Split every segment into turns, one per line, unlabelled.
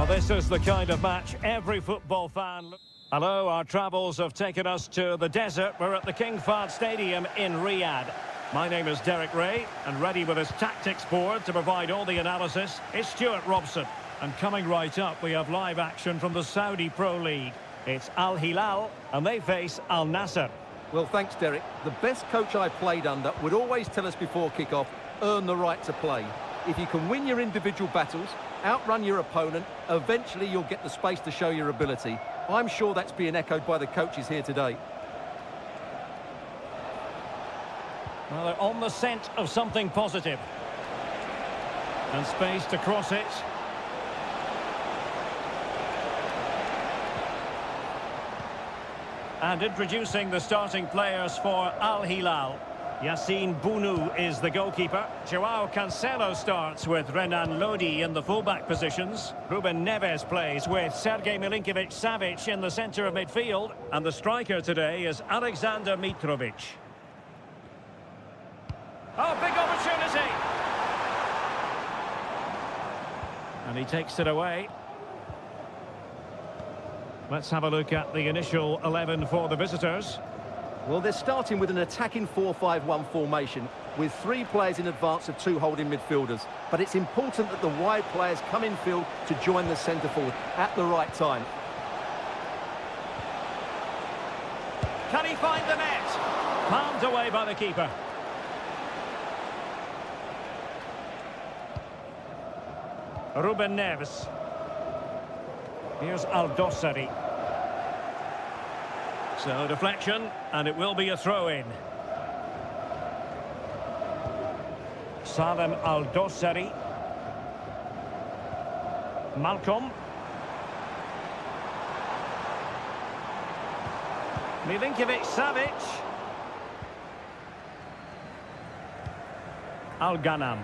Well, this is the kind of match every football fan... Hello, our travels have taken us to the desert. We're at the King Fahd Stadium in Riyadh. My name is Derek Ray, and ready with his tactics board to provide all the analysis is Stuart Robson. And coming right up, we have live action from the Saudi Pro League. It's Al Hilal, and they face Al Nassr.
Well, thanks, Derek. The best coach I played under would always tell us before kick-off, earn the right to play. If you can win your individual battles, outrun your opponent, eventually you'll get the space to show your ability. I'm sure that's being echoed by the coaches here today.
Well, they're on the scent of something positive. And space to cross it. And introducing the starting players for Al Hilal. Yassine Bounou is the goalkeeper. Joao Cancelo starts with Renan Lodi in the fullback positions. Ruben Neves plays with Sergej Milinkovic-Savic in the centre of midfield. And the striker today is Alexander Mitrovic. Oh, big opportunity! And he takes it away. Let's have a look at the initial 11 for the visitors.
Well, they're starting with an attacking 4-5-1 formation with 3 players in advance of 2 holding midfielders. But it's important that the wide players come in field to join the centre forward at the right time.
Can he find the net? Palmed away by the keeper. Ruben Neves. Here's Al-Dossari. So, deflection, and it will be a throw-in. Salem Al-Dossari. Malcolm. Milinkovic-Savic. Al-Ghanam.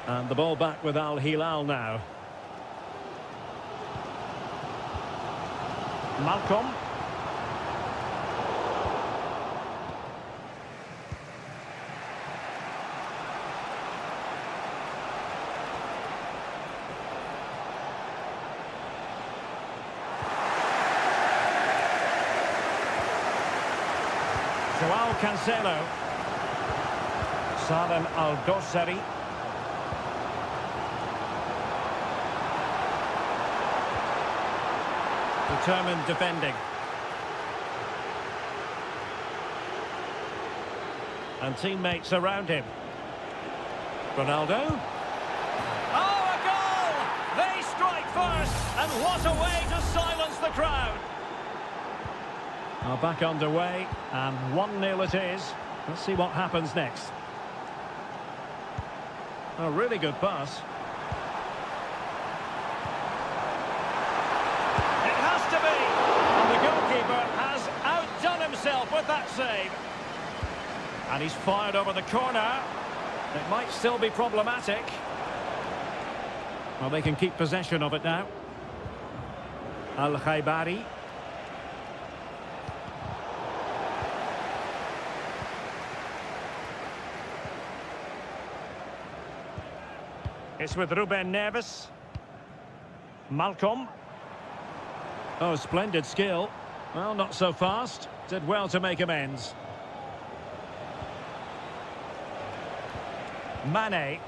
And the ball back with Al Hilal now. Malcolm. Joao Cancelo. Salem Al-Dossari. Determined defending. And teammates around him. Ronaldo. Oh, a goal! They strike first, and what a way to silence the crowd. Well, back underway, and 1-0 it is. Let's see what happens next. A really good pass. With that save. And he's fired over the corner. It might still be problematic. Well, they can keep possession of it now. Al-Khaibari. It's with Ruben Neves. Malcolm. Oh, splendid skill. Well, not so fast. Did well to make amends. Mane.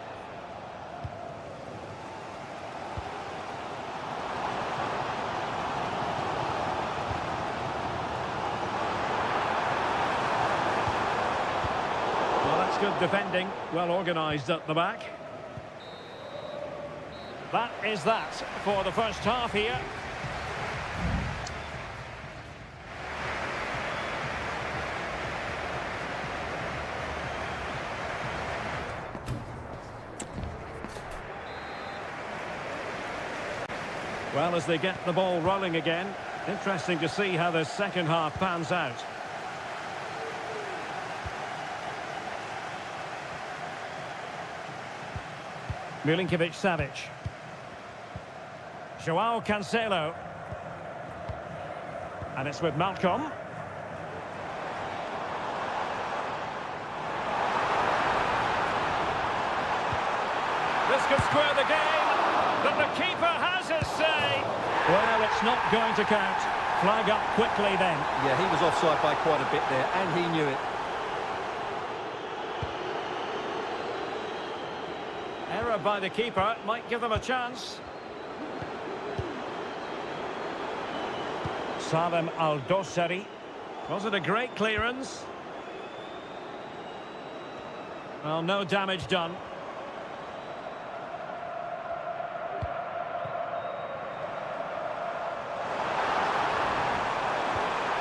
Well, that's good defending. Well organised at the back. That is that for the first half here. Well, as they get the ball rolling again, interesting to see how the second half pans out. Milinkovic-Savic. Joao Cancelo. And it's with Malcolm. this could square the game, but the keeper has his say. Well, it's not going to count. Flag up quickly then.
Yeah, he was offside by quite a bit there, and he knew it.
Error by the keeper might give them a chance. Salem Al-Dossari. Was it a great clearance? Well, no damage done.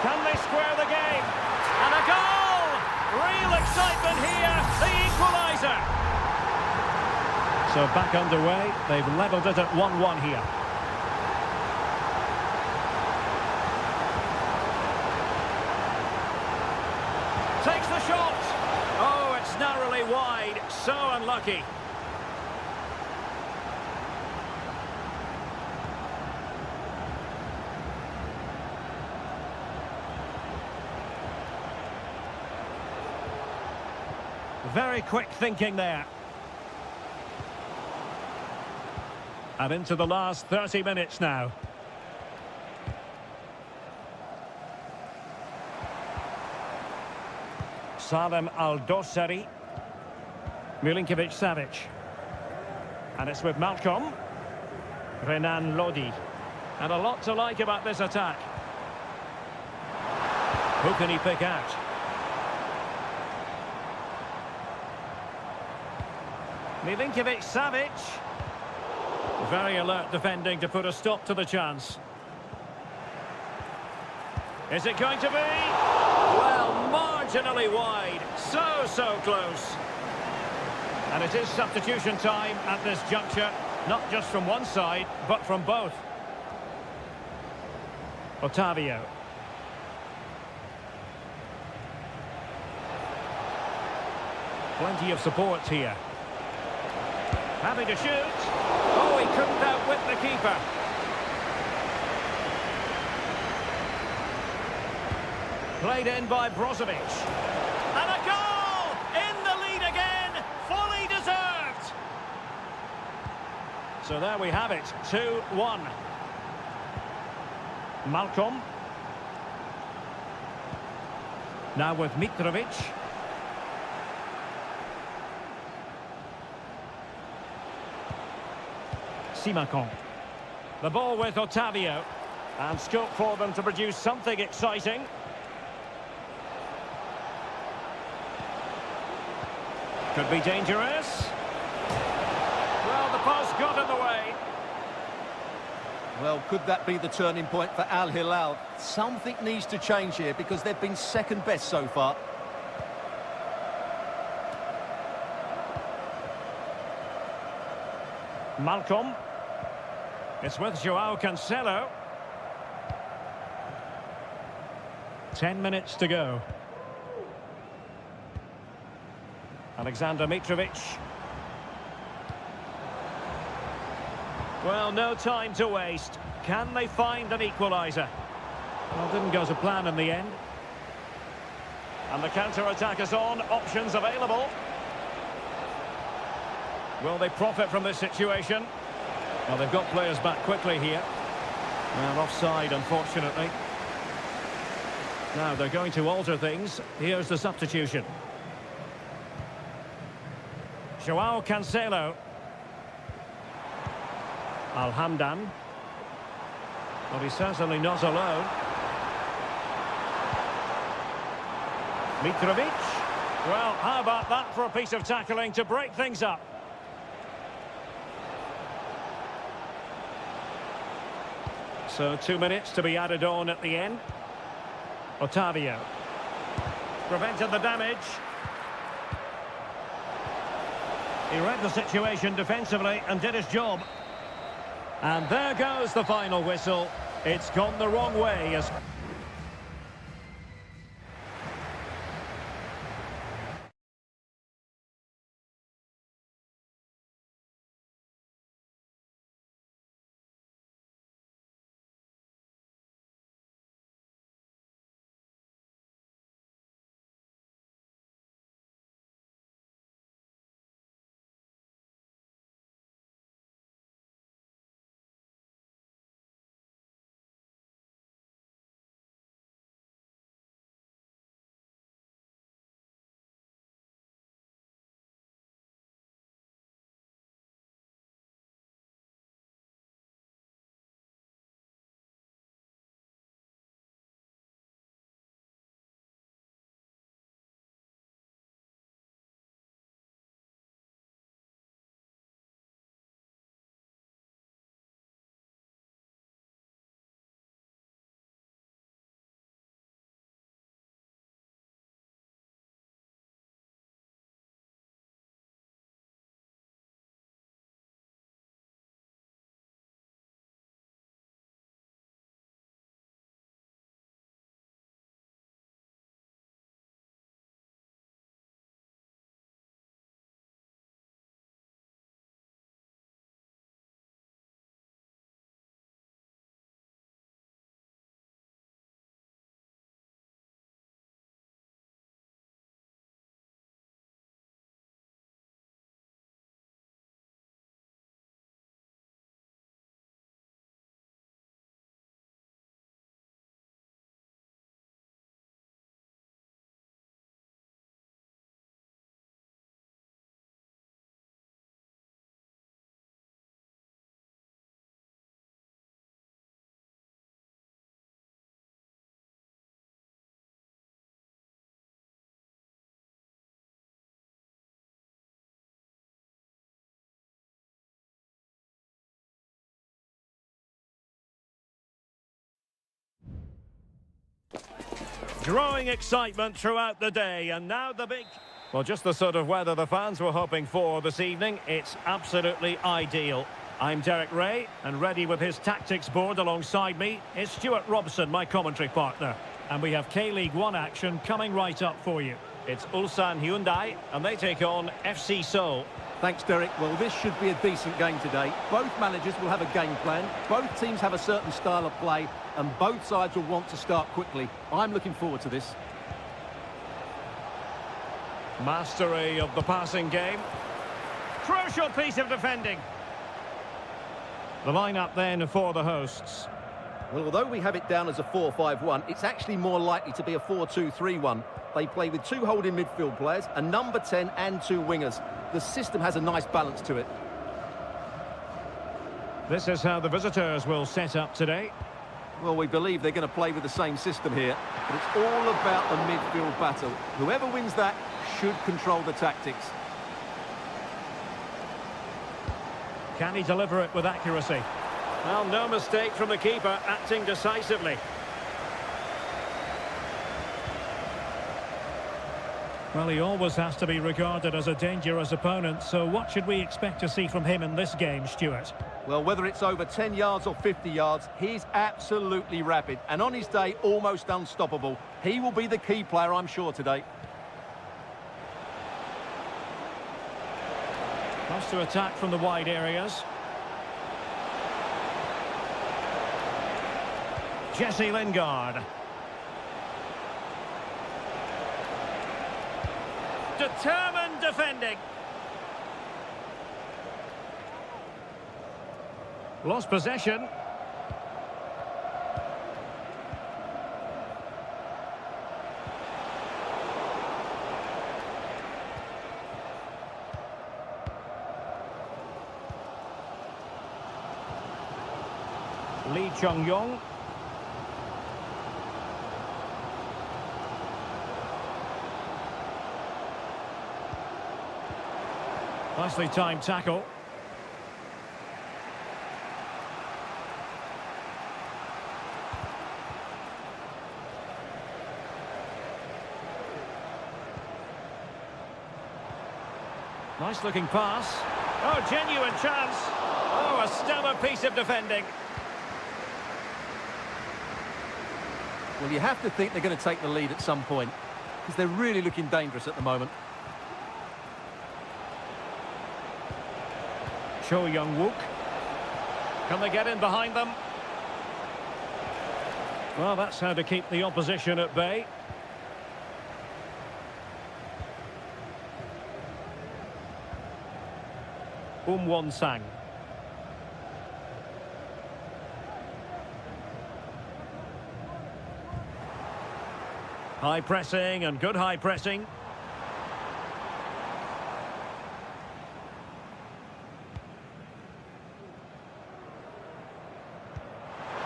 Can they square the game? And a goal! Real excitement here, the equaliser. So back underway, they've levelled it at 1-1 here. Takes the shot. Oh, it's narrowly wide. So unlucky. Very quick thinking there. And into the last 30 minutes now. Salem Al-Dossari. Milinkovic-Savic. And it's with Malcolm. Renan Lodi. And a lot to like about this attack. Who can he pick out? Milinkovic-Savic. Very alert defending to put a stop to the chance. Is it going to be? Well, marginally wide. So close. And it is substitution time at this juncture. Not just from one side, but from both. Otavio. Plenty of support here. Having to shoot. Oh, he couldn't outwit the keeper. Played in by Brozovic. And a goal! In the lead again! Fully deserved! So there we have it, 2-1. Malcolm. Now with Mitrovic. Simakon. The ball with Otavio. And scope for them to produce something exciting. Could be dangerous. Well, the post got in the way.
Well, could that be the turning point for Al Hilal? Something needs to change here because they've been second best so far.
Malcolm. It's with Joao Cancelo. 10 minutes to go. Alexander Mitrovic. Well, no time to waste. Can they find an equaliser? Well, didn't go to plan in the end. And the counter-attack is on. Options available. Will they profit from this situation? Well, they've got players back quickly here. Well, offside, unfortunately. Now, they're going to alter things. Here's the substitution. Joao Cancelo. Al-Hamdan. Well, he's certainly not alone. Mitrovic. Well, how about that for a piece of tackling to break things up? So 2 minutes to be added on at the end. Otavio. Prevented the damage. He read the situation defensively and did his job. And there goes the final whistle. It's gone the wrong way as... Growing excitement throughout the day, and now the big... Well, just the sort of weather the fans were hoping for this evening. It's absolutely ideal. I'm Derek Ray, and ready with his tactics board alongside me is Stuart Robson, my commentary partner. And we have K-League 1 action coming right up for you. It's Ulsan Hyundai, and they take on FC Seoul.
Thanks, Derek. Well, this should be a decent game today. Both managers will have a game plan. Both teams have a certain style of play, and both sides will want to start quickly. I'm looking forward to this.
Mastery of the passing game. Crucial piece of defending. The lineup then for the hosts.
Well, although we have it down as a 4-5-1, it's actually more likely to be a 4-2-3-1. They play with two holding midfield players, a number 10 and two wingers. The system has a nice balance to it.
This is how the visitors will set up today.
Well, we believe they're going to play with the same system here, but it's all about the midfield battle. Whoever wins that should control the tactics.
Can he deliver it with accuracy? Well, no mistake from the keeper, acting decisively. Well, he always has to be regarded as a dangerous opponent, so what should we expect to see from him in this game, Stuart?
Well, whether it's over 10 yards or 50 yards, he's absolutely rapid, and on his day, almost unstoppable. He will be the key player, I'm sure, today.
Wants to attack from the wide areas. Jesse Lingard. Determined defending. Lost possession. Lee Chung-yong. Nicely timed tackle. Nice looking pass. Oh, genuine chance. Oh, a stellar piece of defending.
Well, you have to think they're going to take the lead at some point, because they're really looking dangerous at the moment.
Cho Young-wook. Can they get in behind them? Well, that's how to keep the opposition at bay. Won-sang. High pressing and good high pressing.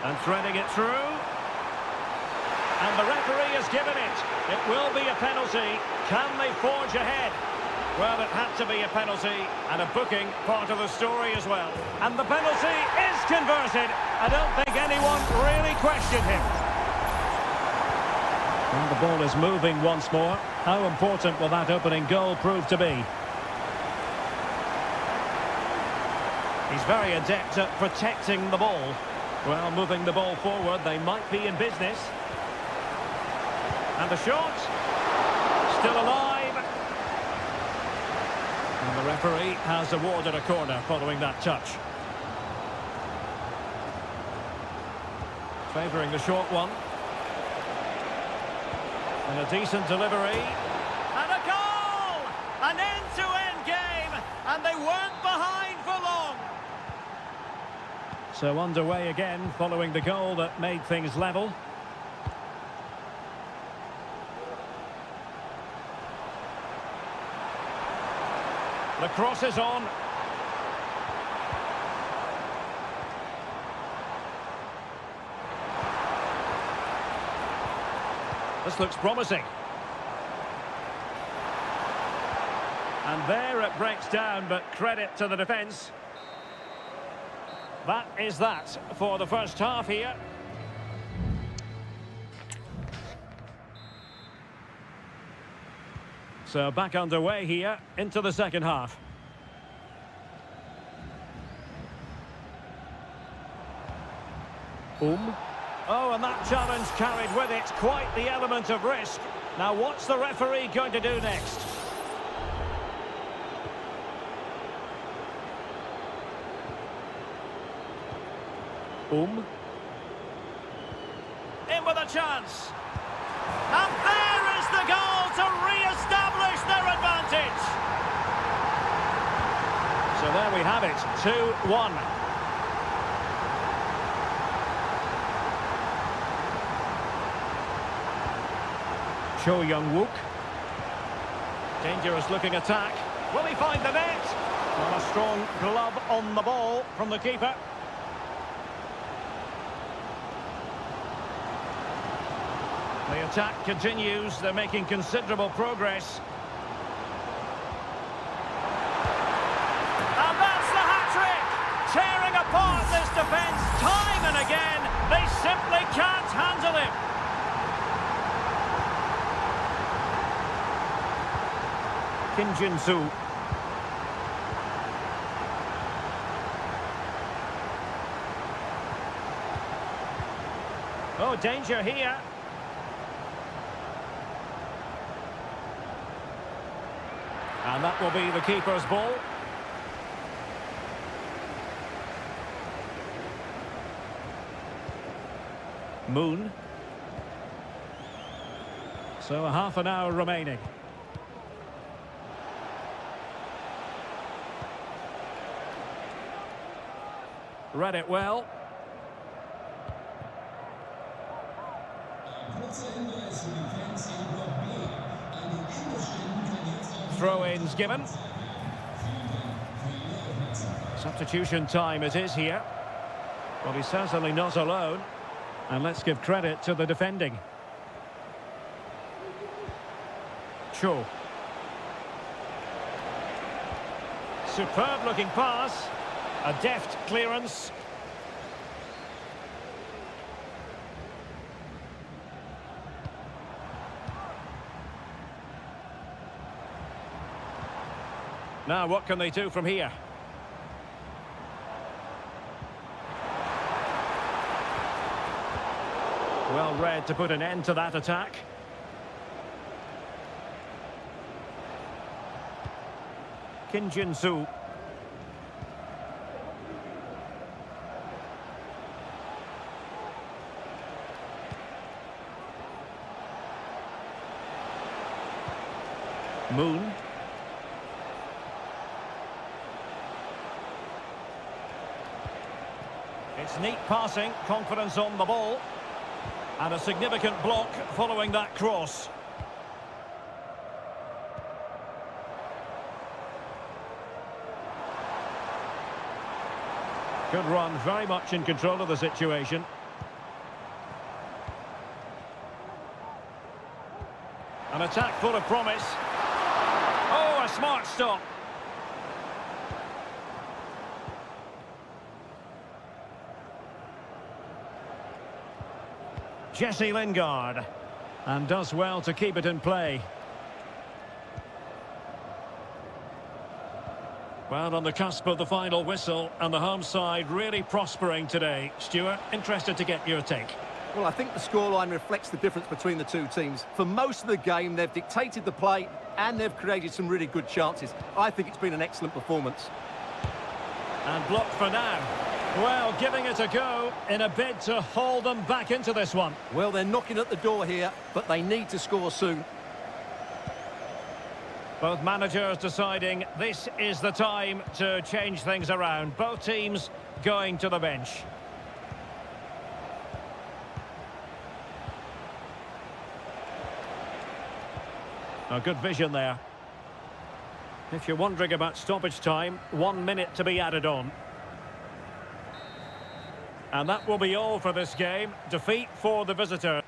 And threading it through. And the referee has given it. It will be a penalty. Can they forge ahead? Well, it had to be a penalty, and a booking part of the story as well. And the penalty is converted. I don't think anyone really questioned him. And the ball is moving once more. How important will that opening goal prove to be? He's very adept at protecting the ball. Well, moving the ball forward, they might be in business. And the shot. Still alive. And the referee has awarded a corner following that touch. Favouring the short one. And a decent delivery. And a goal! An end-to-end game! And they weren't behind for long. So underway again following the goal that made things level. The cross is on. This looks promising. And there it breaks down, but credit to the defence. That is that for the first half here. So back underway here into the second half. Oh, and that challenge carried with it quite the element of risk. Now, what's the referee going to do next? In with a chance. And there is the goal to re-establish their advantage. So there we have it, 2-1. Cho Young-wook. Dangerous looking attack. Will he find the net? Well, a strong glove on the ball from the keeper. The attack continues. They're making considerable progress. And that's the hat-trick! Tearing apart this defence time and again. They simply can't handle him. Kim Jin-soo. Oh, danger here. And that will be the keeper's ball. Moon. So a half an hour remaining. Read it well. Throw-ins given. Substitution time it is here. Well, he's certainly not alone. And let's give credit to the defending. Cho. Superb looking pass. A deft clearance. Now, what can they do from here? Well read to put an end to that attack. Kim Jin-soo. Moon. It's neat passing, confidence on the ball. And a significant block following that cross. Good run, very much in control of the situation. An attack full of promise. Oh, a smart stop. Jesse Lingard, and does well to keep it in play. Well, on the cusp of the final whistle, and the home side really prospering today. Stuart, interested to get your take.
Well, I think the scoreline reflects the difference between the two teams. For most of the game, they've dictated the play, and they've created some really good chances. I think it's been an excellent performance.
And blocked for now. Well, giving it a go in a bid to haul them back into this one.
Well, they're knocking at the door here, but they need to score soon.
Both managers deciding this is the time to change things around. Both teams going to the bench. A good vision there. If you're wondering about stoppage time, 1 minute to be added on. And that will be all for this game. Defeat for the visitor.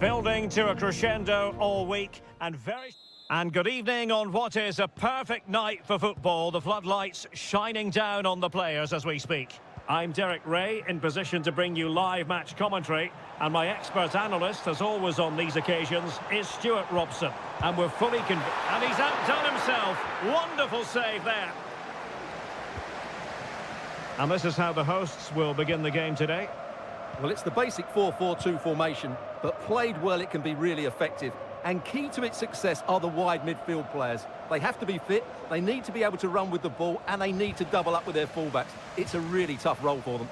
Building to a crescendo all week and good evening on what is a perfect night for football. The floodlights shining down on the players as we speak. I'm Derek Ray, in position to bring you live match commentary, and my expert analyst, as always on these occasions, is Stuart Robson. And we're fully convinced. And he's outdone himself. Wonderful save there. And this is how the hosts will begin the game today.
Well, it's the basic 4-4-2 formation, but played well it can be really effective. And key to its success are the wide midfield players. They have to be fit, they need to be able to run with the ball, and they need to double up with their fullbacks. It's a really tough role for them.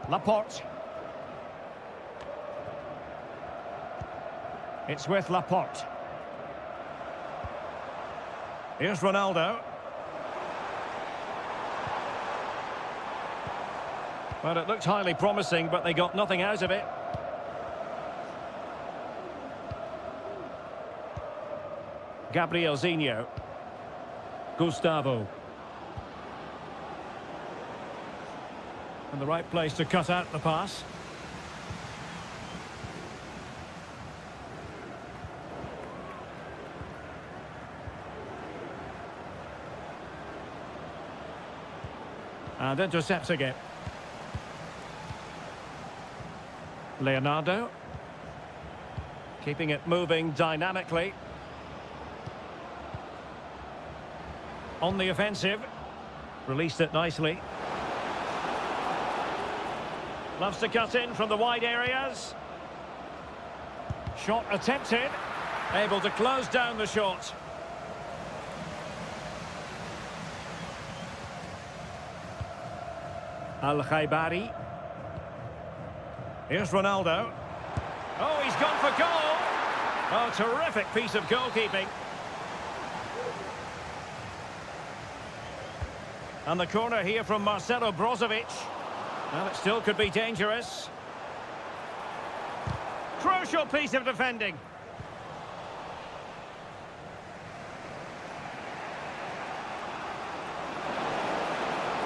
Laporte. It's with Laporte. Here's Ronaldo. Well, it looked highly promising, but they got nothing out of it. Gabrielzinho. Gustavo. In the right place to cut out the pass. And intercepting it. Leonardo. Keeping it moving dynamically. On the offensive. Released it nicely. Loves to cut in from the wide areas. Shot attempted. Able to close down the shot. Al-Khaibari. Here's Ronaldo. Oh, he's gone for goal. Oh, terrific piece of goalkeeping. And the corner here from Marcelo Brozovic. Well, it still could be dangerous. Crucial piece of defending.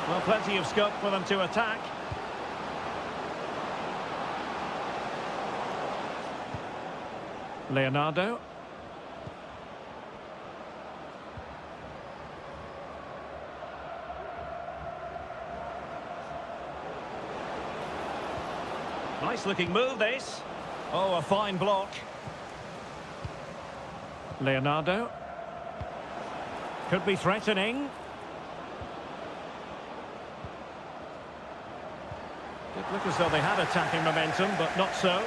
Well, plenty of scope for them to attack. Leonardo. Nice looking move, this. Oh, a fine block. Leonardo. Could be threatening. It looked as though they had attacking momentum, but not so.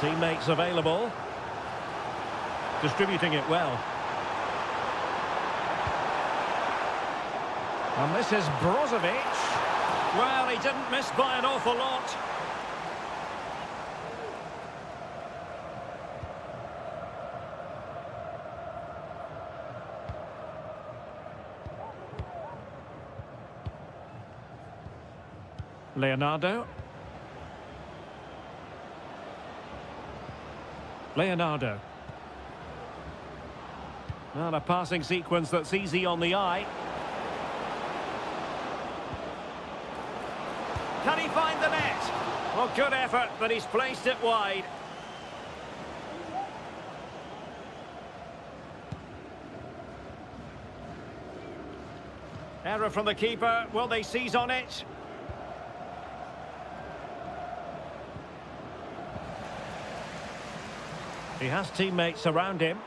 Teammates available. Distributing it well. And this is Brozovic. Well, he didn't miss by an awful lot. Leonardo. Leonardo. Well, a passing sequence that's easy on the eye. Can he find the net? Well, good effort, but he's placed it wide. Error from the keeper. Will they seize on it? He has teammates around him.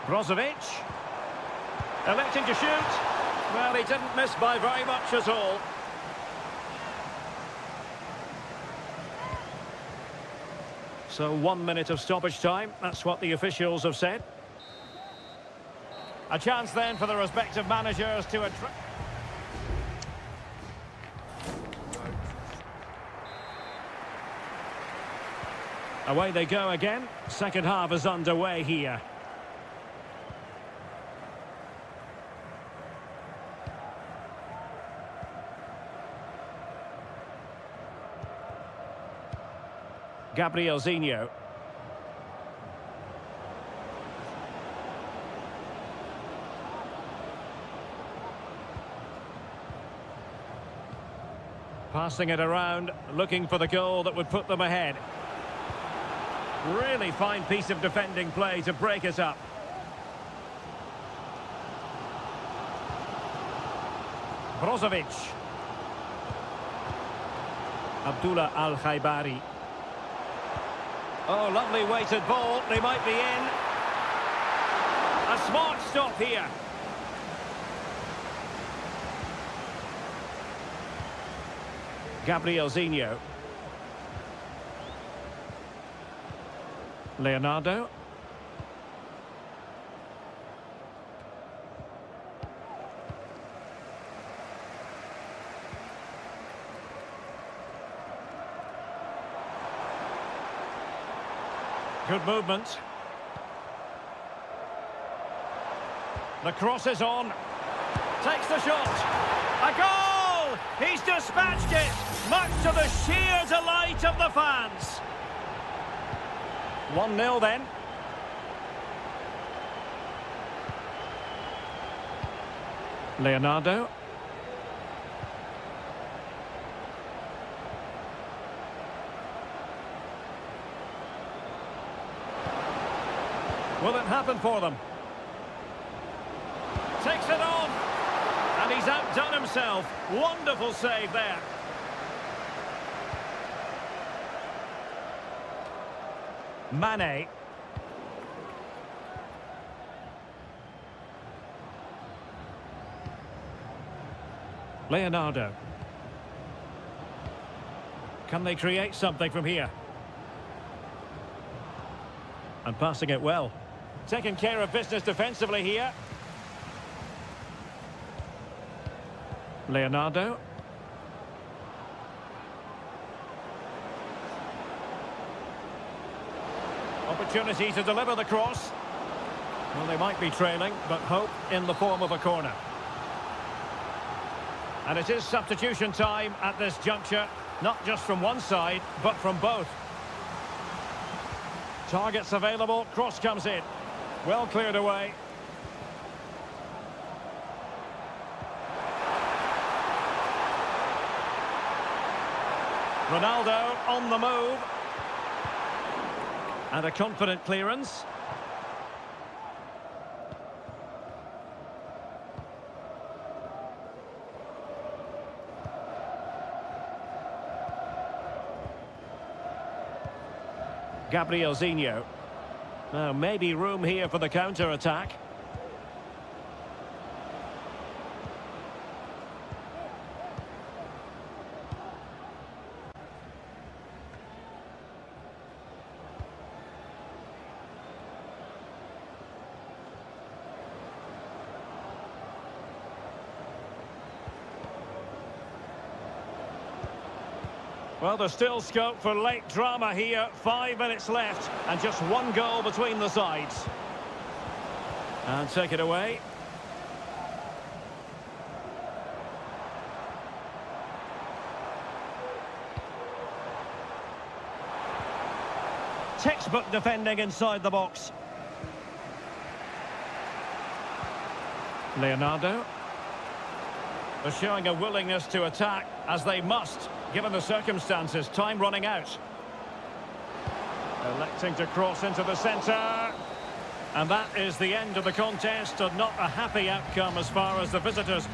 Brozovic. Electing to shoot. Well, he didn't miss by very much at all. So 1 minute of stoppage time. That's what the officials have said. A chance then for the respective managers to attract. Away they go again. Second half is underway here. Gabrielzinho. Passing it around, looking for the goal that would put them ahead. Really fine piece of defending play to break us up. Brozovic. Abdullah Al-Khaibari. Oh, lovely weighted ball. They might be in. A smart stop here. Gabrielzinho. Leonardo. Good movement. The cross is on. Takes the shot. A goal! He's dispatched it, much to the sheer delight of the fans. 1-0 then. Leonardo. Will it happen for them? Takes it on. And he's outdone himself. Wonderful save there. Mane. Leonardo. Can they create something from here? And passing it well. Taking care of business defensively here. Leonardo. Opportunity to deliver the cross. Well, they might be trailing, but hope in the form of a corner. And it is substitution time at this juncture, not just from one side, but from both. Targets available, cross comes in. Well cleared away. Ronaldo on the move. And a confident clearance. Gabrielzinho. Now, maybe room here for the counter-attack. Well, there's still scope for late drama here. 5 minutes left and just one goal between the sides. And take it away. Textbook defending inside the box. Leonardo. They're showing a willingness to attack, as they must, given the circumstances. Time running out. Electing to cross into the centre. And that is the end of the contest, and not a happy outcome as far as the visitors.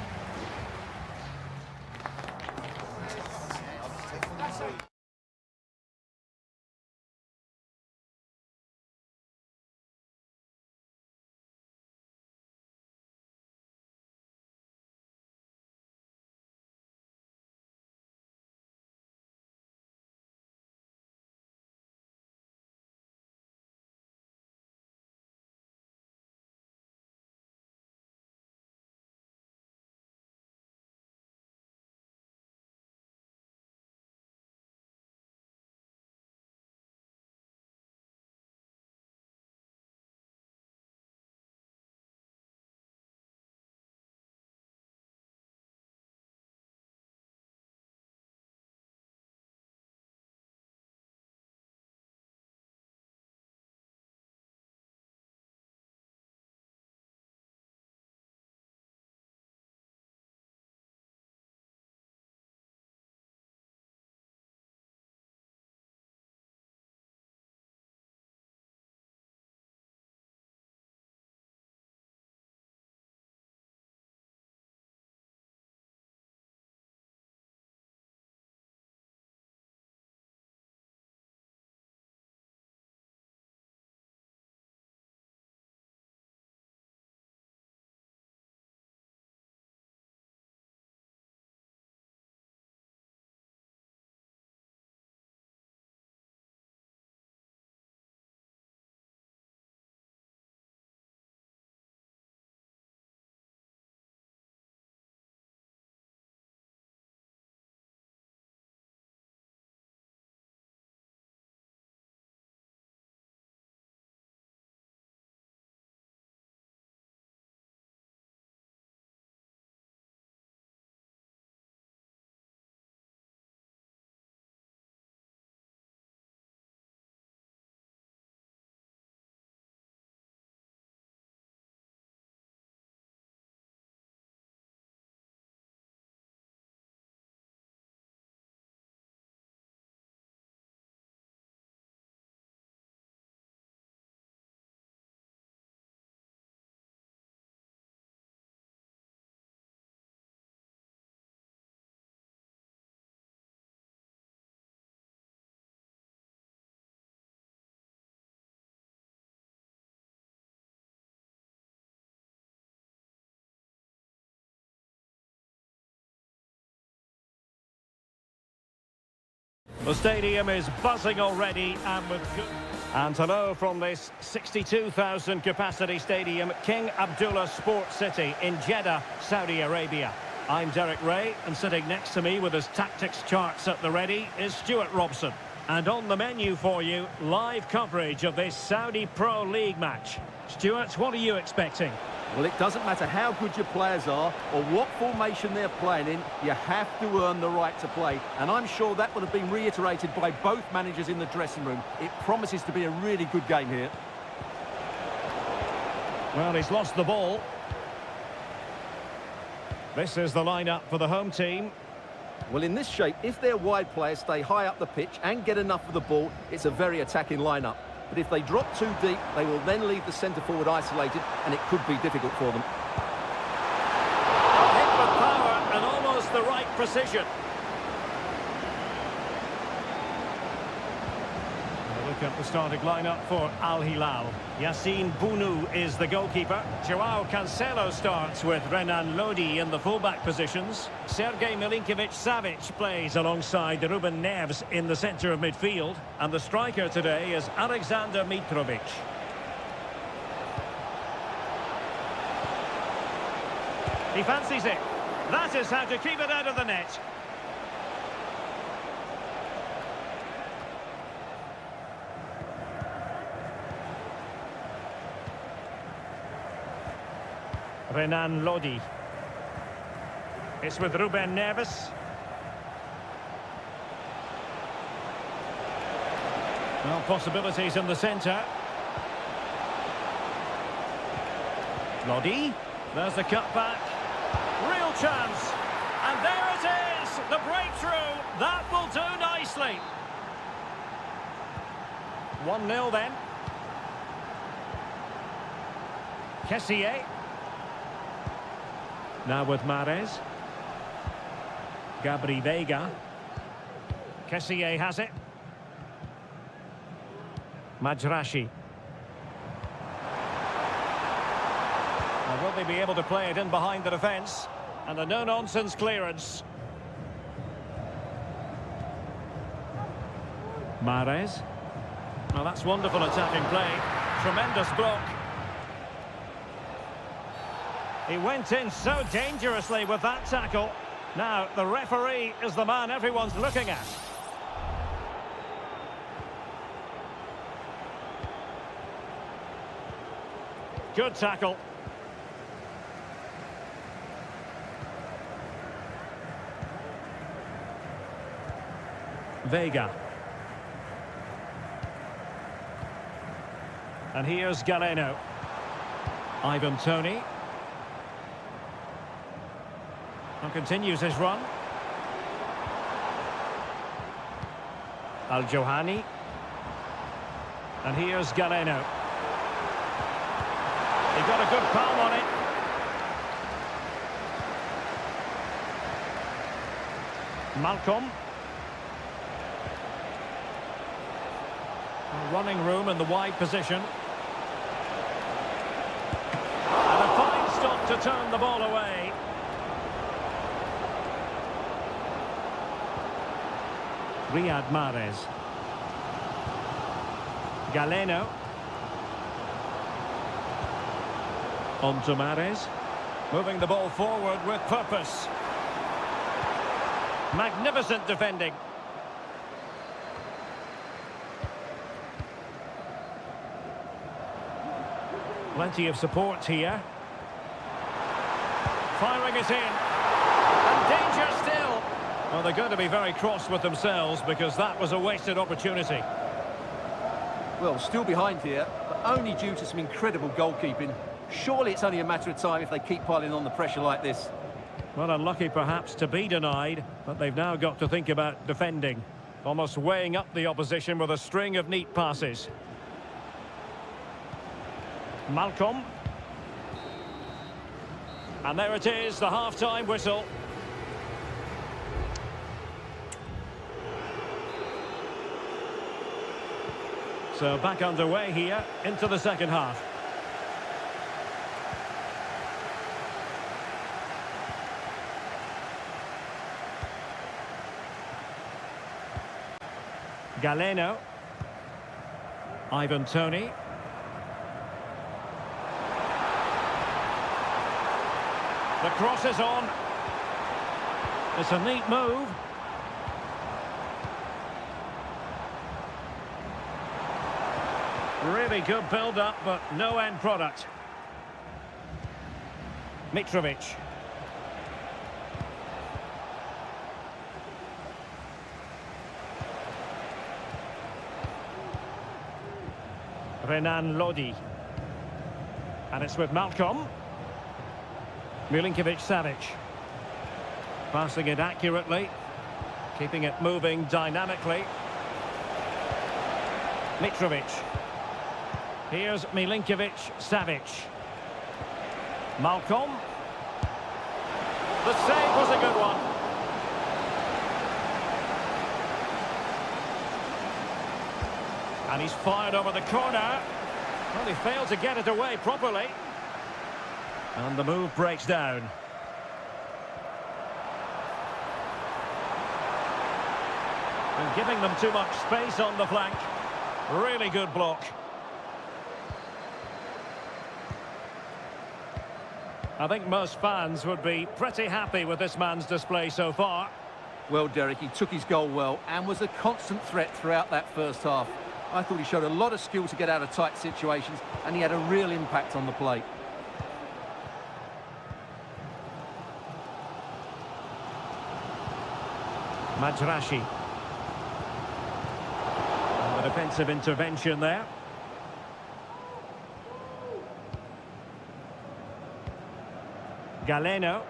The stadium is buzzing already and with good... And hello from this 62,000 capacity stadium, King Abdullah Sports City in Jeddah, Saudi Arabia. I'm Derek Ray, and sitting next to me with his tactics charts at the ready is Stuart Robson. And on the menu for you, live coverage of this Saudi Pro League match. Stuart, what are you expecting?
Well, it doesn't matter how good your players are or what formation they're playing in, you have to earn the right to play. And I'm sure that would have been reiterated by both managers in the dressing room. It promises to be a really good game here.
Well, he's lost the ball. This is the lineup for the home team.
Well, in this shape, if their wide players stay high up the pitch and get enough of the ball, it's a very attacking lineup. But if they drop too deep, they will then leave the centre-forward isolated, and it could be difficult for them.
Hit with power and almost the right precision. Look at the starting lineup for Al Hilal. Yassine Bounou is the goalkeeper. Joao Cancelo starts with Renan Lodi in the fullback positions. Sergej Milinkovic-Savic plays alongside Ruben Neves in the centre of midfield. And the striker today is Alexander Mitrovic. He fancies it. That is how to keep it out of the net. Renan Lodi. It's with Ruben Neves. Well, possibilities in the centre. Lodi. There's the cutback. Real chance. And there it is. The breakthrough. That will do nicely. 1-0 then. Kessié. Now with Mahrez. Gabri Veiga. Kessié has it. Majrashi. Now, will they be able to play it in behind the defence? And a no-nonsense clearance. Mahrez. Well, that's wonderful attacking play. Tremendous block. He went in so dangerously with that tackle. Now, the referee is the man everyone's looking at. Good tackle. Veiga. And here's Galeno. Ivan Toney. And continues his run. Al-Johani. And here's Galeno. He got a good palm on it. Malcolm. Running room in the wide position. And a fine stop to turn the ball away. Riyad Mahrez. Galeno. On to Mahrez. Moving the ball forward with purpose. Magnificent defending. Plenty of support here. Firing it in. And danger still. Well, they're going to be very cross with themselves because that was a wasted opportunity.
Well, still behind here, but only due to some incredible goalkeeping. Surely it's only a matter of time if they keep piling on the pressure like this.
Well, unlucky perhaps to be denied, but they've now got to think about defending. Almost weighing up the opposition with a string of neat passes. Malcolm. And there it is, the half-time whistle. So back underway here into the second half. Galeno. Ivan Toney. The cross is on. It's a neat move. Really good build-up, but no end product. Mitrovic. Renan Lodi. And it's with Malcolm. Milinkovic-Savic. Passing it accurately. Keeping it moving dynamically. Mitrovic. Here's Milinkovic-Savic. Malcolm. The save was a good one. And he's fired over the corner. Well, he failed to get it away properly. And the move breaks down. And giving them too much space on the flank. Really good block. I think most fans would be pretty happy with this man's display so far.
Well, Derek, he took his goal well and was a constant threat throughout that first half. I thought he showed a lot of skill to get out of tight situations, and he had a real impact on the plate.
Majrashi. And the defensive intervention there. Galeno.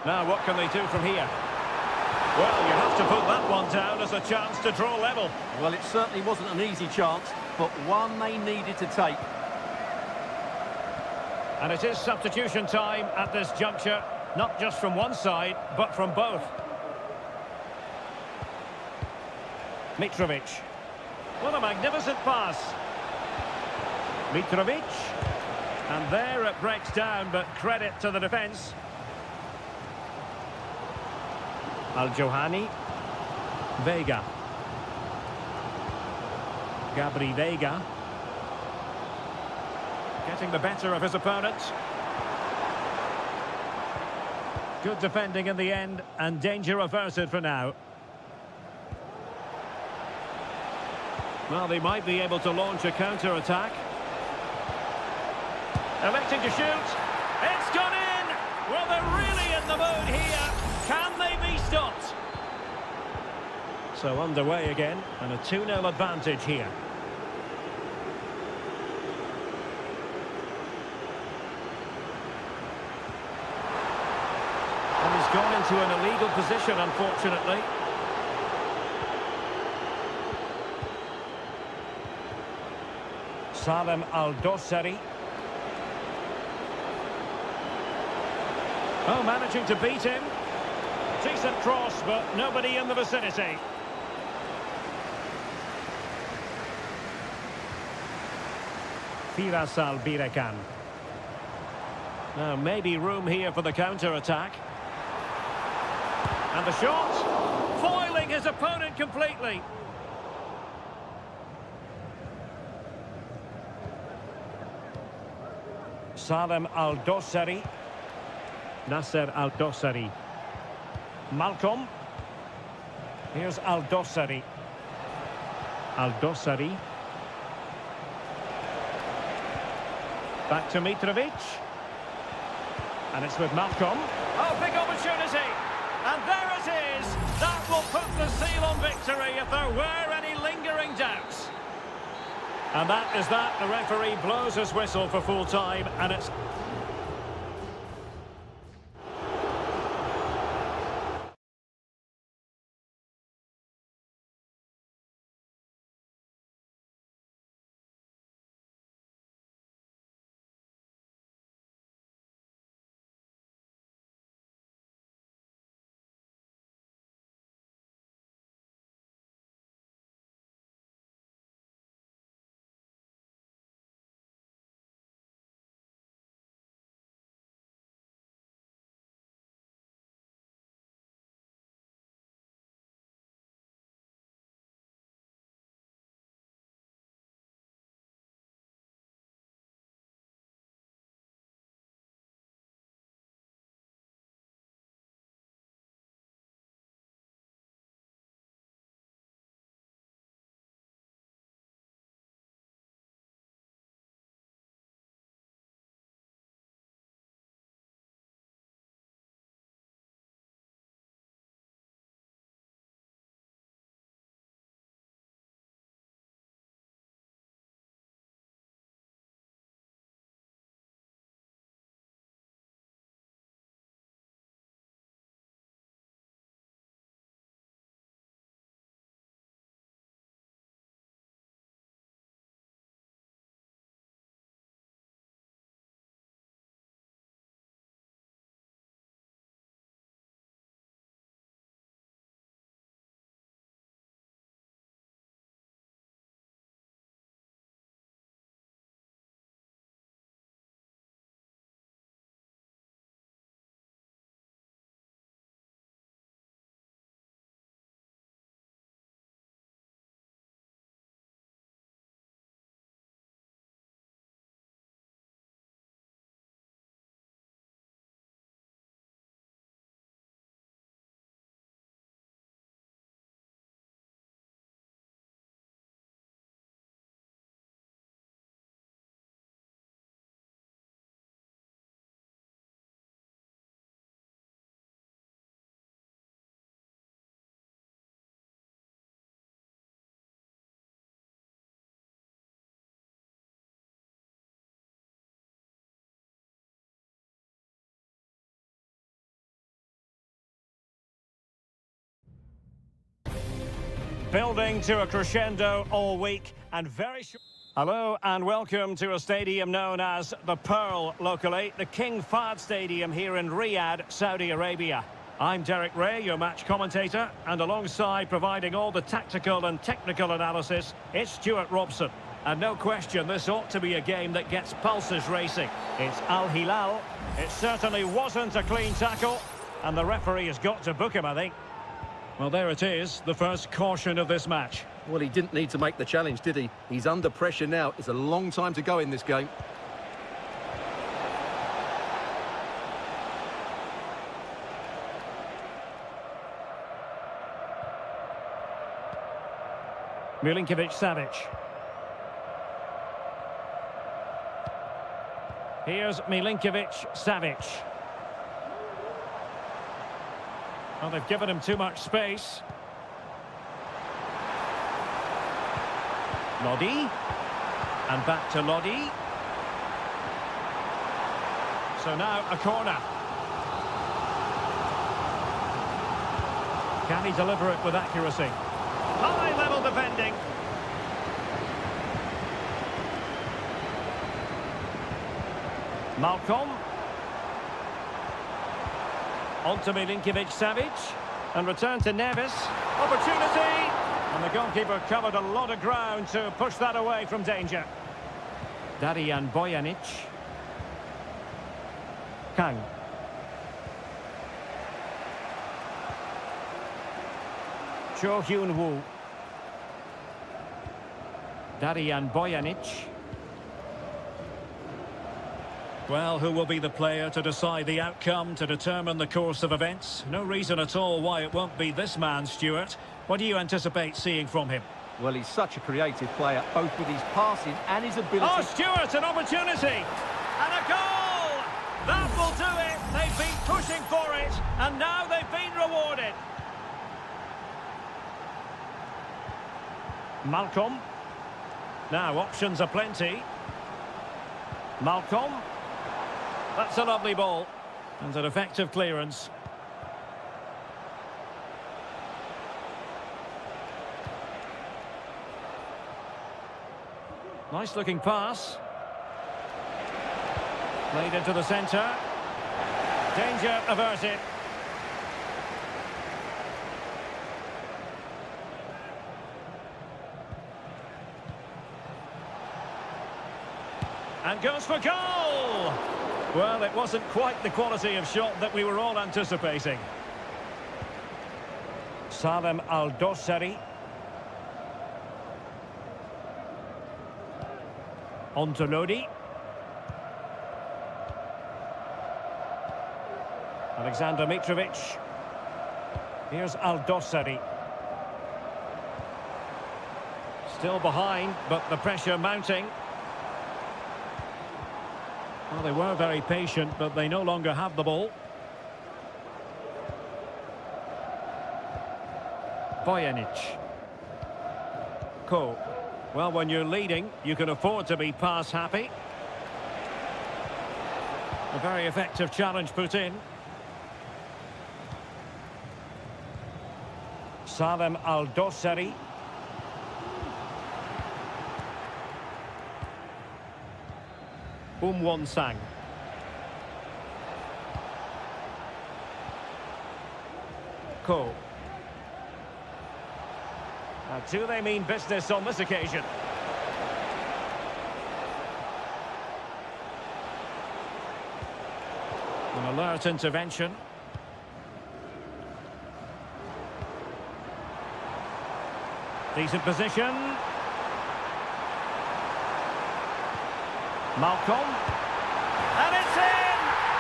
Now what can they do from here? Well, you have to put that one down as a chance to draw level.
Well, it certainly wasn't an easy chance, but one they needed to take.
And it is substitution time at this juncture, not just from one side, but from both. Mitrovic. What a magnificent pass. Mitrovic. And there it breaks down, but credit to the defence. Al-Johani. Vega. Gabri Vega. Getting the better of his opponent. Good defending in the end, and danger averted for now. Well, they might be able to launch a counter-attack. Electing to shoot. It's gone in! Well, they're really in the mood here. Can they be stopped? So underway again, and a 2-0 advantage here. And he's gone into an illegal position, unfortunately. Salem Al-Dossari. Oh, managing to beat him. Decent cross, but nobody in the vicinity. Firas Al-Birekan. Now, maybe room here for the counter-attack. And the shot, foiling his opponent completely. Salem Al-Dossari. Nasser Al-Dossari. Malcolm. Here's Al-Dossari. Al-Dossari. Back to Mitrovic. And it's with Malcolm. Oh, big opportunity. And there it is. That will put the seal on victory if there were any lingering doubts. And that is that. The referee blows his whistle for full time, and it's Building to a crescendo all week and very short. Hello and welcome to a stadium known as the Pearl locally, the King Fahd Stadium here in Riyadh, Saudi Arabia. I'm Derek Ray, your match commentator, and alongside providing all the tactical and technical analysis, it's Stuart Robson. And no question, this ought to be a game that gets pulses racing. It's Al Hilal. It certainly wasn't a clean tackle, and the referee has got to book him, I think. Well, there it is, the first caution of this match.
Well, he didn't need to make the challenge, did he? He's under pressure now. It's a long time to go in this game.
Milinkovic-Savic. Here's Milinkovic-Savic. Well, they've given him too much space. Lodi. And back to Lodi. So now a corner. Can he deliver it with accuracy? High-level defending. Malcolm. On to Milinkovic-Savic. And return to Neves. Opportunity! And the goalkeeper covered a lot of ground to push that away from danger. Darijan Bojanic. Kang. Cho Hyun-woo. Darijan Bojanic. Well, who will be the player to decide the outcome, to determine the course of events? No reason at all why it won't be this man, Stuart. What do you anticipate seeing from him?
Well, he's such a creative player, both with his passing and his ability.
Oh, Stuart, an opportunity! And a goal! That will do it! They've been pushing for it, and now they've been rewarded. Malcolm. Now, options are plenty. Malcolm. That's a lovely ball. And an effective clearance. Nice looking pass. Played into the centre. Danger averted. And goes for goal! Well, it wasn't quite the quality of shot that we were all anticipating. Salem Al-Dossari. On to Lodi. Alexander Mitrovic. Here's Al-Dossari. Still behind, but the pressure mounting. Well, they were very patient, but they no longer have the ball. Bojanic. Ko. Well, when you're leading, you can afford to be pass happy. A very effective challenge put in. Salem Al-Dossari. Won-sang. Ko. Now, do they mean business on this occasion? An alert intervention. Decent position. Malcolm. And it's in!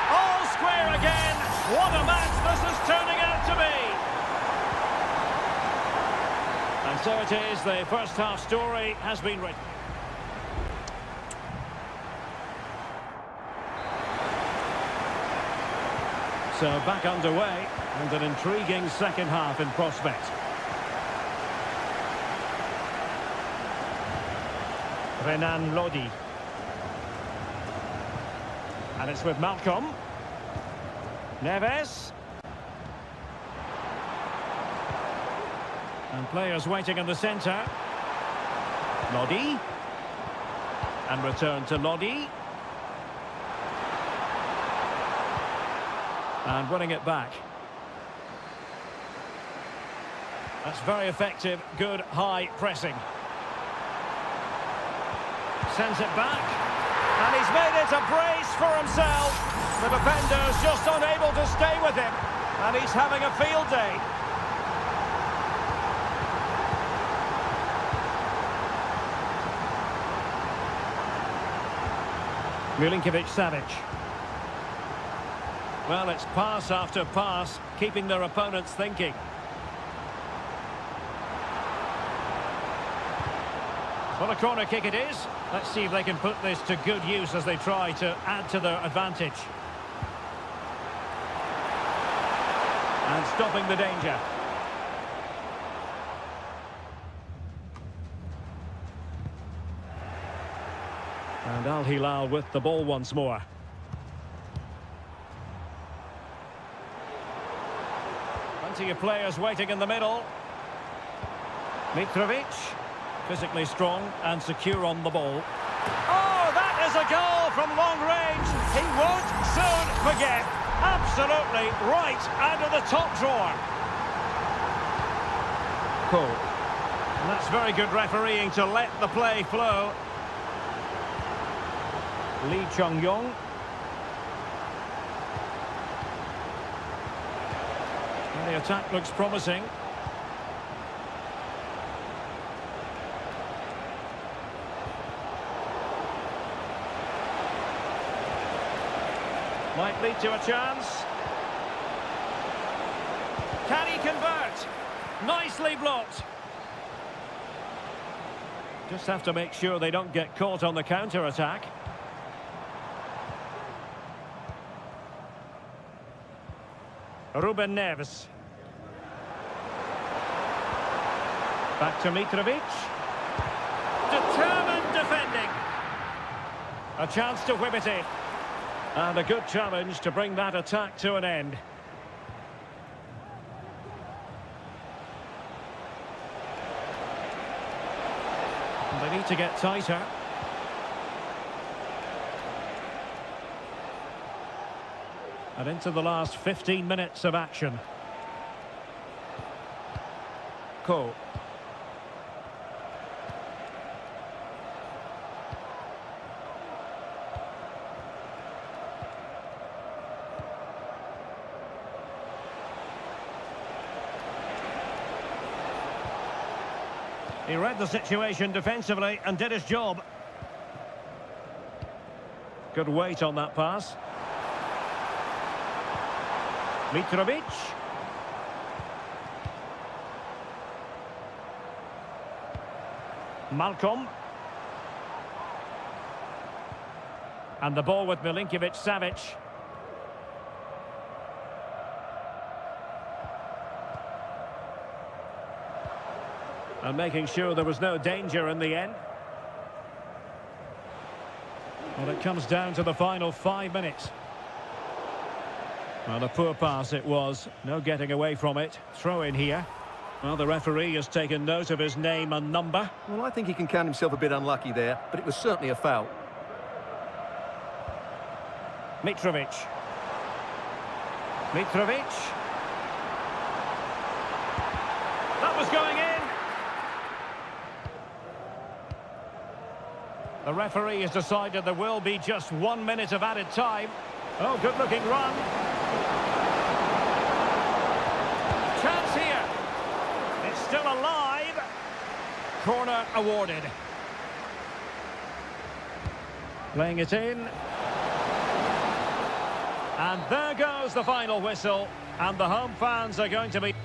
All square again. What a match this is turning out to be. And so it is, the first half story has been written. So back underway, and an intriguing second half in prospect. Renan Lodi. And it's with Malcolm. Neves. And players waiting in the centre. Lodi. And return to Lodi. And winning it back. That's very effective, good high pressing. Sends it back. And he's made it a brace for himself. The defender's just unable to stay with him. And he's having a field day. Milinkovic-Savic. Well, it's pass after pass, keeping their opponents thinking. Well, a corner kick it is. Let's see if they can put this to good use as they try to add to their advantage. And stopping the danger. And Al Hilal with the ball once more. Plenty of players waiting in the middle. Mitrovic. Physically strong and secure on the ball. Oh, that is a goal from long range. He won't soon forget. Absolutely right out of the top drawer. Cool. And that's very good refereeing to let the play flow. Lee Chung-yong. And the attack looks promising. Might lead to a chance. Can he convert? Nicely blocked. Just have to make sure they don't get caught on the counter-attack. Ruben Neves. Back to Mitrovic. Determined defending. A chance to whip it in. And a good challenge to bring that attack to an end. And they need to get tighter. And into the last 15 minutes of action. Cole. He read the situation defensively and did his job. Good weight on that pass. Mitrovic. Malcolm. And the ball with Milinkovic-Savic. And making sure there was no danger in the end. Well, it comes down to the final 5 minutes. Well, a poor pass it was. No getting away from it. Throw in here. Well, the referee has taken note of his name and number.
Well, I think he can count himself a bit unlucky there, but it was certainly a foul.
Mitrovic. Mitrovic. That was going in. The referee has decided there will be just 1 minute of added time. Oh, good-looking run. Chance here. It's still alive. Corner awarded. Playing it in. And there goes the final whistle. And the home fans are going to be...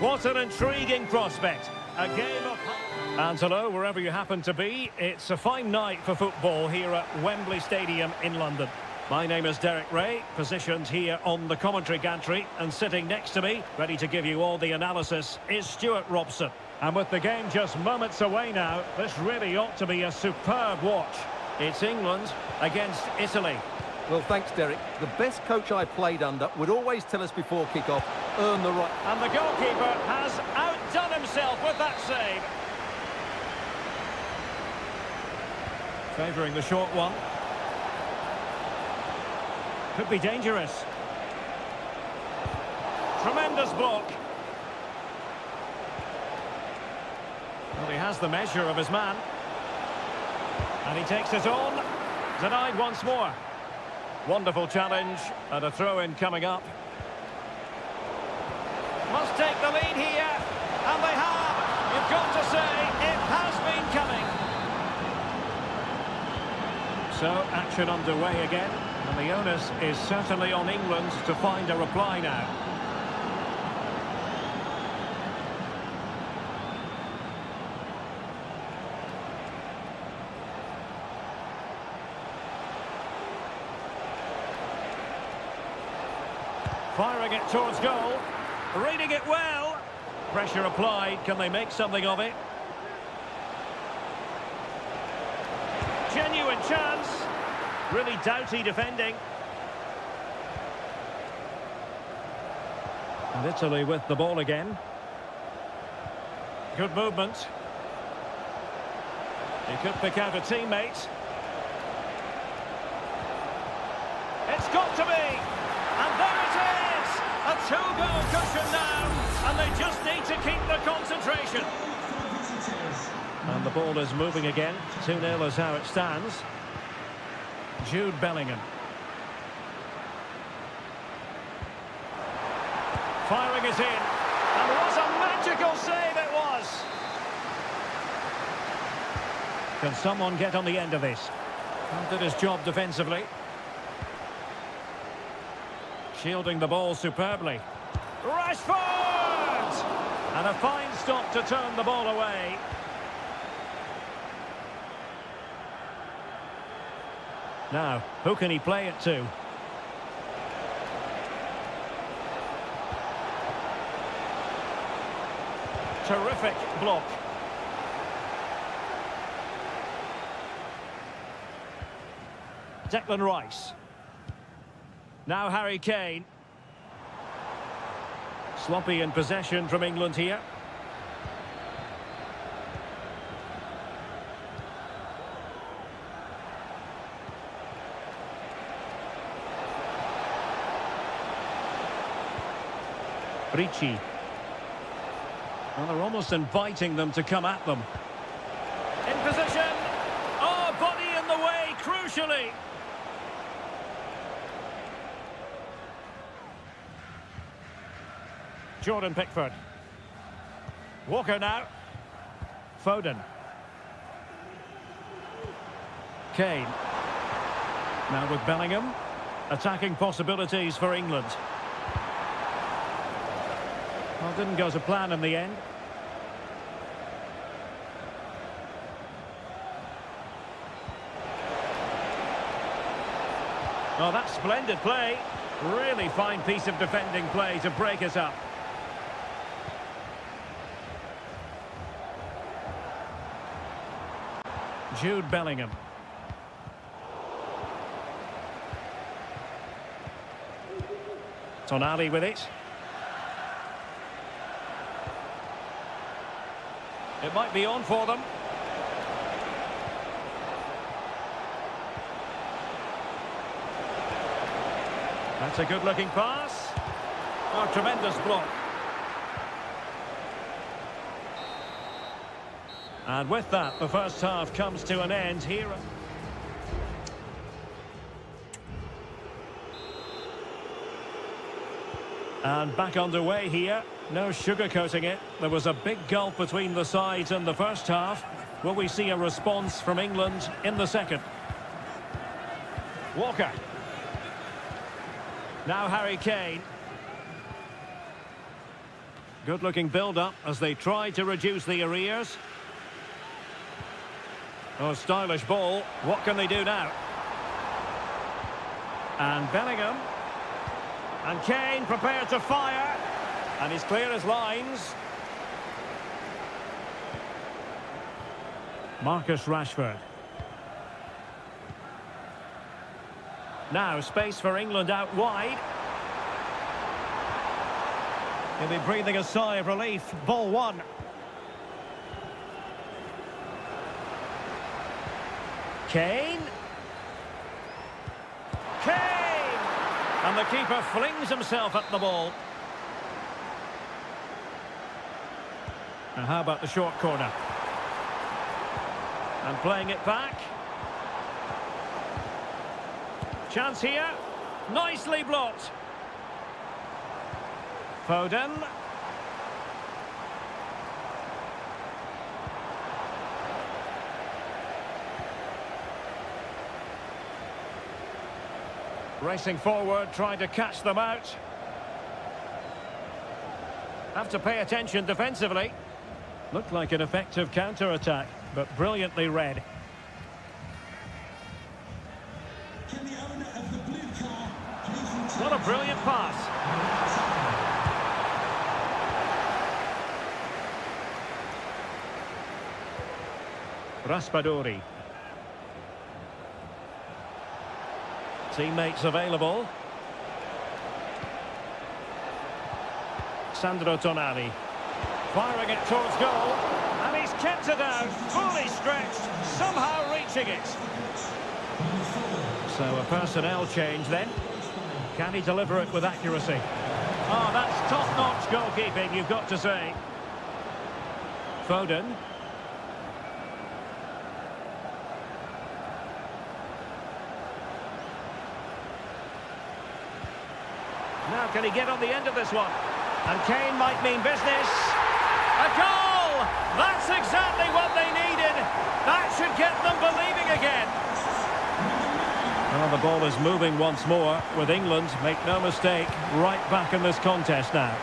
What an intriguing prospect. A game of... And hello, wherever you happen to be, it's a fine night for football here at Wembley Stadium in London. My name is Derek Ray, positioned here on the commentary gantry, and sitting next to me, ready to give you all the analysis, is Stuart Robson. And with the game just moments away now, this really ought to be a superb watch. It's England against Italy.
Well, thanks, Derek. The best coach I played under would always tell us before kick-off, earn the right...
And the goalkeeper has outdone himself with that save. Favouring the short one. Could be dangerous. Tremendous block. Well, he has the measure of his man. And he takes it on. Denied once more. Wonderful challenge, and a throw-in coming up. Must take the lead here, and they have. You've got to say, it has been coming. So, action underway again, and the onus is certainly on England to find a reply now. Firing it towards goal. Reading it well. Pressure applied. Can they make something of it? Genuine chance. Really doughty defending. And Italy with the ball again. Good movement. He could pick out a teammate. It's got to be. And there it is! A two-goal cushion now, and they just need to keep the concentration. And the ball is moving again. 2-0 is how it stands. Jude Bellingham. Firing it in. And what a magical save it was! Can someone get on the end of this? Did his job defensively. Shielding the ball superbly. Rashford! And a fine stop to turn the ball away. Now, who can he play it to? Terrific block. Declan Rice. Now Harry Kane. Sloppy in possession from England here. Ricci. Well, they're almost inviting them to come at them. In position. Oh, body in the way, crucially. Jordan Pickford. Walker now. Foden. Kane. Now with Bellingham. Attacking possibilities for England. Well, didn't go to plan in the end. Oh, that's splendid play. Really fine piece of defending play to break us up. Jude Bellingham. Tonali with it. It might be on for them. That's a good-looking pass. Oh, tremendous block. And with that, the first half comes to an end here. And back underway here. No sugarcoating it. There was a big gulf between the sides in the first half. Will we see a response from England in the second? Walker. Now Harry Kane. Good-looking build-up as they try to reduce the arrears. Oh, stylish ball. What can they do now? And Bellingham. And Kane prepared to fire. And he's clear as lines. Marcus Rashford. Now space for England out wide. He'll be breathing a sigh of relief. Ball one. Kane. Kane! And the keeper flings himself at the ball. Now how about the short corner? And playing it back. Chance here. Nicely blocked. Foden. Racing forward, trying to catch them out. Have to pay attention defensively. Looked like an effective counter-attack, but brilliantly read. What a brilliant pass. Raspadori. Teammates available. Sandro Tonali. Firing it towards goal. And he's kept it out. Fully stretched. Somehow reaching it. So a personnel change then. Can he deliver it with accuracy? Oh, that's top-notch goalkeeping, you've got to say. Foden. Now can he get on the end of this one? And Kane might mean business. A goal! That's exactly what they needed. That should get them believing again. Well, the ball is moving once more with England, make no mistake, right back in this contest now.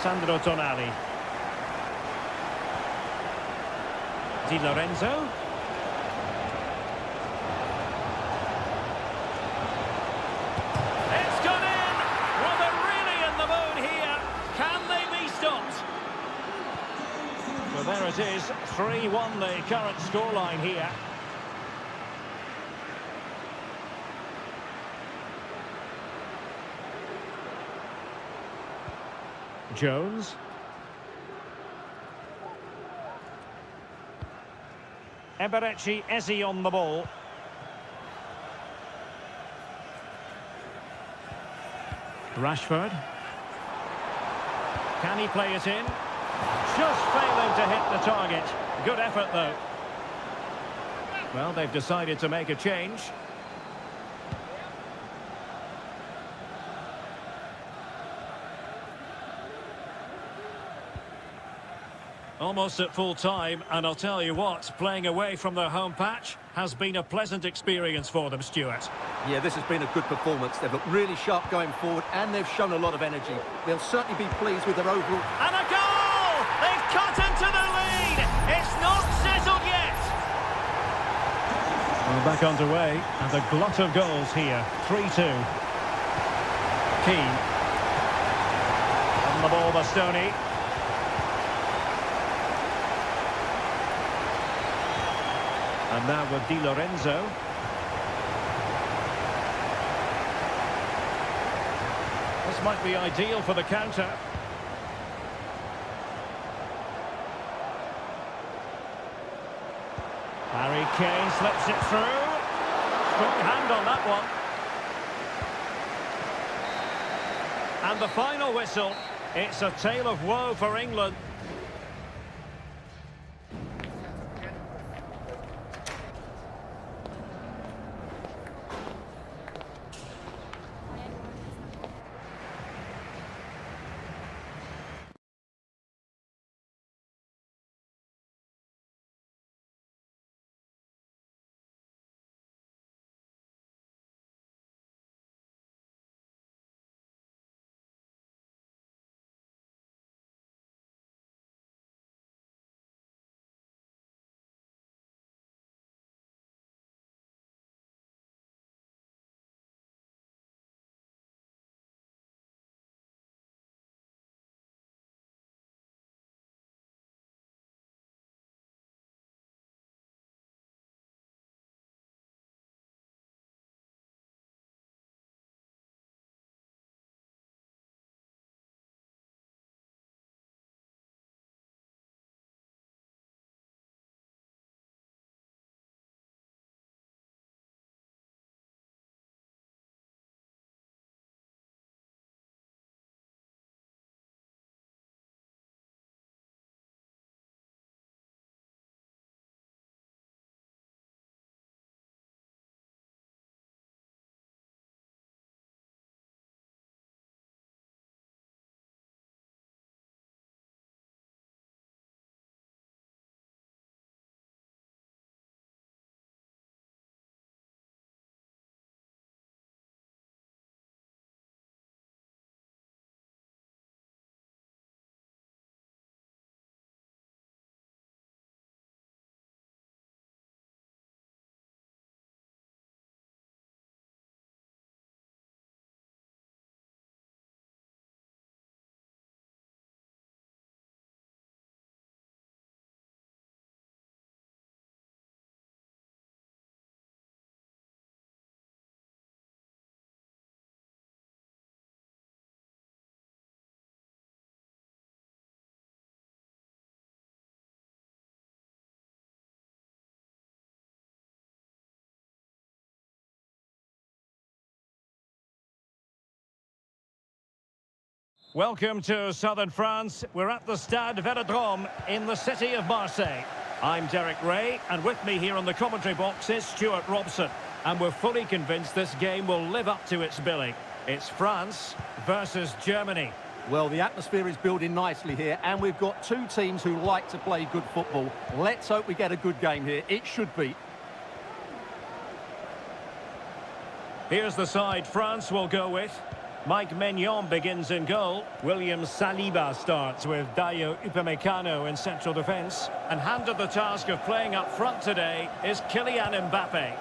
Sandro Tonali. Di Lorenzo. It's gone in! Well, they're really in the mood here. Can they be stopped? Well, there it is, 3-1 the current scoreline here. Jones. Eberechi Eze on the ball. Rashford. Can he play it in? Just failing to hit the target. Good effort, though. Well, they've decided to make a change. Almost at full time, and I'll tell you what, playing away from their home patch has been a pleasant experience for them, Stuart.
Yeah, this has been a good performance. They've looked really sharp going forward, and they've shown a lot of energy. They'll certainly be pleased with their overall...
And a goal! They've cut into the lead! It's not settled yet! Well, back underway, and a glut of goals here. 3-2. Keane. On the ball, Bastoni. And now with Di Lorenzo. This might be ideal for the counter. Harry Kane slips it through. Strong hand on that one. And the final whistle. It's a tale of woe for England. Welcome to southern France. We're at the Stade Vélodrome in the city of Marseille. I'm Derek Ray, and with me here on the commentary box is Stuart Robson. And we're fully convinced this game will live up to its billing. It's France versus Germany.
Well, the atmosphere is building nicely here, and we've got two teams who like to play good football. Let's hope we get a good game here. It should be.
Here's the side France will go with. Mike Maignan begins in goal. William Saliba starts with Dayo Upamecano in central defence. And handed the task of playing up front today is Kylian Mbappe.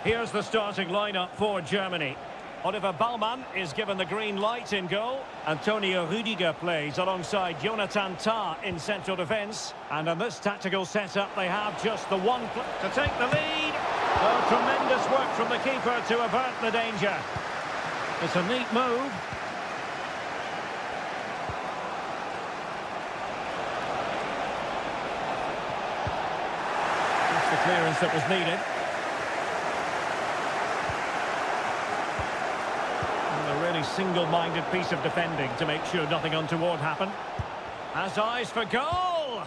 Here's the starting lineup for Germany. Oliver Baumann is given the green light in goal. Antonio Rüdiger plays alongside Jonathan Tah in central defence. And in this tactical setup, they have just the one to take the lead. Oh, tremendous work from the keeper to avert the danger. It's a neat move. That's the clearance that was needed. And a really single-minded piece of defending to make sure nothing untoward happened. Has eyes for goal!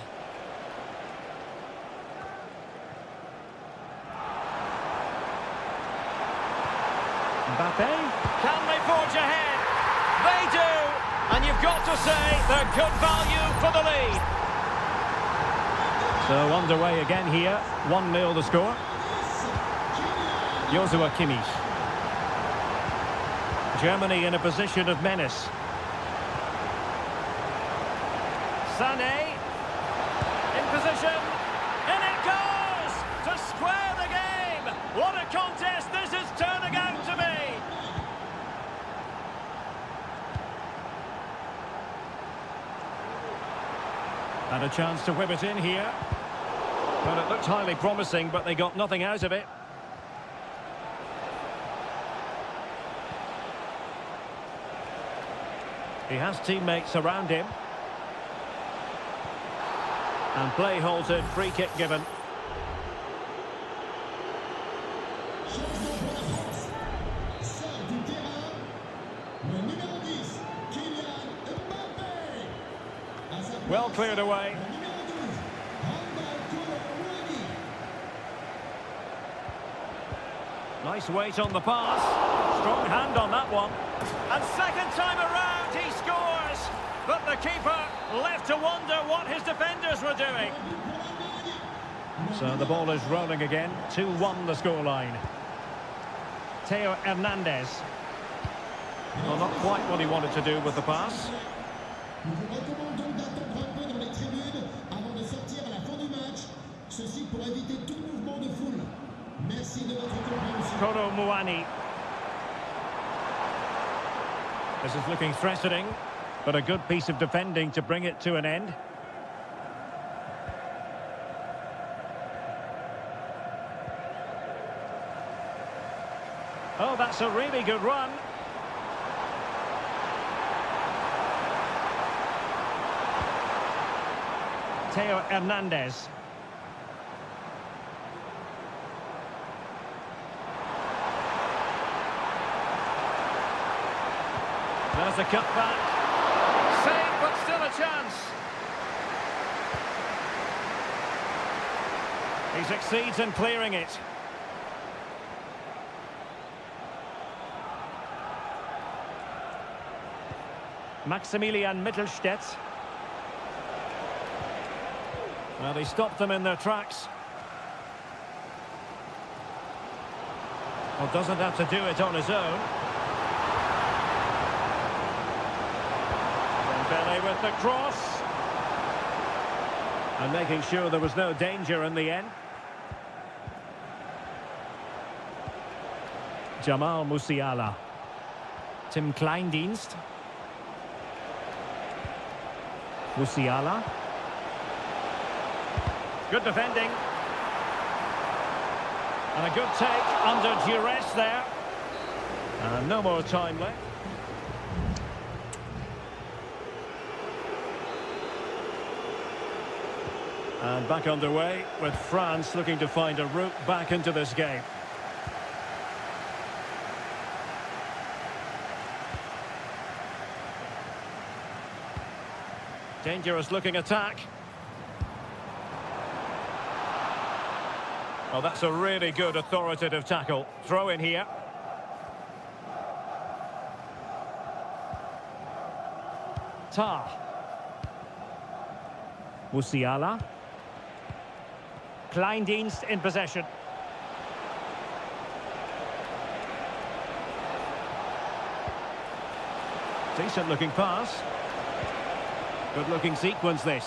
Mbappe, can they forge ahead? They do! And you've got to say they're good value for the lead. So underway again here, 1-0 the score. Joshua Kimmich. Germany in a position of menace. Sané, in position, and it goes! To square the game! What a contest this is turning out to be! And a chance to whip it in here. Well, it looked highly promising, but they got nothing out of it. He has teammates around him. And play halted, free kick given. Well cleared away. Nice weight on the pass. Strong hand on that one. And second time around he scores. But the keeper left to wonder what his defenders were doing. So the ball is rolling again. 2-1 the scoreline. Theo Hernandez. Well, not quite what he wanted to do with the pass. Koro Muani. This is looking threatening, but a good piece of defending to bring it to an end. Oh, that's a really good run. Theo Hernandez. There's a cutback. Save, but still a chance. He succeeds in clearing it. Maximilian Mittelstädt. Well, he stopped them in their tracks. Well, doesn't have to do it on his own. Dembele with the cross. And making sure there was no danger in the end. Jamal Musiala. Tim Kleindienst. Musiala. Good defending. And a good take under duress there. And no more time left. And back underway with France looking to find a route back into this game. Dangerous looking attack. Oh, that's a really good authoritative tackle. Throw in here. Tar. Musiala. Kleindienst in possession. Decent looking pass. Good looking sequence this.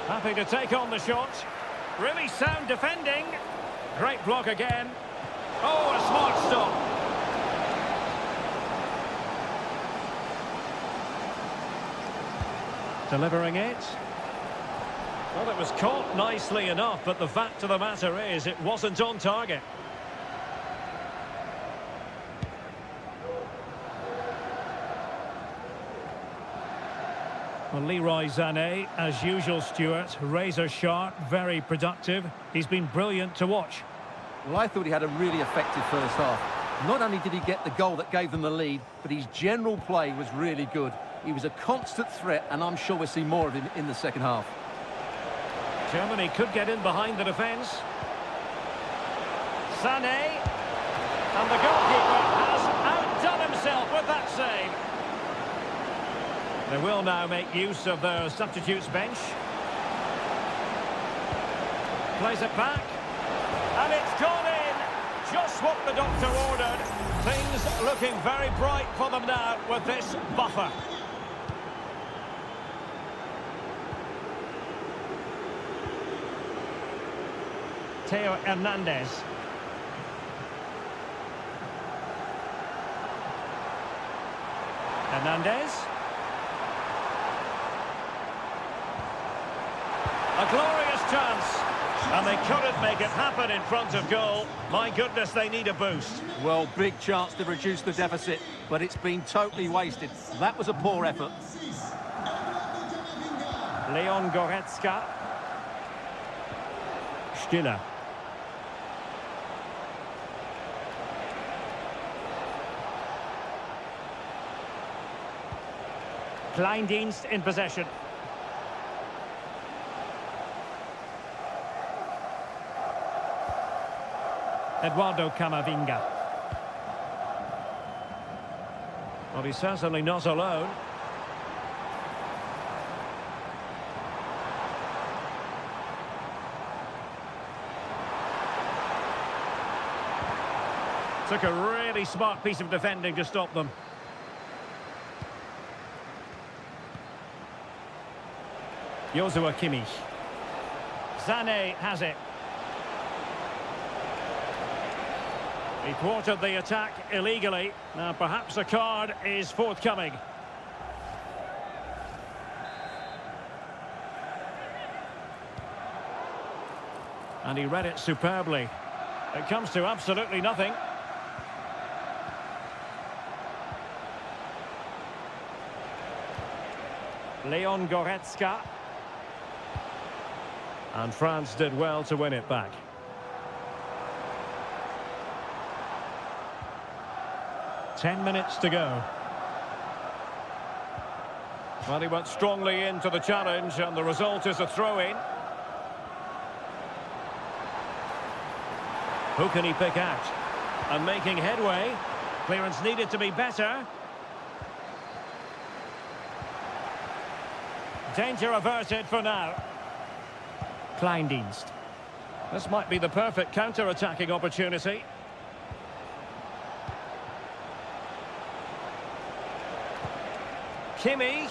Happy to take on the shot. Really sound defending. Great block again. Oh, a smart stop. Delivering it. Well, it was caught nicely enough, but the fact of the matter is it wasn't on target. Well, Leroy Sané, as usual, Stuart, razor sharp, very productive. He's been brilliant to watch.
Well, I thought he had a really effective first half. Not only did he get the goal that gave them the lead, but his general play was really good. He was a constant threat, and I'm sure we'll see more of him in the second half.
Germany could get in behind the defence. Sané. And the goalkeeper has outdone himself with that save. They will now make use of their substitutes bench. Plays it back. And it's gone in. Just what the doctor ordered. Things looking very bright for them now with this buffer. Theo Hernandez. Hernandez. A glorious chance. And they couldn't make it happen in front of goal. My goodness, they need a boost.
Well, big chance to reduce the deficit, but it's been totally wasted. That was a poor effort.
Leon Goretzka. Stiller. Kleindienst in possession. Eduardo Camavinga. Well, he's certainly not alone. Took a really smart piece of defending to stop them. Joshua Kimmich. Sané has it. He thwarted the attack illegally. Now perhaps a card is forthcoming. And he read it superbly. It comes to absolutely nothing. Leon Goretzka. And France did well to win it back. Ten minutes to go. Well, he went strongly into the challenge, and the result is a throw-in. Who can he pick out? And making headway. Clearance needed to be better. Danger averted for now. Kleindienst. This might be the perfect counter-attacking opportunity. Kimmich.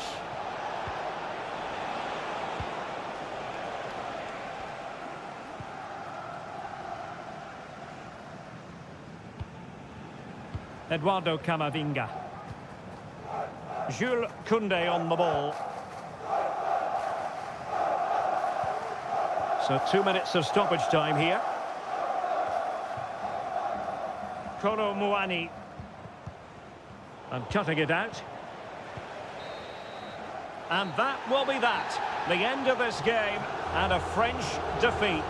Eduardo Camavinga. Jules Koundé on the ball. So 2 minutes of stoppage time here. Kolo Muani. And cutting it out. And that will be that. The end of this game and a French defeat.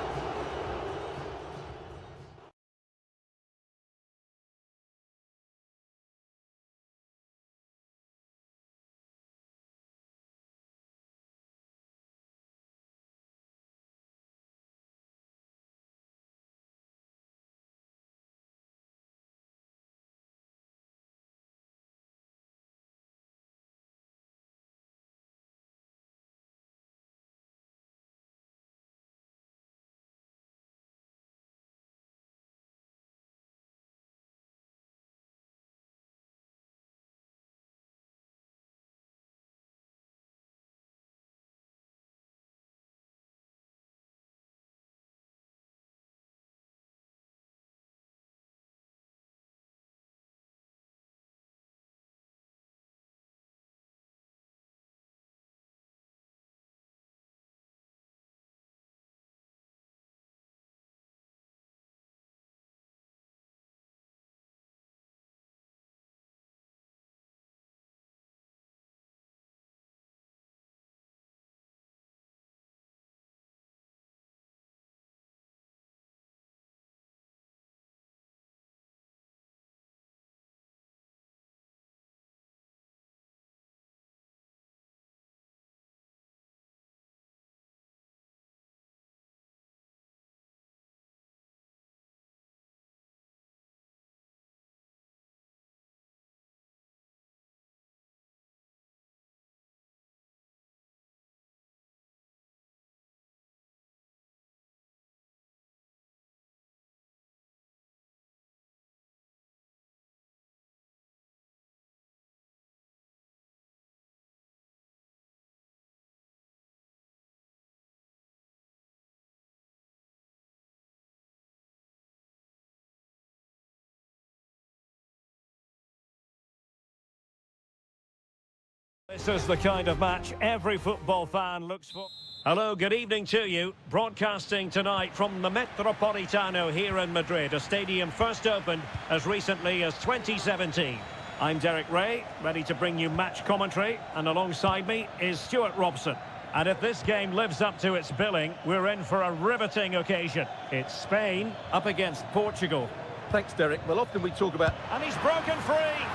This is the kind of match every football fan looks for. Hello, good evening to you. Broadcasting tonight from the Metropolitano here in Madrid, a stadium first opened as recently as 2017. I'm Derek Ray, ready to bring you match commentary, and alongside me is Stuart Robson. And if this game lives up to its billing, we're in for a riveting occasion. It's Spain up against Portugal.
Thanks, Derek. Well, often we talk about...
And he's broken free!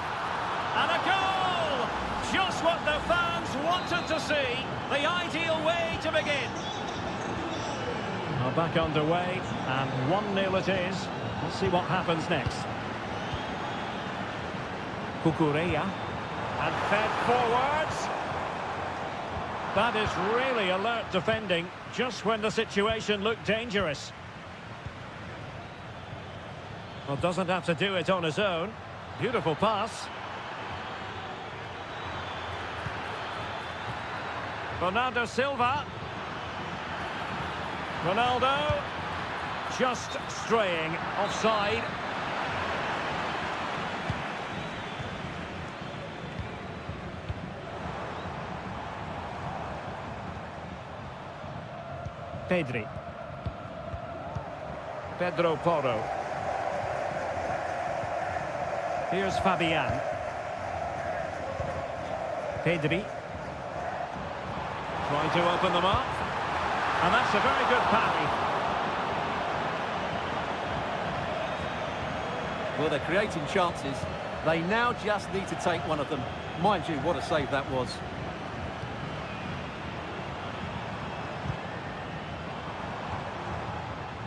And a goal! Just what the fans wanted to see. The ideal way to begin. Well, back underway, and 1-0 it is. Let's see what happens next. Cucurella. And fed forwards. That is really alert defending, just when the situation looked dangerous. Well, doesn't have to do it on his own. Beautiful pass. Bernardo Silva. Ronaldo. Just straying offside. Pedri. Pedro Porro. Here's Fabian. Pedri. Trying to open them up. And that's a very good parry.
Well, they're creating chances. They now just need to take one of them. Mind you, what a save that was.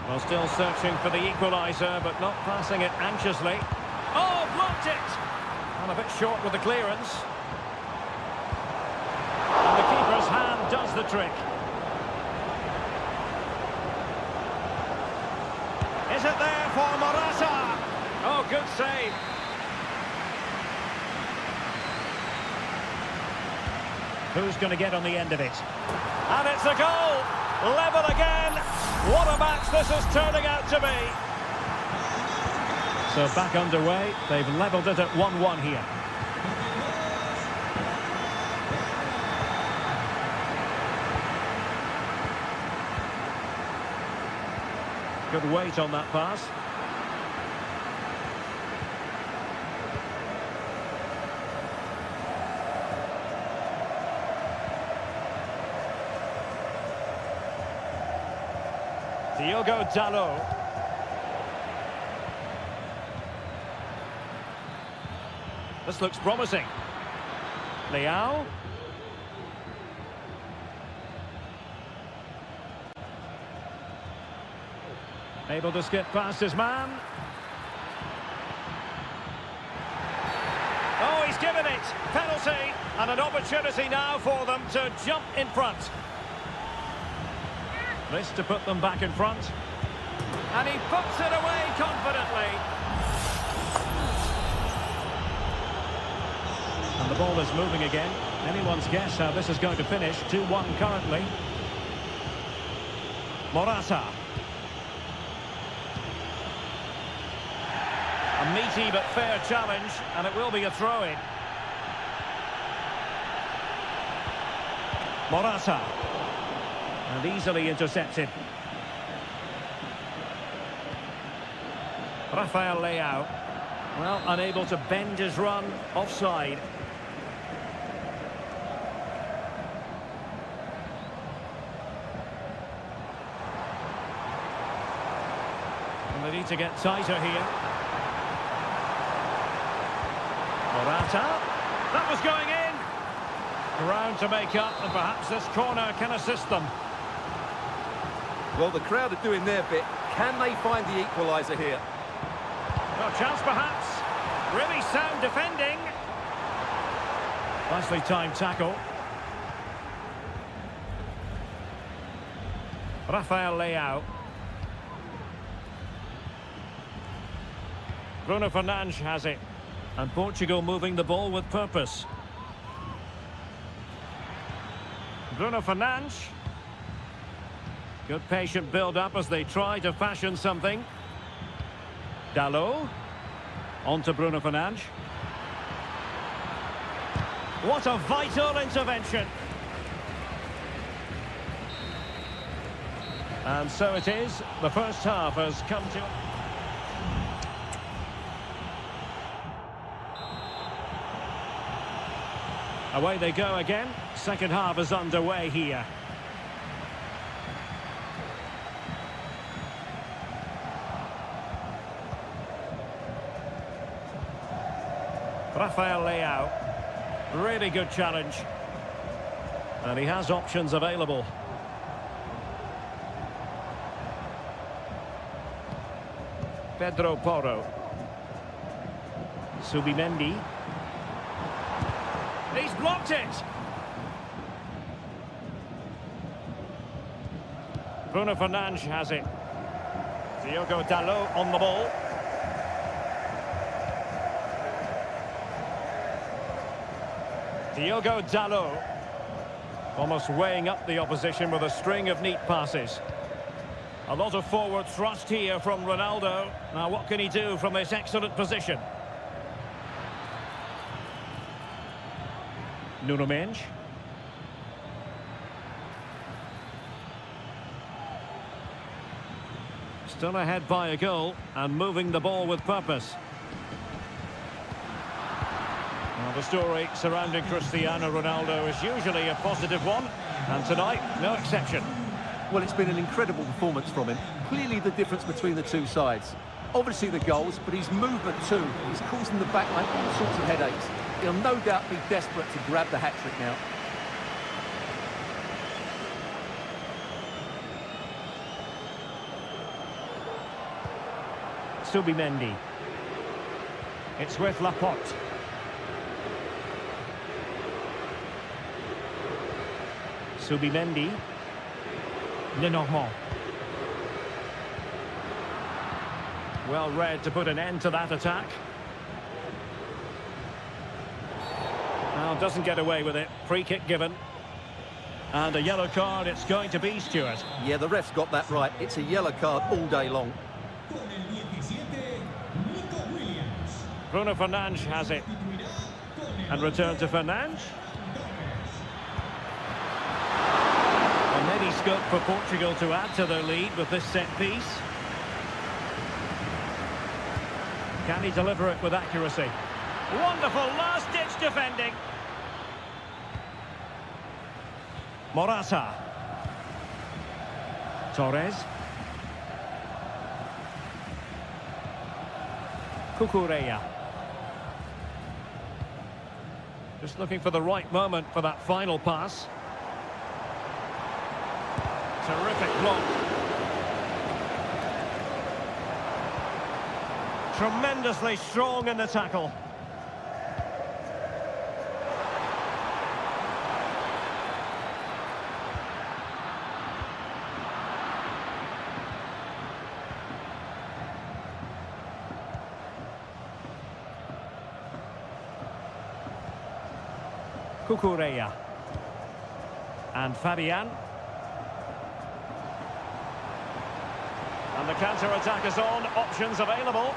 Well, still searching for the equaliser, but not passing it anxiously. Oh, blocked it! And a bit short with the clearance. And the keeper's hand does the trick. Is it there for Morata? Oh, good save. Who's going to get on the end of it? And it's a goal! Level again! What a match this is turning out to be! So back underway, they've levelled it at 1-1 here. Good weight on that pass. Diogo Dalot. This looks promising. Leao. Able to skip past his man. Oh, he's given it. Penalty. And an opportunity now for them to jump in front. This to put them back in front. And he puts it away confidently. And the ball is moving again. Anyone's guess how this is going to finish. 2-1 currently. Morata. A meaty but fair challenge, and it will be a throw-in. Morata. And easily intercepted. Rafael Leao. Well, unable to bend his run. Offside. And they need to get tighter here. Morata. That was going in. Ground to make up, and perhaps this corner can assist them.
Well, the crowd are doing their bit. Can they find the equaliser here?
Well, chance perhaps. Really sound defending. Nicely timed tackle. Rafael Leao. Bruno Fernandes has it. And Portugal moving the ball with purpose. Bruno Fernandes. Good patient build-up as they try to fashion something. Dalot. On to Bruno Fernandes. What a vital intervention. And so it is. The first half has come to... Away they go again. Second half is underway here. Rafael Leao. Really good challenge. And he has options available. Pedro Porro. Subimendi. He's blocked it! Bruno Fernandes has it. Diogo Dalot on the ball. Diogo Dalot. Almost weighing up the opposition with a string of neat passes. A lot of forward thrust here from Ronaldo. Now what can he do from this excellent position? Nuno Mendes. Still ahead by a goal and moving the ball with purpose. Well, the story surrounding Cristiano Ronaldo is usually a positive one, and tonight, no exception.
Well, it's been an incredible performance from him. Clearly the difference between the two sides. Obviously the goals, but his movement too is causing the backline all sorts of headaches. He'll no doubt be desperate to grab the hat-trick now.
Subimendi. It's with Laporte. Subimendi. Lenormand. Well read to put an end to that attack. Now doesn't get away with it. Free kick given. And a yellow card it's going to be, Stuart.
Yeah, the ref's got that right. It's a yellow card all day long.
Bruno Fernandes has it. And return to Fernandes. And maybe scope for Portugal to add to their lead with this set piece. Can he deliver it with accuracy? Wonderful last-ditch defending. Morata. Torres. Cucurella. Just looking for the right moment for that final pass. Terrific block. Tremendously strong in the tackle. Cucurella. And Fabian. And the counter-attack is on. Options available.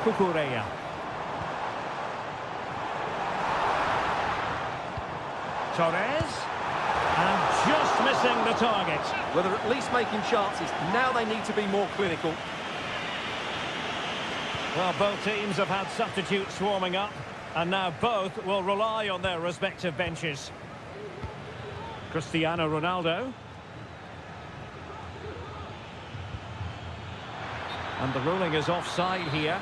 Cucurella. Torres. And just missing the target.
Well, they're at least making chances. Now they need to be more clinical.
Well, both teams have had substitutes swarming up, and now both will rely on their respective benches. Cristiano Ronaldo. And the ruling is offside here.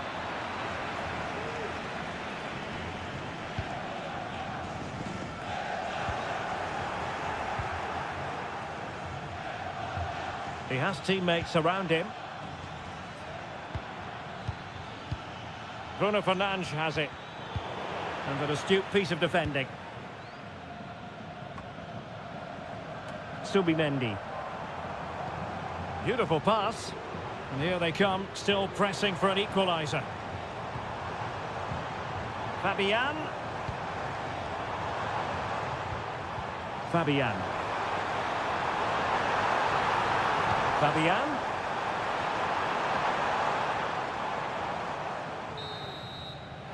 He has teammates around him. Bruno Fernandes has it. And an astute piece of defending. Subimendi. Beautiful pass. And here they come, still pressing for an equaliser. Fabian. Fabian. Fabian.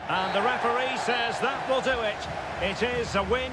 And the referee says that will do it. It is a win.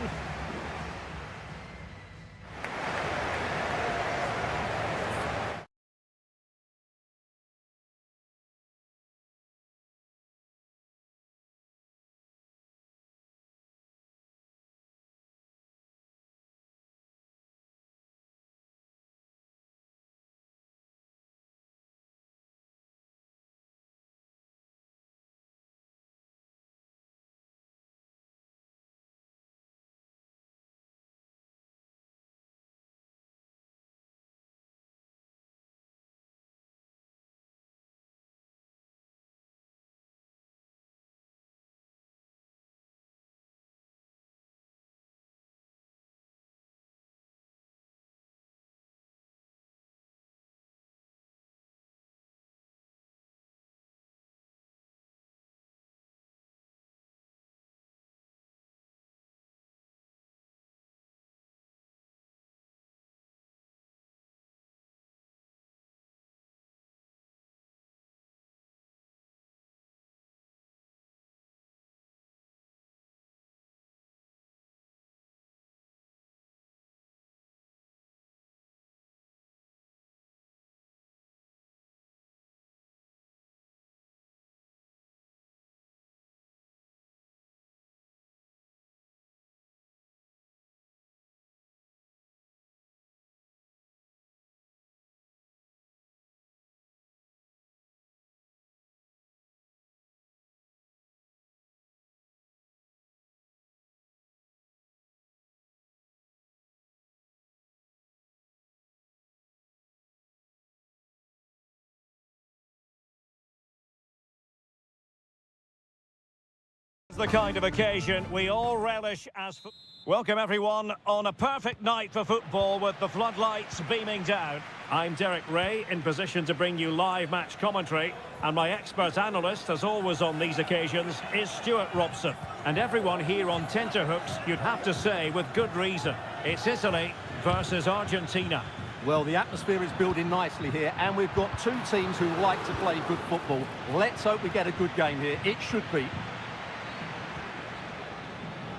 The kind of occasion we all relish as... Welcome everyone on a perfect night for football with the floodlights beaming down. I'm Derek Ray, in position to bring you live match commentary, and my expert analyst, as always on these occasions, is Stuart Robson. And everyone here on tenterhooks, you'd have to say with good reason. It's Italy versus Argentina.
Well, the atmosphere is building nicely here, and we've got two teams who like to play good football. Let's hope we get a good game here. It should be.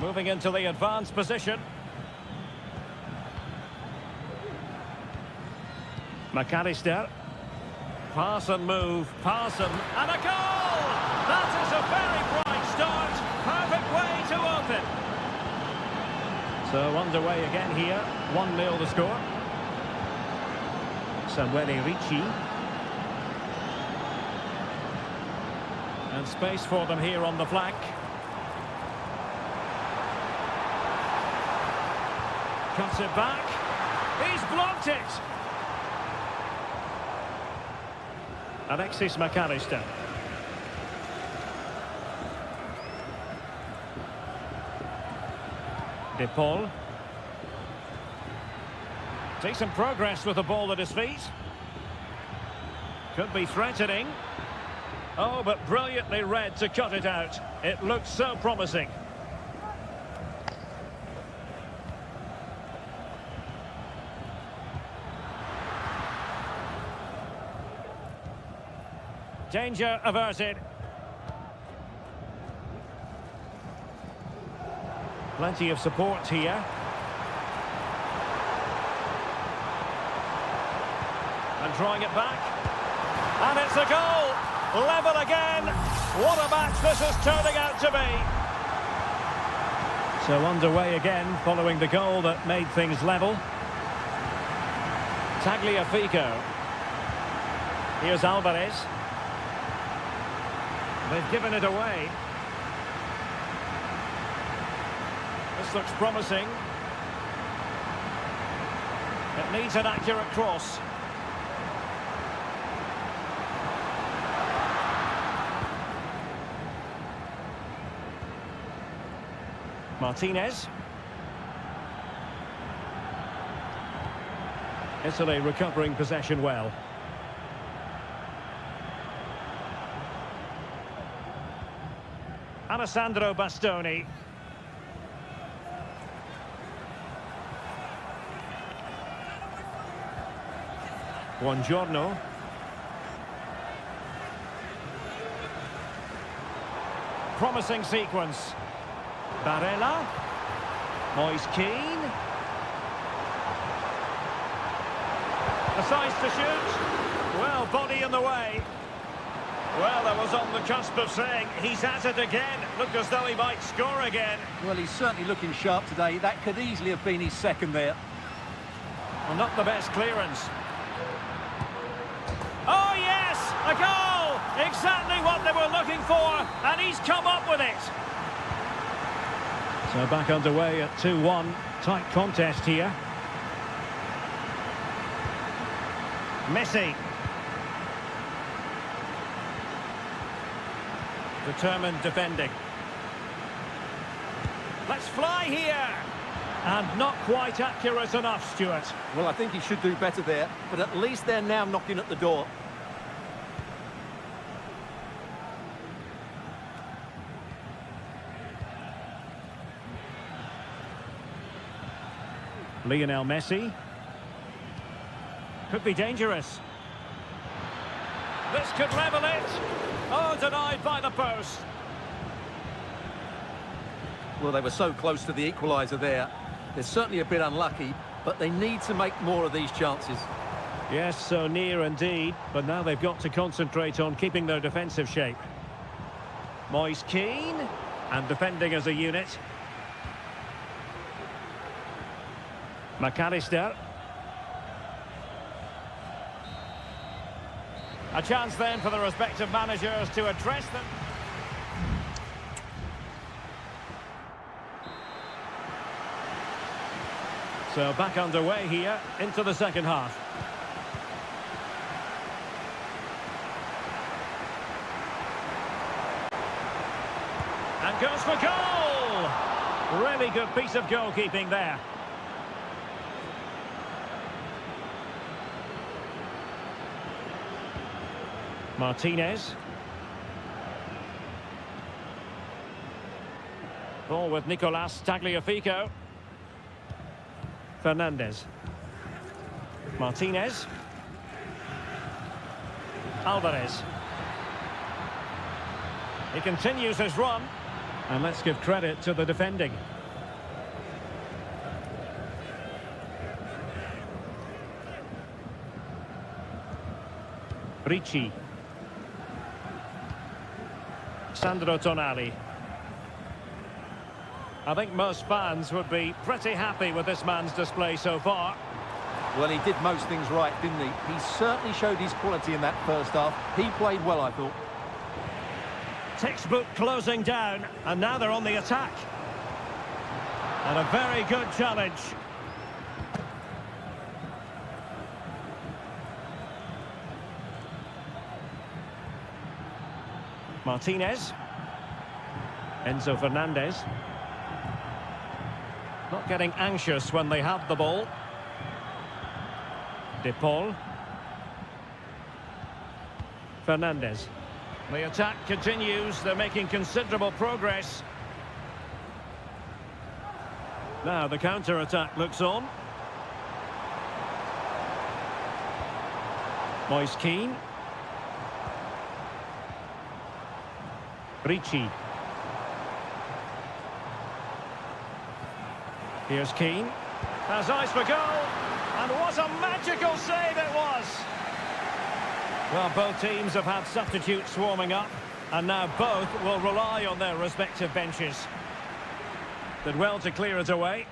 Moving into the advanced position. McAllister. Pass and move. Pass and a goal! That is a very bright start. Perfect way to open. So underway again here. 1-0 the score. Samuele Ricci. And space for them here on the flank. Cuts it back. He's blocked it. Alexis McAllister. De Paul. Decent progress with the ball at his feet. Could be threatening. Oh, but brilliantly read to cut it out. It looks so promising. Danger averted. Plenty of support here. And drawing it back. And it's a goal! Level again! What a match this is turning out to be! So underway again following the goal that made things level. Tagliafico. Here's Alvarez. They've given it away. This looks promising. It needs an accurate cross. Martinez. Italy recovering possession well. Alessandro Bastoni. Buongiorno. promising sequence. Barella. Moise Keane. Decides to shoot. Well, body in the way. Well, I was on the cusp of saying he's at it again. Looked as though he might score again.
Well, he's certainly looking sharp today. That could easily have been his second there.
Well, not the best clearance. Oh, yes! A goal! Exactly what they were looking for, and he's come up with it. So back underway at 2-1. Tight contest here. Messi. Determined defending. Let's fly here! And not quite accurate enough, Stuart.
Well, I think he should do better there, but at least they're now knocking at the door.
Lionel Messi. Could be dangerous. This could level it. Oh, denied by the post.
Well, they were so close to the equaliser there. They're certainly a bit unlucky, but they need to make more of these chances.
Yes, so near indeed, but now they've got to concentrate on keeping their defensive shape. Moise Keane, and defending as a unit. McAllister. A chance then for the respective managers to address them. So back underway here into the second half. And goes for goal! Really good piece of goalkeeping there. Martinez. Ball with Nicolas Tagliafico. Fernandez. Martinez. Alvarez. He continues his run. And let's give credit to the defending. Ricci. Sandro Tonali. I think most fans would be pretty happy with this man's display so far.
Well, he did most things right, didn't he? He certainly showed his quality in that first half. He played well, I thought.
Textbook closing down, and now they're on the attack. And a very good challenge. Martinez. Enzo Fernandez. Not getting anxious when they have the ball. De Paul. Fernandez. The attack continues. They're making considerable progress. Now the counter-attack looks on. Moise Keane. Ricci. Here's Keane. Has eyes for goal. And what a magical save it was. Well, both teams have had substitutes warming up. And now both will rely on their respective benches. Did well to clear it away.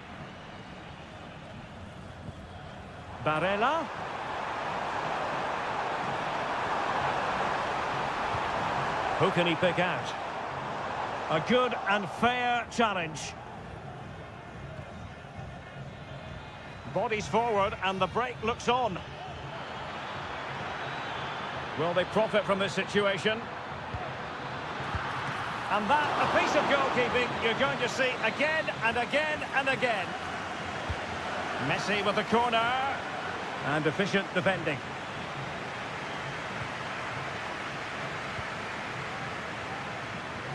Barella. Who can he pick out? A good and fair challenge. Bodies forward and the break looks on. Will they profit from this situation? And that, a piece of goalkeeping you're going to see again and again and again. Messi with the corner. And efficient defending.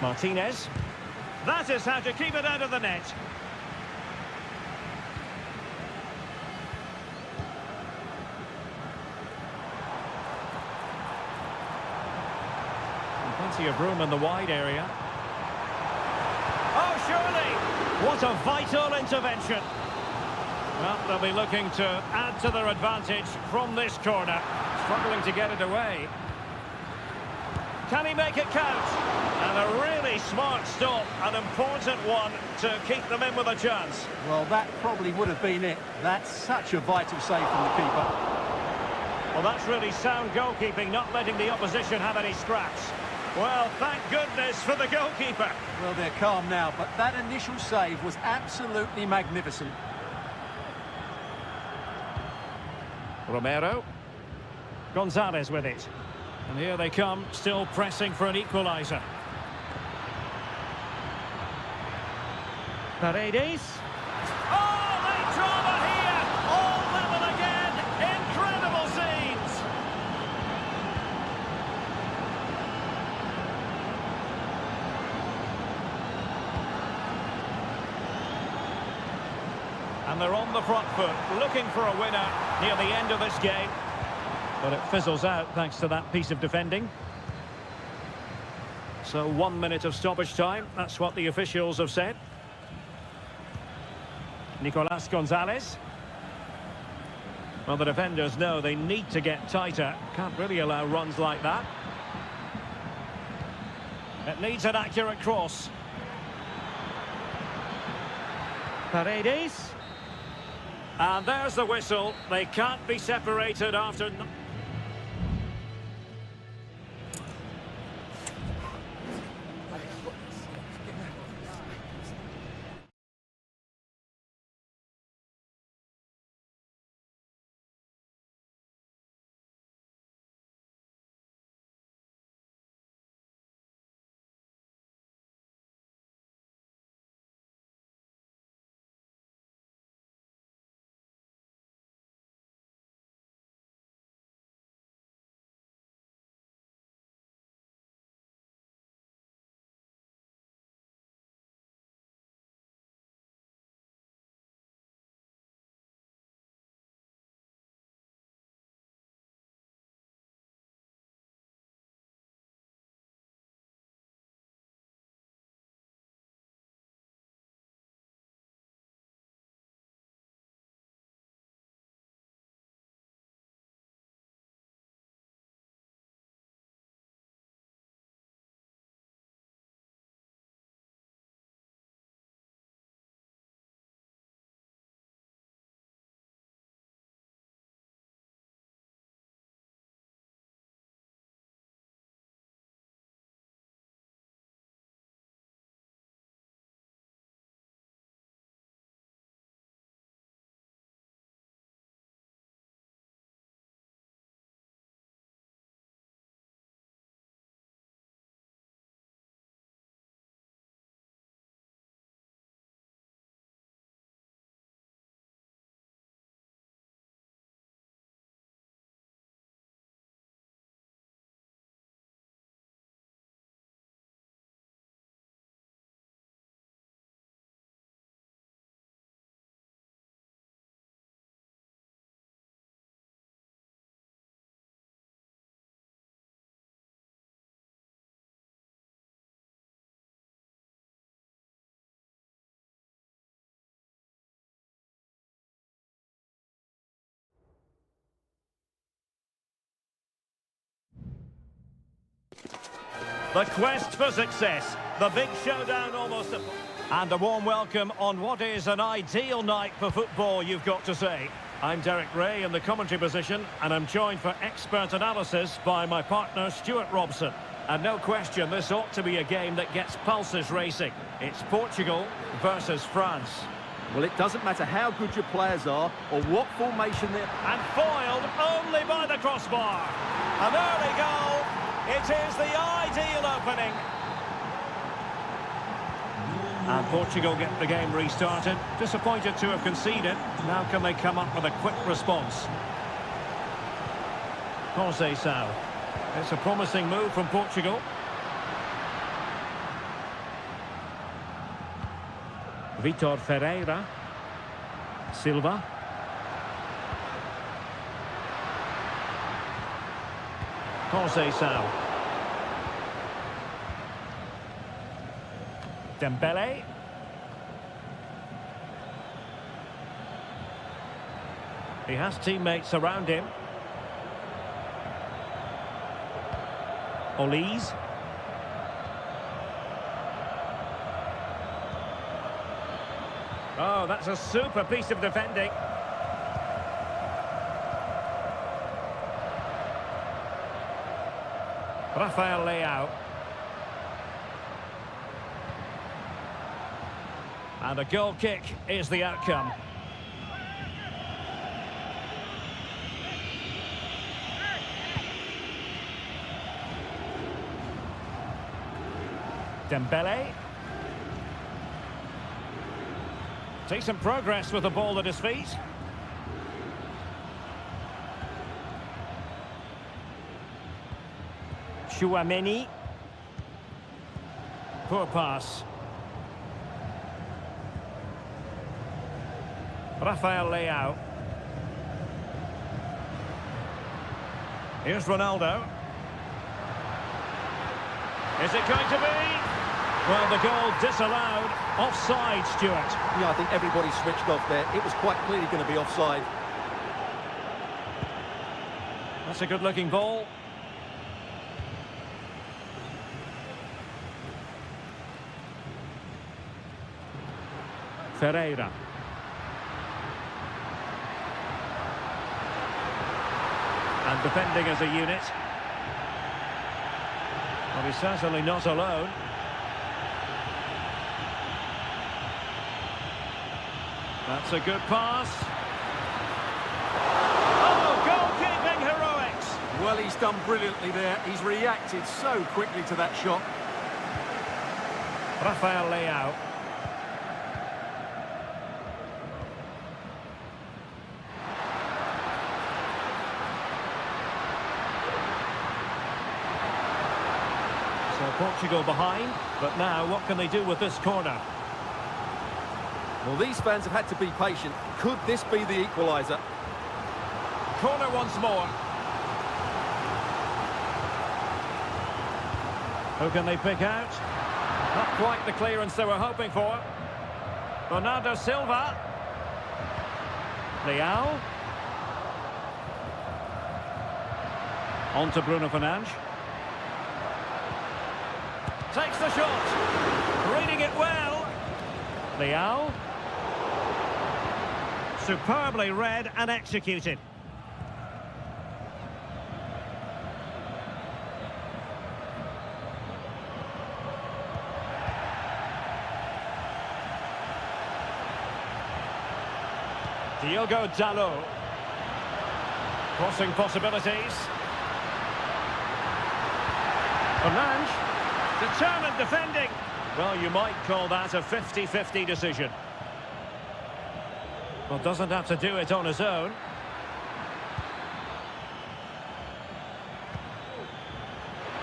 Martinez. That is how to keep it out of the net. Plenty of room in the wide area. surely. What a vital intervention. Well, they'll be looking to add to their advantage from this corner. Struggling to get it away. Can he make it count? And a really smart stop, an important one to keep them in with a chance.
Well, that probably would have been it. That's such a vital save from the keeper.
Well, that's really sound goalkeeping, not letting the opposition have any scraps. Well, thank goodness for the goalkeeper.
Well, they're calm now, but that initial save was absolutely magnificent.
Romero. Gonzalez with it. And here they come, still pressing for an equaliser. Paredes. Oh, late drama here! All level again! Incredible scenes! And they're on the front foot, looking for a winner near the end of this game. But it fizzles out thanks to that piece of defending. So 1 minute of stoppage time, that's what the officials have said. Nicolas Gonzalez. Well, the defenders know they need to get tighter. Can't really allow runs like that. It needs an accurate cross. Paredes. And there's the whistle. They can't be separated after... The quest for success, the big showdown almost. And a warm welcome on what is an ideal night for football, you've got to say. I'm Derek Ray in the commentary position, and I'm joined for expert analysis by my partner Stuart Robson. And no question, this ought to be a game that gets pulses racing. It's Portugal versus France.
Well, it doesn't matter how good your players are or what formation they're...
And foiled only by the crossbar. An early goal. It is the ideal opening. And Portugal get the game restarted. Disappointed to have conceded. Now can they come up with a quick response? Conceição. It's a promising move from Portugal. Vitor Ferreira. Silva. Conceição. Dembele. He has teammates around him. Olise. Oh, that's a super piece of defending. Rafael Leao. And a goal kick is the outcome. Dembele. Decent progress with the ball at his feet. Chouameni. Poor pass. Rafael Leao. Here's Ronaldo. Is it going to be? Well, the goal disallowed. Offside, Stuart.
Yeah, I think everybody switched off there. It was quite clearly going to be offside.
That's a good-looking ball. Ferreira. And defending as a unit. Well, he's certainly not alone. That's a good pass. Oh, goalkeeping heroics.
Well, he's done brilliantly there. He's reacted so quickly to that shot.
Rafael Leao. So Portugal behind, but now what can they do with this corner?
Well, these fans have had to be patient. Could this be the equaliser?
Corner once more. Who can they pick out? Not quite the clearance they were hoping for. Bernardo Silva. Leao. On to Bruno Fernandes. Takes the shot. Reading it well. Leao. Superbly read and executed. Diogo Dalot. Crossing possibilities. Fernandes. Determined defending. Well, you might call that a 50-50 decision. Well, doesn't have to do it on his own.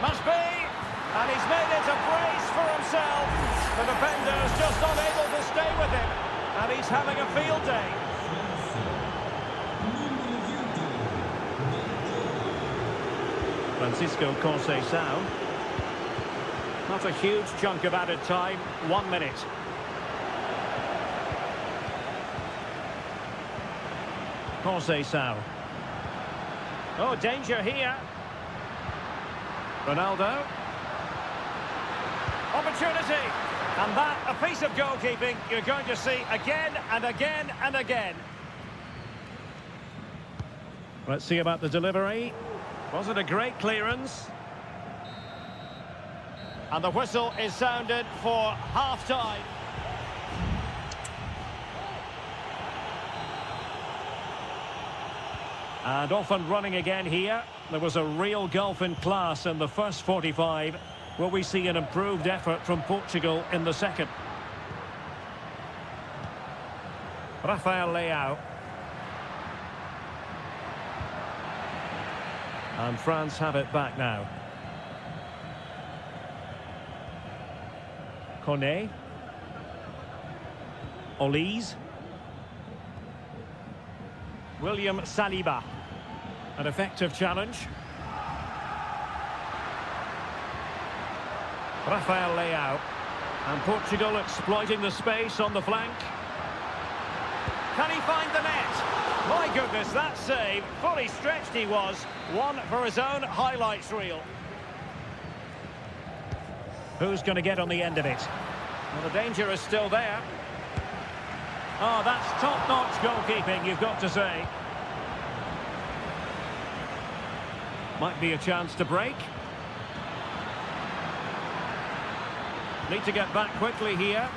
Must be! And he's made it a brace for himself. The defender's just unable to stay with him. And he's having a field day. Francisco Conceição. Not a huge chunk of added time. 1 minute. Conceição. Oh, danger here. Ronaldo. Opportunity. And that, a piece of goalkeeping you're going to see again and again and again. Let's see about the delivery. Was it a great clearance? And the whistle is sounded for half-time. And off and running again here. There was a real gulf in class in the first 45. Will we see an improved effort from Portugal in the second? Rafael Leao. And France have it back now. Kone. Olise. William Saliba. An effective challenge. Rafael Leao. And Portugal exploiting the space on the flank. Can he find the net? My goodness, that save, fully stretched he was. One for his own highlights reel. Who's going to get on the end of it? Well, the danger is still there. Oh, that's top-notch goalkeeping, you've got to say. Might be a chance to break. Need to get back quickly here.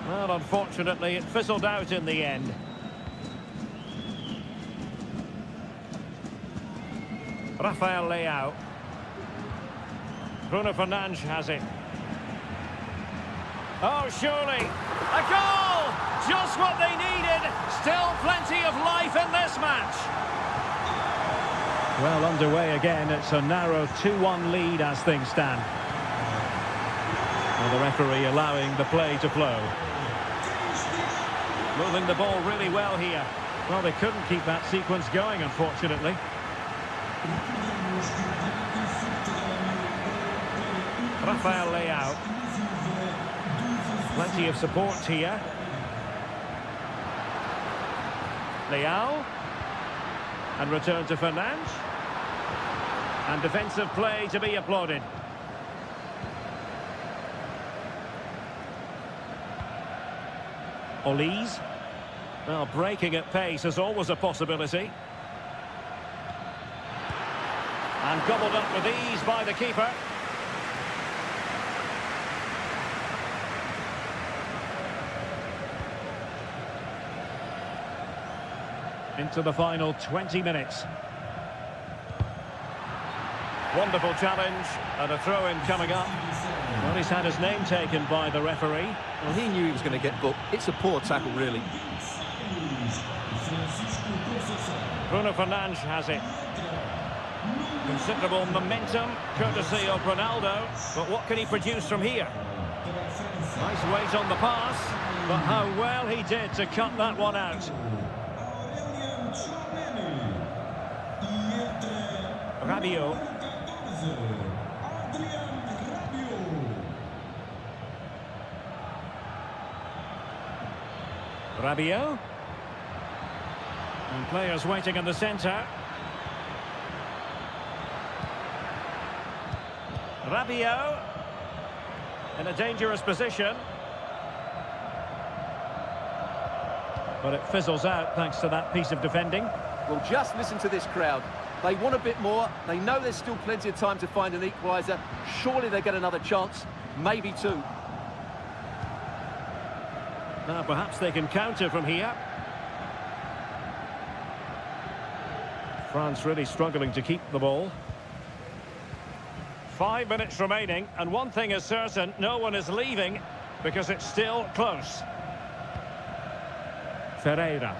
Well, unfortunately, it fizzled out in the end. Rafael Leao. Bruno Fernandes has it. Oh, surely. A goal! Just what they needed. Still plenty of life in this match. Well, underway again. It's a narrow 2-1 lead as things stand. Well, the referee allowing the play to flow. Moving the ball really well here. Well, they couldn't keep that sequence going, unfortunately. Rafael Leao. Plenty of support here. Leao. And return to Fernandes. And defensive play to be applauded. Olise. Well, breaking at pace is always a possibility. And gobbled up with ease by the keeper. Into the final 20 minutes. Wonderful challenge, and a throw-in coming up. Well, he's had his name taken by the referee.
Well, he knew he was going to get booked. It's a poor tackle, really.
Bruno Fernandes has it. Considerable momentum, courtesy of Ronaldo. But what can he produce from here? Nice weight on the pass, but how well he did to cut that one out. Rabiot. Rabiot. And players waiting in the centre. Rabiot. In a dangerous position. But it fizzles out thanks to that piece of defending.
Well, just listen to this crowd. They want a bit more. They know there's still plenty of time to find an equaliser. Surely they get another chance. Maybe two.
Now, perhaps they can counter from here. France really struggling to keep the ball. 5 minutes remaining, and one thing is certain, no one is leaving because it's still close. Ferreira.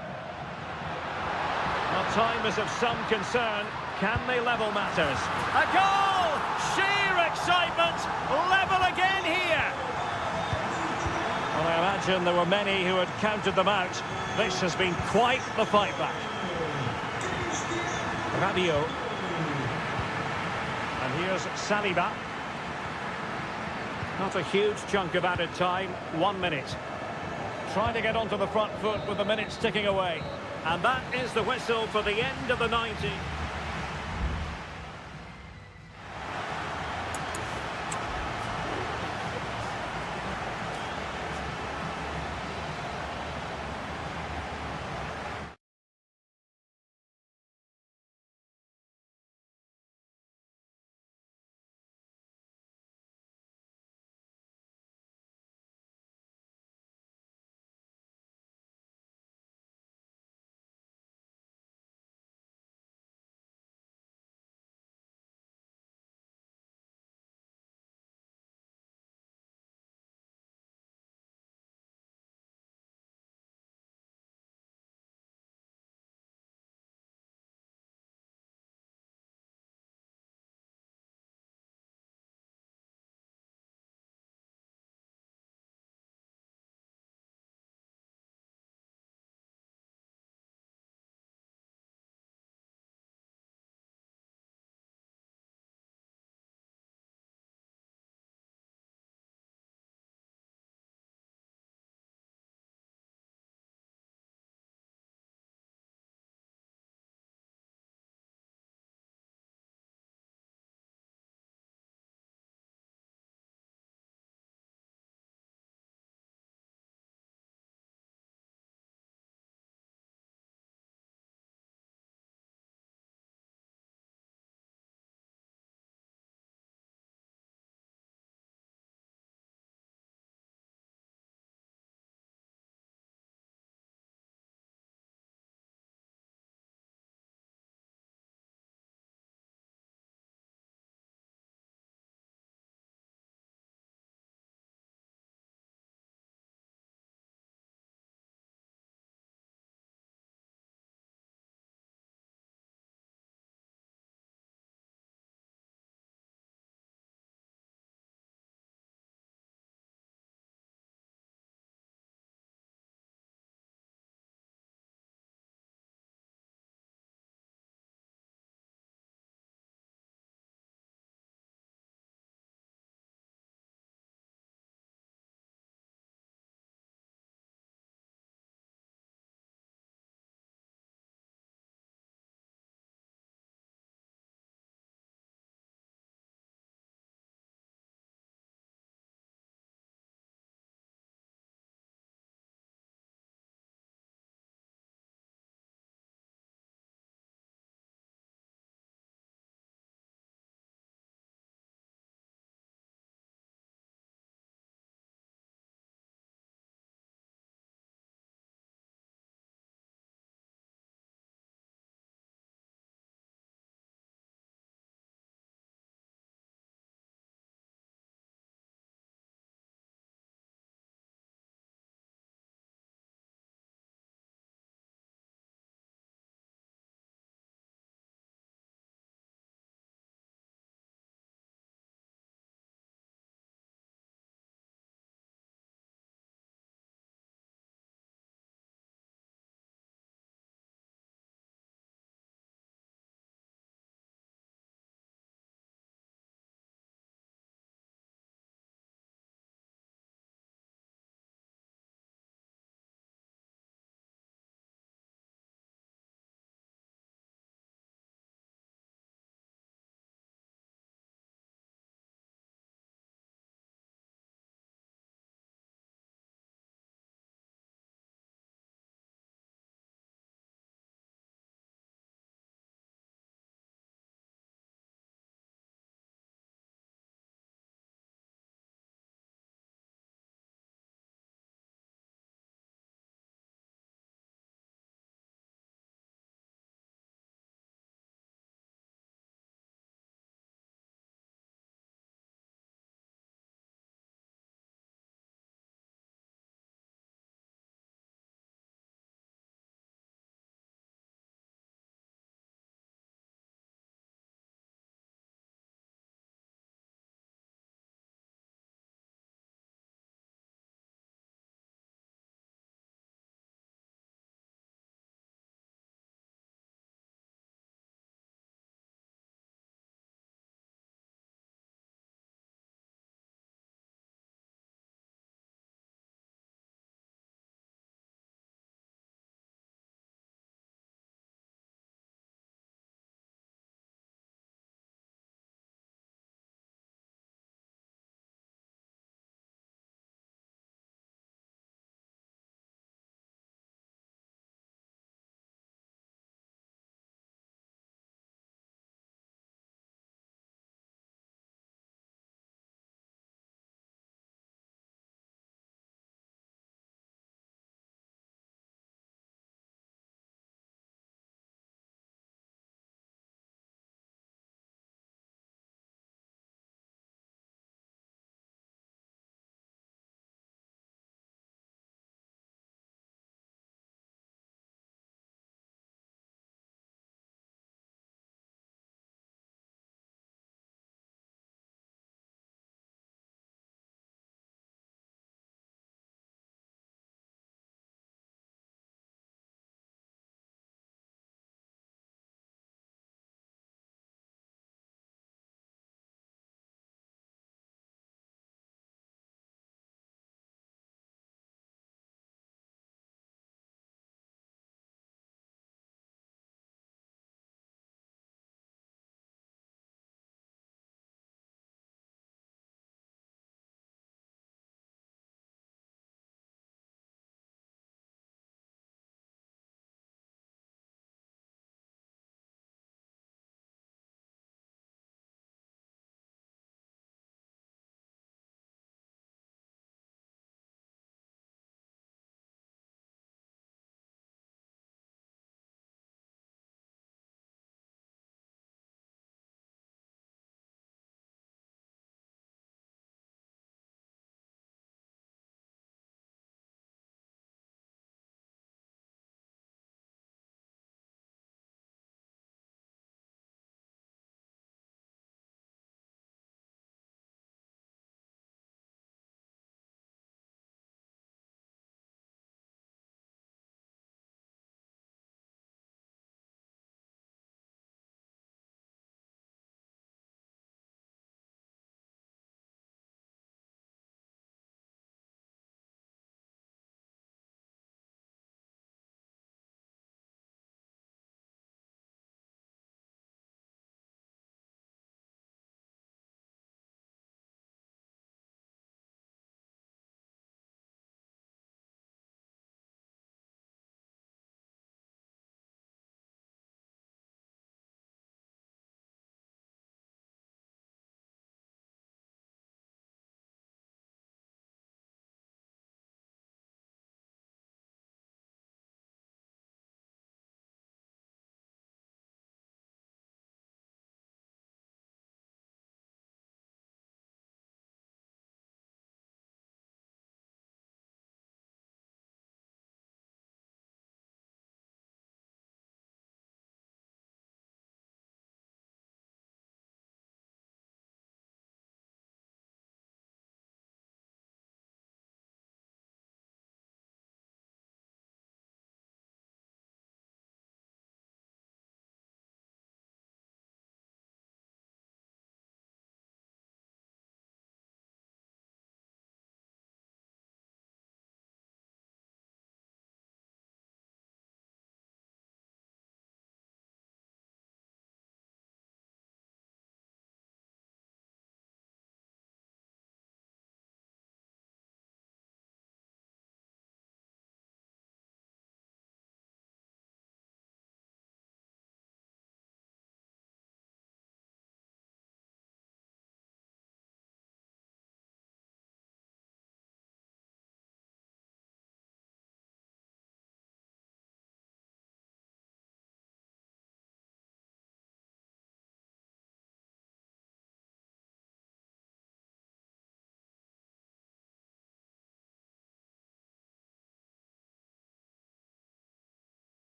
Well, time is of some concern. Can they level matters? A goal! Sheer excitement! Level again here! Well, I imagine there were many who had counted them out. This has been quite the fight back. Rabiot. And here's Saliba. Not a huge chunk of added time. 1 minute. Trying to get onto the front foot with the minutes ticking away. And that is the whistle for the end of the 90.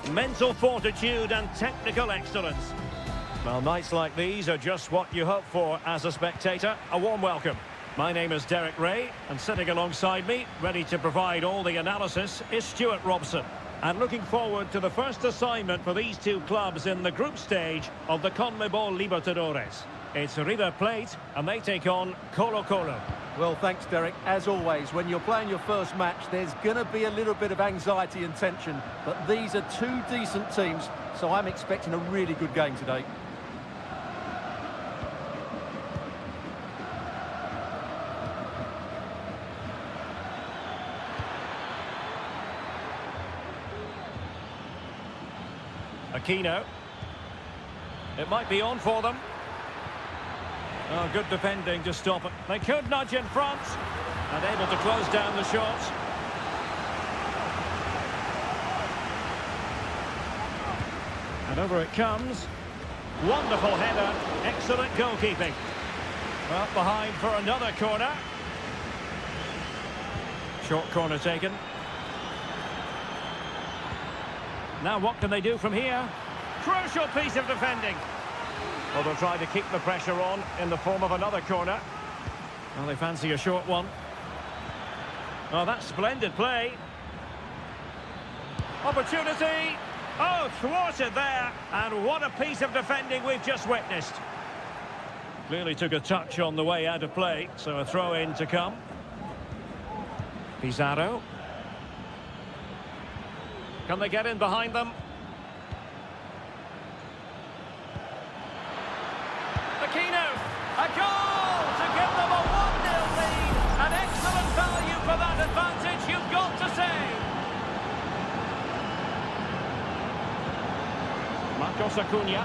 mental fortitude and technical excellence. Well, nights like these are just what you hope for as a spectator. A warm welcome. My name is Derek Ray, and sitting alongside me, ready to provide all the analysis, is Stuart Robson. And looking forward to the first assignment for these two clubs in the group stage of the CONMEBOL Libertadores. It's River Plate, and they take on Colo-Colo.
Well, thanks, Derek. As always, when you're playing your first match, there's going to be a little bit of anxiety and tension. But these are two decent teams, so I'm expecting a really good game today.
Aquino. It might be on for them. Oh, good defending to stop it. They could nudge in front and able to close down the shot. And over it comes. Wonderful header. Excellent goalkeeping. Well, behind for another corner. Short corner taken. Now what can they do from here? Crucial piece of defending. Well, they'll try to keep the pressure on in the form of another corner. Well, they fancy a short one. Oh, that's splendid play. Opportunity. Oh, thwarted there. And what a piece of defending we've just witnessed. Clearly took a touch on the way out of play, so a throw-in to come. Pizarro. Can they get in behind them? Aquino, a goal to give them a 1-0 lead. An excellent value for that advantage, you've got to say. Marcos Acuna.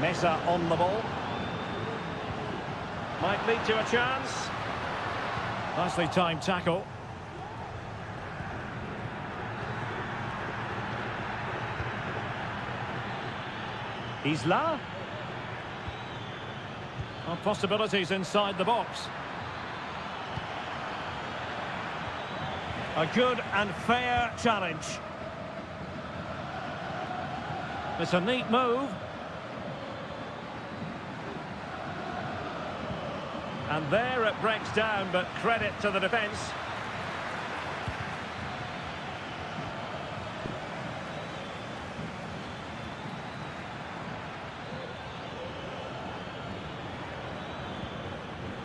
Mesa on the ball. Might lead to a chance. Nicely timed tackle. Isla. Oh, possibilities inside the box. A good and fair challenge. It's a neat move. And there it breaks down, but credit to the defence.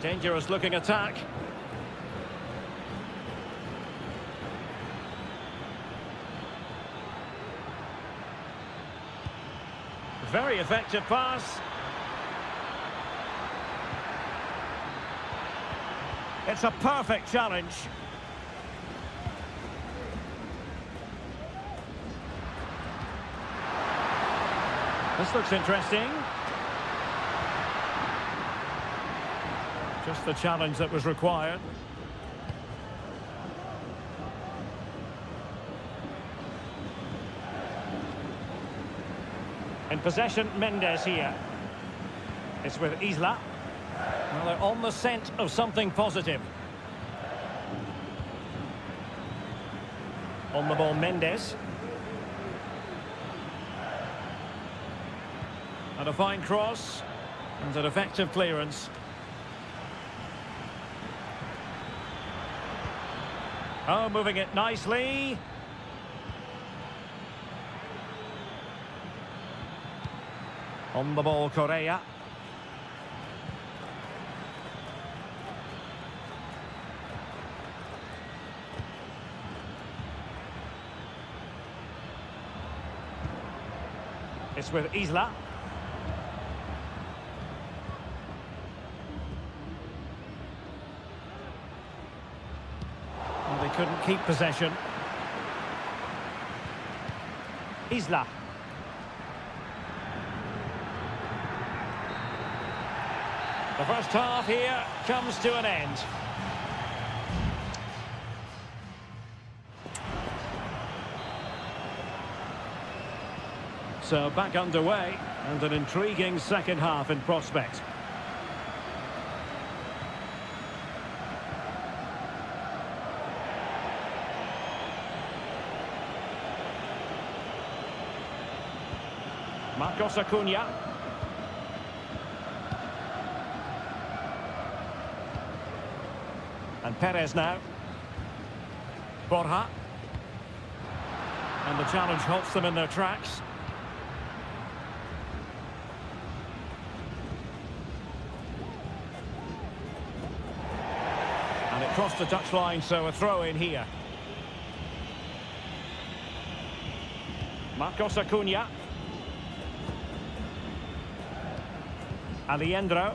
Dangerous looking attack. Very effective pass. It's a perfect challenge. This looks interesting. Just the challenge that was required. In possession, Mendes here. It's with Isla. Well, they're on the scent of something positive. On the ball, Mendes. And a fine cross. And an effective clearance. Oh, moving it nicely. On the ball, Correa. It's with Isla. Well, they couldn't keep possession. Isla. The first half here comes to an end. So back underway, and an intriguing second half in prospect. Marcos Acuna. And Perez now. Borja. And the challenge halts them in their tracks. And it crossed the touchline, so a throw in here. Marcos Acuna. Alejandro.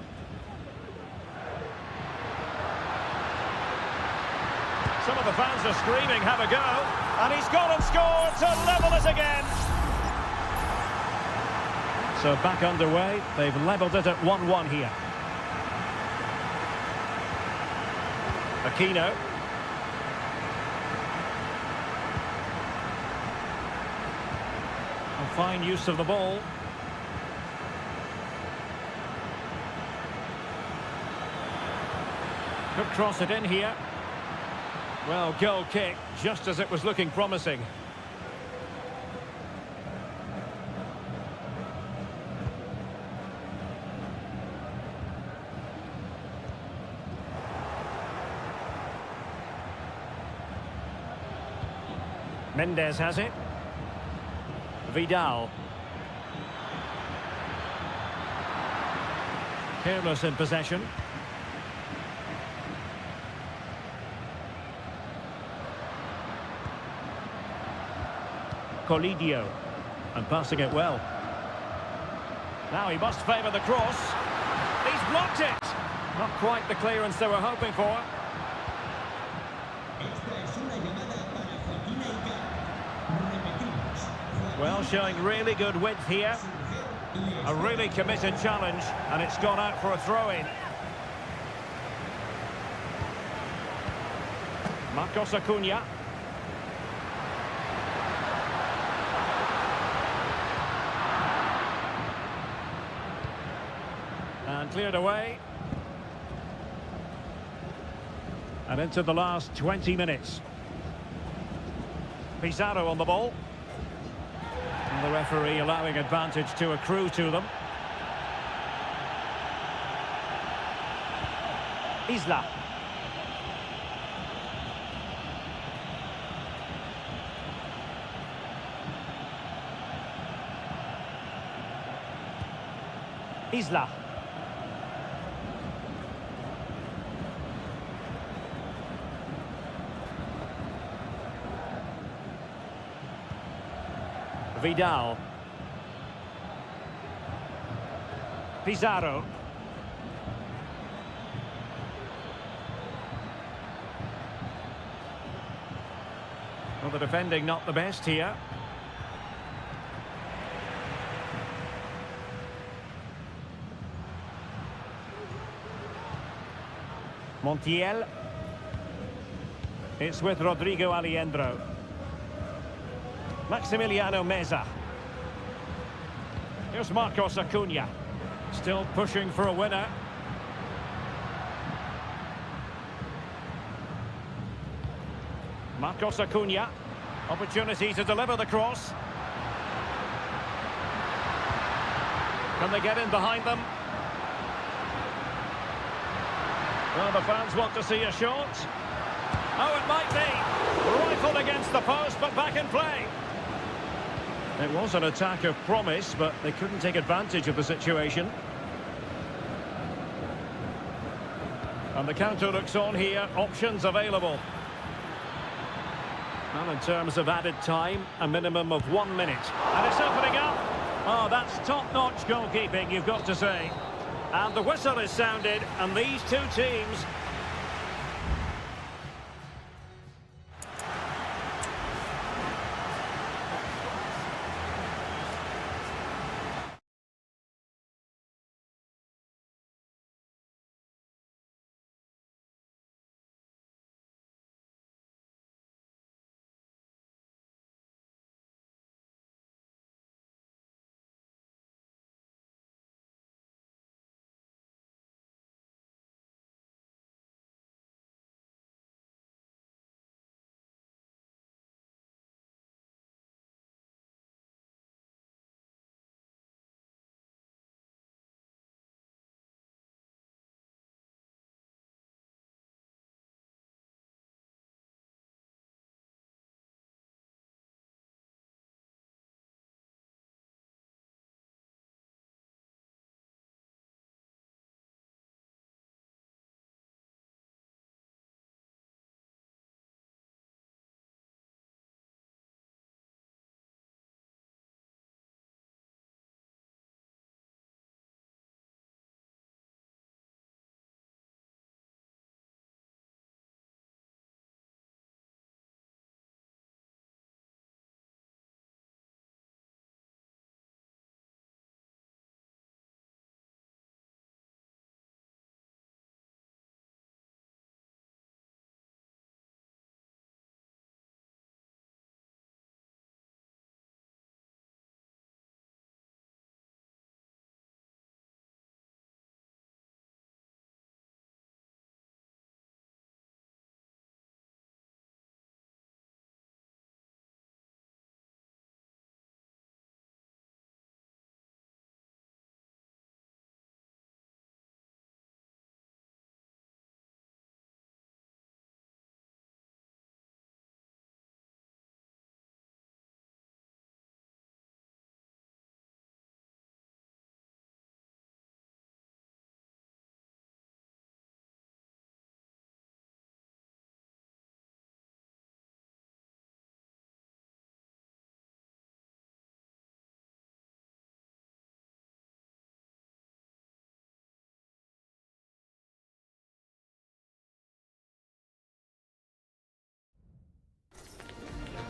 Some of the fans are screaming, have a go. And he's gone and scored to level it again. So back underway. They've levelled it at 1-1 here. Aquino. A fine use of the ball. Could cross it in here. Well, goal kick, just as it was looking promising. Mendes has it. Vidal. Careless in possession. Colidio. And passing it well. Now he must favour the cross. He's blocked it! Not quite the clearance they were hoping for. Well, showing really good width here. A really committed challenge, and it's gone out for a throw-in. Marcos Acuna. And cleared away. And into the last 20 minutes. Pizarro on the ball. And the referee allowing advantage to accrue to them. Isla. Isla. Vidal. Pizarro. Well, the defending not the best here. Montiel. It's with Rodrigo Alejandro. Maximiliano Meza. Here's Marcos Acuna. Still pushing for a winner. Marcos Acuna. Opportunity to deliver the cross. Can they get in behind them? Well, the fans want to see a shot. Oh, it might be. Rifled against the post, but back in play. It was an attack of promise, but they couldn't take advantage of the situation. And the counter looks on here. Options available. Well, in terms of added time, a minimum of 1 minute. And it's opening up. Oh, that's top-notch goalkeeping, you've got to say. And the whistle is sounded, and these two teams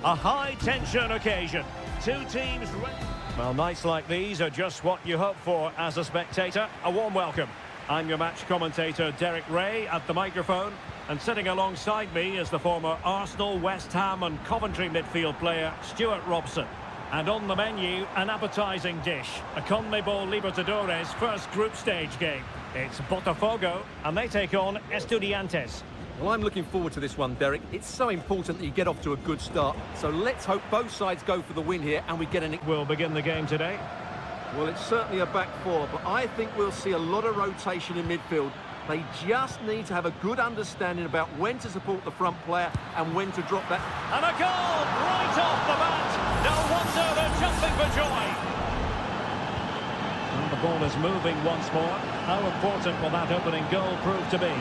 A high-tension occasion. Two teams... Well, nights like these are just what you hope for as a spectator. A warm welcome. I'm your match commentator, Derek Ray, at the microphone. And sitting alongside me is the former Arsenal, West Ham and Coventry midfield player, Stuart Robson. And on the menu, an appetising dish. A CONMEBOL Libertadores first group stage game. It's Botafogo, and they take on Estudiantes.
Well, I'm looking forward to this one, Derek. It's so important that you get off to a good start. So let's hope both sides go for the win here and we get an...
We'll begin the game today.
Well, it's certainly a back four, but I think we'll see a lot of rotation in midfield. They just need to have a good understanding about when to support the front player and when to drop that.
And a goal right off the bat. No wonder they're jumping for joy. And the ball is moving once more. How important will that opening goal prove to be?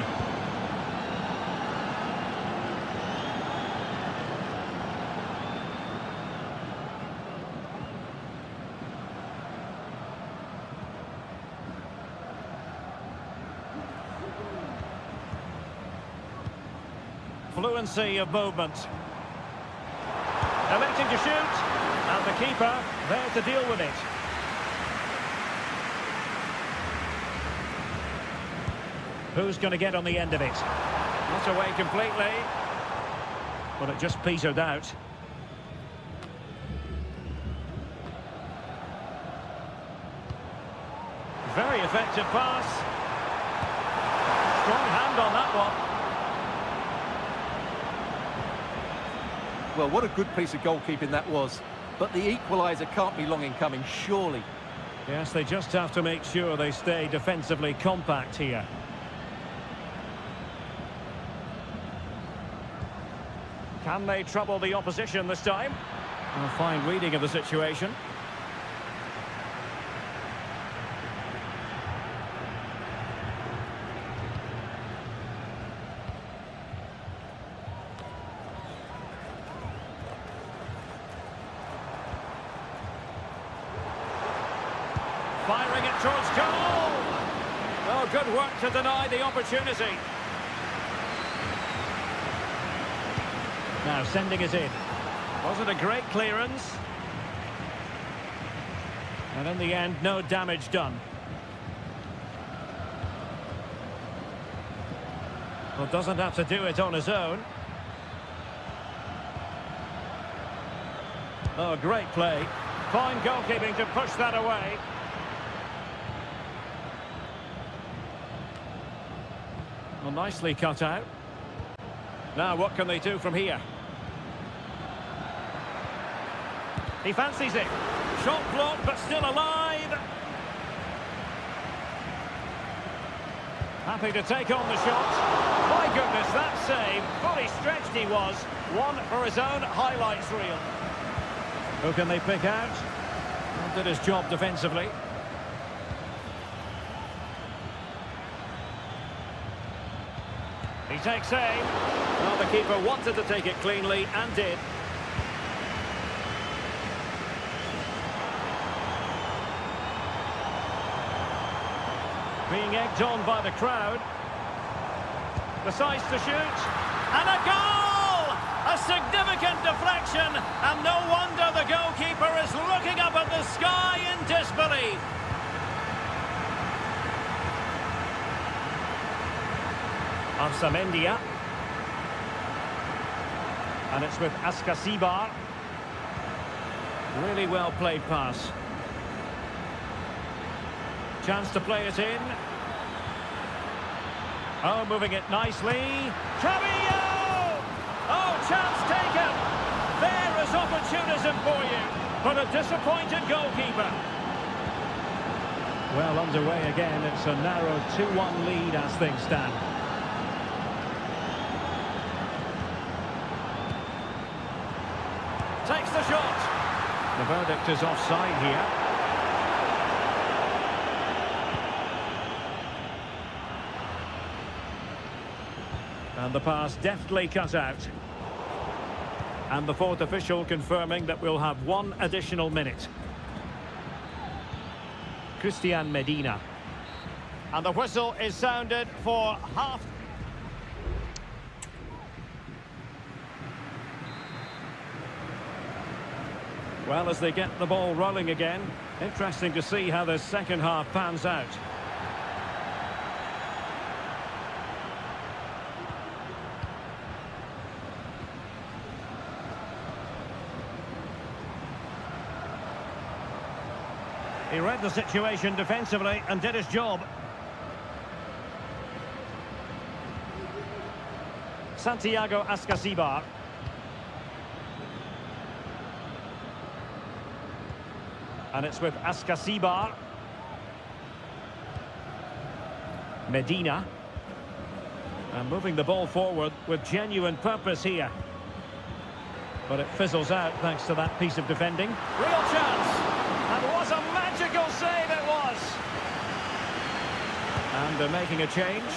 Fluency of movement. Electing to shoot, and the keeper there to deal with it. Who's going to get on the end of it? Not away completely, but it just petered out. Very effective pass. Strong hand on that one.
Well, what a good piece of goalkeeping that was. But the equaliser can't be long in coming, surely.
Yes, they just have to make sure they stay defensively compact here. Can they trouble the opposition this time? A fine reading of the situation. Firing it towards goal! Oh, good work to deny the opportunity. Now sending it in. Wasn't a great clearance. And in the end, no damage done. Well, doesn't have to do it on his own. Oh, great play. Fine goalkeeping to push that away. Well, nicely cut out. Now, what can they do from here? He fancies it. Shot blocked, but still alive. Happy to take on the shot. My goodness, that save. Fully stretched he was. One for his own highlights reel. Who can they pick out? Well, did his job defensively. He takes aim. Well, the keeper wanted to take it cleanly and did. Being egged on by the crowd. Decides to shoot. And a goal! A significant deflection. And no wonder the goalkeeper is looking up at the sky in disbelief. Arsamendia. And it's with Askasibar. Really well played pass. Chance to play it in. Oh, moving it nicely. Cavillo! Oh, chance taken. There is opportunism for you. But a disappointed goalkeeper. Well, underway again. It's a narrow 2-1 lead as things stand. Takes the shot. The verdict is offside here. And the pass deftly cut out. And the fourth official confirming that we'll have one additional minute. Christian Medina. And the whistle is sounded for half. Well, as they get the ball rolling again, interesting to see how the second half pans out. He read the situation defensively and did his job. Santiago Ascasibar. And it's with Ascasibar. Medina. And moving the ball forward with genuine purpose here. But it fizzles out thanks to that piece of defending. Real chance! And what a magical save it was! And they're making a change.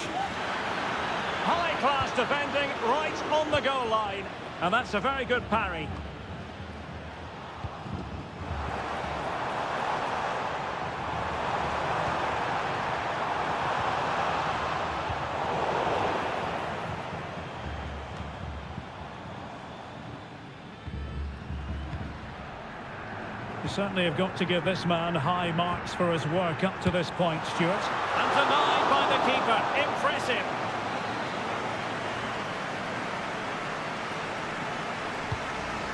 High-class defending right on the goal line. And that's a very good parry. You certainly have got to give this man high marks for his work up to this point, Stuart. And denied by the keeper. Impressive.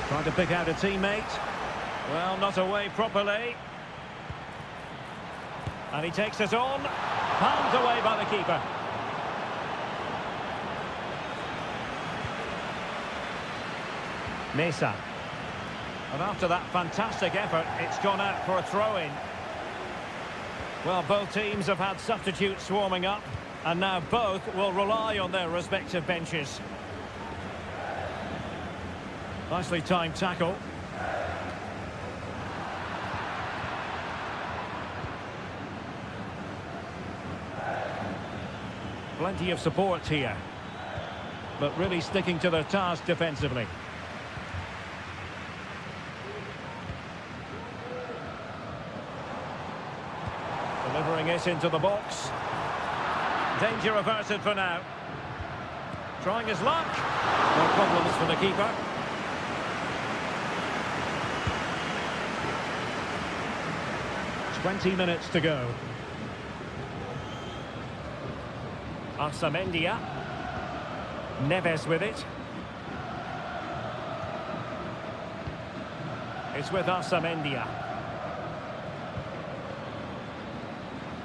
Trying to pick out a teammate. Well, not away properly. And he takes it on. Palmed away by the keeper. Mesa. And after that fantastic effort, it's gone out for a throw-in. Well, both teams have had substitutes swarming up, and now both will rely on their respective benches. Nicely timed tackle. Plenty of support here, but really sticking to their task defensively. Delivering it into the box. Danger averted for now. Trying his luck. No problems for the keeper. "20 minutes to go. Arsamendia. Neves with it. It's with Arsamendia.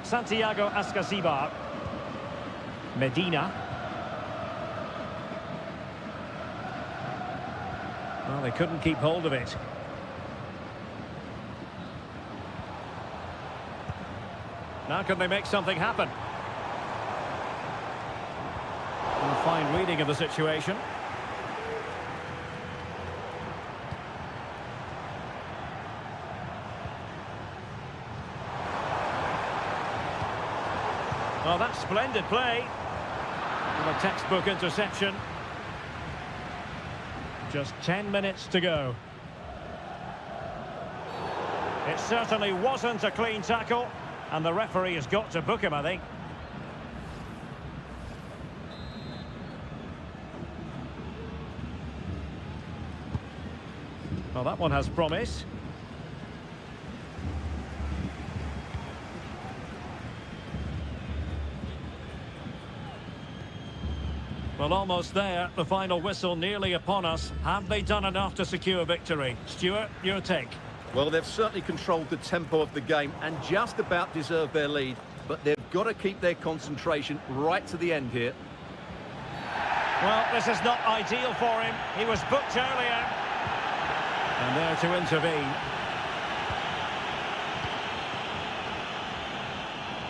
Santiago Ascasibar. Medina. Well, they couldn't keep hold of it. Now can they make something happen? And a fine reading of the situation. Oh, that's splendid play. And a textbook interception. Just 10 minutes to go. It certainly wasn't a clean tackle, and the referee has got to book him, I think. Well, that one has promise. Well, almost there. The final whistle nearly upon us. Have they done enough to secure victory? Stuart, your take.
Well, they've certainly controlled the tempo of the game and just about deserved their lead, but they've got to keep their concentration right to the end here.
Well, this is not ideal for him. He was booked earlier. And there to intervene.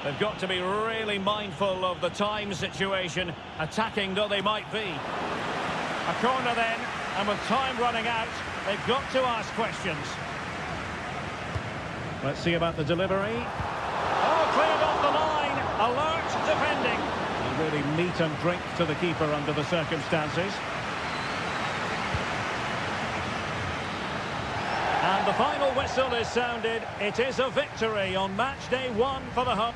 They've got to be really mindful of the time situation, attacking though they might be. A corner then, and with time running out, they've got to ask questions. Let's see about the delivery. Oh, cleared off the line. Alert defending. And really meat and drink to the keeper under the circumstances. And the final whistle is sounded. It is a victory on match day 1 for the Hub.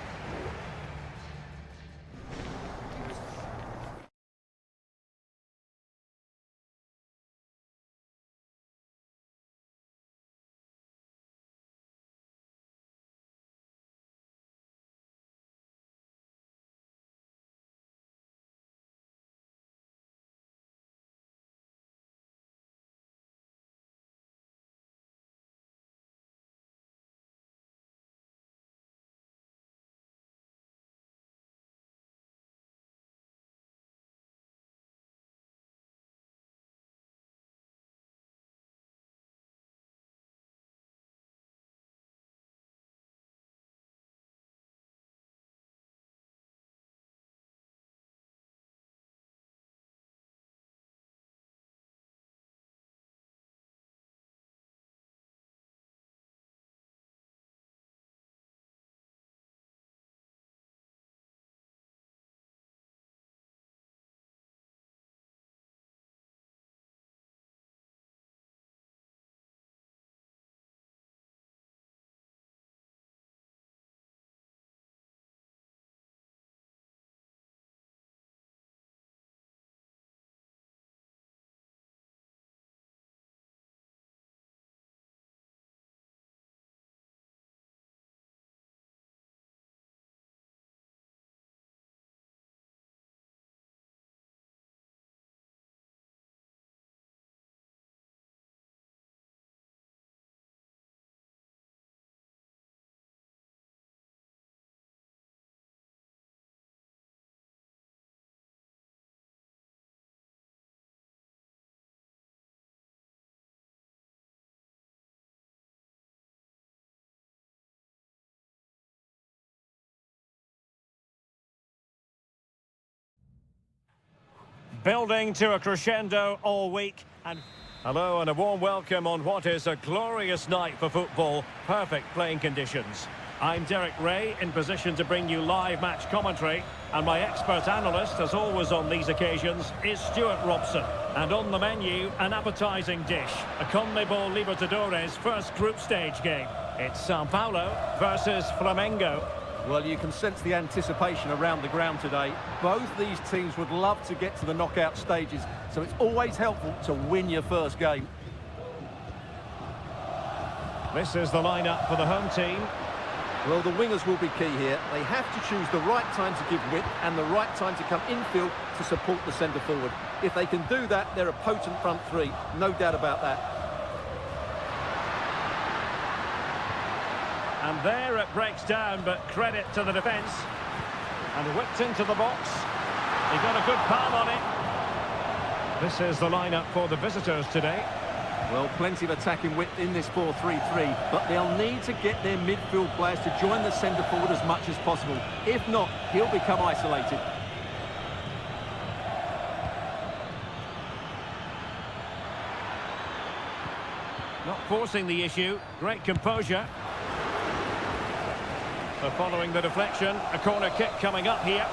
Building to a crescendo all week. And hello and a warm welcome on what is a glorious night for football. Perfect playing conditions. I'm Derek Ray, in position to bring you live match commentary. And my expert analyst, as always on these occasions, is Stuart Robson. And on the menu, an appetising dish. A CONMEBOL Libertadores first group stage game. It's Sao Paulo versus Flamengo.
Well, you can sense the anticipation around the ground today. Both these teams would love to get to the knockout stages, so it's always helpful to win your first game.
This is the lineup for the home team.
Well, the wingers will be key here. They have to choose the right time to give width and the right time to come infield to support the centre forward. If they can do that, they're a potent front three. No doubt about that.
And there it breaks down, but credit to the defence. And whipped into the box. He got a good palm on it. This is the lineup for the visitors today.
Well, plenty of attacking width in this 4-3-3, but they'll need to get their midfield players to join the centre forward as much as possible. If not, he'll become isolated.
Not forcing the issue. Great composure. So following the deflection, a corner kick coming up here.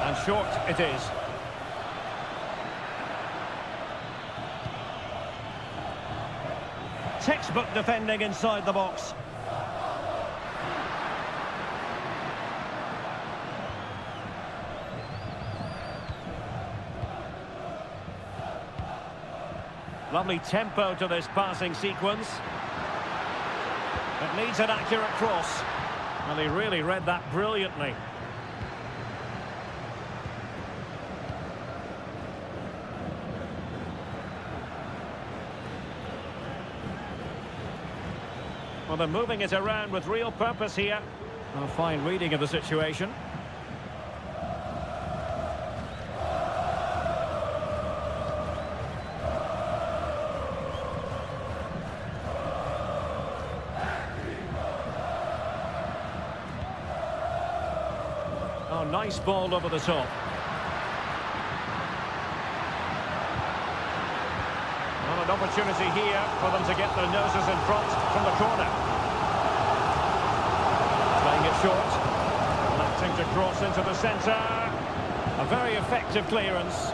And short it is. Textbook defending inside the box. Lovely tempo to this passing sequence. It needs an accurate cross. And he really read that brilliantly. Well, they're moving it around with real purpose here. A fine reading of the situation. Oh, nice ball over the top. Well, an opportunity here for them to get their noses in front from the corner. Playing it short. Electing to cross into the centre. A very effective clearance.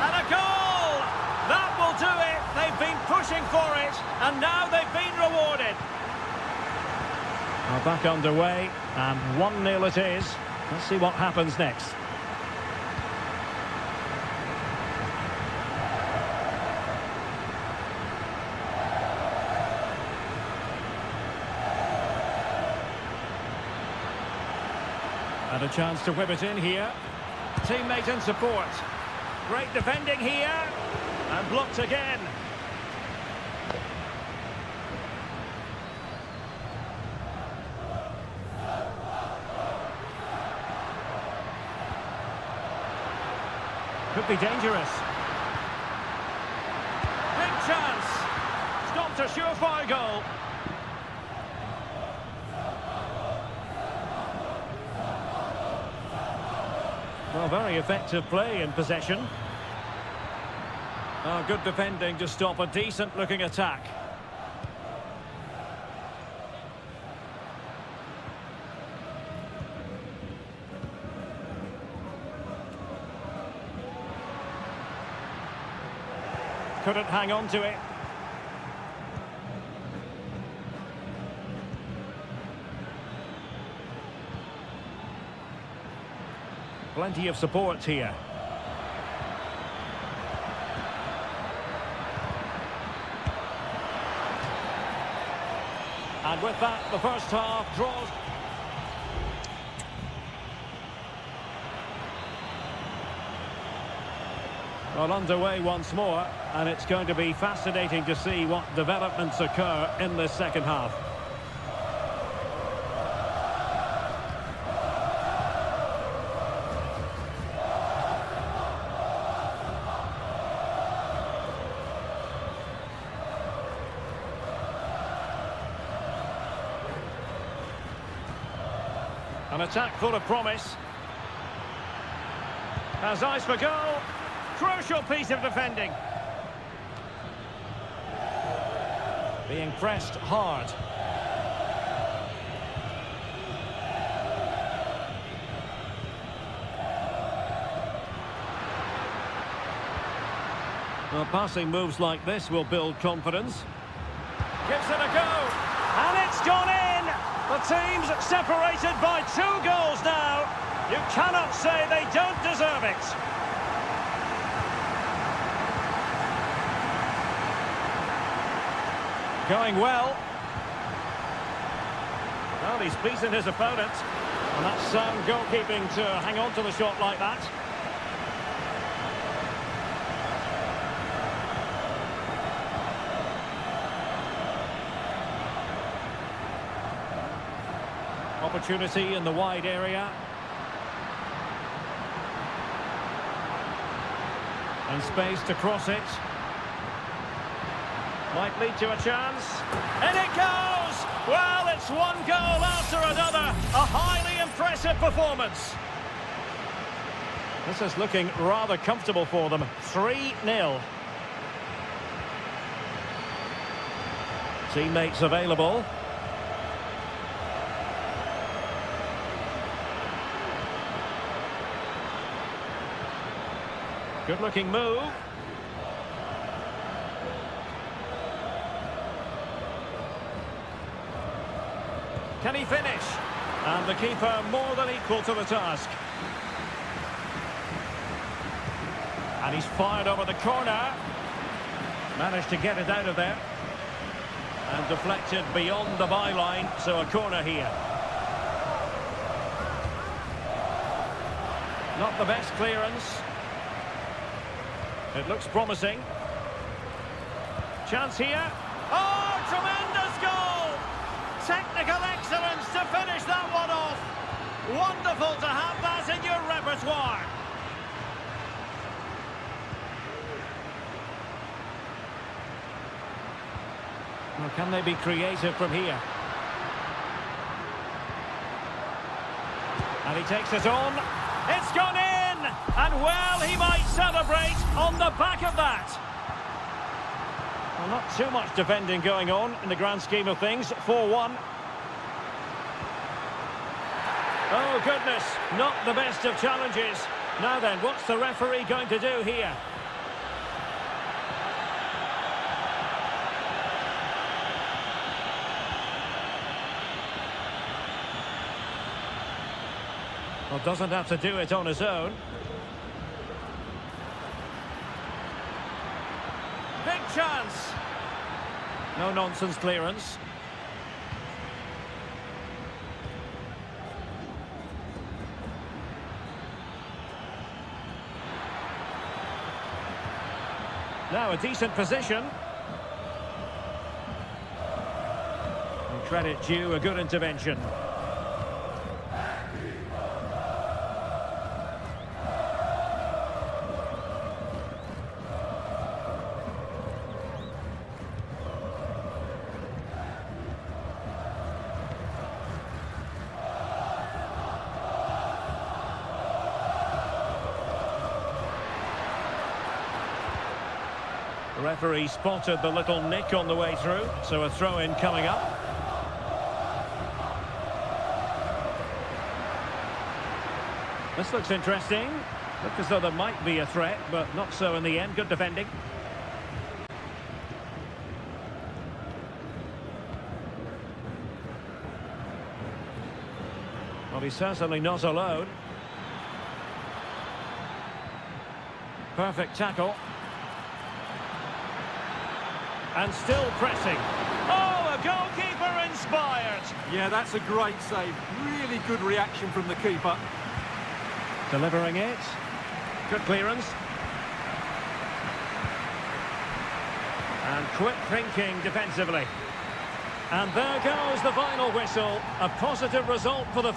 And a goal! That will do it. They've been pushing for it, and now they've been rewarded. Well, back underway, and 1-0 it is. Let's see what happens next. And a chance to whip it in here. Teammate in support. Great defending here. And blocked again. Could be dangerous. Big chance. Stopped a surefire goal. Well, very effective play in possession. Oh, good defending to stop a decent-looking attack. Couldn't hang on to it. Plenty of support here. And with that, the first half draws. Well, underway once more, and it's going to be fascinating to see what developments occur in this second half. An attack full of promise. Has eyes for goal. Crucial piece of defending. Being pressed hard. Well, passing moves like this will build confidence. Gives it a go. And it's gone in. The team's separated by 2 goals now. You cannot say they don't deserve it. Going well. Well, he's beaten his opponent. And that's sound goalkeeping to hang on to the shot like that. Opportunity in the wide area. And space to cross it. Might lead to a chance. And it goes! Well, it's 1 goal after another. A highly impressive performance. This is looking rather comfortable for them. 3-0. Teammates available. Good-looking move. Can he finish? And the keeper more than equal to the task. And he's fired over the corner. Managed to get it out of there. And deflected beyond the byline, so a corner here. Not the best clearance. It looks promising. Chance here. Oh, tremendous goal! Technical excellence to finish that one off. Wonderful to have that in your repertoire. Well, can they be creative from here? And he takes it on. It's gone in! And well, he might celebrate on the back of that. Well, not too much defending going on in the grand scheme of things. 4-1. Oh, goodness. Not the best of challenges. Now then, what's the referee going to do here? Well, doesn't have to do it on his own. Big chance. No nonsense clearance. Now a decent position. And credit due, a good intervention. The referee spotted the little nick on the way through, so a throw-in coming up. This looks interesting. Look as though there might be a threat, but not so in the end. Good defending. Well, he's certainly not alone. Perfect tackle. And still pressing. Oh, a goalkeeper inspired.
Yeah, that's a great save. Really good reaction from the keeper.
Delivering it. Good clearance. And quick thinking defensively. And there goes the final whistle. A positive result for the...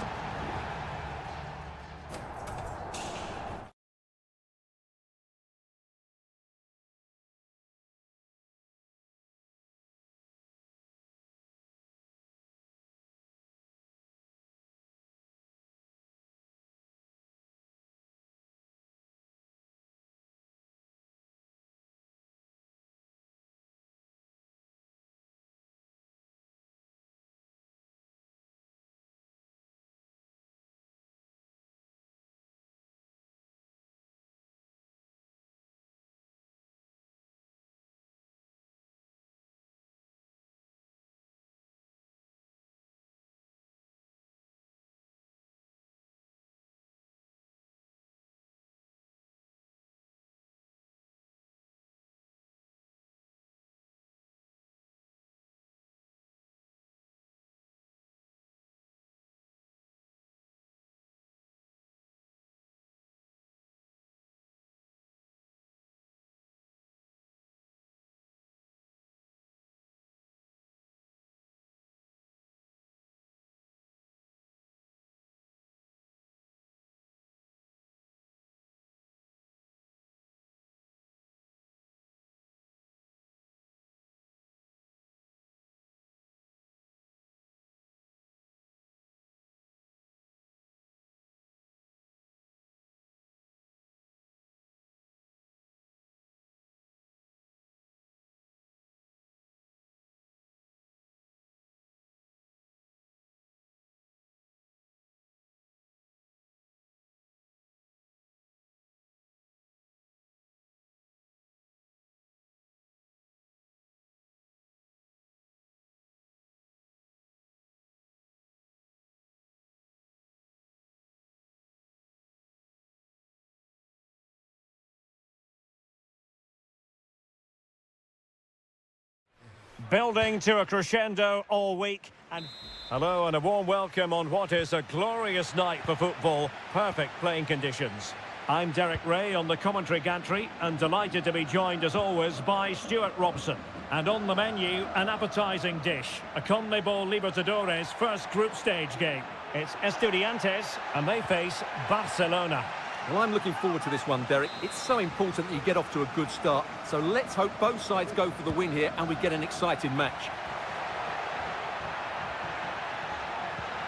Building to a crescendo all week. And hello and a warm welcome on what is a glorious night for football. Perfect playing conditions. I'm Derek Ray on the commentary gantry and delighted to be joined as always by Stuart Robson. And on the menu, an appetising dish, a CONMEBOL Libertadores first group stage game. It's Estudiantes and they face Barcelona.
Well, I'm looking forward to this one, Derek. It's so important that you get off to a good start. So let's hope both sides go for the win here and we get an exciting match.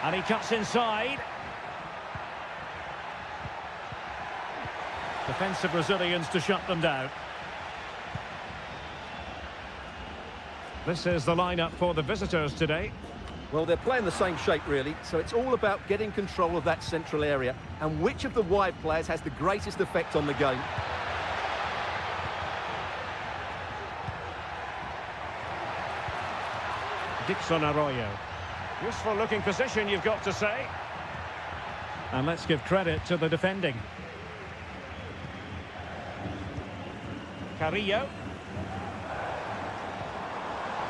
And he cuts inside. Defensive Brazilians to shut them down. This is the lineup for the visitors today.
Well, they're playing the same shape, really, so it's all about getting control of that central area and which of the wide players has the greatest effect on the game.
Dixon Arroyo. Useful looking position, you've got to say. And let's give credit to the defending. Carrillo.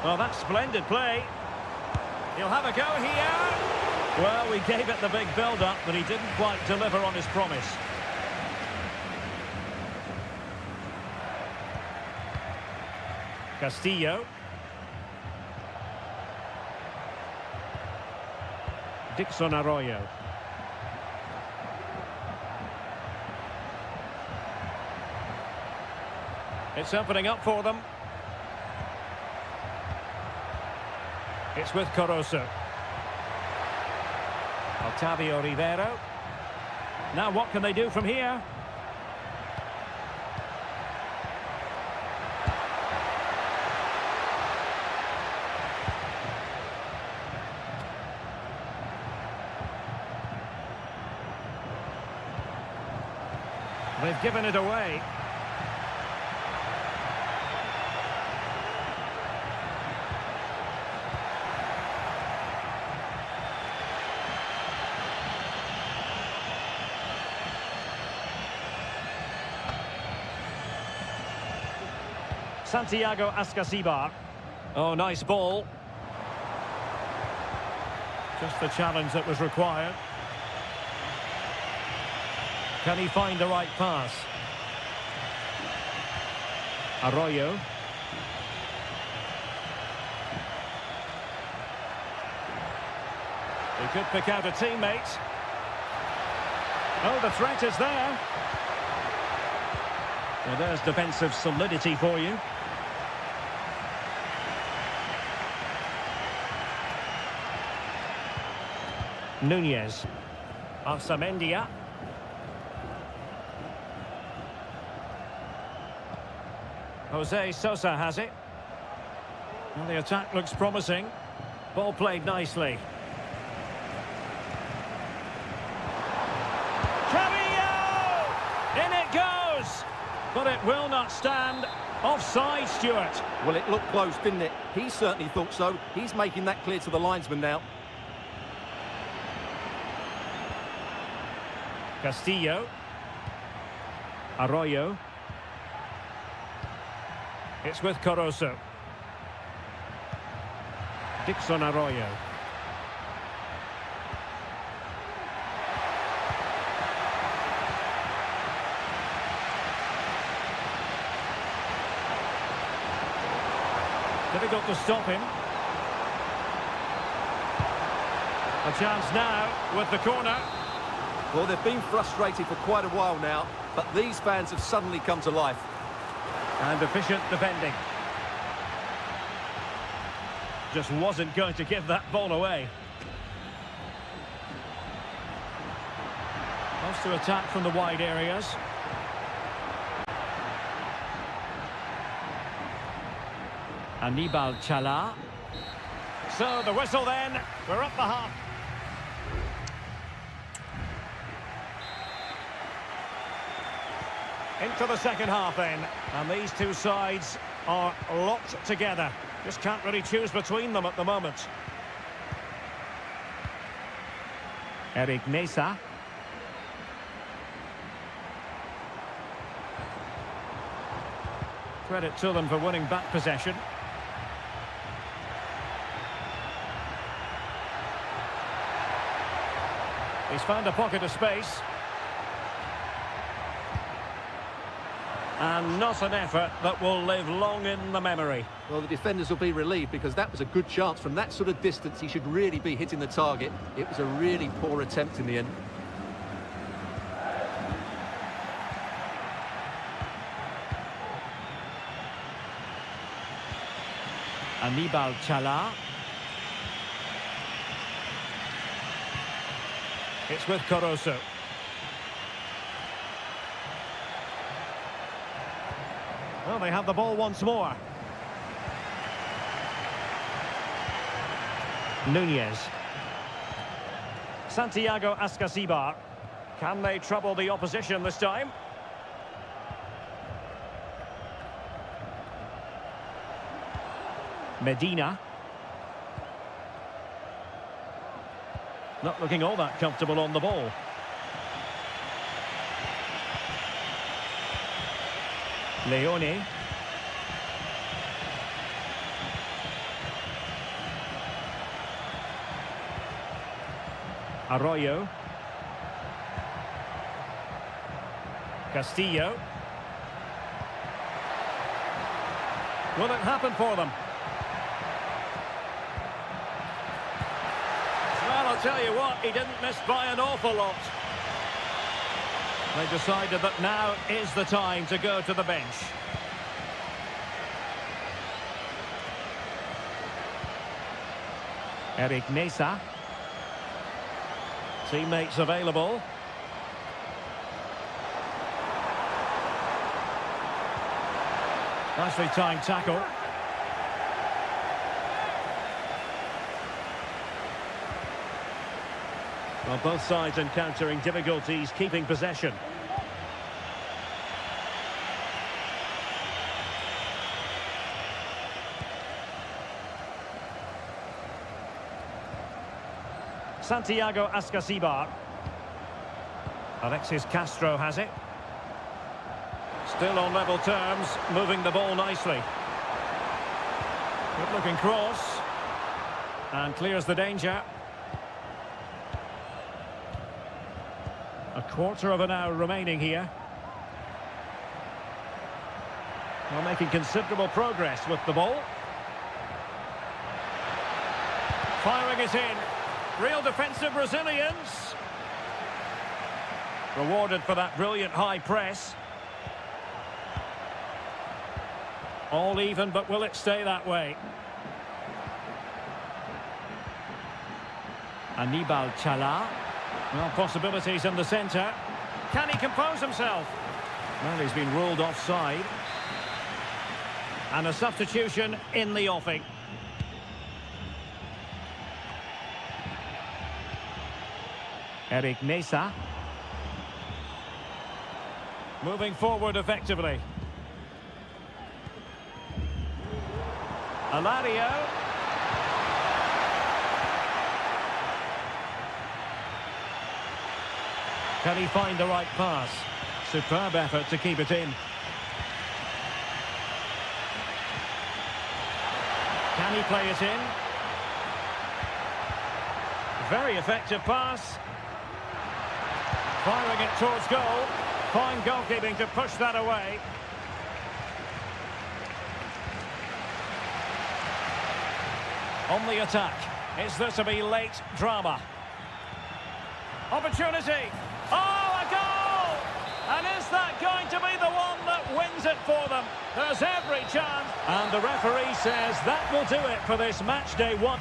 Well, that's splendid play. He'll have a go here. Well, we gave it the big build-up, but he didn't quite deliver on his promise. Castillo. Dixon Arroyo. It's opening up for them. It's with Caruso. Otavio Rivero. Now what can they do from here? They've given it away. Santiago Ascasibar. Oh, nice ball. Just the challenge that was required. Can he find the right pass? Arroyo. He could pick out a teammate. Oh, the threat is there. Well, there's defensive solidity for you. Nunez. Arsamendia. Jose Sosa has it. Well, the attack looks promising. Ball played nicely. Carrillo! In it goes! But it will not stand. Offside, Stuart.
Well, it looked close, didn't it? He certainly thought so. He's making that clear to the linesman now.
Castillo. Arroyo. It's with Caruso. Dixon Arroyo. Difficult to stop him. A chance now with the corner.
Well, they've been frustrated for quite a while now, but these fans have suddenly come to life.
And efficient defending. Just wasn't going to give that ball away. Wants to attack from the wide areas. Anibal Chala. So the whistle then. We're up the half. Into the second half then. And these two sides are locked together. Just can't really choose between them at the moment. Eric Mesa. Credit to them for winning back possession. He's found a pocket of space. And not an effort that will live long in the memory.
Well, the defenders will be relieved because that was a good chance. From that sort of distance, he should really be hitting the target. It was a really poor attempt in the end.
Anibal Chala. It's with Coroso. Well, they have the ball once more. Nunez. Santiago Ascasibar. Can they trouble the opposition this time? Medina. Not looking all that comfortable on the ball. Leone. Arroyo. Castillo. Will it happen for them? Well, I'll tell you what, he didn't miss by an awful lot. They decided that now is the time to go to the bench. Eric Mesa. Teammates available. Nicely timed tackle. Well, both sides encountering difficulties keeping possession. Santiago Ascasibar. Alexis Castro has it. Still on level terms, moving the ball nicely. Good looking cross. And clears the danger. A quarter of an hour remaining here. Well, making considerable progress with the ball. Firing it in. Real defensive resilience. Rewarded for that brilliant high press. All even, but will it stay that way? Anibal Chala. Well, possibilities in the centre. Can he compose himself? Well, he's been ruled offside. And a substitution in the offing. Eric Mesa. Moving forward effectively. Alario. Can he find the right pass? Superb effort to keep it in. Can he play it in? Very effective pass. Firing it towards goal. Fine goalkeeping to push that away. On the attack. Is there to be late drama? Opportunity. Oh, a goal! And is that going to be the one that wins it for them? There's every chance. And the referee says that will do it for this match day one.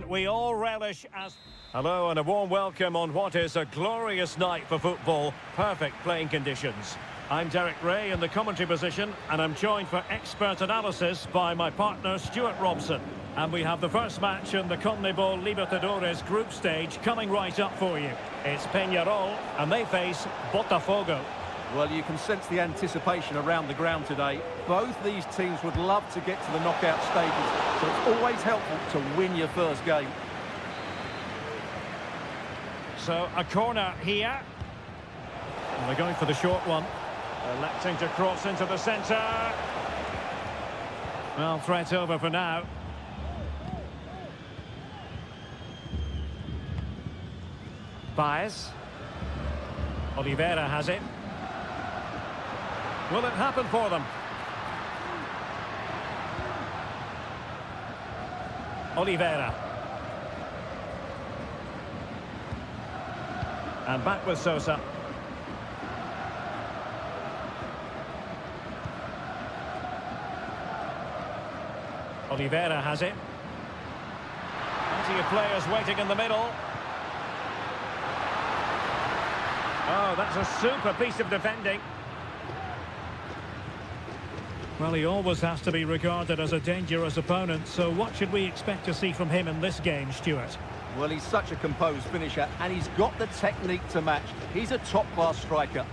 We all relish as... Hello and a warm welcome on what is a glorious night for football. Perfect playing conditions. I'm Derek Ray in the commentary position, and I'm joined for expert analysis by my partner Stuart Robson. And we have the first match in the CONMEBOL Libertadores group stage coming right up for you. It's Peñarol, and they face Botafogo.
Well, you can sense the anticipation around the ground today. Both these teams would love to get to the knockout stages, so it's always helpful to win your first game.
So, a corner here. And they're going for the short one. Electing to cross into the centre. Well, threat over for now. Baez. Oliveira has it. Will it happen for them? Oliveira. And back with Sosa. Oliveira has it. Plenty of players waiting in the middle. Oh, that's a super piece of defending. Well, he always has to be regarded as a dangerous opponent, so what should we expect to see from him in this game, Stuart?
Well, he's such a composed finisher, and he's got the technique to match. He's a top-class striker.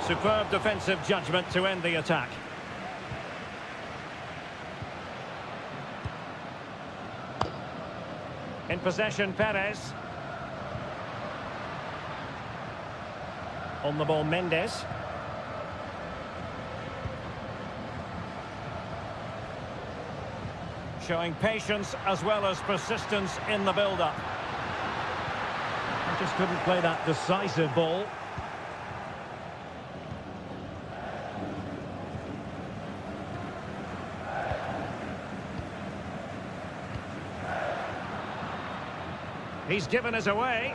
Superb defensive judgment to end the attack. In possession, Perez. On the ball, Mendes. Showing patience as well as persistence in the build-up. Just couldn't play that decisive ball. He's given us away.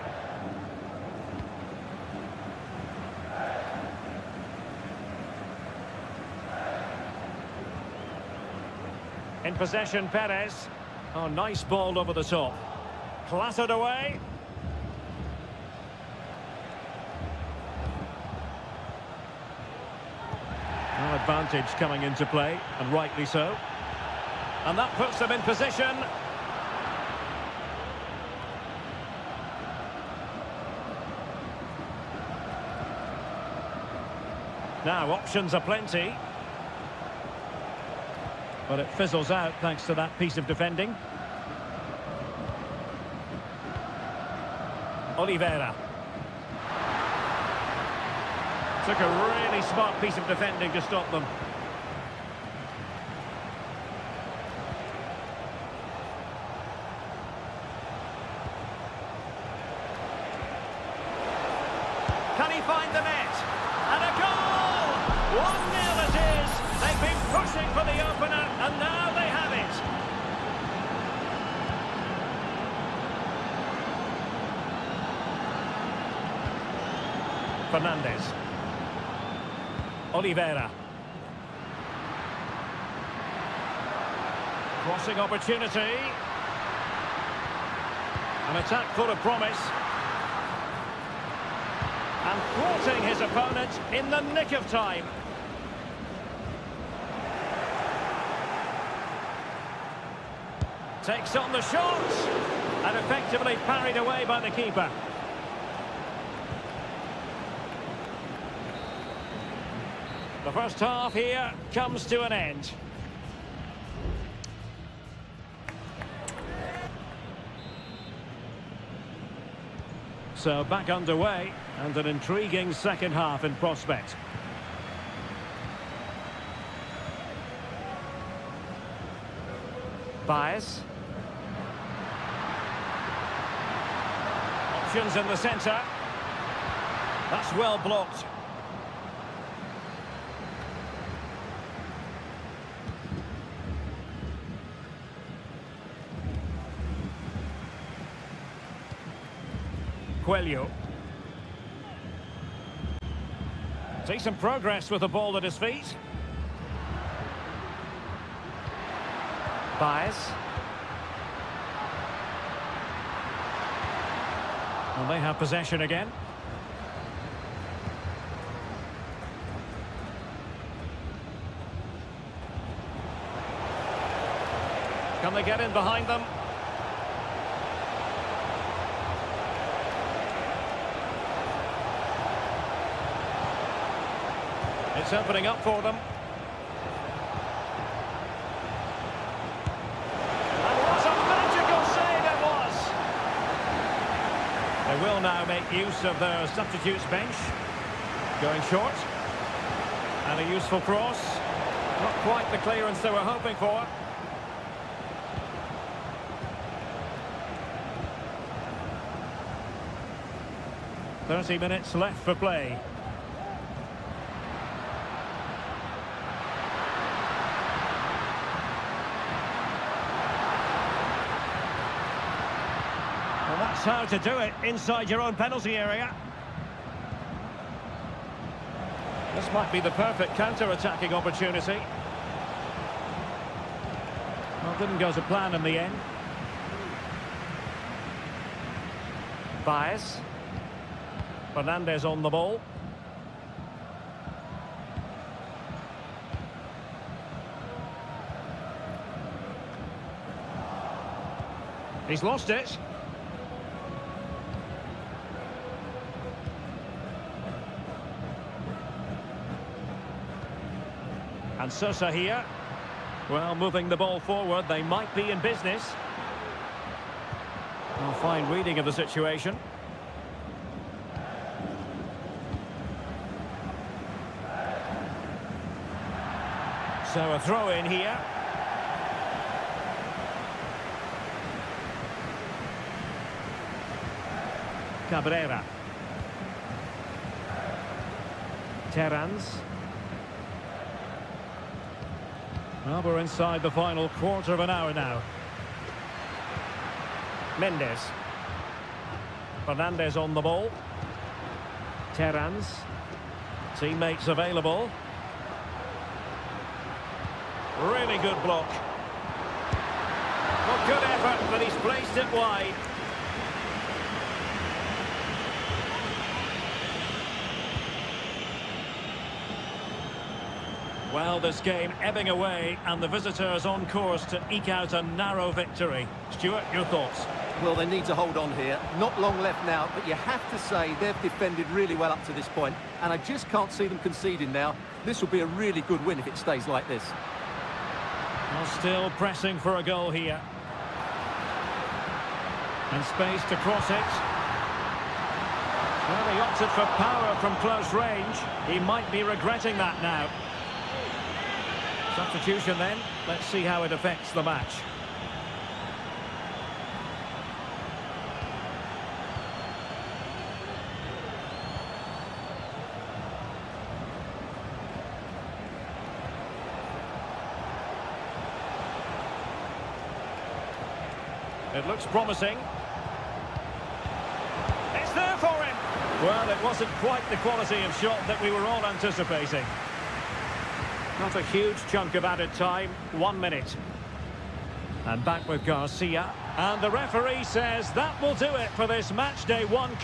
In possession, Perez. Oh, nice ball over the top. Clattered away. No advantage coming into play, and rightly so. And that puts them in position. Now, options are plenty. But it fizzles out thanks to that piece of defending. Oliveira. Took a really smart piece of defending to stop them. Can he find the net? And a goal! 1-0 it is. They've been pushing for the opener, and now they have it. Fernandez. Oliveira. Crossing opportunity. An attack full of promise. And thwarting his opponent in the nick of time. Takes on the shot, and effectively parried away by the keeper. The first half here comes to an end. So back underway, and an intriguing second half in prospect. Baez. Options in the centre. That's well blocked. Coelho. Decent progress with the ball at his feet. Baez. And they have possession again. Can they get in behind them? It's opening up for them. And what a magical save it was! They will now make use of their substitutes bench. Going short. And a useful cross. Not quite the clearance they were hoping for. "30 minutes left for play." Well, that's how to do it inside your own penalty area. This might be the perfect counter-attacking opportunity. Well, didn't go to plan in the end. Baez. Fernandez on the ball. He's lost it. And Sosa here. Well, moving the ball forward, they might be in business. Well, fine reading of the situation. So a throw in here. Cabrera. Terrans. Well, we're inside the final quarter of an hour now. Mendes. Fernandez on the ball. Terrans. Teammates available. Really good block. Well, good effort, but he's placed it wide. Well, this game ebbing away, and the visitors on course to eke out a narrow victory. Stuart, your thoughts?
Well, they need to hold on here. Not long left now, but you have to say they've defended really well up to this point, and I just can't see them conceding now. This will be a really good win if it stays like this.
Well, still pressing for a goal here. And space to cross it. Well, he opted for power from close range. He might be regretting that now. Substitution then. Let's see how it affects the match. It looks promising. It's there for him! Well, it wasn't quite the quality of shot that we were all anticipating. Not a huge chunk of added time, 1 minute. And back with Garcia. And the referee says that will do it for this match day 1.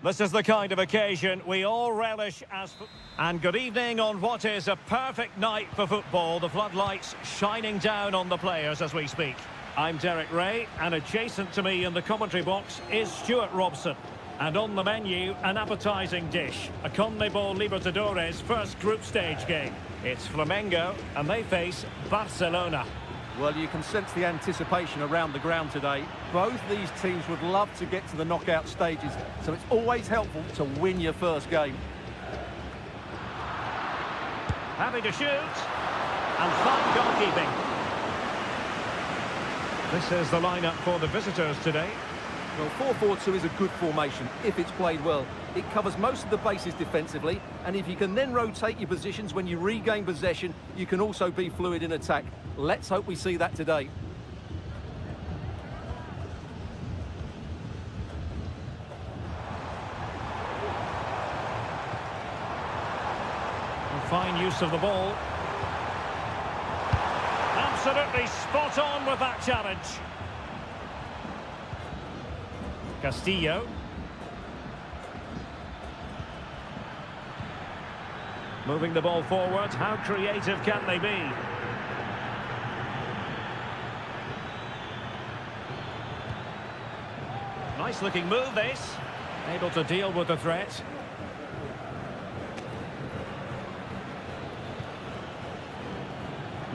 This is the kind of occasion we all relish as... And good evening on what is a perfect night for football. The floodlights shining down on the players as we speak. I'm Derek Ray, and adjacent to me in the commentary box is Stuart Robson. And on the menu, an appetising dish. A CONMEBOL Libertadores first group stage game. It's Flamengo, and they face Barcelona.
Well, you can sense the anticipation around the ground today. Both these teams would love to get to the knockout stages, so it's always helpful to win your first game.
Happy to shoot. And fine goalkeeping. This is the lineup for the visitors today.
Well, 4-4-2 is a good formation if it's played well. It covers most of the bases defensively, and if you can then rotate your positions when you regain possession, you can also be fluid in attack. Let's hope we see that today.
Fine use of the ball. Absolutely spot on with that challenge. Castillo. Moving the ball forward. How creative can they be? Nice looking move this. Able to deal with the threat.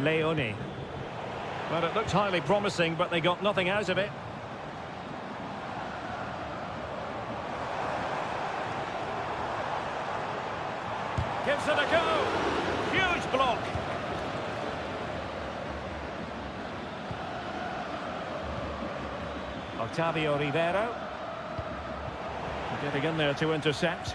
Leone. Well, it looked highly promising, but they got nothing out of it. Gives it a go. Huge block. Octavio Rivero. Getting in there to intercept.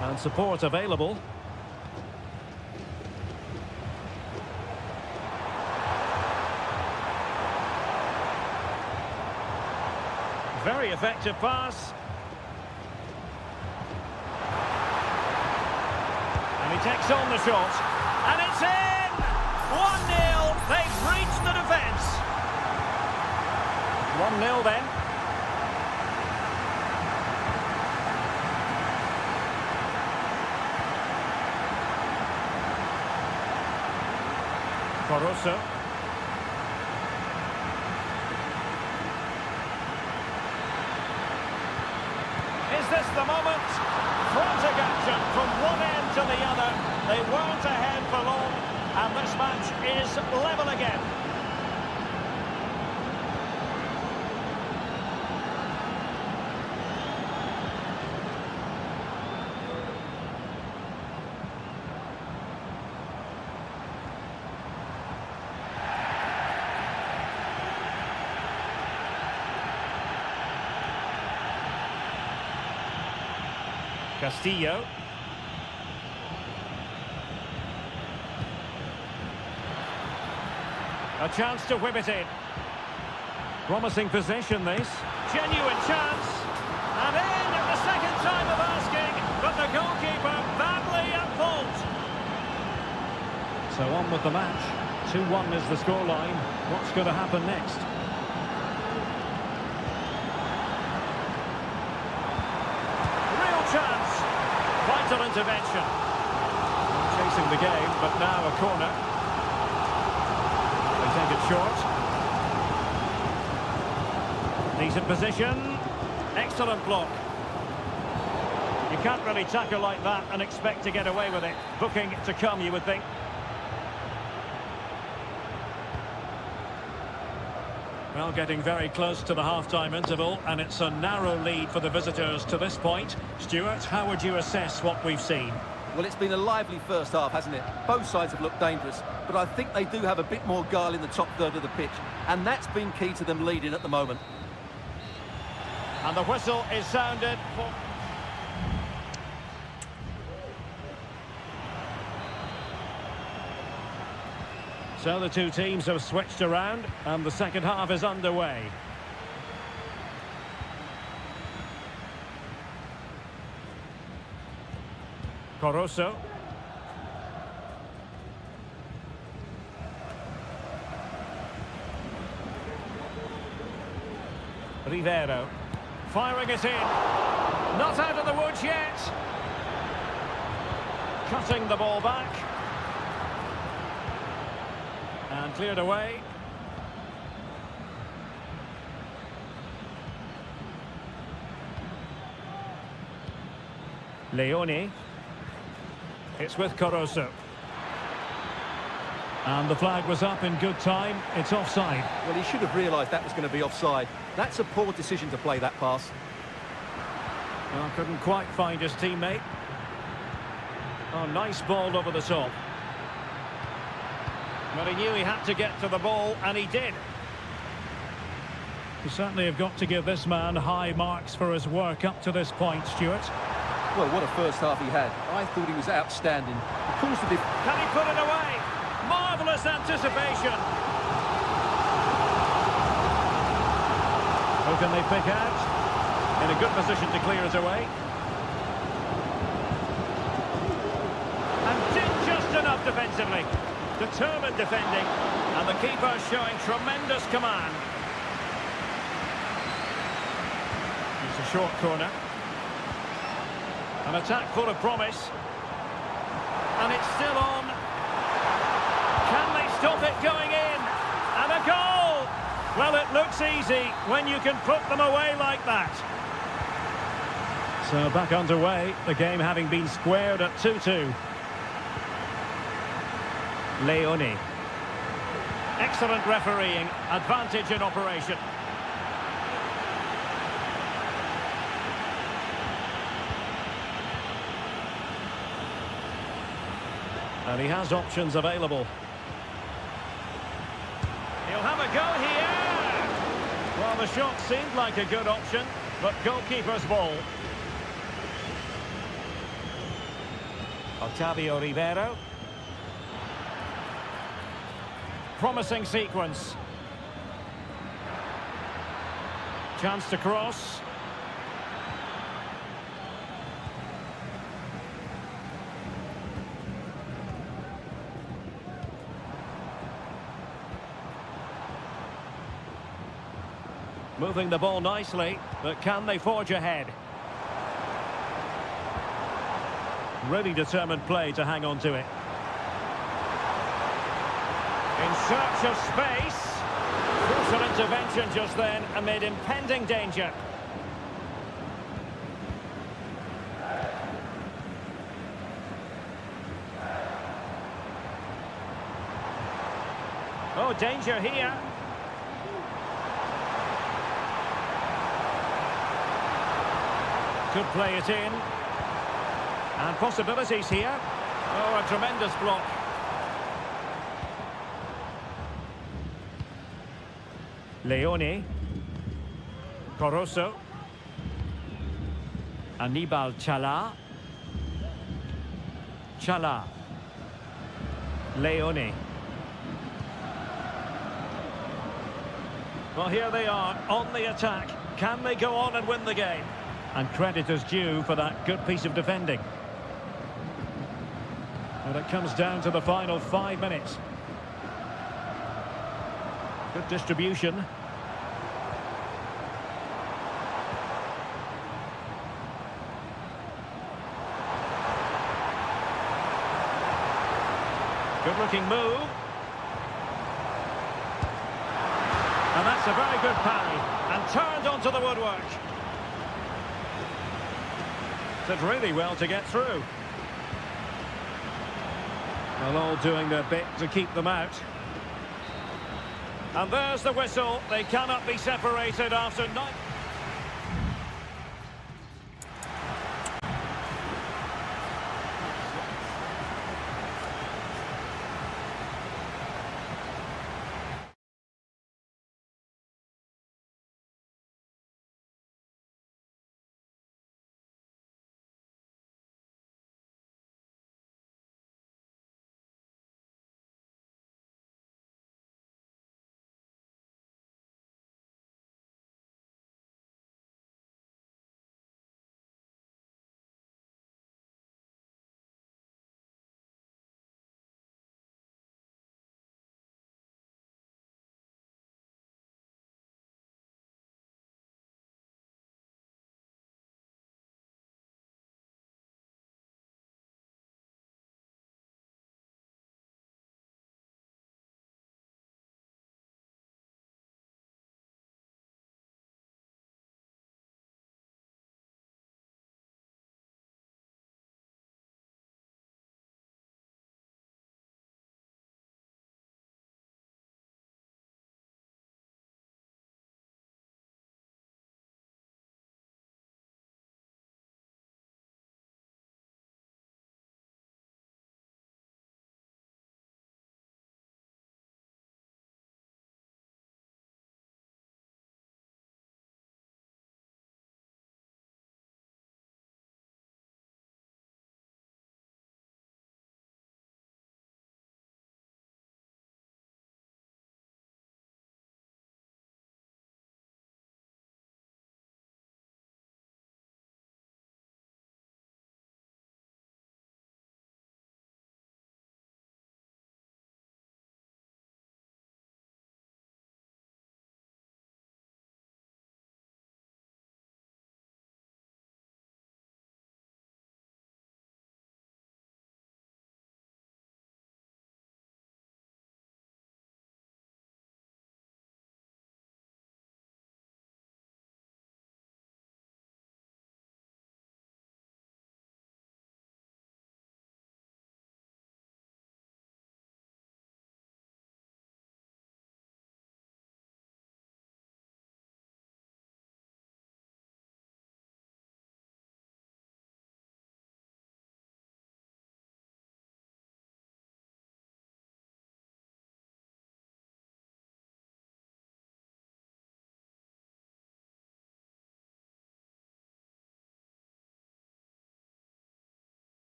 And support available. Very effective pass. And he takes on the shot. And it's in! 1-0. They've reached the defence. 1-0 then. Caruso. Is this the moment? Frantic action from one end to the other. They weren't ahead for long, and this match is level again. Castillo. A chance to whip it in. Promising possession this. Genuine chance. And in at the second time of asking, but the goalkeeper badly at fault. So on with the match. 2-1 is the scoreline. What's going to happen next? Chance. Vital intervention. Chasing the game, but now a corner. They take it short. Decent position. Excellent block. You can't really tackle like that and expect to get away with it. Booking to come, you would think. Well, getting very close to the half-time interval, and it's a narrow lead for the visitors to this point. Stuart, how would you assess what we've seen?
Well, it's been a lively first half, hasn't it? Both sides have looked dangerous, but I think they do have a bit more guile in the top third of the pitch, and that's been key to them leading at the moment.
And the whistle is sounded for... So the two teams have switched around, and the second half is underway. Caruso. Rivero. Firing it in. Not out of the woods yet. Cutting the ball back. And cleared away. Leone. It's with Caruso. And the flag was up in good time. It's offside.
Well, he should have realised that was going to be offside. That's a poor decision to play that pass.
Well, couldn't quite find his teammate. Oh, nice ball over the top. But he knew he had to get to the ball, and he did. You certainly have got to give this man high marks for his work up to this point, Stuart.
Well, what a first half he had. I thought he was outstanding. He calls the
Can he put it away? Marvellous anticipation. Who can they pick out? In a good position to clear it away. And did just enough defensively. Determined defending. And the keeper showing tremendous command. It's a short corner. An attack full of promise. And it's still on. Can they stop it going in? And a goal! Well, it looks easy when you can put them away like that. So back underway, the game having been squared at 2-2. Leone. Excellent refereeing, advantage in operation. And he has options available. He'll have a go here! Well, the shot seemed like a good option, but goalkeeper's ball. Otavio Rivero. Promising sequence. Chance to cross. Moving the ball nicely, but can they forge ahead? Really determined play to hang on to it. In search of space. Crucial intervention just then amid impending danger. Oh, danger here. Could play it in. And possibilities here. Oh, a tremendous block. Leone. Caruso. Anibal Chala. Chala. Leone. Well, here they are on the attack. Can they go on and win the game? And credit is due for that good piece of defending. And it comes down to the final 5 minutes. Good distribution. Good looking move. And that's a very good parry. And turned onto the woodwork. Did really well to get through. Well, all doing their bit to keep them out. And there's the whistle. They cannot be separated after 9.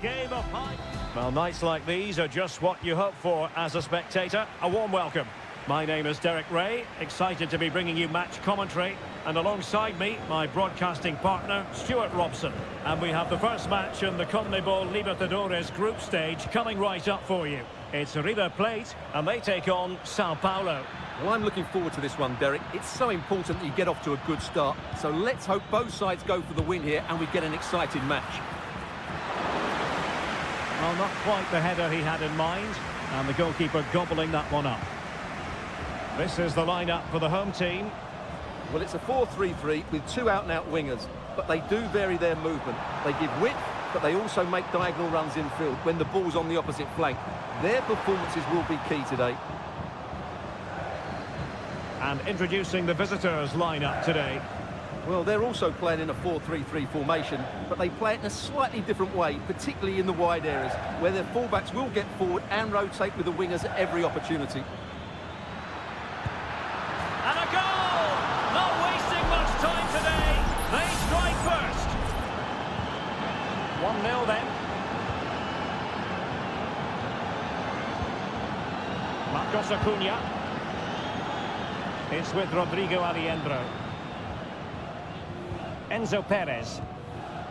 Game of high. Well, nights like these are just what you hope for as a spectator. A warm welcome. My name is Derek Ray, excited to be bringing you match commentary. And alongside me, my broadcasting partner, Stuart Robson. And we have the first match in the CONMEBOL Libertadores group stage coming right up for you. It's River Plate, and they take on Sao Paulo.
Well, I'm looking forward to this one, Derek. It's so important that you get off to a good start. So let's hope both sides go for the win here and we get an exciting match.
Well, not quite the header he had in mind, and the goalkeeper gobbling that one up. This is the lineup for the home team.
Well, it's a 4-3-3 with two out-and-out wingers, but they do vary their movement. They give width, but they also make diagonal runs infield when the ball's on the opposite flank. Their performances will be key today.
And introducing the visitors' lineup today.
Well, they're also playing in a 4-3-3 formation, but they play it in a slightly different way, particularly in the wide areas, where their fullbacks will get forward and rotate with the wingers at every opportunity.
And a goal! Not wasting much time today. They strike first. 1-0 then. Marcos Acuna. It's with Rodrigo Alejandro. Enzo Perez.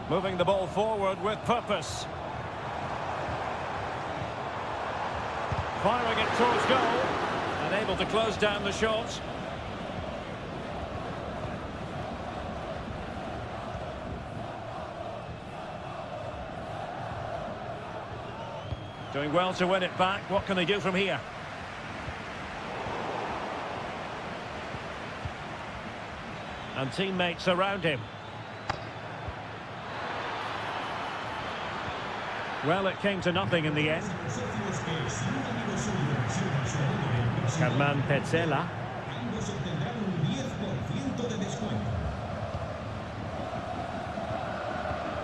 Moving the ball forward with purpose. Firing it towards goal. And able to close down the shot. Doing well to win it back. What can they do from here? And teammates around him. Well, it came to nothing in the end. Carman Petzela.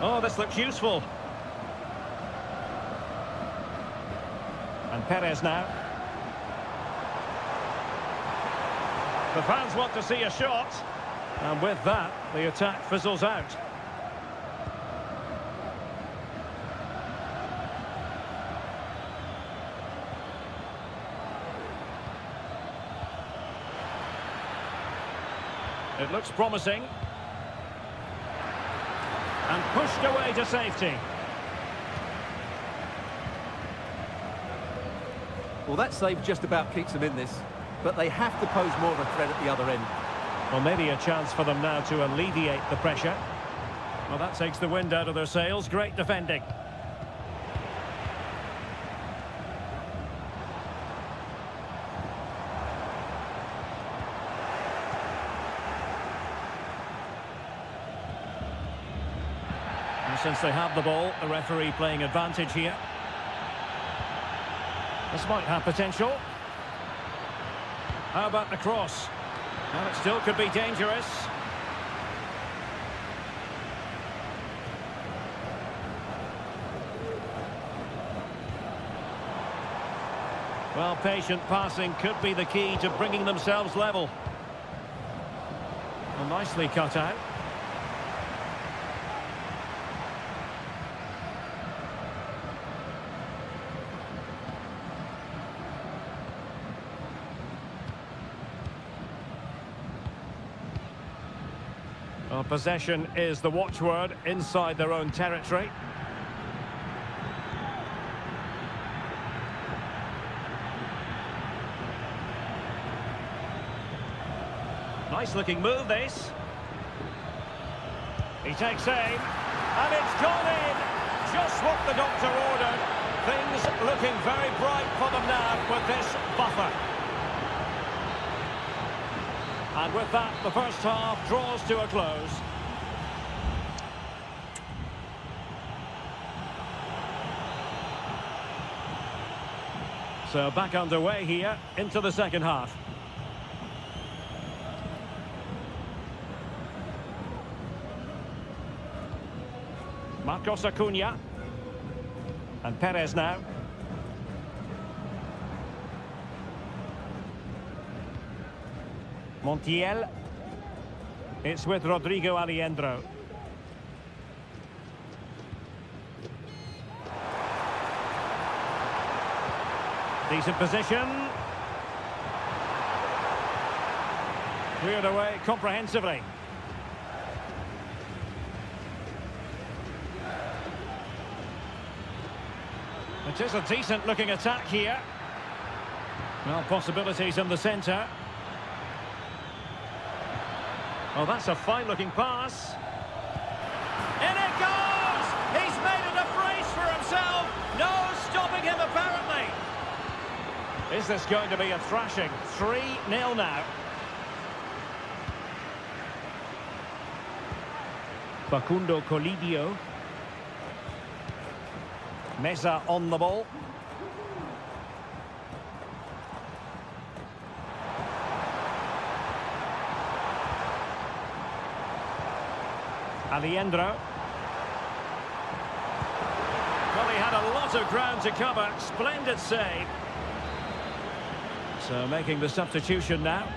Oh, this looks useful. And Perez now. The fans want to see a shot. And with that, the attack fizzles out. It looks promising. And pushed away to safety.
Well, that save just about keeps them in this, but they have to pose more of a threat at the other end.
Well, maybe a chance for them now to alleviate the pressure. Well, that takes the wind out of their sails. Great defending. And since they have the ball, the referee playing advantage here. This might have potential. How about the cross? Well, it still could be dangerous. Well, patient passing could be the key to bringing themselves level. Well, nicely cut out. Well, possession is the watchword inside their own territory. Nice looking move, this. He takes aim, and it's gone in. Just what the doctor ordered. Things looking very bright for them now with this buffer. And with that, the first half draws to a close. So back underway here into the second half. Marcos Acuna. And Perez now. Montiel. It's with Rodrigo Alejandro. Decent position. Cleared away comprehensively. It is a decent looking attack here. Well, possibilities in the centre. Oh, that's a fine looking pass. In it goes! He's made it a brace for himself. No stopping him apparently. Is this going to be a thrashing? 3-0 now. Facundo Colidio. Meza on the ball. Alejandro. Well, he had a lot of ground to cover. Splendid save. So making the substitution now.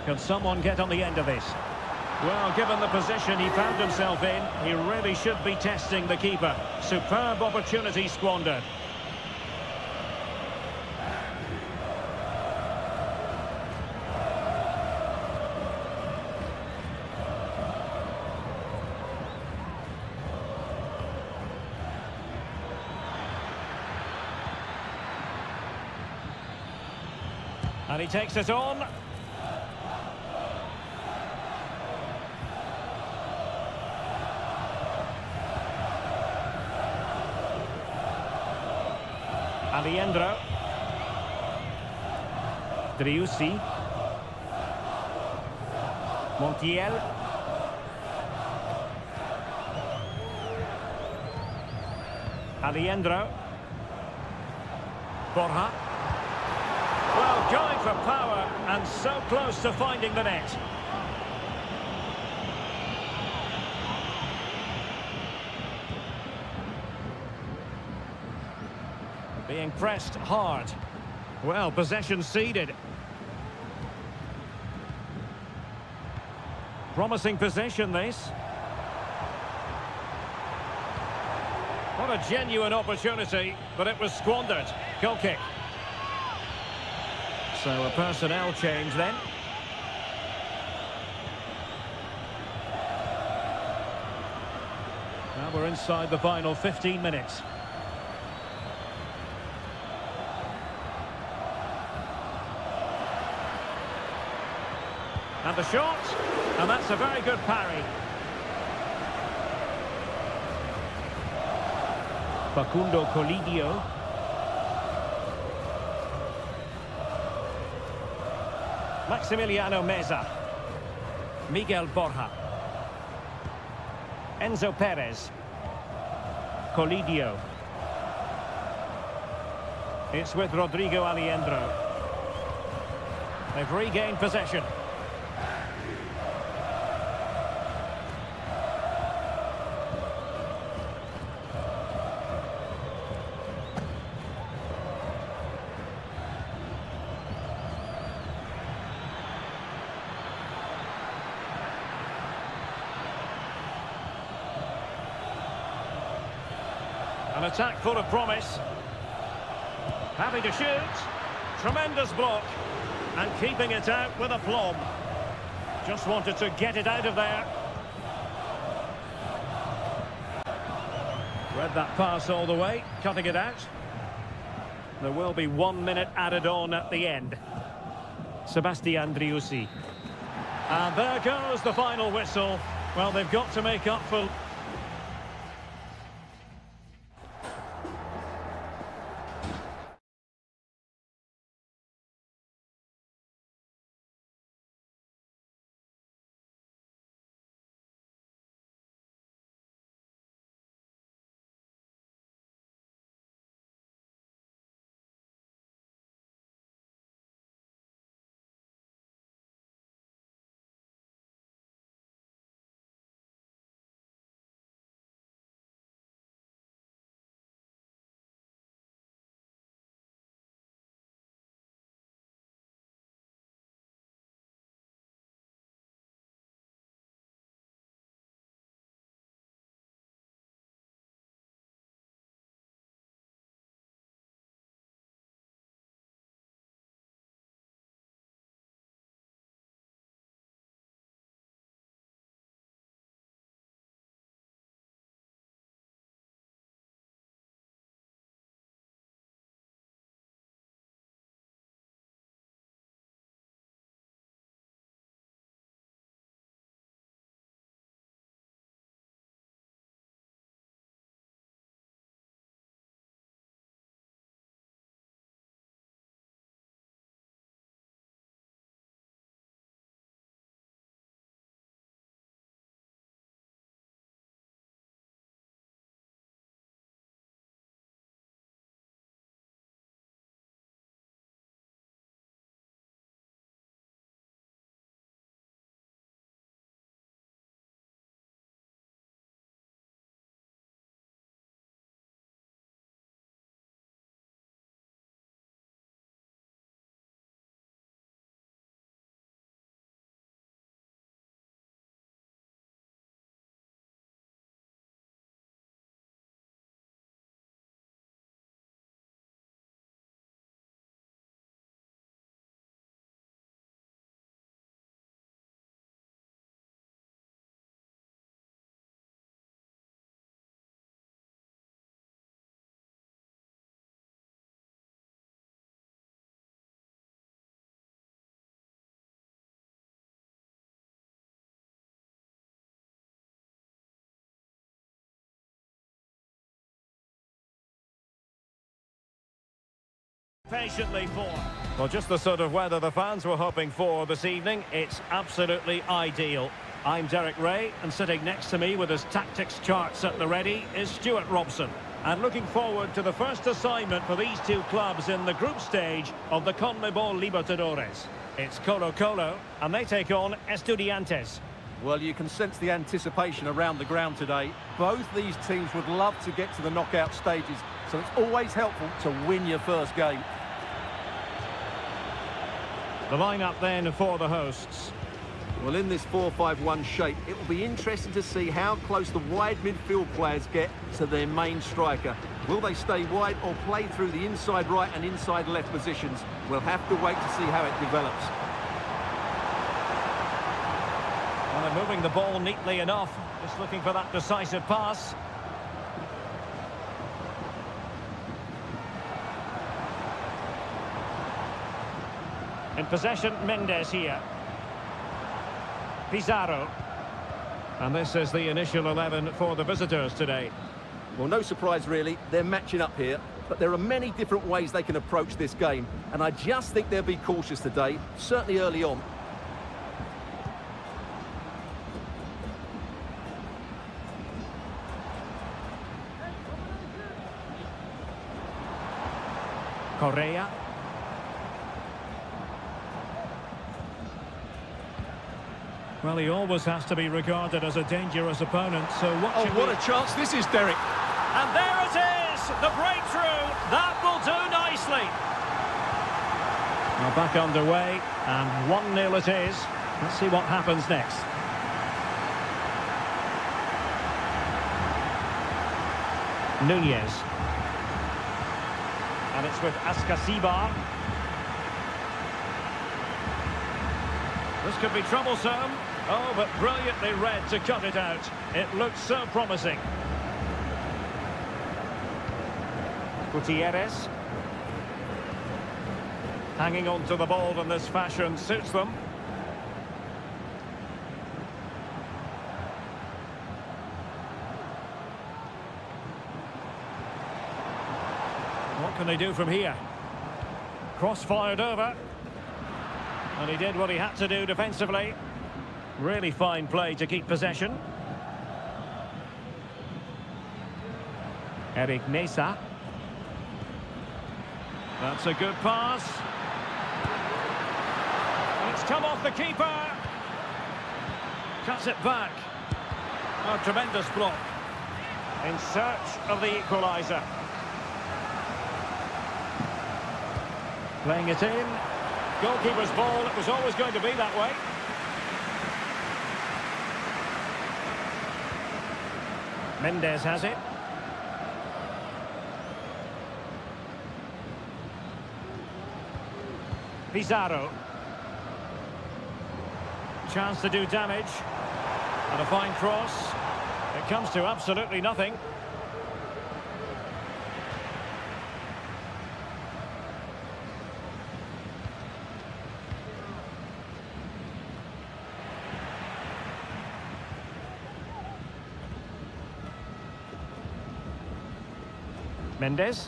Can someone get on the end of this? Well, given the position he found himself in, he really should be testing the keeper. Superb opportunity squandered. And he takes it on. Alejandro. Driussi. Montiel. Alejandro. Borja. Well, going for power and so close to finding the net. Being pressed hard. Well, possession ceded. Promising possession, this. What a genuine opportunity, but it was squandered. Goal kick. So a personnel change then. Now we're inside the final 15 minutes. And the shot, and that's a very good parry. Facundo Colidio. Maximiliano Meza. Miguel Borja. Enzo Perez. Colidio. It's with Rodrigo Alejandro. They've regained possession. An attack full of promise. Happy to shoot. Tremendous block. And keeping it out with aplomb. Just wanted to get it out of there. Read that pass all the way, cutting it out. There will be 1 minute added on at the end. Sebastian Driussi. And there goes the final whistle. Well, they've got to make up for... Patiently for. Well, just the sort of weather the fans were hoping for this evening. It's absolutely ideal. I'm Derek Ray, and sitting next to me with his tactics charts at the ready is Stuart Robson. And looking forward to the first assignment for these two clubs in the group stage of the CONMEBOL Libertadores. It's Colo-Colo, and they take on Estudiantes.
Well, you can sense the anticipation around the ground today. Both these teams would love to get to the knockout stages, so it's always helpful to win your first game.
The lineup then for the hosts.
Well, in this 4-5-1 shape, it will be interesting to see how close the wide midfield players get to their main striker. Will they stay wide or play through the inside right and inside left positions? We'll have to wait to see how it develops.
Well, they're moving the ball neatly enough. Just looking for that decisive pass. In possession, Mendes here. Pizarro. And this is the initial 11 for the visitors today.
Well, no surprise really, they're matching up here, but there are many different ways they can approach this game, and I just think they'll be cautious today, certainly early on.
Correa. Well, he always has to be regarded as a dangerous opponent, so what
a chance this is, Derek.
And there it is, the breakthrough. That will do nicely. Now back underway, and 1-0 it is. Let's see what happens next. Nunez. And it's with Ascasibar. This could be troublesome. Oh, but brilliantly read to cut it out. It looks so promising. Gutierrez. Hanging on to the ball in this fashion suits them. What can they do from here? Cross fired over. And he did what he had to do defensively. Really fine play to keep possession. Eric Mesa. That's a good pass. And it's come off the keeper. Cuts it back. A tremendous block. In search of the equaliser. Playing it in. Goalkeeper's ball, it was always going to be that way. Mendes has it. Pizarro. Chance to do damage. And a fine cross. It comes to absolutely nothing. Mendes.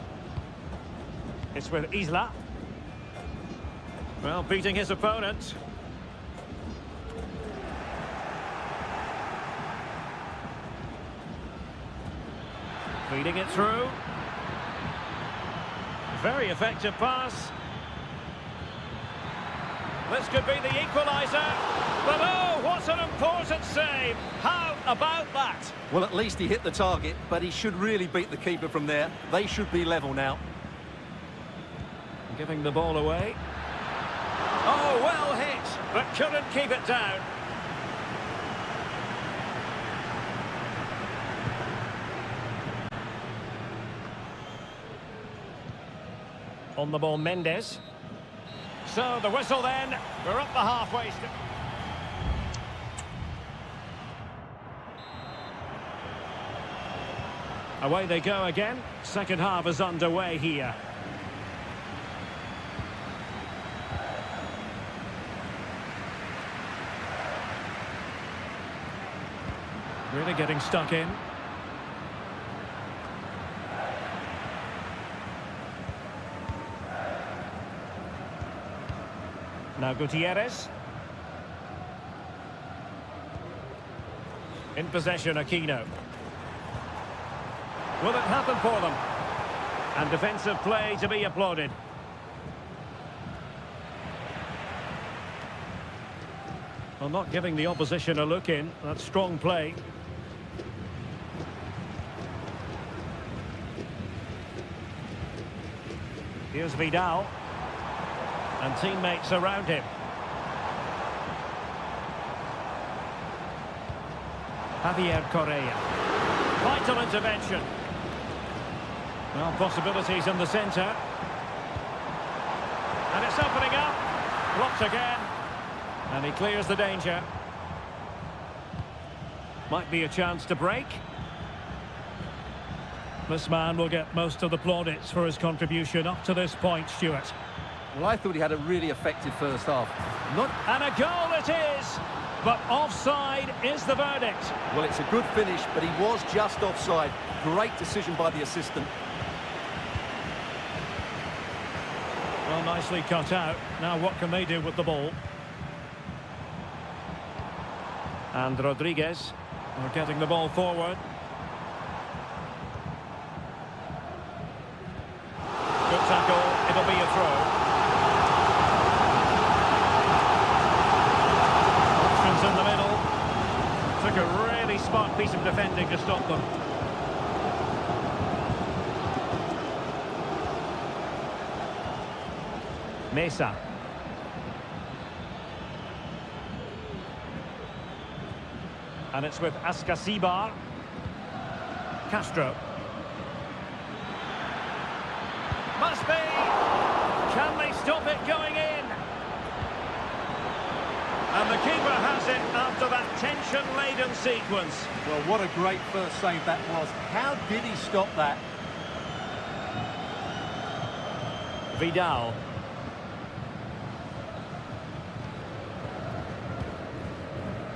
It's with Isla. Well, beating his opponent. Feeding it through. Very effective pass. This could be the equaliser. But oh, what an important save. How about that?
Well, at least he hit the target, but he should really beat the keeper from there. They should be level now.
Giving the ball away. Oh, well hit, but couldn't keep it down. On the ball, Mendes. So the whistle then. We're up the halfway. Away they go again. Second half is underway here. Really getting stuck in. Now Gutierrez. In possession, Aquino. Will it happen for them? And defensive play to be applauded. Well, not giving the opposition a look in. That's strong play. Here's Vidal. And teammates around him. Javier Correa. Vital intervention. Well, possibilities in the centre. And it's opening up. Blocked again. And he clears the danger. Might be a chance to break. This man will get most of the plaudits for his contribution up to this point, Stuart.
Well, I thought he had a really effective first half.
And a goal it is! But offside is the verdict.
Well, it's a good finish, but he was just offside. Great decision by the assistant.
Well, nicely cut out. Now what can they do with the ball? And Rodriguez are getting the ball forward. Good tackle. It'll be a throw. Options in the middle. Took a really smart piece of defending to stop them. Mesa. And it's with Ascasibar. Castro. Must be! Can they stop it going in? And the keeper has it after that tension-laden sequence.
Well, what a great first save that was. How did he stop that?
Vidal.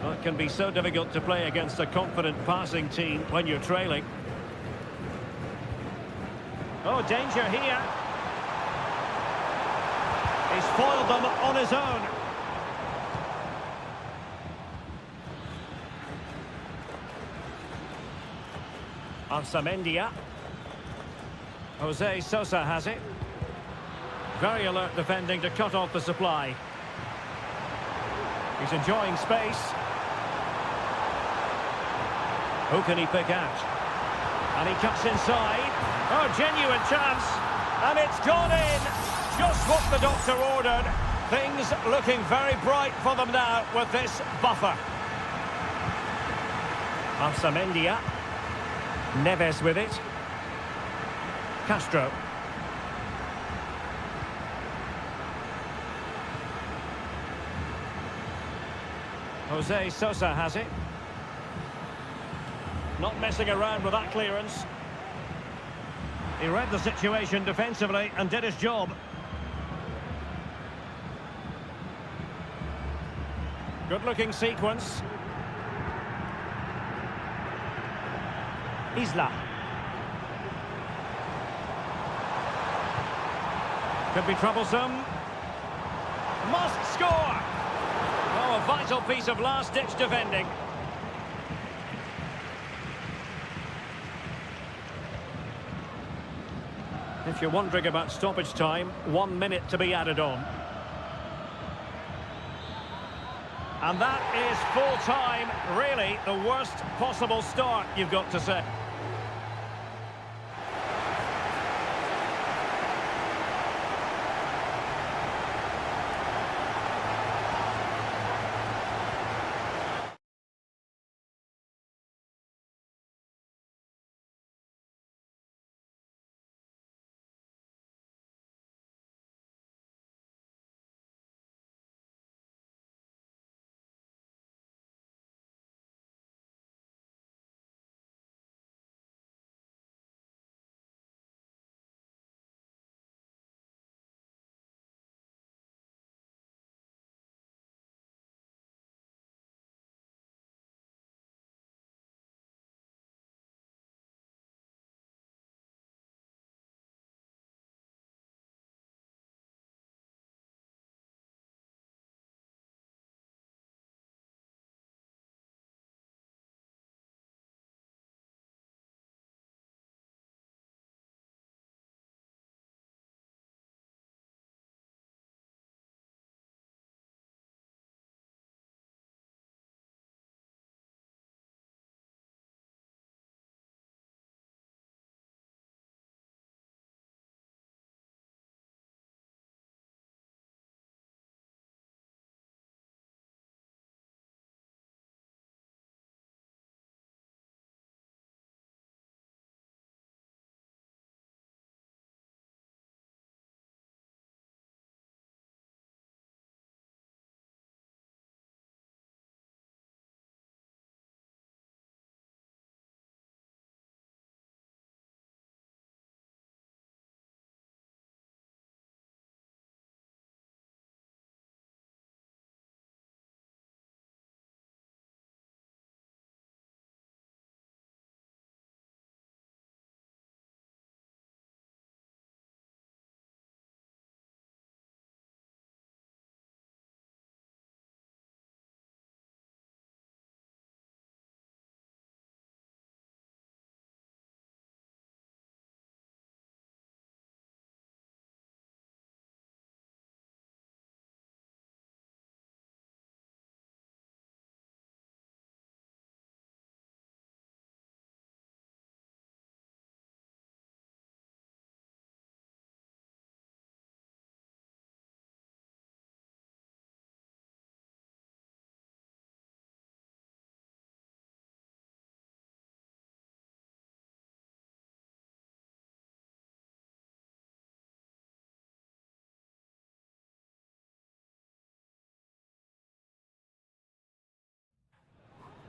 Well, it can be so difficult to play against a confident passing team when you're trailing. Oh, danger here. He's foiled them on his own. Arsamendia. Jose Sosa has it. Very alert defending to cut off the supply. He's enjoying space. Who can he pick out? And he cuts inside. Oh, genuine chance. And it's gone in. Just what the doctor ordered. Things looking very bright for them now with this buffer. Arsamendia. Neves with it. Castro. Jose Sosa has it. Not messing around with that clearance. He read the situation defensively and did his job. Good-looking sequence. Isla. Could be troublesome. Must score! Oh, a vital piece of last-ditch defending. If you're wondering about stoppage time, 1 minute to be added on. And that is full time. Really, the worst possible start, you've got to say.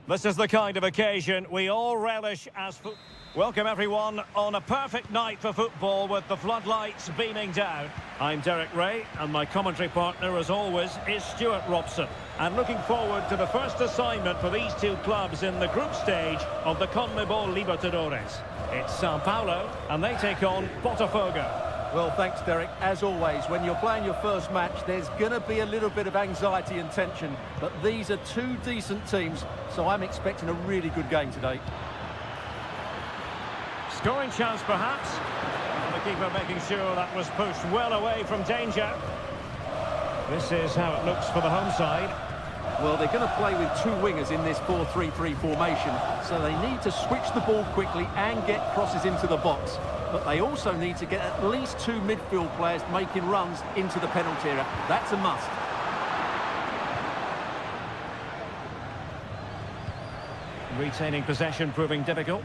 This is the kind of occasion we all relish as Welcome everyone on a perfect night for football with the floodlights beaming down. I'm Derek Ray and my commentary partner as always is Stuart Robson. And looking forward to the first assignment for these two clubs in the group stage of the CONMEBOL Libertadores. It's Sao Paulo and they take on Botafogo.
Well, thanks, Derek. As always, when you're playing your first match, there's going to be a little bit of anxiety and tension. But these are two decent teams, so I'm expecting a really good game today.
Scoring chance, perhaps. And the keeper making sure that was pushed well away from danger. This is how it looks for the home side.
Well, they're going to play with two wingers in this 4-3-3 formation, so they need to switch the ball quickly and get crosses into the box. But they also need to get at least two midfield players making runs into the penalty area. That's a must.
Retaining possession proving difficult.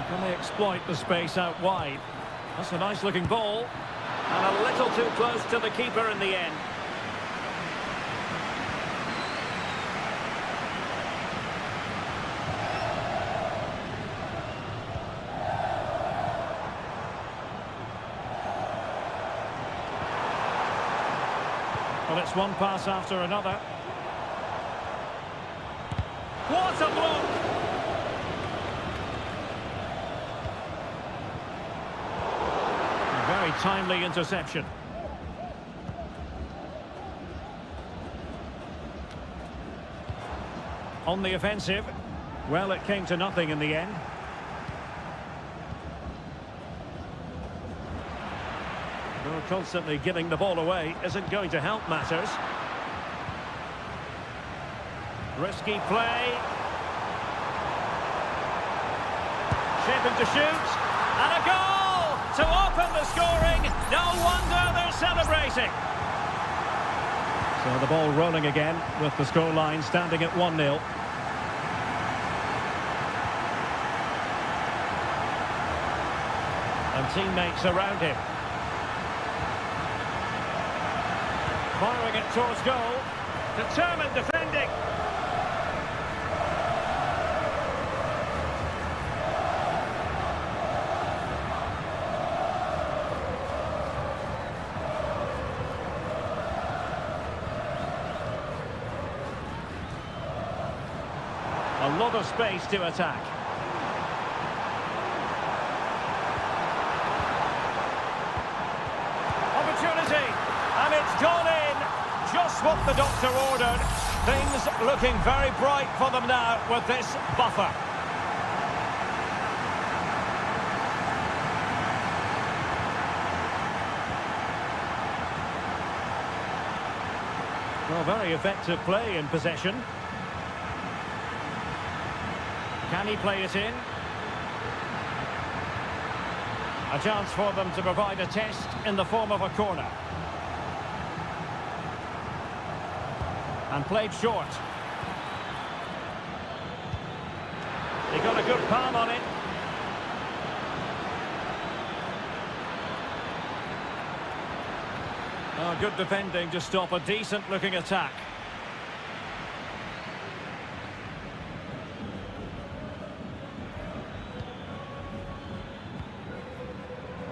Can they exploit the space out wide? That's a nice looking ball. And a little too close to the keeper in the end. Well, it's one pass after another. What a block! Very timely interception. On the offensive. Well, it came to nothing in the end. Well, constantly giving the ball away isn't going to help matters. Risky play. Shaping to shoot. And a goal! To open the scoring, no wonder they're celebrating. So the ball rolling again with the scoreline standing at 1-0. And teammates around him. Firing it towards goal. Determined defending. A lot of space to attack. Opportunity, and it's gone in. Just what the doctor ordered. Things looking very bright for them now with this buffer. Well, very effective play in possession. Can he play it in? A chance for them to provide a test in the form of a corner. And played short. He got a good palm on it. Oh, good defending to stop a decent-looking attack.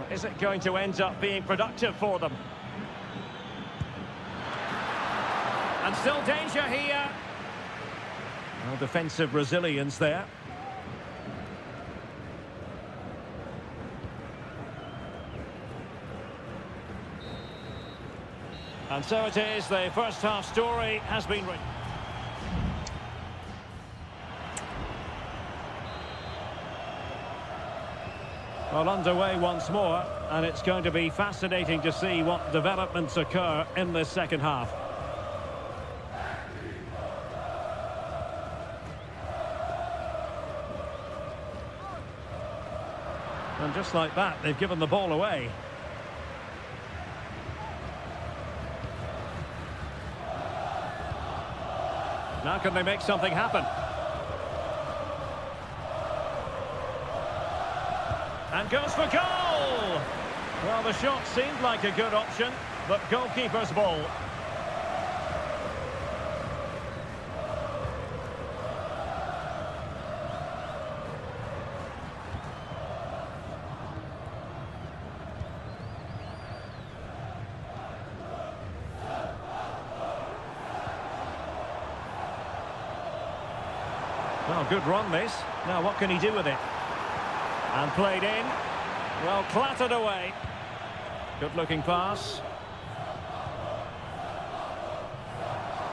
Is it going to end up being productive for them? And still danger here. Well, defensive resilience there. And so it is, the first half story has been written. Well, underway once more, and it's going to be fascinating to see what developments occur in this second half. And just like that, they've given the ball away. Now can they make something happen? And goes for goal! Well, the shot seemed like a good option, but goalkeeper's ball. Well, good run this. Now what can he do with it? And played in. Well, clattered away. Good looking pass.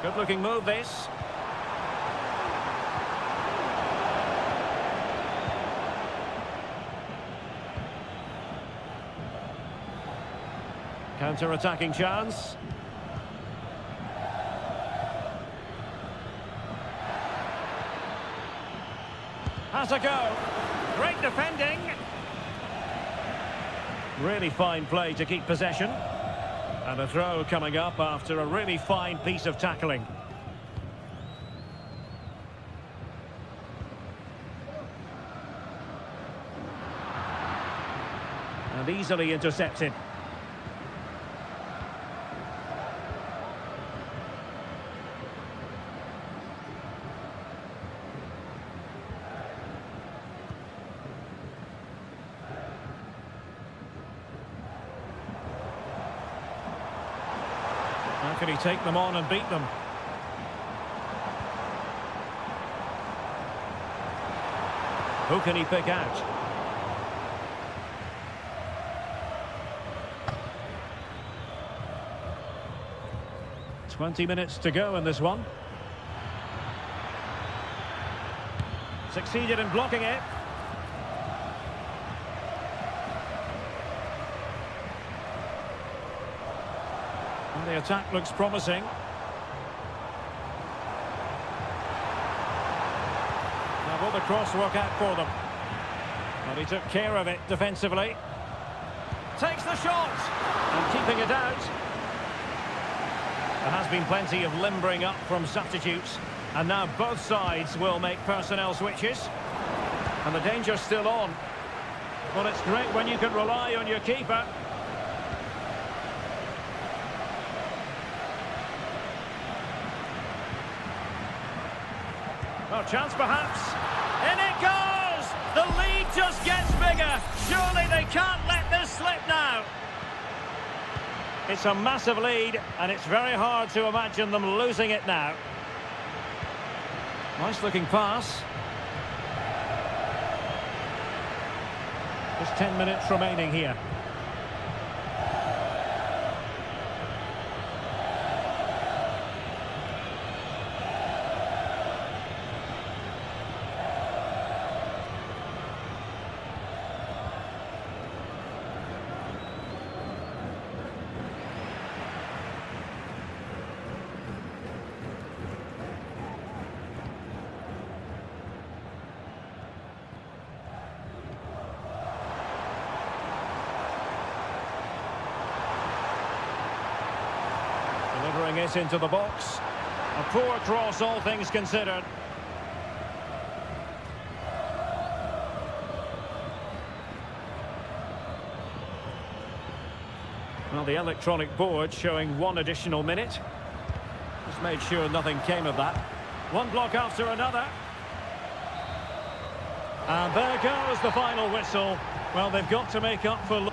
Good looking move this. Counter-attacking chance. Has a go. Great defending. Really fine play to keep possession. And a throw coming up after a really fine piece of tackling. And easily intercepted. How can he take them on and beat them? Who can he pick out? "20 minutes to go in this one. Succeeded in blocking it. And the attack looks promising. Now will the cross work out for them? Well, he took care of it defensively. Takes the shot! And keeping it out. There has been plenty of limbering up from substitutes. And now both sides will make personnel switches. And the danger's still on. Well, it's great when you can rely on your keeper. Oh, chance perhaps. In it goes! The lead just gets bigger. Surely they can't let this slip now. It's a massive lead, and it's very hard to imagine them losing it now. Nice looking pass. Just 10 minutes remaining here. Delivering it into the box. A poor cross, all things considered. Well, the electronic board showing 1 additional minute. Just made sure nothing came of that. One block after another. And there goes the final whistle. Well, they've got to make up for...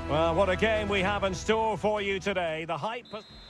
Well, what a game we have in store for you today. The hype...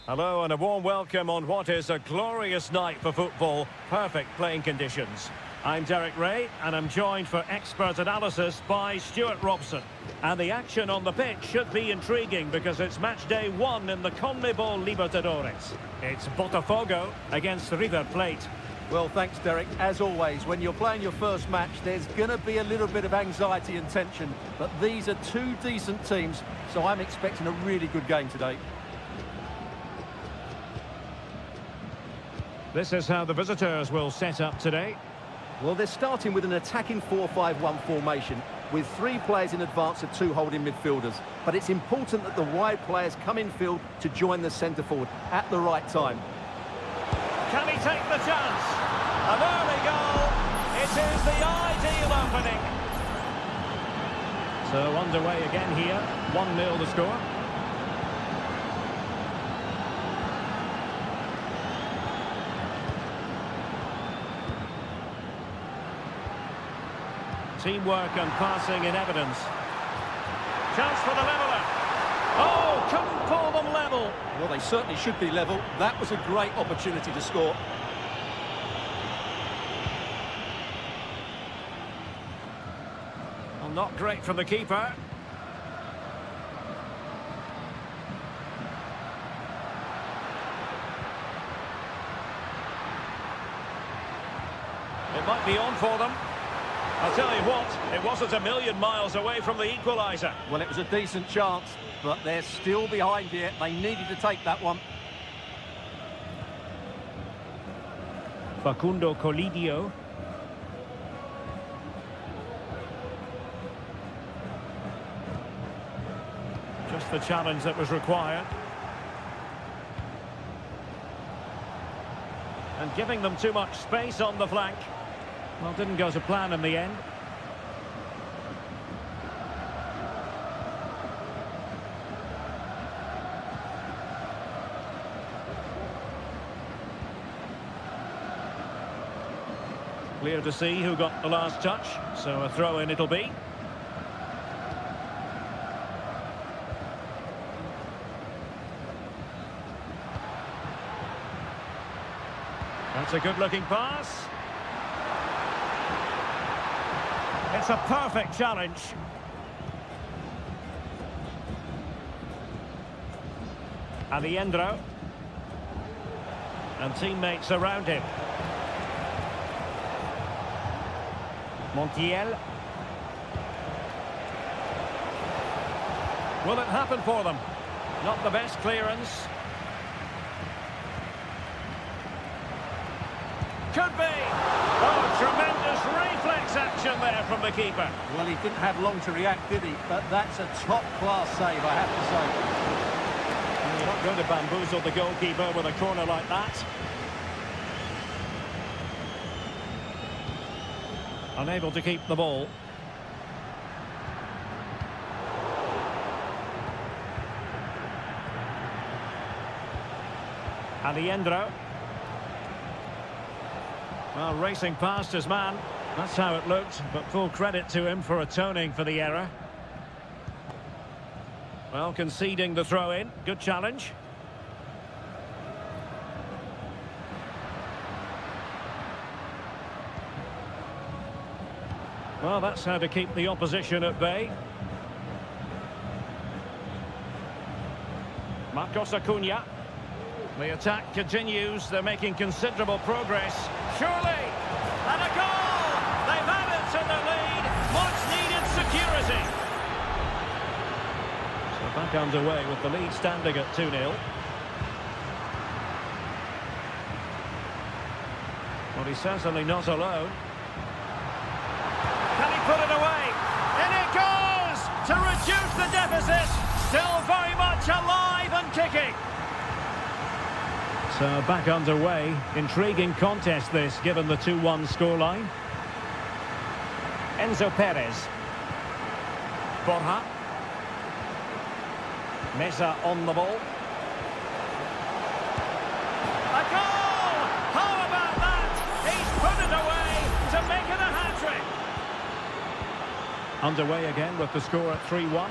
Hello and a warm welcome on what is a glorious night for football. Perfect playing conditions. I'm Derek Ray and I'm joined for expert analysis by Stuart Robson. And the action on the pitch should be intriguing because it's match day 1 in the CONMEBOL Libertadores. It's Botafogo against River Plate.
Well, thanks, Derek. As always, when you're playing your first match, there's going to be a little bit of anxiety and tension. But these are two decent teams, so I'm expecting a really good game today.
This is how the visitors will set up today.
Well, they're starting with an attacking 4-5-1 formation with 3 players in advance of 2 holding midfielders. But it's important that the wide players come in field to join the centre forward at the right time.
Can he take the chance? An early goal. It is the ideal opening. So underway again here. 1-0 the score. Teamwork and passing in evidence. Chance for the leveller. Oh, couldn't pull them level.
Well, they certainly should be level. That was a great opportunity to score.
Well, not great from the keeper. It might be on for them. I'll tell you what, it wasn't a million miles away from the equaliser.
Well, it was a decent chance, but they're still behind here. They needed to take that one.
Facundo Colidio. Just the challenge that was required. And giving them too much space on the flank. Well, didn't go to plan in the end. Clear to see who got the last touch, so a throw-in it'll be. That's a good-looking pass. It's a perfect challenge. Aliendro. And teammates around him. Montiel. Will it happen for them? Not the best clearance. Could be. Oh, tremendous reflex action there from the keeper.
Well, he didn't have long to react, did he? But that's a top-class save, I have to say.
You're not going to bamboozle the goalkeeper with a corner like that. Unable to keep the ball. Aliendro. Well, racing past his man. That's how it looked, but full credit to him for atoning for the error. Well, conceding the throw-in. Good challenge. Well, that's how to keep the opposition at bay. Marcos Acuna. The attack continues. They're making considerable progress. Surely! And a goal! They've added to the lead. Much-needed security. So back underway with the lead standing at 2-0. Well, he's certainly not alone. Can he put it away? In it goes! To reduce the deficit. Still very much alive and kicking. So back underway. Intriguing contest this, given the 2-1 scoreline. Enzo Perez. Borja. Mesa on the ball. A goal! How about that? He's put it away to make it a hat-trick. Underway again with the score at 3-1.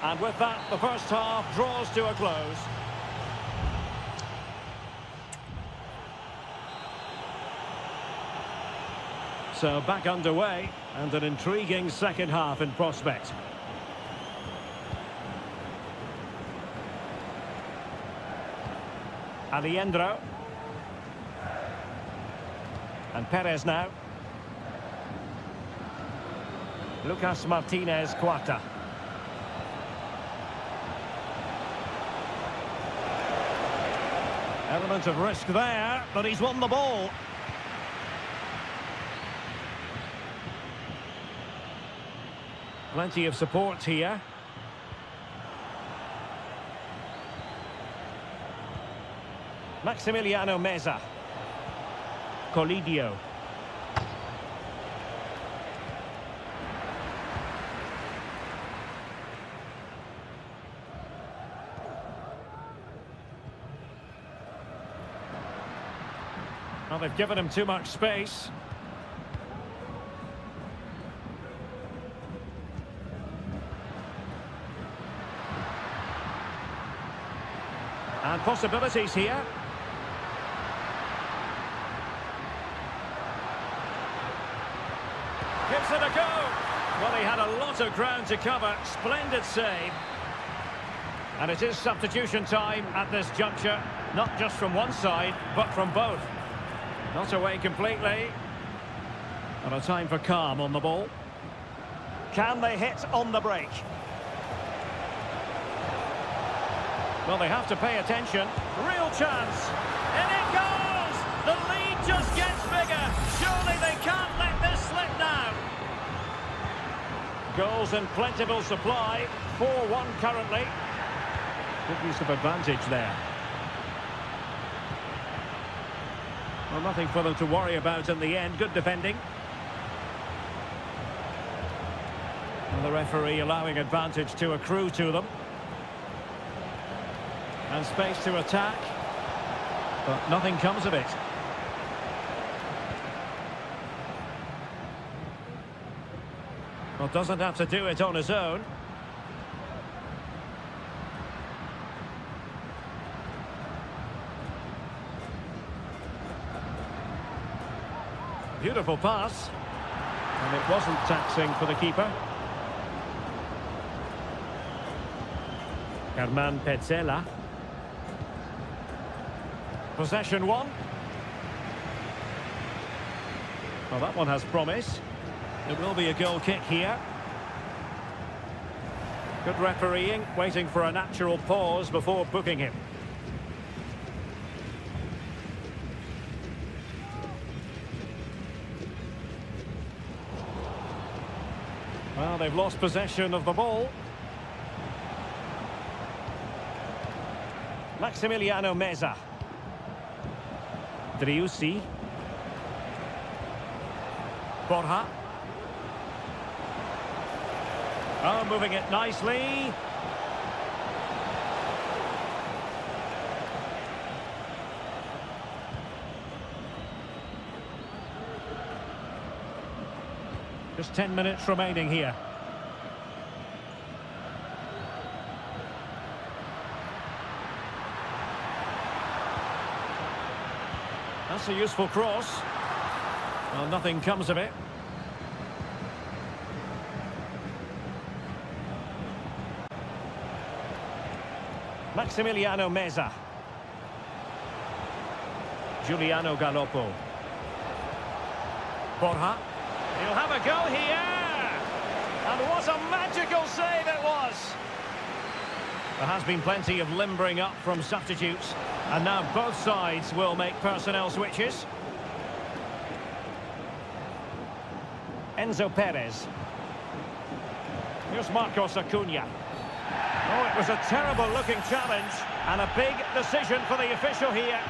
And with that, the first half draws to a close. So back underway, and an intriguing second half in prospect. Aliendro. And Perez now. Lucas Martinez Quarta. Element of risk there, but he's won the ball. Plenty of support here. Maximiliano Meza. Colidio. Well, they've given him too much space. And possibilities here. Gives it a go. Well, he had a lot of ground to cover. Splendid save. And it is substitution time at this juncture. Not just from one side, but from both. Not away completely. And a time for calm on the ball. Can they hit on the break? Well, they have to pay attention. Real chance. And it goes! The lead just gets bigger. Surely they can't let this slip now. Goals in plentiful supply. 4-1 currently. Good use of advantage there. Well, nothing for them to worry about in the end. Good defending. And the referee allowing advantage to accrue to them. And space to attack, but nothing comes of it. Well, doesn't have to do it on his own. Beautiful pass. And it wasn't taxing for the keeper. Germán Petzela. Possession one. Well, that one has promise. It will be a goal kick here. Good refereeing, waiting for a natural pause before booking him. Well, they've lost possession of the ball. Maximiliano Meza. Driussi. Borja. Oh, moving it nicely. Just 10 minutes remaining here. That's a useful cross. Well, nothing comes of it. Maximiliano Meza. Giuliano Galoppo. Borja. He'll have a go here. And what a magical save it was. There has been plenty of limbering up from substitutes. And now both sides will make personnel switches. Enzo Perez. Here's Marcos Acuna. Oh, it was a terrible-looking challenge. And a big decision for the official here.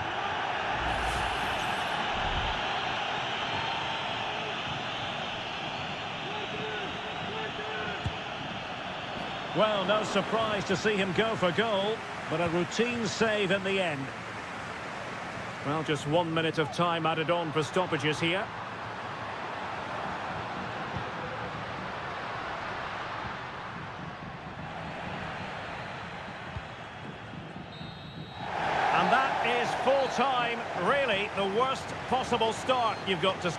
Well, no surprise to see him go for goal, but a routine save in the end. Well, just 1 minute of time added on for stoppages here. time, really, the worst possible start you've got to...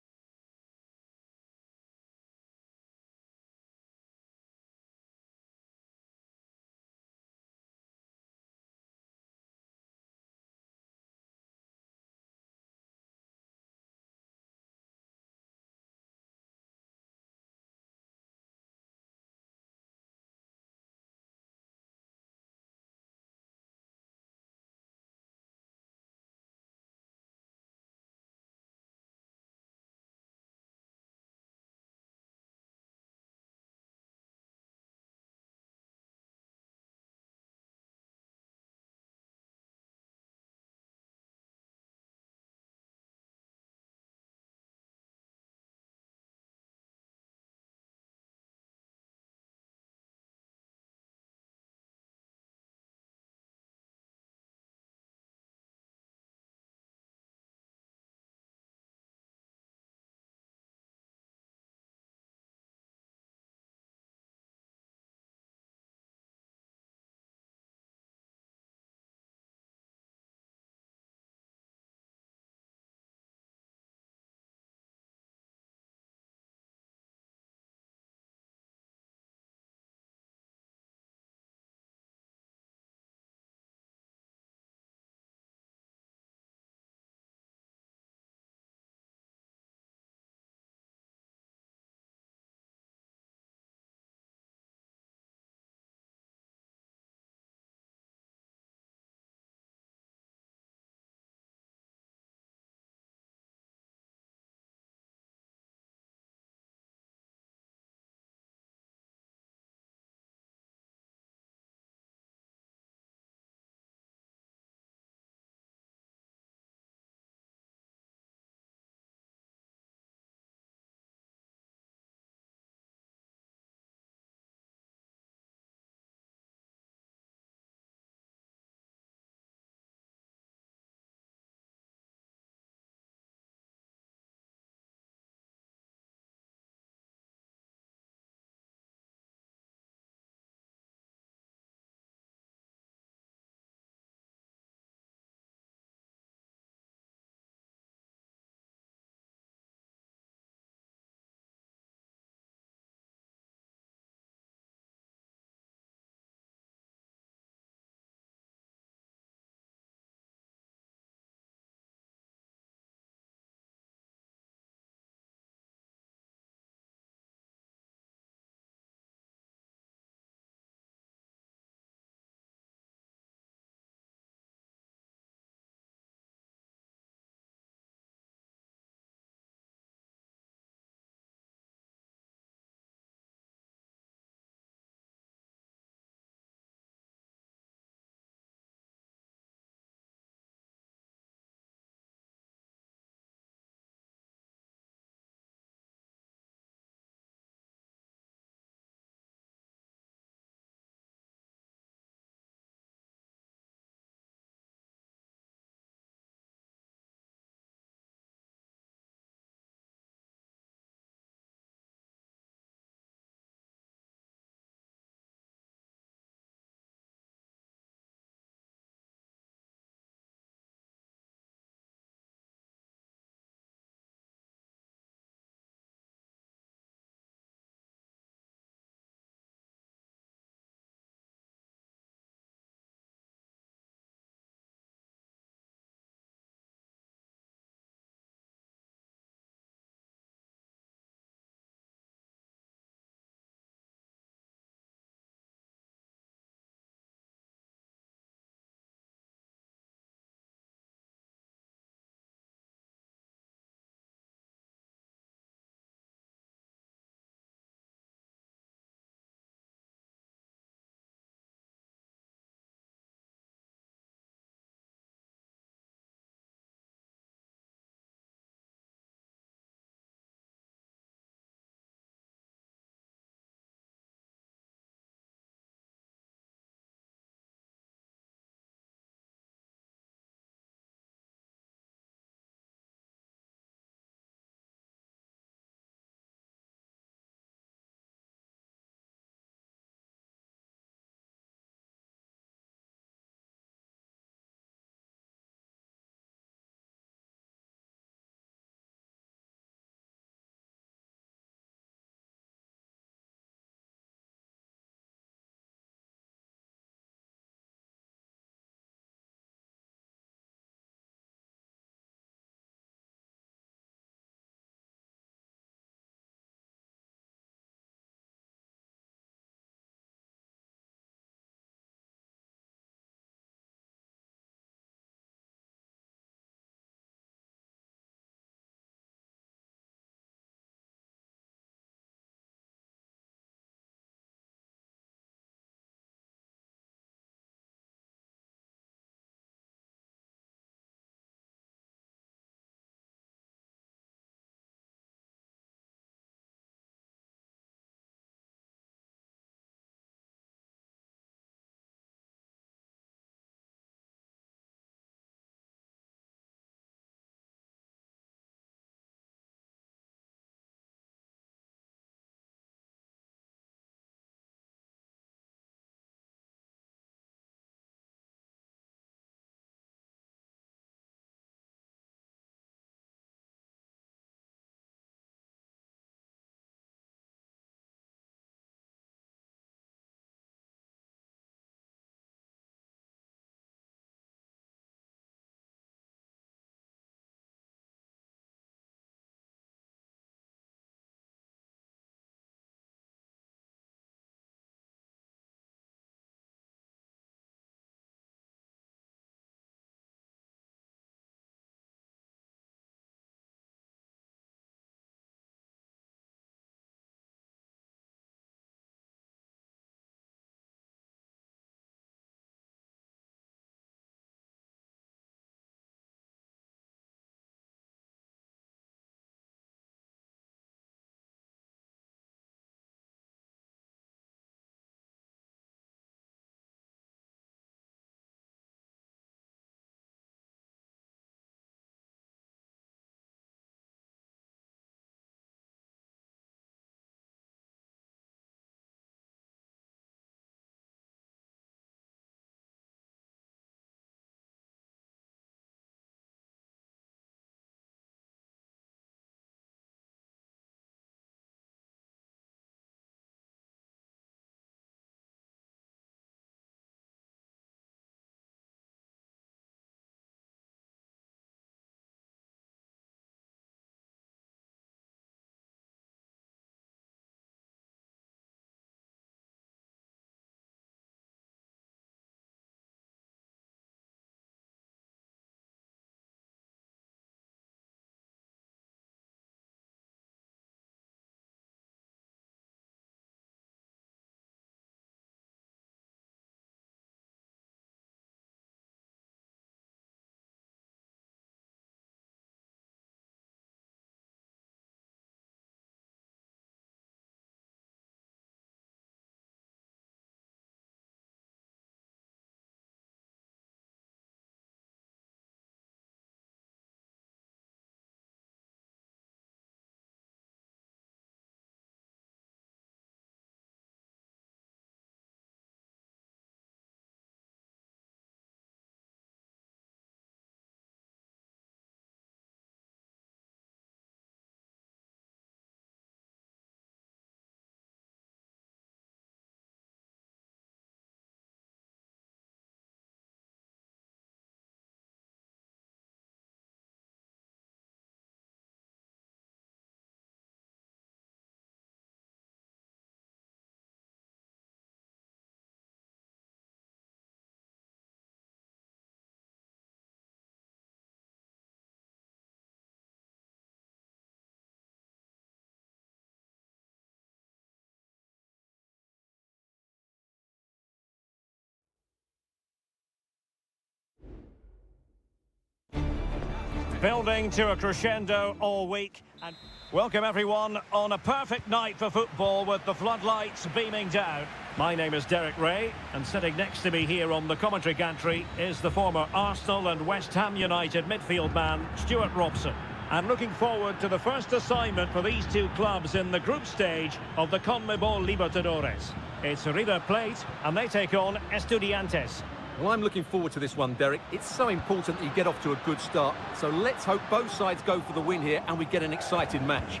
Building to a crescendo all week. And welcome everyone on a perfect night for football with the floodlights beaming down. My name is Derek Ray, and sitting next to me here on the commentary gantry is the former Arsenal and West Ham United midfield man, Stuart Robson. And looking forward to the first assignment for these two clubs in the group stage of the CONMEBOL Libertadores. It's River Plate, and they take on Estudiantes.
Well, I'm looking forward to this one, Derek. It's so important that you get off to a good start. So let's hope both sides go for the win here and we get an exciting match.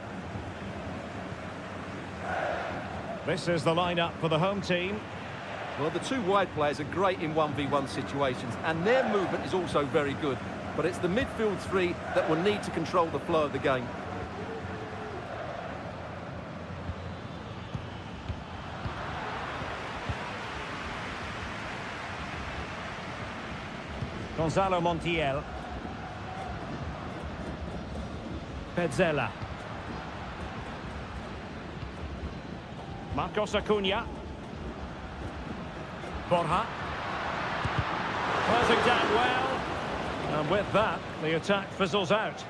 This is the lineup for the home team.
Well, the two wide players are great in 1v1 situations, and their movement is also very good. But it's the midfield three that will need to control the flow of the game.
Gonzalo Montiel. Pezzella. Marcos Acuna. Borja. Closing down well. And with that, the attack fizzles out.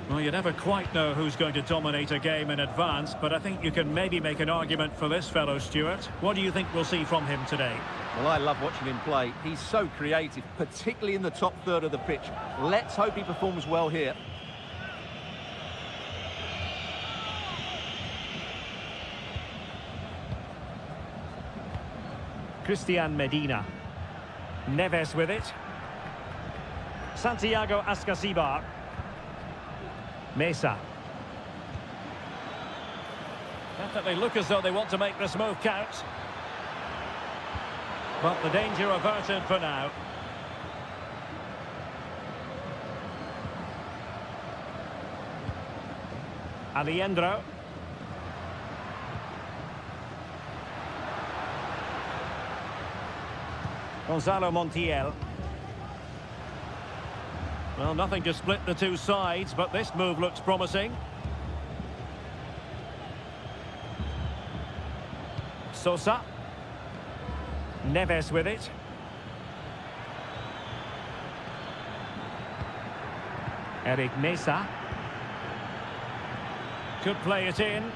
Well, you never quite know who's going to dominate a game in advance, but I think you can maybe make an argument for this fellow, Stuart. What do you think we'll see from him today?
Well, I love watching him play. He's so creative, particularly in the top third of the pitch. Let's hope he performs well here.
Christian Medina. Neves with it. Santiago Ascasibar. Mesa. Definitely look as though they want to make this move count. But the danger averted for now. Alejandro. Gonzalo Montiel. Well, nothing to split the two sides, but this move looks promising. Sosa. Neves with it. Eric Mesa. Could play it in.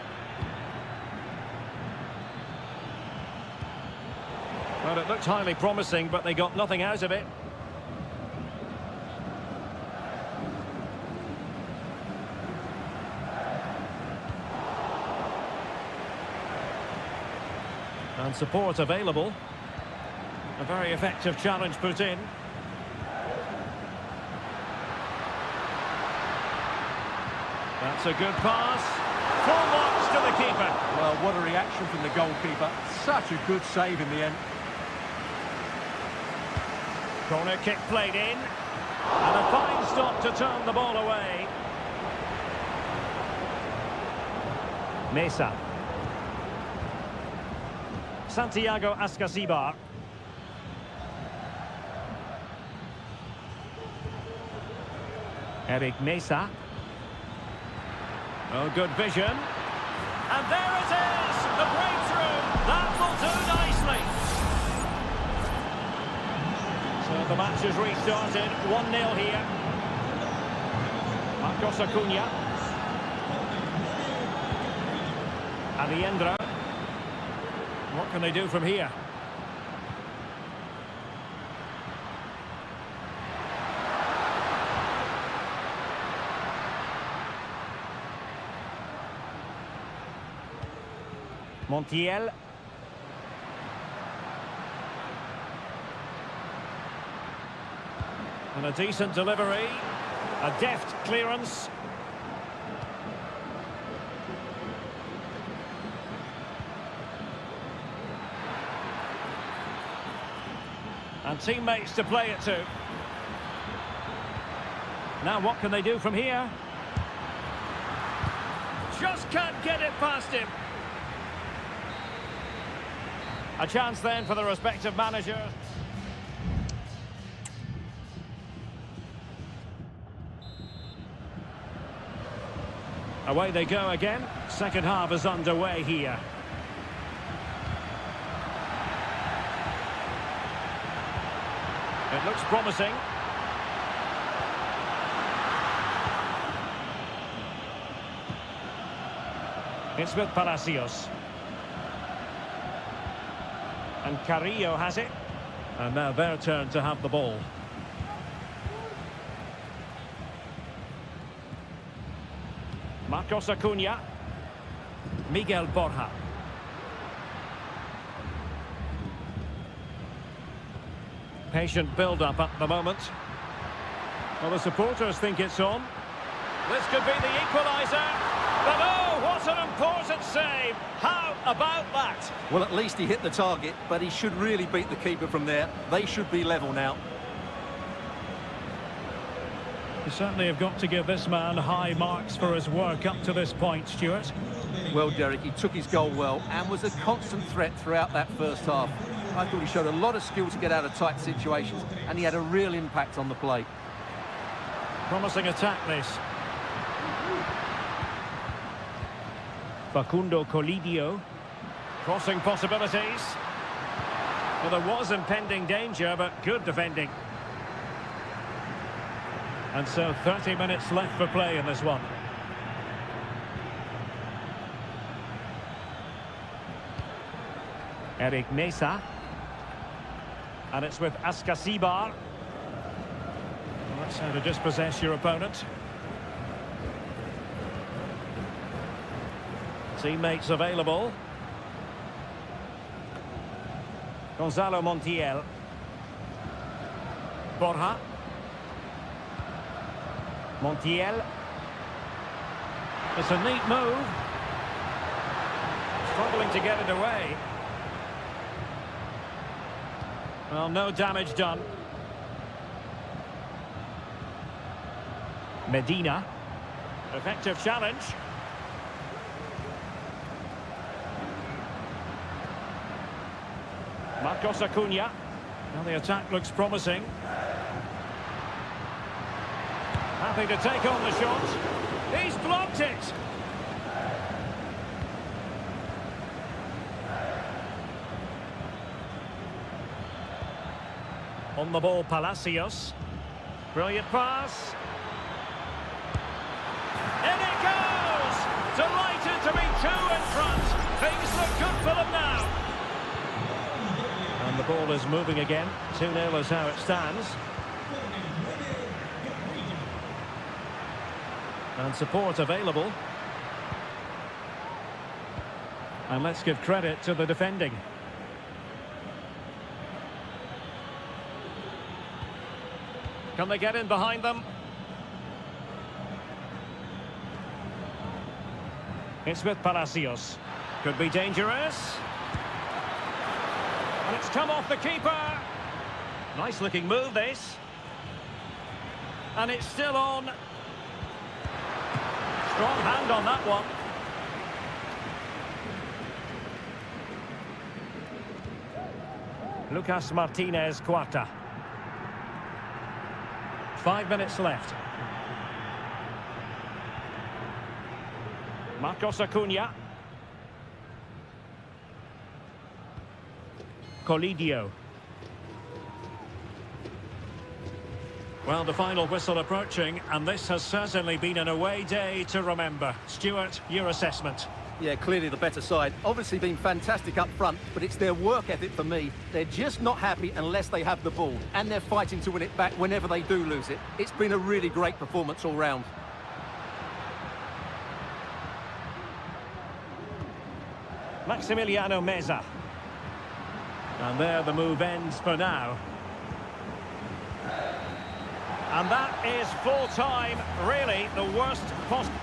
Well, it looked highly promising, but they got nothing out of it. And support available. A very effective challenge put in. That's a good pass. Full marks to the keeper.
Well, what a reaction from the goalkeeper. Such a good save in the end.
Corner kick played in. And a fine stop to turn the ball away. Mesa. Santiago Ascasibar. Eric Mesa. Oh, good vision. And there it is! The breakthrough! That will do nicely! So the match has restarted. 1-0 here. Marcos Acuna. Alejandro. What can they do from here? Montiel. And a decent delivery. A deft clearance. And teammates to play it to. Now what can they do from here? Just can't get it past him. A chance then for the respective managers. Away they go again. Second half is underway here. It looks promising. It's with Palacios. And Carrillo has it. And now their turn to have the ball. Marcos Acuna. Miguel Borja. Patient build-up at the moment. Well, the supporters think it's on. This could be the equaliser. But oh, what an important save! How about that?
Well, at least he hit the target, but he should really beat the keeper from there. They should be level now.
You certainly have got to give this man high marks for his work up to this point, Stuart.
Well, Derek, he took his goal well and was a constant threat throughout that first half. I thought he showed a lot of skill to get out of tight situations, and he had a real impact on the play.
Promising attack, this. Facundo Colidio. Crossing possibilities. Well, there was impending danger, but good defending. And so 30 minutes left for play in this one. Eric Mesa. And it's with Ascasibar. Well, that's how to dispossess your opponent. Teammates available. Gonzalo Montiel. Borja. Montiel. It's a neat move. Struggling to get it away. Well, no damage done. Medina. Effective challenge. Marcos Acuna. Well, the attack looks promising. Happy to take on the shot. He's blocked it. On the ball, Palacios. Brilliant pass. In it goes! Delighted to be two in front. Things look good for them now. And the ball is moving again. 2-0 is how it stands. And support available. And let's give credit to the defending. Can they get in behind them? It's with Palacios. Could be dangerous. And it's come off the keeper. Nice looking move, this. And it's still on. Strong hand on that one. Lucas Martinez Cuarta. 5 minutes left. Marcos Acuna. Colidio. Well, the final whistle approaching, and this has certainly been an away day to remember. Stuart, your assessment.
Yeah, clearly the better side. Obviously been fantastic up front, but it's their work ethic for me. They're just not happy unless they have the ball, and they're fighting to win it back whenever they do lose it. It's been a really great performance all round.
Maximiliano Meza. And there the move ends for now. And that is full time, really the worst possible.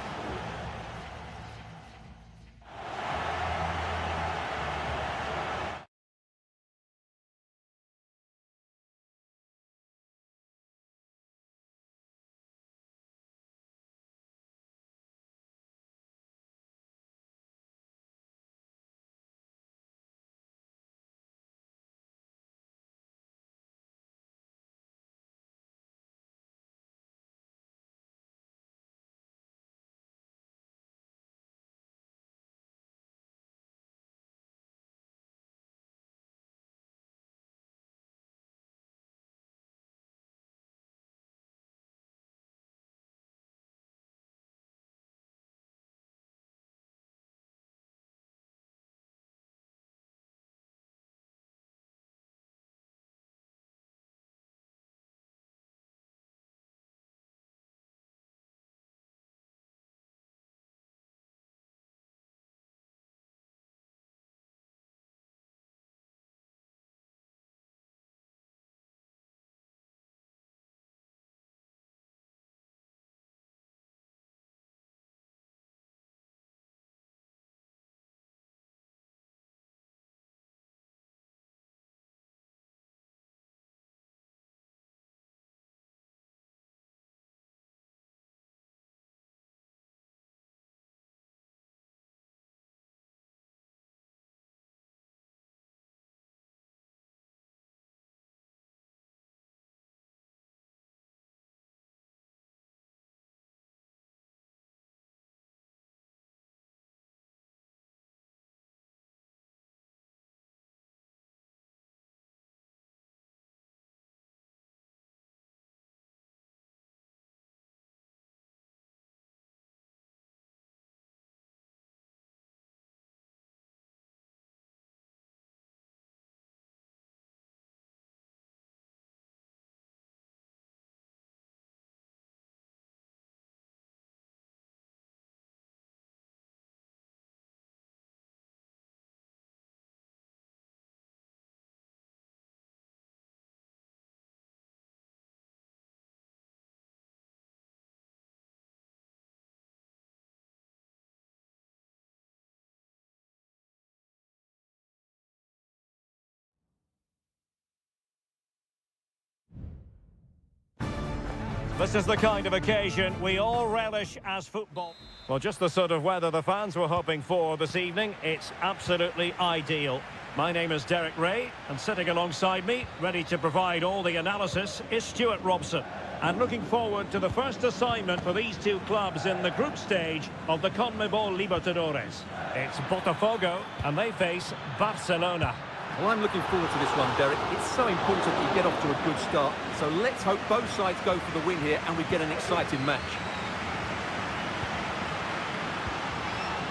This is the kind of occasion we all relish as football. Well, just the sort of weather the fans were hoping for this evening. It's absolutely ideal. My name is Derek Ray, and sitting alongside me, ready to provide all the analysis, is Stuart Robson. And looking forward to the first assignment for these two clubs in the group stage of the CONMEBOL Libertadores. It's Botafogo, and they face Barcelona.
Well, I'm looking forward to this one, Derek. It's so important that you get off to a good start. So let's hope both sides go for the win here and we get an exciting match.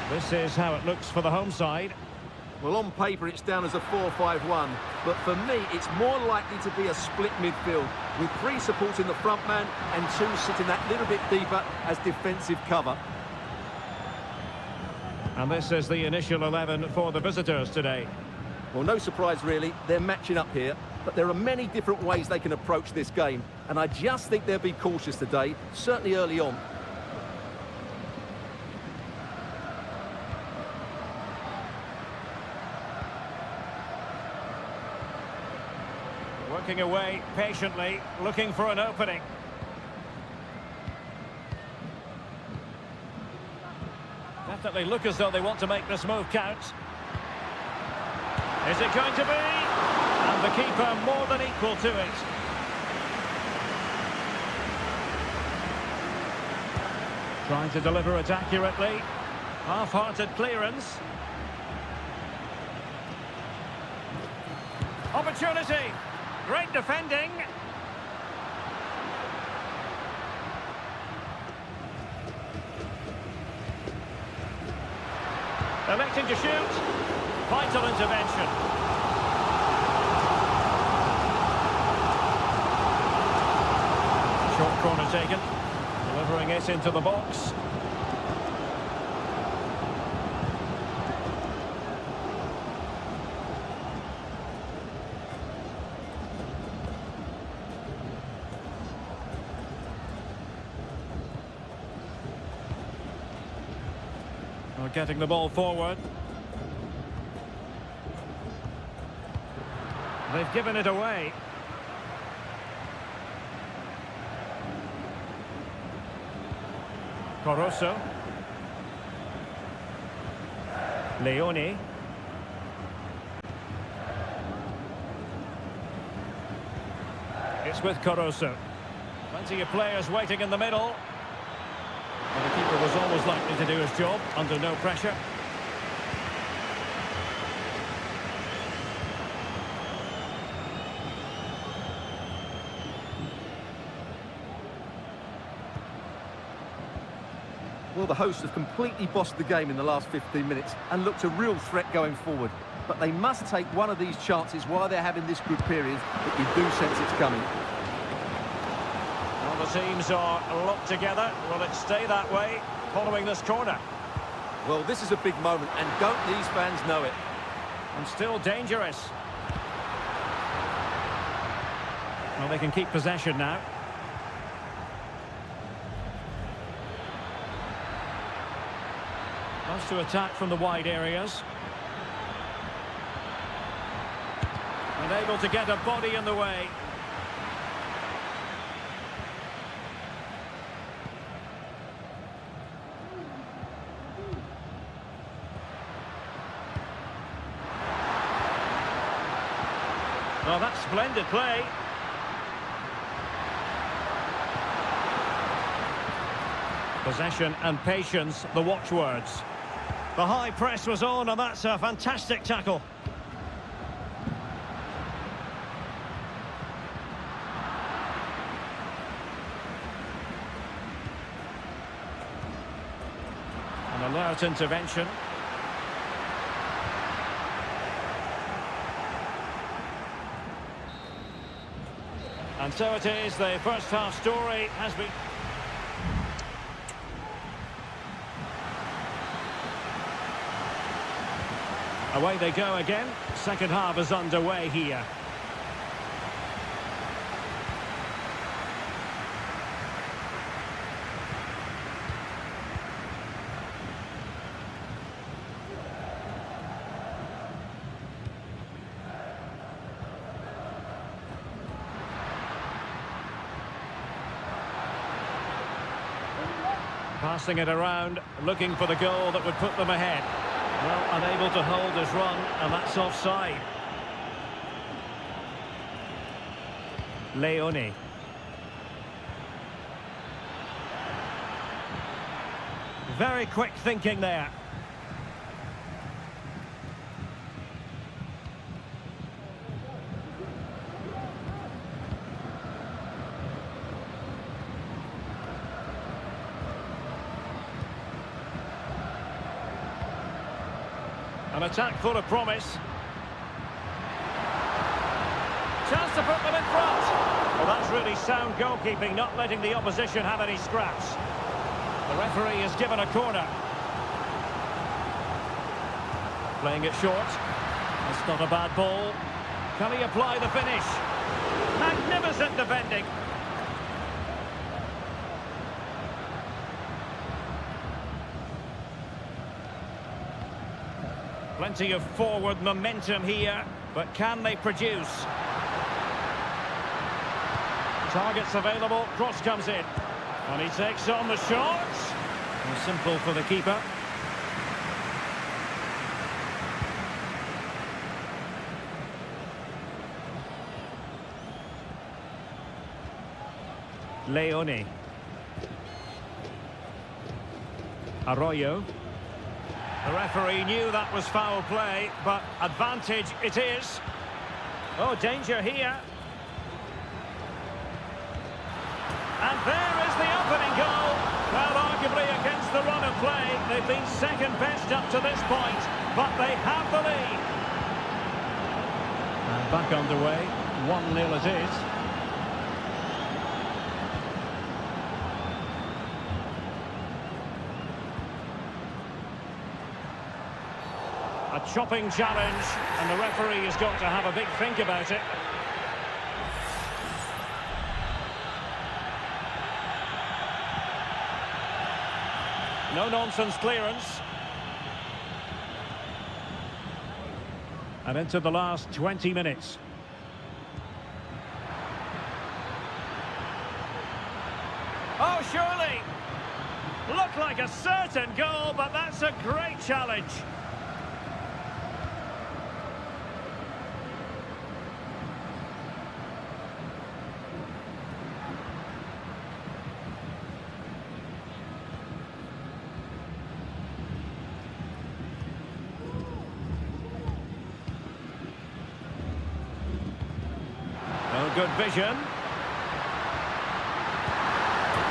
This is how it looks for the home side.
Well, on paper, it's down as a 4-5-1. But for me, it's more likely to be a split midfield, with 3 supporting the front man and 2 sitting that little bit deeper as defensive cover.
And this is the initial 11 for the visitors today.
Well, no surprise, really. They're matching up here. But there are many different ways they can approach this game. And I just think they'll be cautious today, certainly early on.
Working away patiently, looking for an opening. Definitely look as though they want to make this move count. Is it going to be? And the keeper more than equal to it. Trying to deliver it accurately. Half-hearted clearance. Opportunity. Great defending. Electing to shoot. Vital intervention. Short corner taken. Delivering it into the box. We're getting the ball forward. They've given it away. Corosso. Leone. It's with Corosso. Plenty of players waiting in the middle. And the keeper was always likely to do his job under no pressure.
Well, the hosts have completely bossed the game in the last 15 minutes and looked a real threat going forward. But they must take one of these chances while they're having this good period that you do sense it's coming.
Well, the teams are locked together. Will it stay that way following this corner?
Well, this is a big moment, and don't these fans know it?
And still dangerous. Well, they can keep possession now. Wants to attack from the wide areas. Unable to get a body in the way. Well, that's splendid play. Possession and patience, the watchwords. The high press was on, and that's a fantastic tackle. An alert intervention. And so it is, the first half story has been... Away they go again. Second half is underway here. Passing it around, looking for the goal that would put them ahead. Well, unable to hold his run, and that's offside. Leone. Very quick thinking there. An attack full of promise. Chance to put them in front. Well, that's really sound goalkeeping, not letting the opposition have any scraps. The referee has given a corner. Playing it short. That's not a bad ball. Can he apply the finish? Magnificent defending. Plenty of forward momentum here, but can they produce? Targets available, cross comes in. And he takes on the shot. Simple for the keeper. Leone. Arroyo. The referee knew that was foul play, but advantage it is. Oh, danger here. And there is the opening goal. Well, arguably against the run of play, they've been second best up to this point, but they have the lead. And back underway, 1-0 it is. A chopping challenge, and the referee has got to have a big think about it. No-nonsense clearance. And into the last 20 minutes. Oh, surely! Looked like a certain goal, but that's a great challenge. Good vision.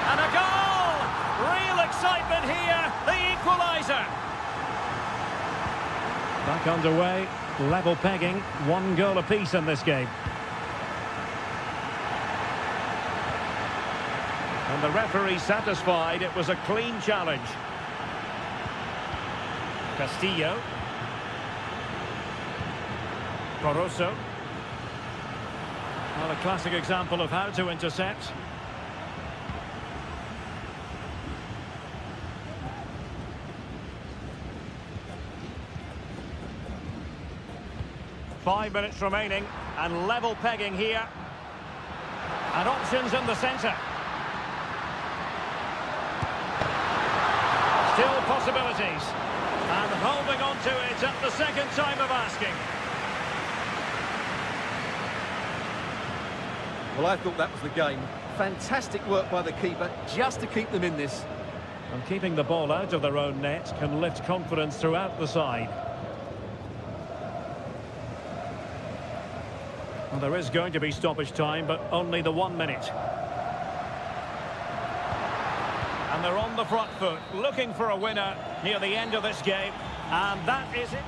And a goal! Real excitement here, the equaliser. Back underway, level pegging, 1 goal apiece in this game. And the referee satisfied it was a clean challenge. Castillo. Corozo. Well, a classic example of how to intercept. Five minutes remaining, and level pegging here. And options in the centre. Still possibilities. And holding on to it at the second time of asking.
Well, I thought that was the game. Fantastic work by the keeper just to keep them in this.
And keeping the ball out of their own net can lift confidence throughout the side. Well, there is going to be stoppage time, but only the 1 minute. And they're on the front foot, looking for a winner near the end of this game. And that is it.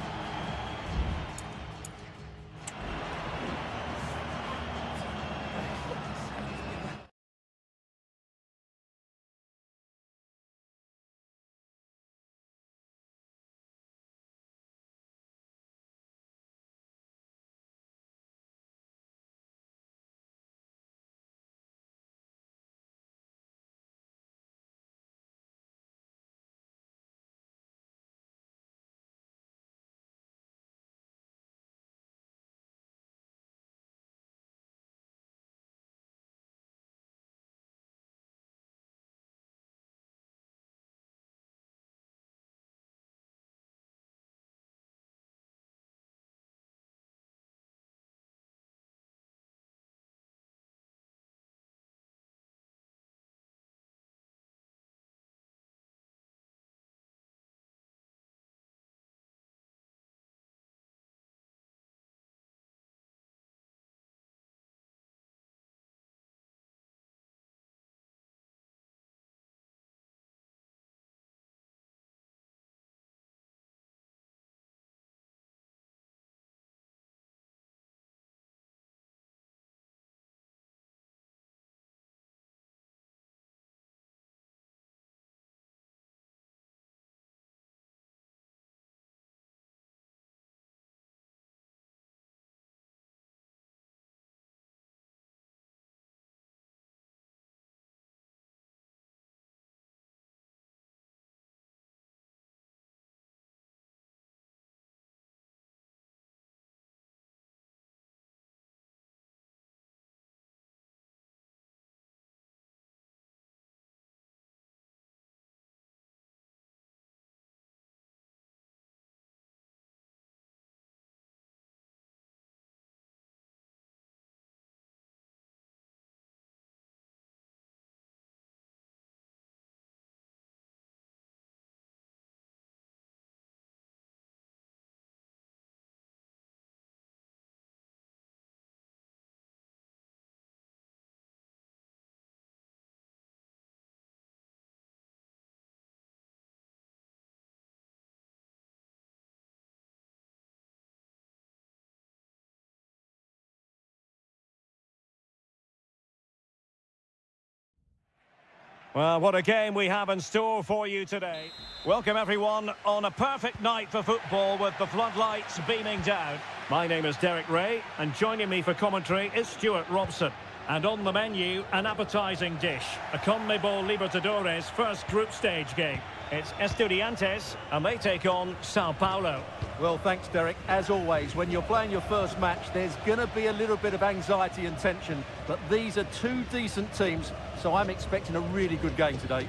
Well, what a game we have in store for you today. Welcome everyone on a perfect night for football with the floodlights beaming down. My name is Derek Ray, and joining me for commentary is Stuart Robson. And on the menu, an appetising dish, a CONMEBOL Libertadores first group stage game. It's Estudiantes, and they take on Sao Paulo.
Well, thanks, Derek. As always, when you're playing your first match, there's going to be a little bit of anxiety and tension. But these are two decent teams, so I'm expecting a really good game today.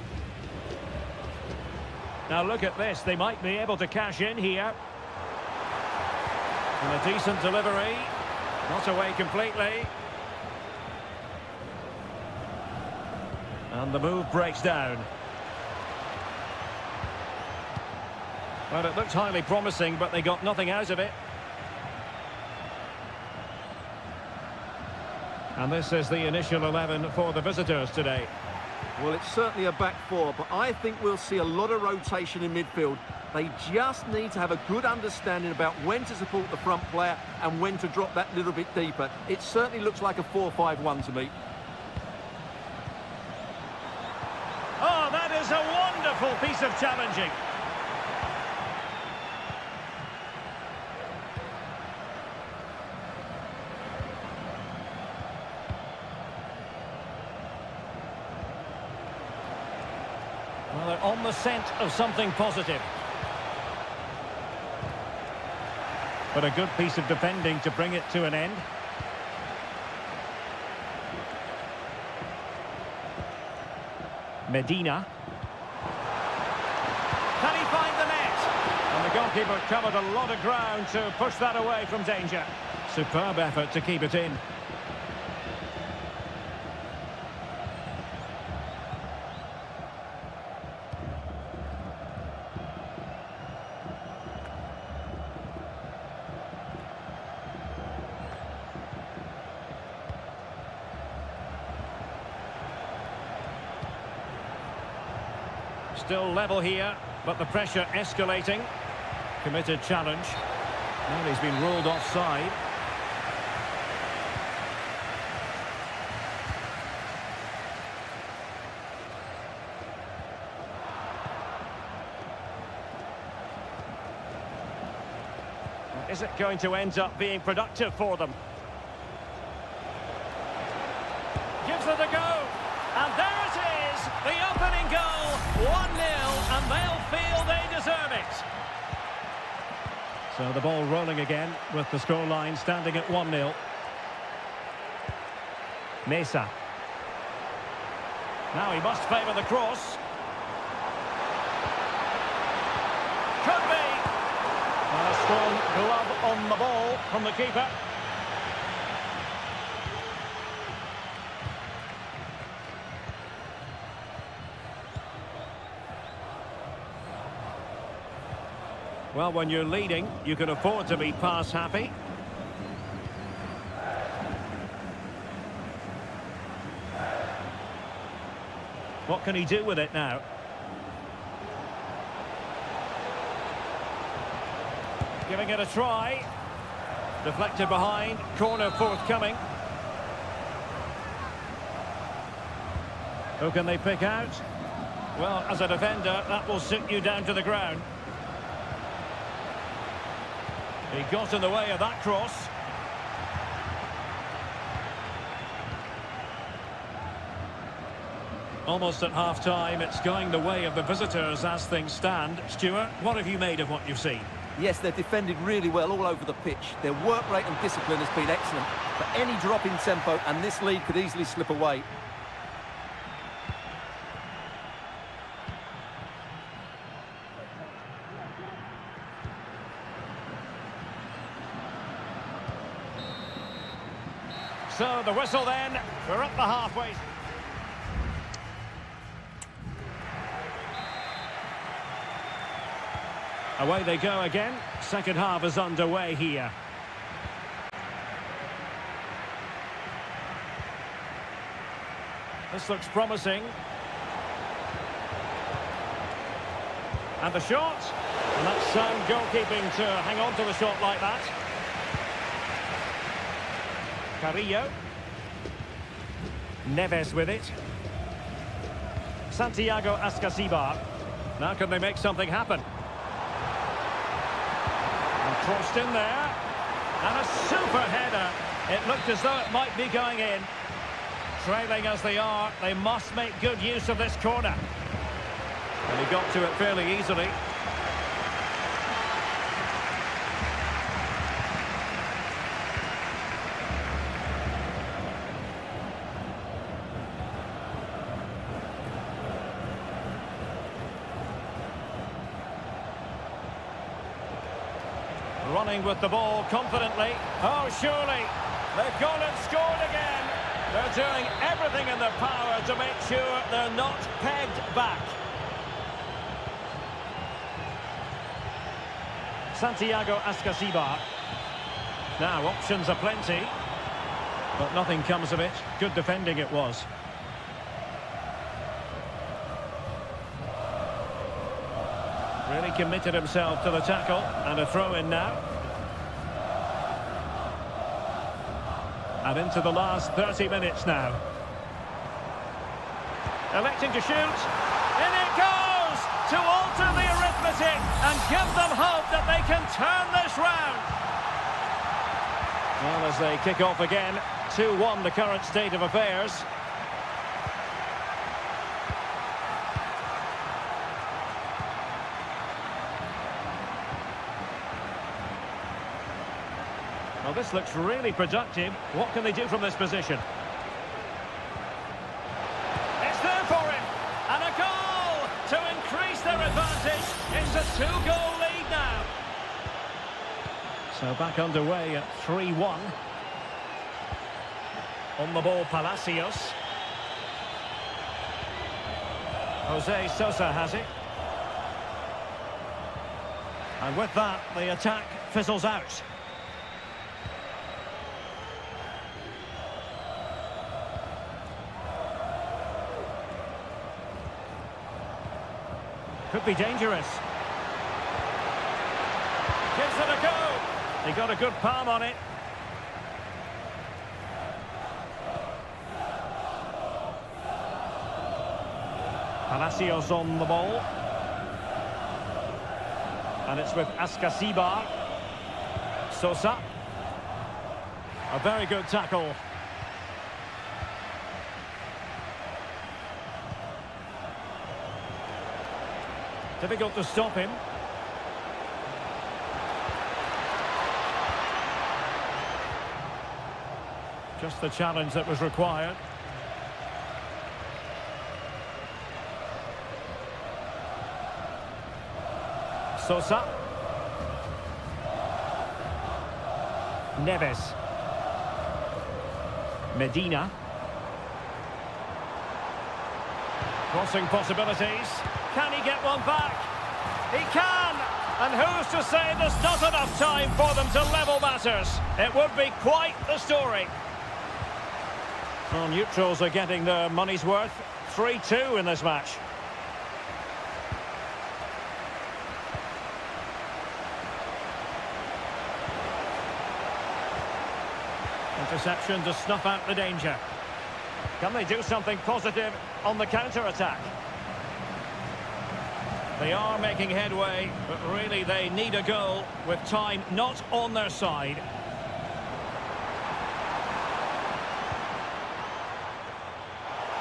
Now look at this. They might be able to cash in here. And a decent delivery. Not away completely. And the move breaks down. Well, it looked highly promising, but they got nothing out of it. And this is the initial 11 for the visitors today.
Well, it's certainly a back four, but I think we'll see a lot of rotation in midfield. They just need to have a good understanding about when to support the front player and when to drop that little bit deeper. It certainly looks like a 4-5-1 to me.
Oh, that is a wonderful piece of challenging. Well, they're on the scent of something positive. But a good piece of defending to bring it to an end. Medina. Can he find the net? And the goalkeeper covered a lot of ground to push that away from danger. Superb effort to keep it in. Still level here, but the pressure escalating. Committed challenge. And he's been ruled offside. Is it going to end up being productive for them? Gives it a go. And there it is, the opening goal, 1-0, and they'll feel they deserve it. So the ball rolling again with the scoreline standing at 1-0. Mesa. Now he must favour the cross. Could be. And a strong glove on the ball from the keeper. Well, when you're leading, you can afford to be pass happy. What can he do with it now? Giving it a try. Deflected behind. Corner forthcoming. Who can they pick out? Well, as a defender, that will sit you down to the ground. He got in the way of that cross. Almost at half-time, it's going the way of the visitors as things stand. Stuart, what have you made of what you've seen?
Yes, they've defended really well all over the pitch. Their work rate and discipline has been excellent. But any drop in tempo and this lead could easily slip away.
So the whistle then, we're up the halfway. Away they go again. Second half is underway here. This looks promising. And the shot. And that's sound goalkeeping to hang on to the shot like that. Carrillo. Neves with it. Santiago Ascasibar. Now can they make something happen? And crossed in there. And a super header. It looked as though it might be going in. Trailing as they are, they must make good use of this corner. And he got to it fairly easily. Running with the ball confidently. Oh, surely. They've gone and scored again. They're doing everything in their power to make sure they're not pegged back. Santiago Ascasibar. Now, options are plenty. But nothing comes of it. Good defending it was. Really committed himself to the tackle. And a throw-in now. And into the last 30 minutes now. Electing to shoot. In it goes! To alter the arithmetic and give them hope that they can turn this round. Well, as they kick off again, 2-1 the current state of affairs. Well, this looks really productive. What can they do from this position? It's there for him! And a goal to increase their advantage. It's a 2-goal lead now. So back underway at 3-1. On the ball, Palacios. Jose Sosa has it. And with that, the attack fizzles out. Could be dangerous. Gives it a go. He got a good palm on it. Palacios on the ball. And it's with Ascasibar. Sosa. A very good tackle. Difficult to stop him. Just the challenge that was required. Sosa. Neves. Medina. Crossing possibilities. Can he get one back? He can! And who's to say there's not enough time for them to level matters? It would be quite the story. Well, neutrals are getting their money's worth. 3-2 in this match. Interception to snuff out the danger. Can they do something positive on the counter-attack? They are making headway, but really they need a goal with time not on their side.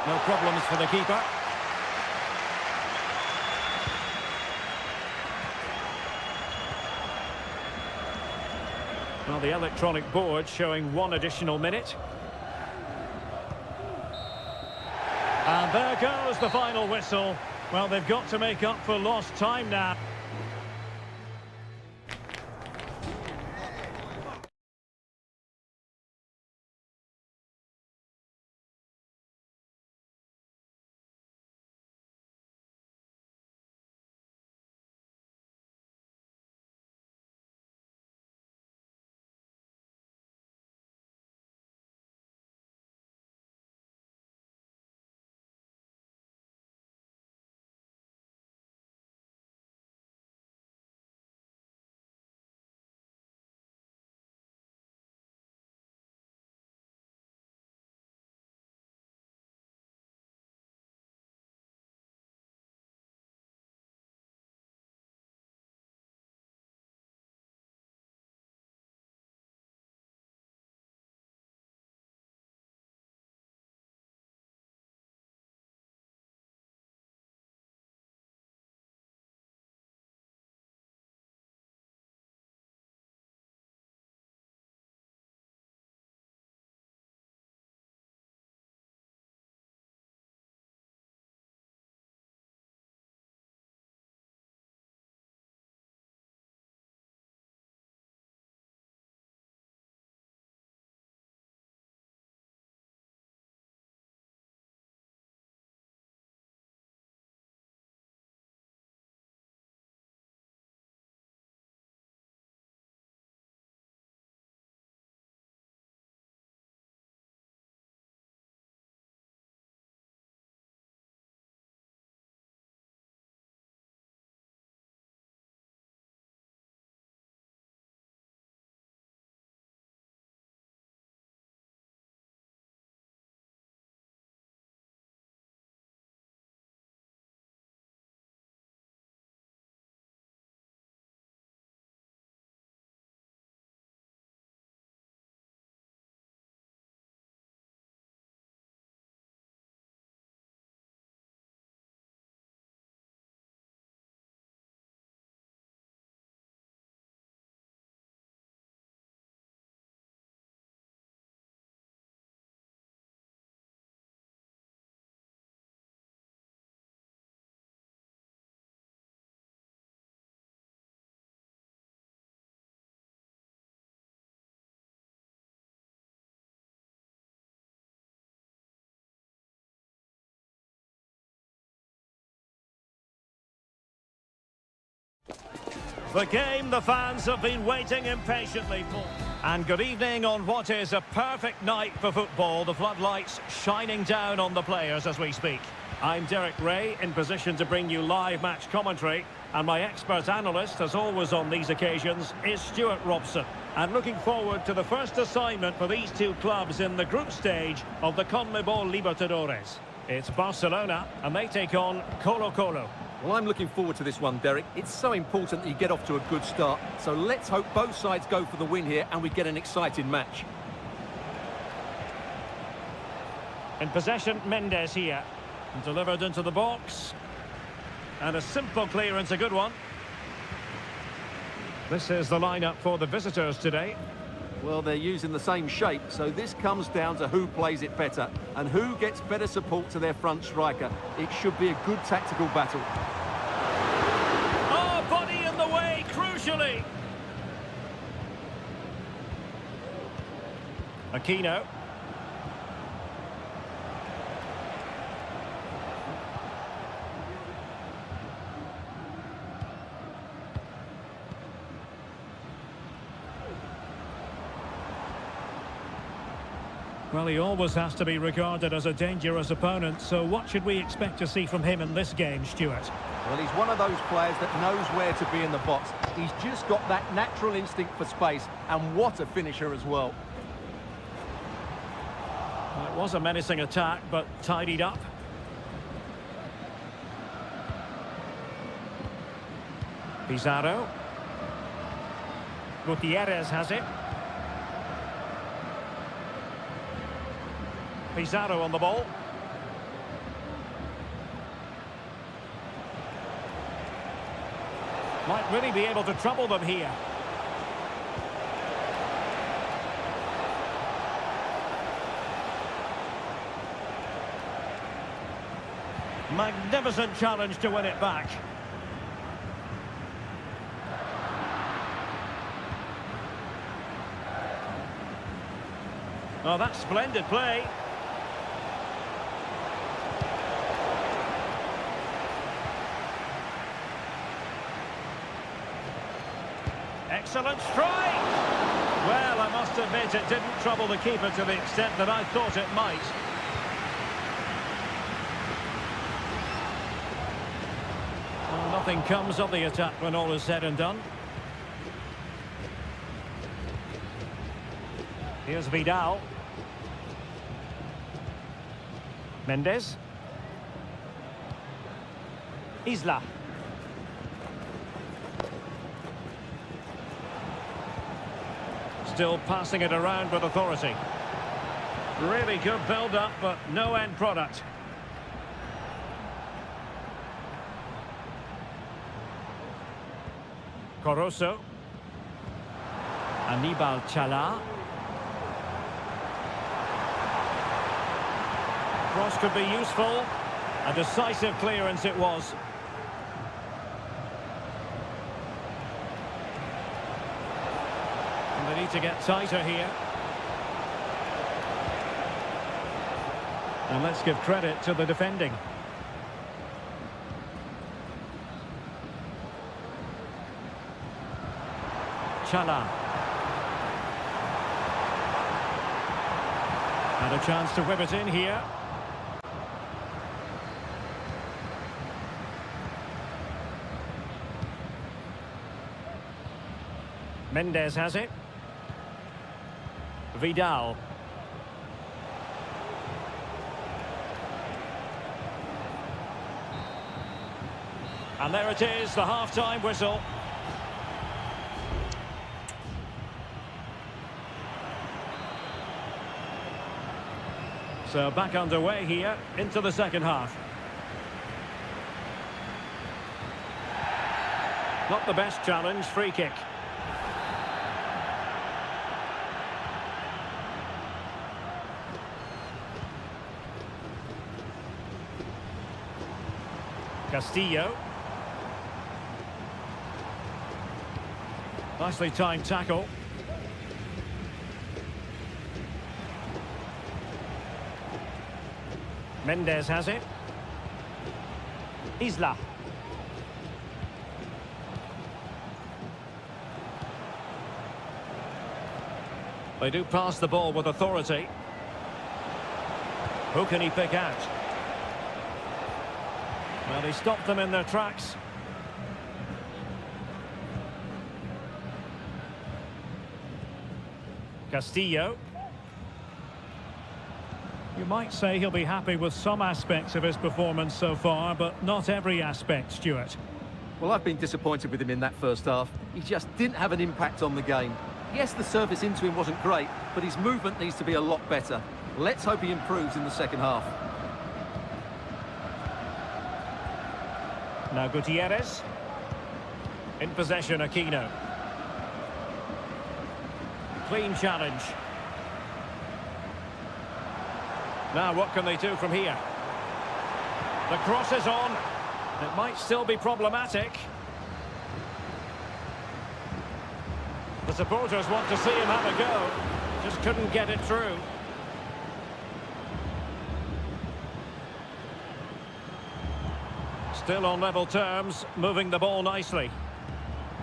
No problems for the keeper. Well, the electronic board showing 1 additional minute. And there goes the final whistle. Well, they've got to make up for lost time now. The game the fans have been waiting impatiently for. And good evening on what is a perfect night for football. The floodlights shining down on the players as we speak. I'm Derek Ray, in position to bring you live match commentary. And my expert analyst, as always on these occasions, is Stuart Robson. And looking forward to the first assignment for these two clubs in the group stage of the CONMEBOL Libertadores. It's Barcelona, and they take on Colo-Colo.
Well, I'm looking forward to this one, Derek. It's so important that you get off to a good start. So let's hope both sides go for the win here and we get an exciting match.
In possession, Mendes here. Delivered into the box. And a simple clearance, a good one. This is the lineup for the visitors today.
Well, they're using the same shape, so this comes down to who plays it better and who gets better support to their front striker. It should be a good tactical battle.
Oh, body in the way, crucially. Aquino. Well, he always has to be regarded as a dangerous opponent, so what should we expect to see from him in this game, Stuart?
Well, he's one of those players that knows where to be in the box. He's just got that natural instinct for space, and what a finisher as well.
Well, it was a menacing attack, but tidied up. Pizarro. Gutierrez has it. Pizarro on the ball. Might really be able to trouble them here. Magnificent challenge to win it back. Oh, that's splendid play. Excellent strike! Well, I must admit it didn't trouble the keeper to the extent that I thought it might. Well, nothing comes of the attack when all is said and done. Here's Vidal. Mendes. Isla. Still passing it around with authority. Really good build-up, but no end product. Coroso. Anibal Chala. Cross could be useful. A decisive clearance it was. And they need to get tighter here. And let's give credit to the defending. Chala. And a chance to whip it in here. Mendes has it. Vidal. And there it is, the half-time whistle. So back underway here into the second half. Not the best challenge, free kick. Castillo. Nicely timed tackle. Mendes has it. Isla. They do pass the ball with authority. Who can he pick out? Well, he stopped them in their tracks. Castillo. You might say he'll be happy with some aspects of his performance so far, but not every aspect, Stuart.
Well, I've been disappointed with him in that first half. He just didn't have an impact on the game. Yes, the service into him wasn't great, but his movement needs to be a lot better. Let's hope he improves in the second half.
Now Gutierrez. In possession, Aquino. Clean challenge. Now what can they do from here? The cross is on. It might still be problematic. The supporters want to see him have a go. Just couldn't get it through. Still on level terms, moving the ball nicely.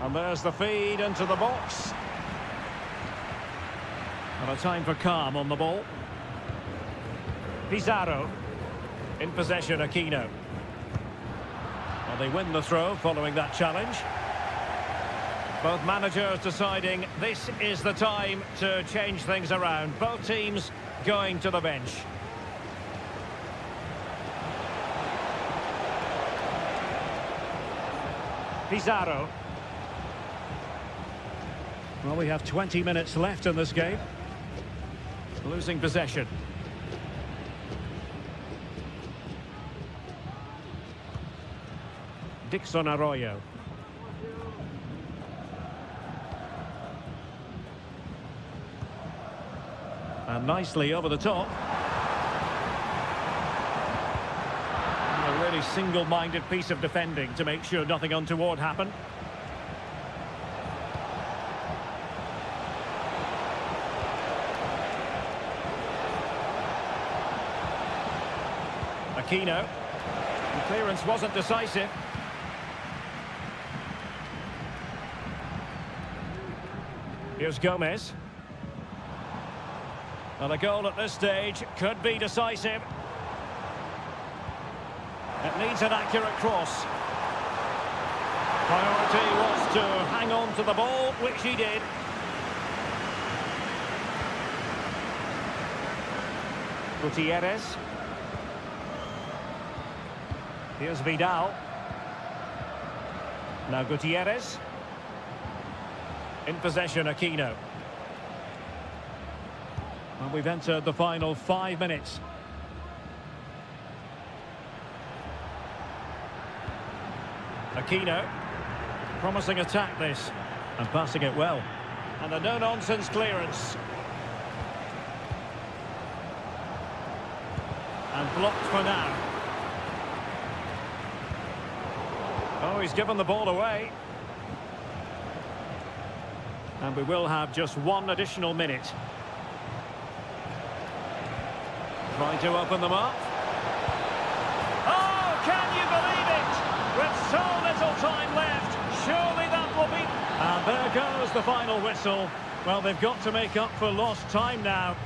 And there's the feed into the box. And a time for calm on the ball. Pizarro. In possession, Aquino. Well, they win the throw following that challenge. Both managers deciding this is the time to change things around. Both teams going to the bench. Pizarro. Well, we have 20 minutes left in this game. Losing possession. Dixon Arroyo. And nicely over the top. A really single-minded piece of defending to make sure nothing untoward happened. Aquino. The clearance wasn't decisive. Here's Gomez. And a goal at this stage could be decisive. It needs an accurate cross. Priority was to hang on to the ball, which he did. Gutierrez. Here's Vidal. Now Gutierrez. In possession, Aquino. And we've entered the final 5 minutes. Aquino. Promising attack this. And passing it well. And a no-nonsense clearance. And blocked for now. Oh, he's given the ball away. And we will have just one additional minute. Trying to open them up. Oh, can you believe it? With so little time left, surely that will be... And there goes the final whistle. Well, they've got to make up for lost time now.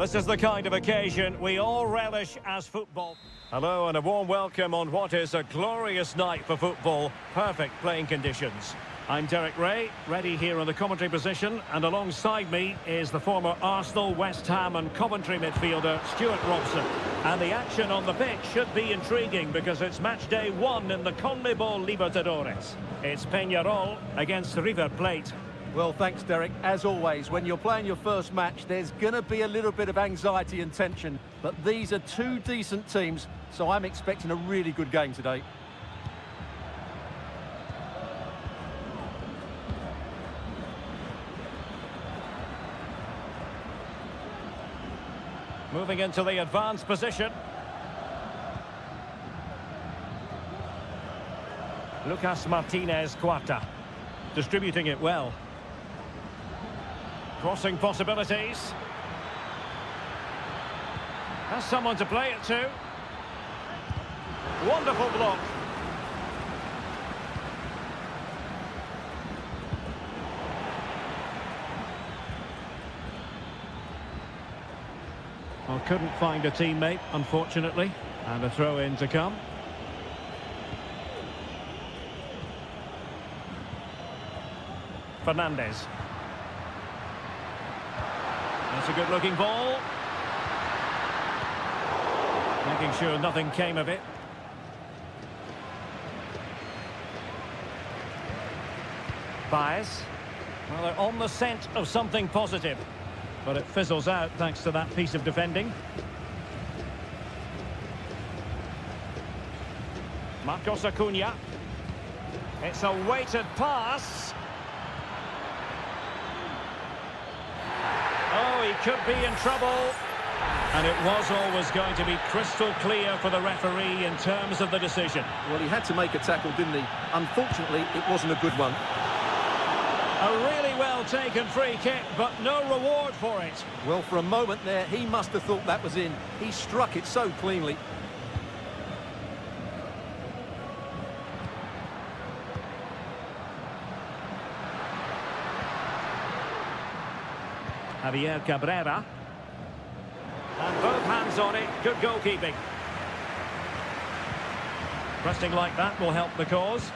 This is the kind of occasion we all relish as football. Hello and a warm welcome on what is a glorious night for football. Perfect playing conditions. I'm Derek Ray, ready here in the commentary position, and alongside me is the former Arsenal, West Ham and Coventry midfielder Stuart Robson. And the action on the pitch should be intriguing because it's match day 1 in the CONMEBOL Libertadores. It's Peñarol against River Plate.
Well, thanks, Derek. As always, when you're playing your first match, there's going to be a little bit of anxiety and tension. But these are two decent teams, so I'm expecting a really good game today.
Moving into the advanced position. Lucas Martinez Cuarta. Distributing it well. Crossing possibilities. Has someone to play it to. Wonderful block. Well, couldn't find a teammate, unfortunately. And a throw-in to come. Fernandez. That's a good-looking ball. Making sure nothing came of it. Baez. Well, they're on the scent of something positive. But it fizzles out thanks to that piece of defending. Marcos Acuna. It's a weighted pass. Oh, he could be in trouble. And it was always going to be crystal clear for the referee in terms of the decision.
Well, he had to make a tackle, didn't he? Unfortunately, it wasn't a good one.
A really well-taken free kick, but no reward for it.
Well, for a moment there, he must have thought that was in. He struck it so cleanly.
Javier Cabrera. And both hands on it. Good goalkeeping. Pressing like that will help the cause.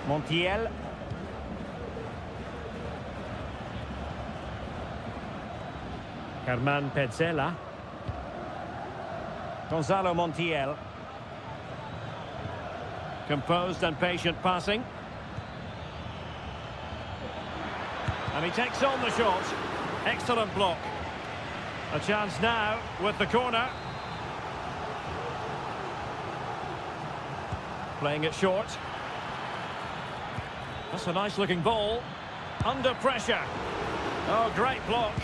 Montiel. Germán Petzela. Gonzalo Montiel. Composed and patient passing. And he takes on the shot. Excellent block. A chance now with the corner. Playing it short. That's a nice-looking ball. Under pressure. Oh, great block.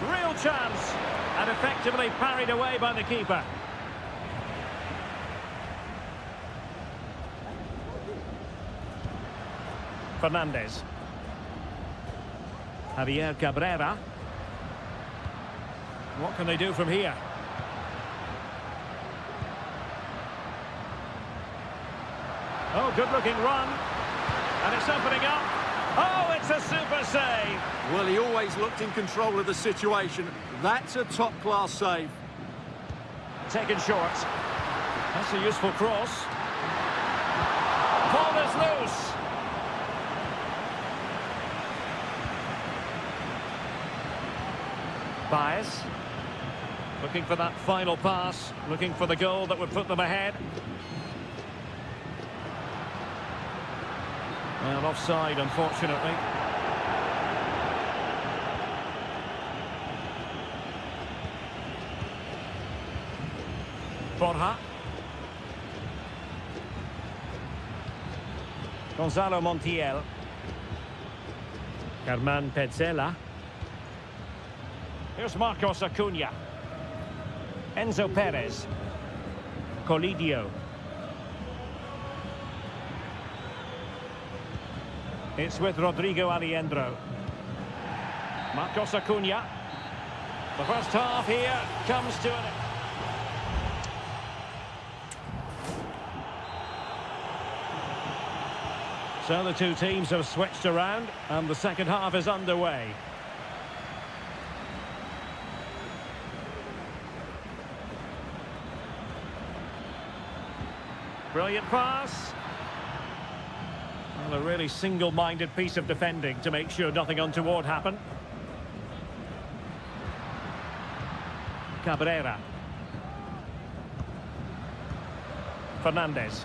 Real chance. And effectively parried away by the keeper. Fernandez. Javier Cabrera. What can they do from here? Oh, good-looking run. And it's opening up. Oh, it's a super save.
Well, he always looked in control of the situation. That's a top-class save.
Taken short. That's a useful cross. Ball is loose. Baez. Looking for that final pass. Looking for the goal that would put them ahead. Well, offside, unfortunately. Borja. Gonzalo Montiel. Germán Petzela. Here's Marcos Acuna. Enzo Perez. Colidio. It's with Rodrigo Aliendro. Marcos Acuna. The first half here comes to an end. So the two teams have switched around and the second half is underway. Brilliant pass. Well, a really single-minded piece of defending to make sure nothing untoward happened. Cabrera. Fernandez.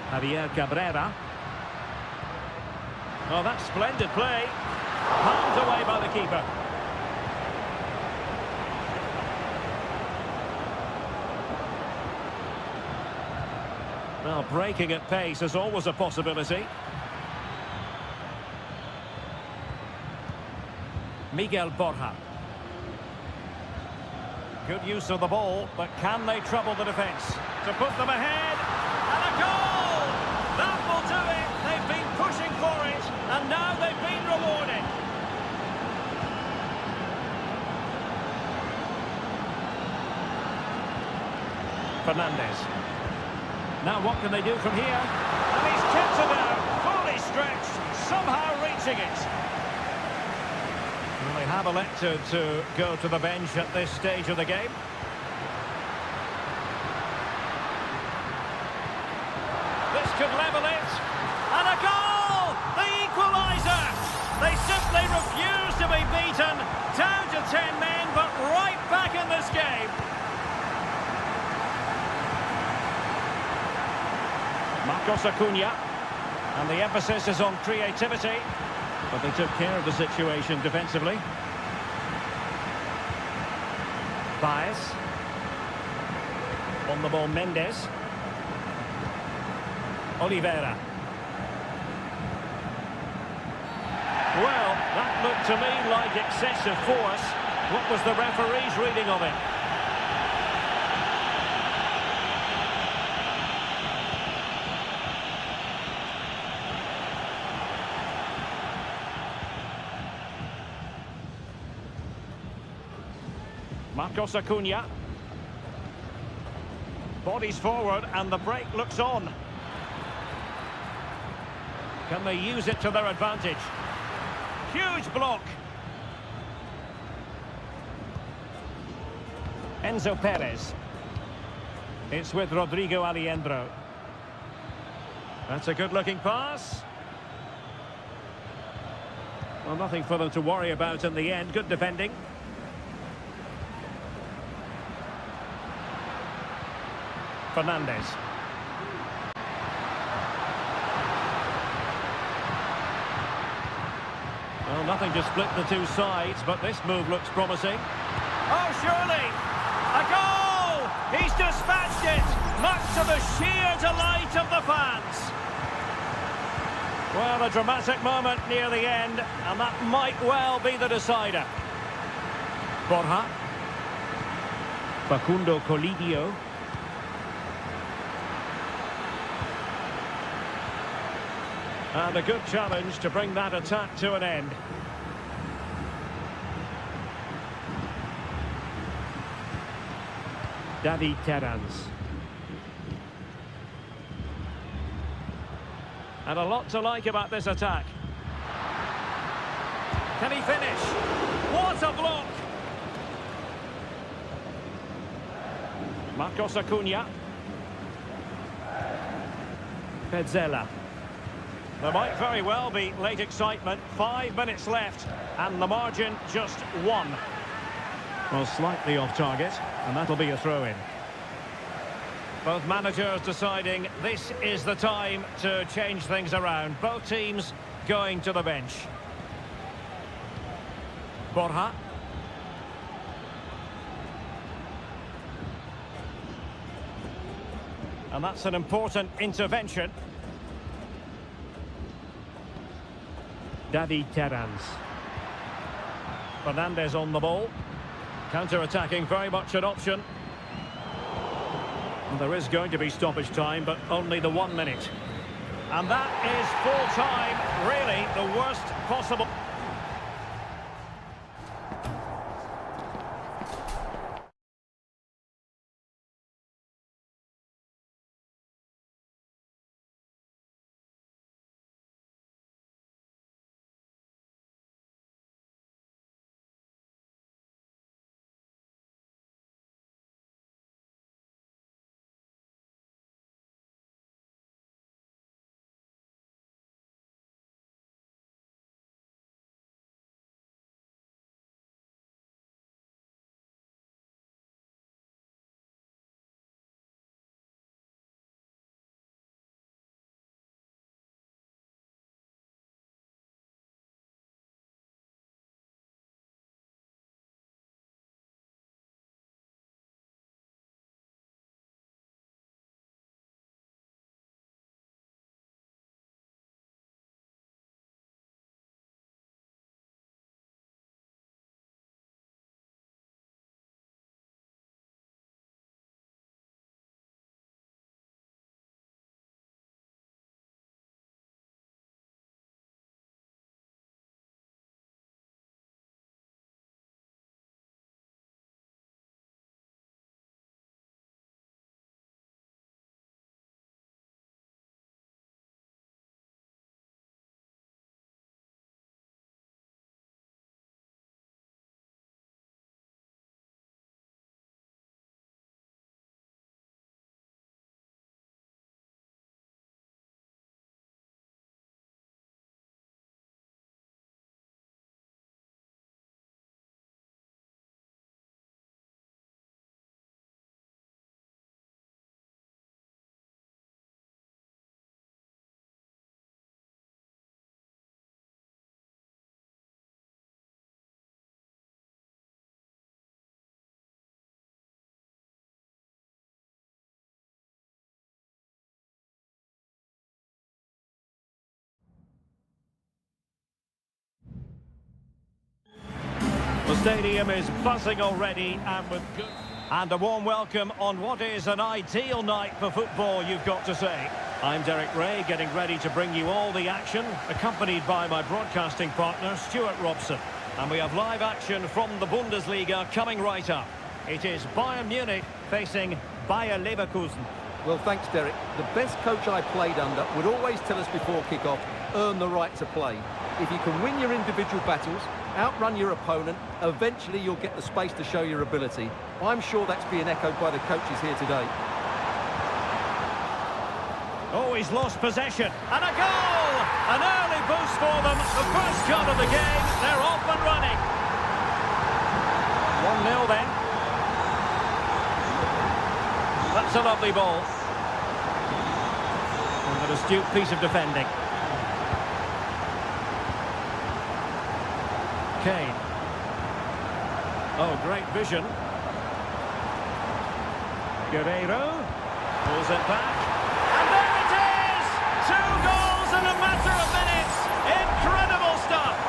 Javier Cabrera. Oh, that's splendid play. Palmed away by the keeper. Well, breaking at pace is always a possibility. Miguel Borja. Good use of the ball, but can they trouble the defence? To put them ahead, and a goal! That will do it! They've been pushing for it, and now they've been rewarded. Fernandez. Now what can they do from here? And he's kept it out, fully stretched, somehow reaching it. Well, they have elected to go to the bench at this stage of the game. This could level it. And a goal! The equaliser! They simply refuse to be beaten. Down to 10 men, but right back in this game. Marcos Acuna, and the emphasis is on creativity, but they took care of the situation defensively. Baez. On the ball, Mendes. Oliveira. Well, that looked to me like excessive force. What was the referee's reading of it? Marcos Acuna. Bodies forward and the break looks on. Can they use it to their advantage? Huge block. Enzo Perez. It's with Rodrigo Aliendro. That's a good-looking pass. Well, nothing for them to worry about in the end. Good defending. Fernandez. Well, nothing to split the two sides, but this move looks promising. Oh, surely! A goal! He's dispatched it, much to the sheer delight of the fans. Well, a dramatic moment near the end, and that might well be the decider. Borja. Facundo Colidio. And a good challenge to bring that attack to an end. David Terrans. And a lot to like about this attack. Can he finish? What a block! Marcos Acuna. Petzela. There might very well be late excitement. 5 minutes left, and the margin just 1. Well, slightly off target, and that'll be a throw-in. Both managers deciding this is the time to change things around. Both teams going to the bench. Borja. And that's an important intervention. David Terrans. Fernandez on the ball. Counter-attacking, very much an option. And there is going to be stoppage time, but only the 1 minute. And that is full time, really the worst possible. stadium is buzzing already and with good... And a warm welcome on what is an ideal night for football, you've got to say. I'm Derek Ray, getting ready to bring you all the action, accompanied by my broadcasting partner, Stuart Robson. And we have live action from the Bundesliga coming right up. It is Bayern Munich facing Bayer Leverkusen.
Well, thanks, Derek. The best coach I played under would always tell us before kick-off, earn the right to play. If you can win your individual battles, outrun your opponent, eventually you'll get the space to show your ability. I'm sure that's being echoed by the coaches here today.
Oh, he's lost possession. And a goal! An early boost for them. The first shot of the game. They're off and running. 1-0 then. That's a lovely ball. And an astute piece of defending. Kane. Oh, great vision. Guerreiro pulls it back. And there it is! 2 goals in a matter of minutes. Incredible stuff.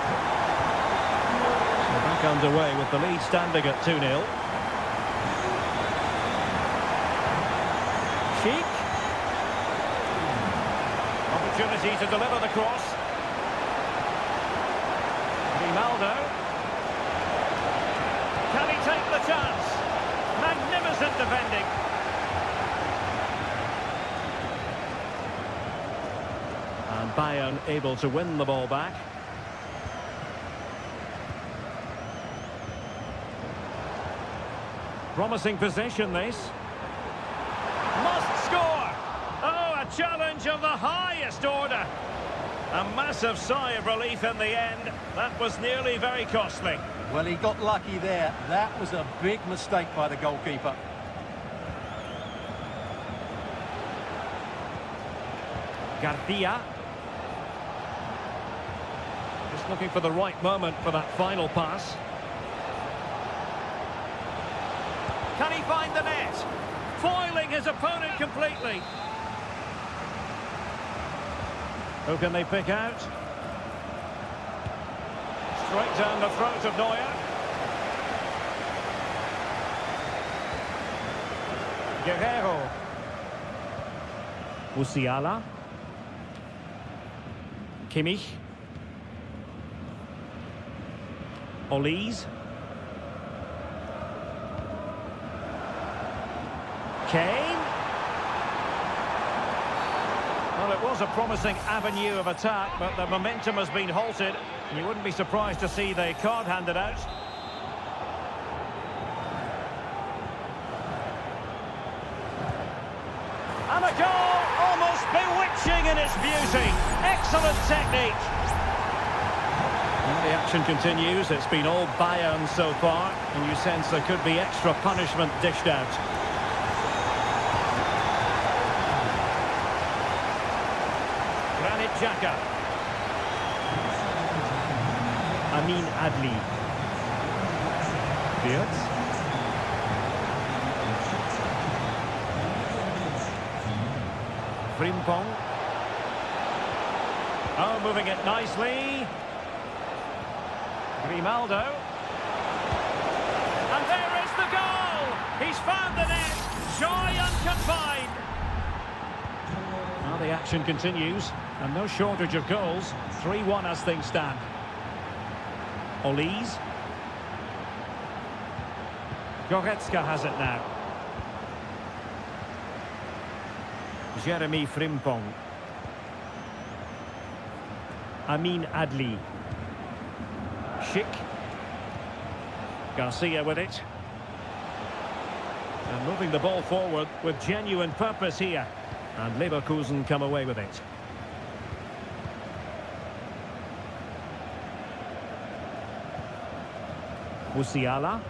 We're back underway with the lead standing at 2-0. Sheik. Opportunity to deliver the cross. Ronaldo. Can he take the chance? Magnificent defending. And Bayern able to win the ball back. Promising possession, this. Must score! Oh, a challenge of the highest order. A massive sigh of relief in the end. That was nearly very costly.
Well, he got lucky there. That was a big mistake by the goalkeeper.
Garcia. Just looking for the right moment for that final pass. Can he find the net? Foiling his opponent completely. Who can they pick out? Straight down the throat of Neuer. Guerreiro. Musiala. Kimmich. Olise. Kane. Well, it was a promising avenue of attack, but the momentum has been halted. You wouldn't be surprised to see the card handed out. And a goal, almost bewitching in its beauty. Excellent technique. And the action continues. It's been all Bayern so far, and you sense there could be extra punishment dished out. Xhaka. Amin Adli. Wirtz. Frimpong. Oh, moving it nicely. Grimaldo. And there is the goal! He's found the net. Joy unconfined. Now the action continues. And no shortage of goals. 3-1 as things stand. Olise. Goretzka has it now. Jeremy Frimpong. Amin Adli. Schick. Garcia with it. And moving the ball forward with genuine purpose here. And Leverkusen come away with it. Musiala.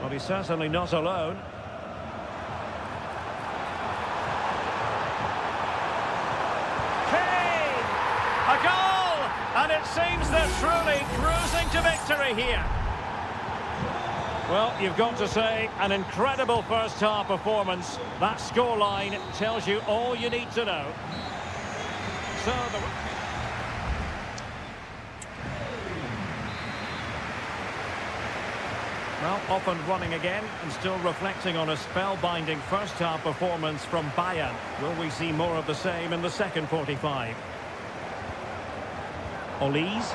Well, he's certainly not alone. Kane! A goal! And it seems they're truly cruising to victory here. Well, you've got to say, an incredible first-half performance. That scoreline tells you all you need to know. So the... Well, off and running again, and still reflecting on a spellbinding first-half performance from Bayern. Will we see more of the same in the second 45? Olise.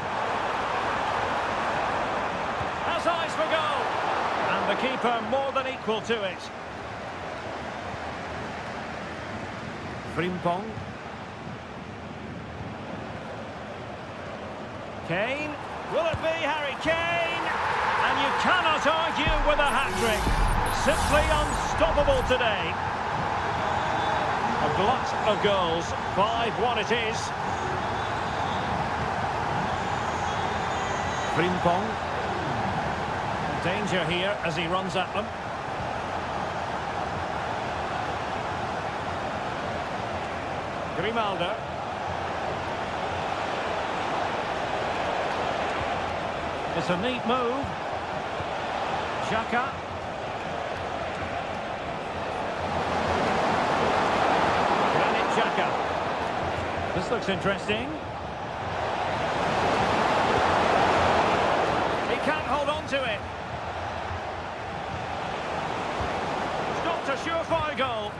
Has eyes for goal! And the keeper more than equal to it. Frimpong. Kane. Will it be Harry Kane? And you cannot argue with a hat-trick. Simply unstoppable today. A glut of goals. 5-1 it is. Frimpong. Danger here as he runs at them. Grimaldo. It's a neat move. Xhaka. Granit Xhaka. This looks interesting. He can't hold on to it. Stopped a surefire goal.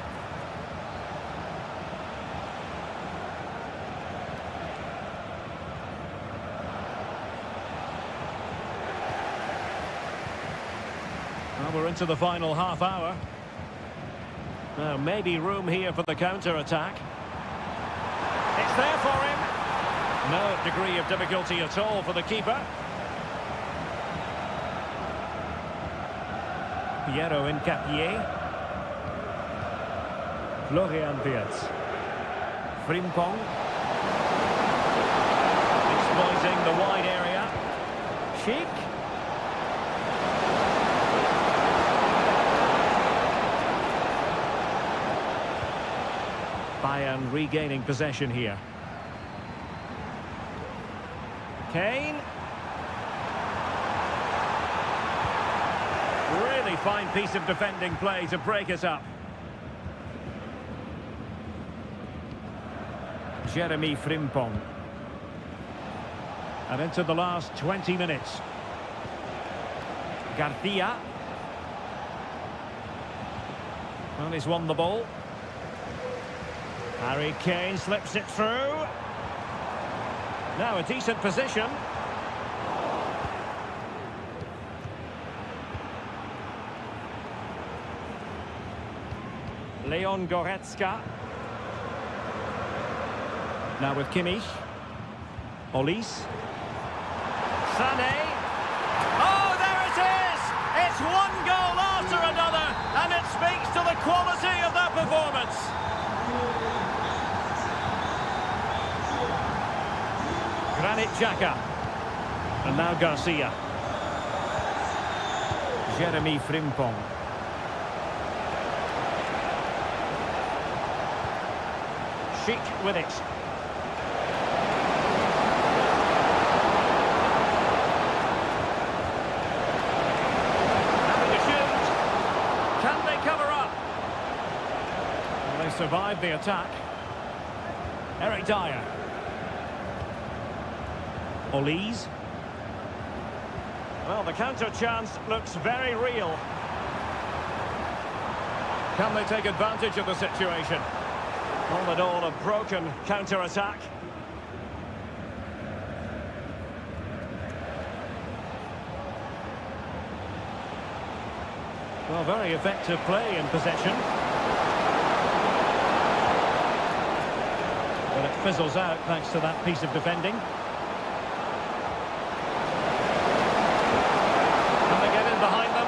Well, we're into the final half hour. Now, maybe room here for the counter-attack. It's there for him. No degree of difficulty at all for the keeper. Piero Incapié. Florian Wirtz. Frimpong. Exploiting the wide area. Schick. Bayern regaining possession here. Kane. Really fine piece of defending play to break it up. Jeremy Frimpong. And into the last 20 minutes. Garcia. Well, he's won the ball. Harry Kane slips it through. Now a decent position. Leon Goretzka. Now with Kimmich. Olise. Sané. Oh, there it is! It's one goal after another, and it speaks to the quality of that performance. Granit Xhaka. And now Garcia. Jeremy Frimpong. Schick with it. Having a shoot. Can they cover up? Well, they survived the attack. Eric Dyer. Olise. Well, the counter chance looks very real. Can they take advantage of the situation? All in all, a broken counter-attack. Well, very effective play in possession. But it fizzles out thanks to that piece of defending. Behind them.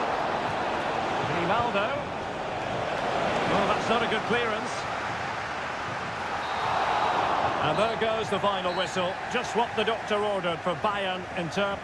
Grimaldo. Well, that's not a good clearance. And there goes the final whistle. Just what the doctor ordered for Bayern in terms...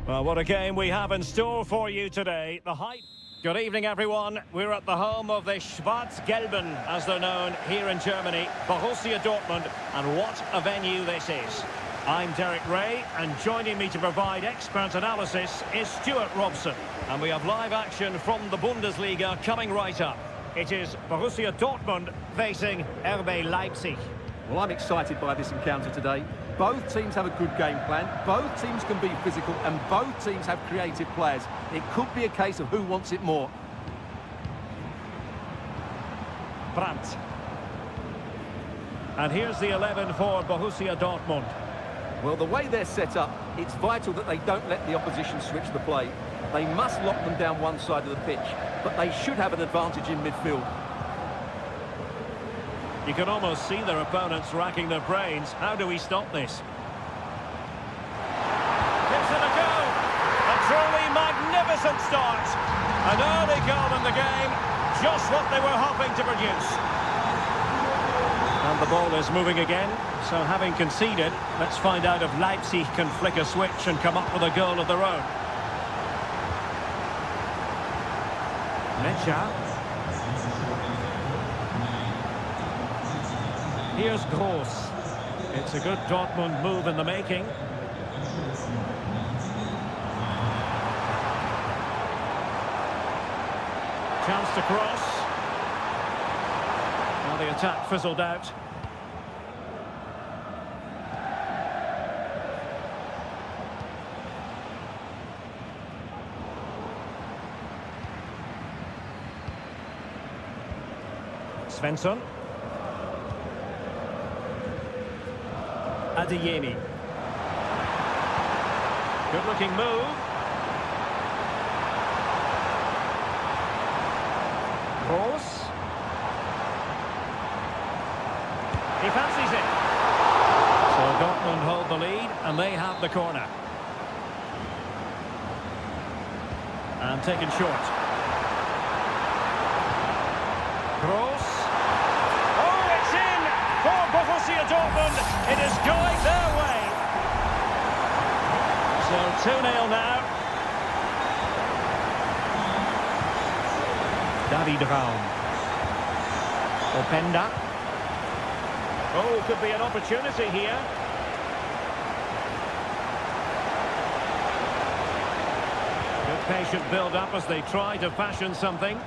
Well, what a game we have in store for you today. The hype. Good evening, everyone. We're at the home of the Schwarz-Gelben, as they're known here in Germany, Borussia Dortmund, and what a venue this is. I'm Derek Ray, and joining me to provide expert analysis is Stuart Robson. And we have live action from the Bundesliga coming right up. It is Borussia Dortmund facing RB Leipzig.
Well, I'm excited by this encounter today. Both teams have a good game plan, both teams can be physical, and both teams have creative players. It could be a case of who wants it more.
Brandt. And here's the 11 for Borussia Dortmund.
Well, the way they're set up, it's vital that they don't let the opposition switch the play. They must lock them down one side of the pitch, but they should have an advantage in midfield.
You can almost see their opponents racking their brains. How do we stop this? Gives it a go. A truly magnificent start. An early goal in the game. Just what they were hoping to produce. And the ball is moving again. So having conceded, let's find out if Leipzig can flick a switch and come up with a goal of their own. Mecha. Here's Gross. It's a good Dortmund move in the making. Chance to cross. Well, the attack fizzled out. Svensson. Adeyemi. Good-looking move. Gross. He fancies it. So Dortmund hold the lead, and they have the corner. And taken short. Gross. Oh, it's in for Borussia Dortmund. It is going their way. So 2-0 now. David Raum. Openda. Oh, could be an opportunity here. Good patient build-up as they try to fashion something.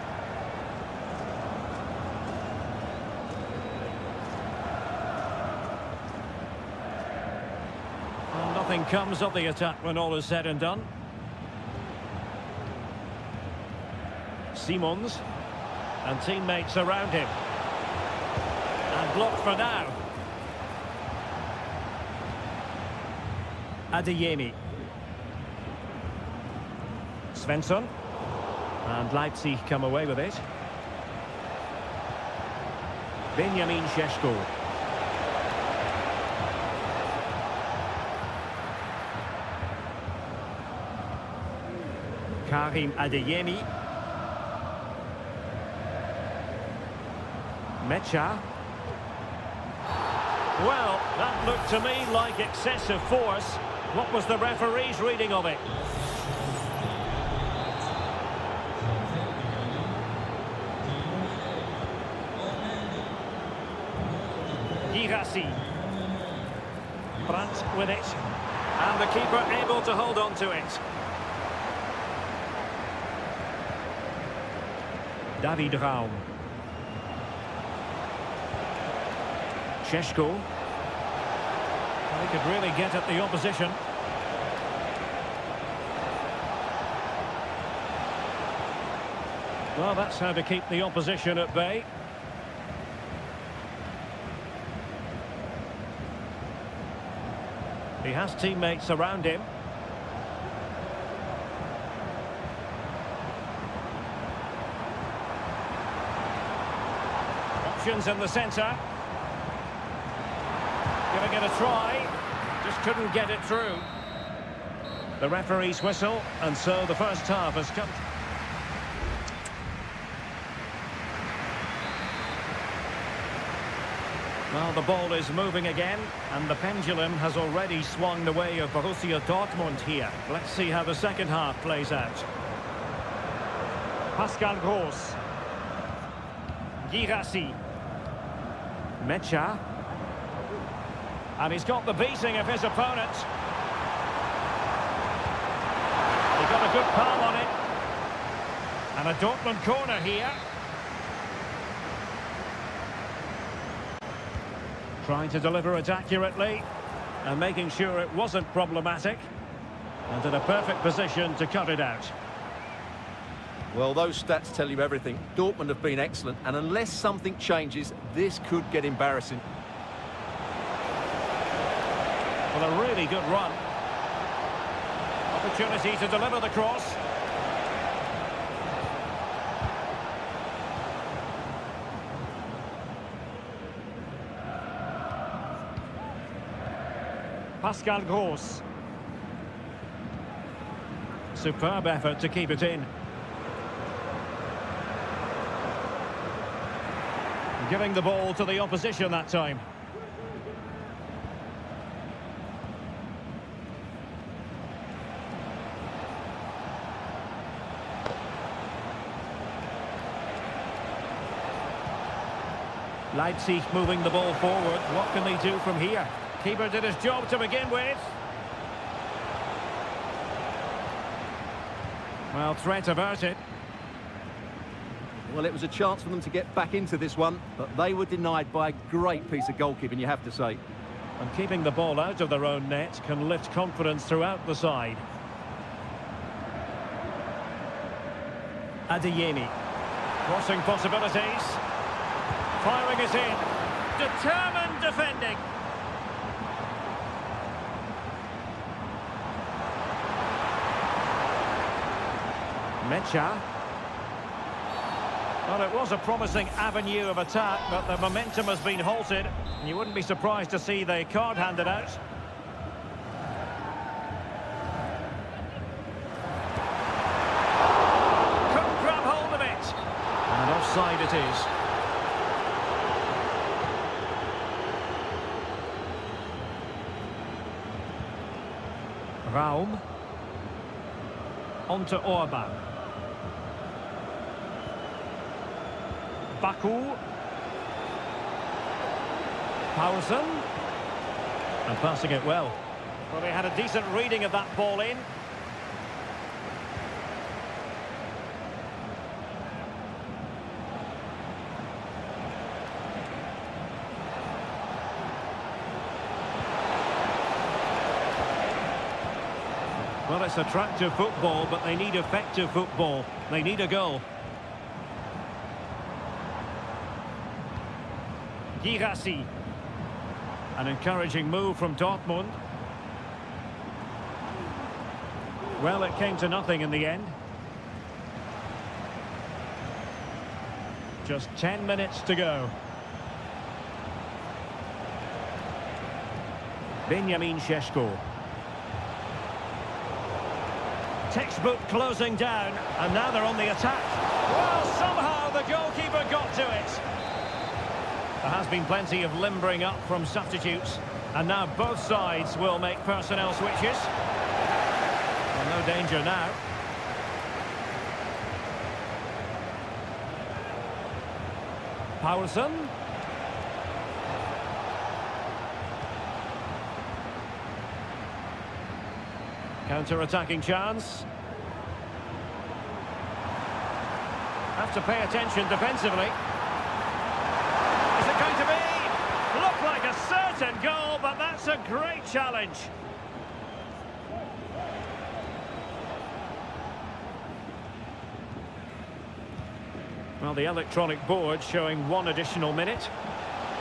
Nothing comes of the attack when all is said and done. Simons and teammates around him. And blocked for now. Adeyemi. Svensson. And Leipzig come away with it. Benjamin Šeško. Karim Adeyemi. Mecha. Well, that looked to me like excessive force. What was the referee's reading of it? Girassi. Brandt with it. And the keeper able to hold on to it. David Raum. Šeško. They could really get at the opposition. Well, that's how to keep the opposition at bay. He has teammates around him. Options in the centre. Giving it a try. Just couldn't get it through. The referee's whistle, and so the first half has come. Well, the ball is moving again, and the pendulum has already swung the way of Borussia Dortmund here. Let's see how the second half plays out. Pascal Gross. Girassi. Mecha. And he's got the beating of his opponent. He got a good palm on it. And a Dortmund corner here. Trying to deliver it accurately and making sure it wasn't problematic. And in a perfect position to cut it out.
Well, those stats tell you everything. Dortmund have been excellent, and unless something changes, this could get embarrassing.
Well, a really good run. Opportunity to deliver the cross. Pascal Gross. Superb effort to keep it in. Giving the ball to the opposition that time. Leipzig moving the ball forward. What can they do from here? Keeper did his job to begin with. Well, threat averted.
Well, it was a chance for them to get back into this one, but they were denied by a great piece of goalkeeping, you have to say.
And keeping the ball out of their own net can lift confidence throughout the side. Adeyemi. Crossing possibilities. Firing it in. Determined defending. Mecha. Well, it was a promising avenue of attack, but the momentum has been halted. You wouldn't be surprised to see the card handed out. Couldn't grab hold of it. And offside it is. Raum. On to Orban. Baku. Paulsen. And passing it well. Well, they had a decent reading of that ball in. Well, it's attractive football, but they need effective football. They need a goal. Girassi. An encouraging move from Dortmund. Well, it came to nothing in the end. Just 10 minutes to go. Benjamin Šeško. Textbook closing down, and now they're on the attack. Well, somehow the goalkeeper got to it. There has been plenty of limbering up from substitutes, and now both sides will make personnel switches. Well, no danger now. Paulsen. Counter-attacking chance. Have to pay attention defensively. Is it going to be? Looked like a certain goal, but that's a great challenge. Well, the electronic board showing one additional minute.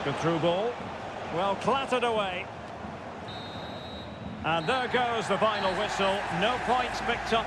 Good through ball. Well, clattered away. And there goes the final whistle. No points picked up.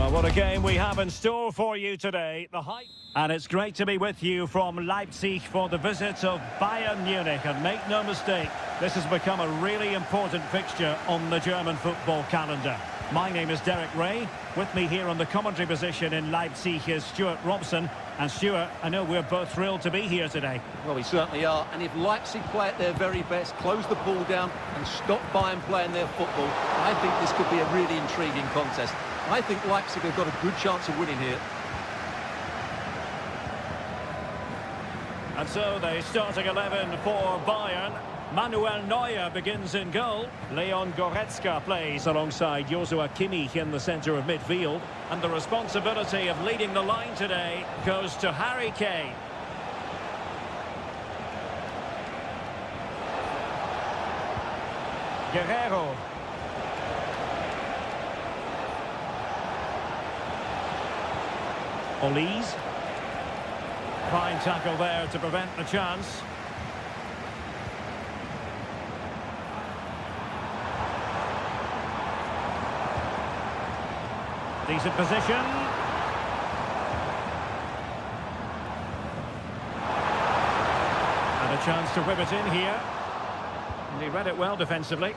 Well, what a game we have in store for you today. The hype. And it's great to be with you from Leipzig for the visit of Bayern Munich. And make no mistake, this has become a really important fixture on the German football calendar. My name is Derek Ray. With me here on the commentary position in Leipzig is Stuart Robson. And Stuart, I know we're both thrilled to be here today.
Well, we certainly are. And if Leipzig play at their very best, close the ball down and stop Bayern playing their football, I think this could be a really intriguing contest. I think Leipzig have got a good chance of winning here.
And so the starting 11 for Bayern. Manuel Neuer begins in goal. Leon Goretzka plays alongside Joshua Kimmich in the centre of midfield. And the responsibility of leading the line today goes to Harry Kane. Guerrero. Olise. Fine tackle there to prevent the chance. Decent position. And a chance to whip it in here. And he read it well defensively.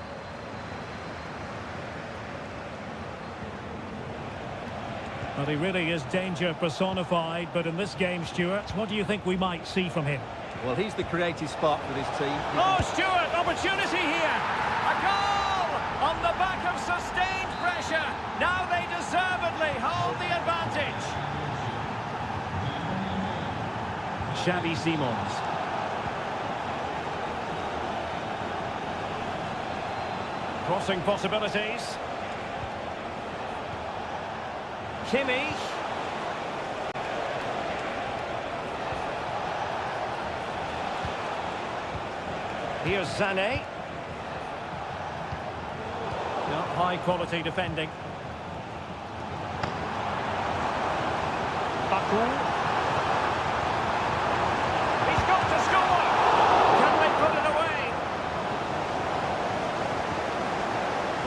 Well, he really is danger personified, but in this game, Stuart, what do you think we might see from him?
Well, he's the creative spark for this team.
Oh, Stuart, opportunity here! A goal! On the back of sustained pressure. Now they deservedly hold the advantage. Xavi Simons. Crossing possibilities. Kimmich. Here's Sané. High quality defending. Baku. He's got to score! Can they put it away?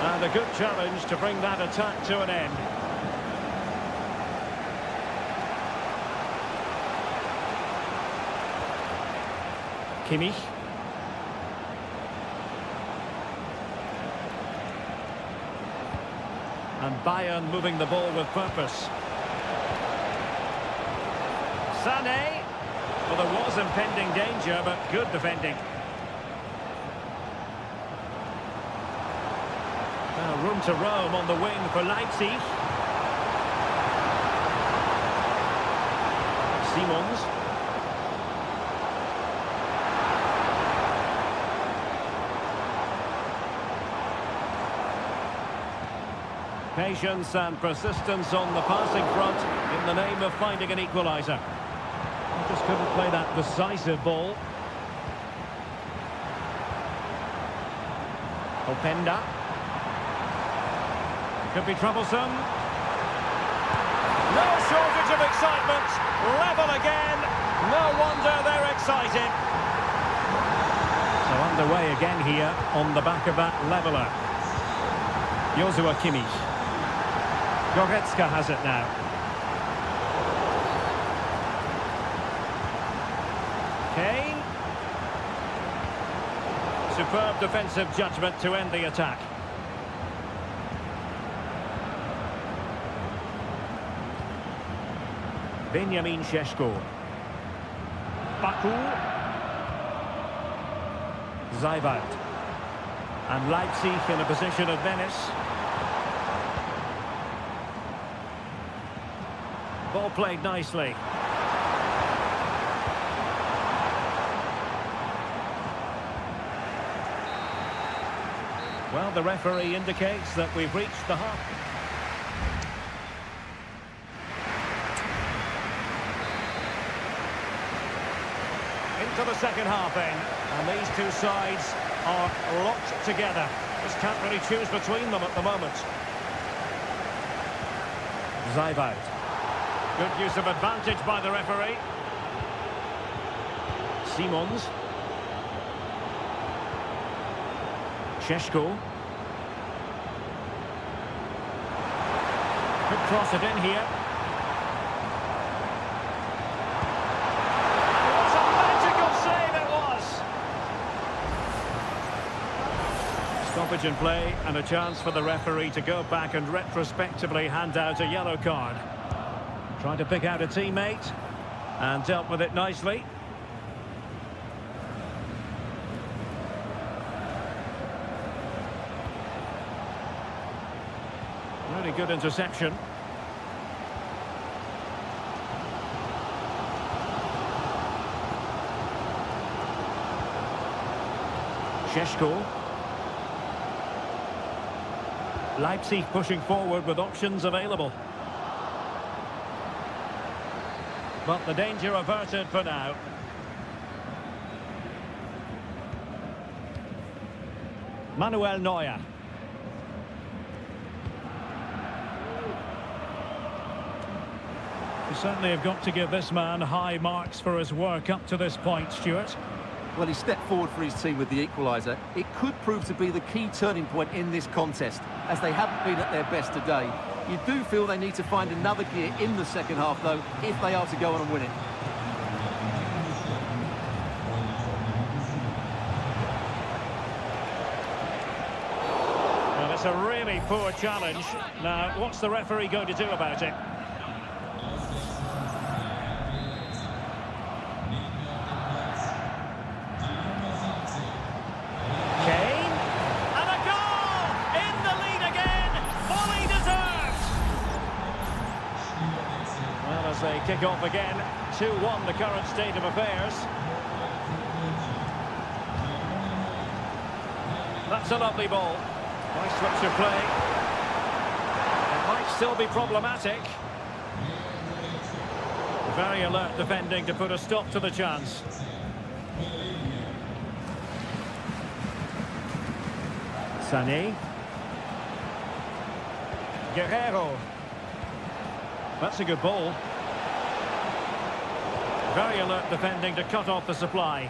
And a good challenge to bring that attack to an end. Kimmich. And Bayern moving the ball with purpose. Sané. Well, there was impending danger, but good defending. Now room to roam on the wing for Leipzig. Simons. Patience and persistence on the passing front in the name of finding an equaliser. Just couldn't play that decisive ball. Openda. Could be troublesome. No shortage of excitement. Level again. No wonder they're excited. So underway again here on the back of that leveller. Joshua Kimmich. Goretzka has it now. Kane. Superb defensive judgment to end the attack. Benjamin Šeško. Baku. Zajvat. And Leipzig in a position of menace. Ball played nicely. Well, the referee indicates that we've reached the half. Into the second half then, and these two sides are locked together. Just can't really choose between them at the moment. Zajvat. Good use of advantage by the referee. Simons. Šeško. Could cross it in here. What a magical save it was! Stoppage in play and a chance for the referee to go back and retrospectively hand out a yellow card. Trying to pick out a teammate and dealt with it nicely. Really good interception. Šeško. Leipzig pushing forward with options available. But the danger averted for now. Manuel Neuer. We certainly have got to give this man high marks for his work up to this point, Stuart.
Well, he stepped forward for his team with the equaliser. It could prove to be the key turning point in this contest, as they haven't been at their best today. You do feel they need to find another gear in the second half, though, if they are to go on and win it.
Well, it's a really poor challenge. Now, what's the referee going to do about it? They kick off again. 2-1 the current state of affairs. That's a lovely ball. Nice switch of play. It might still be problematic. Very alert defending to put a stop to the chance. Sané. Guerrero. That's a good ball. Very alert defending to cut off the supply.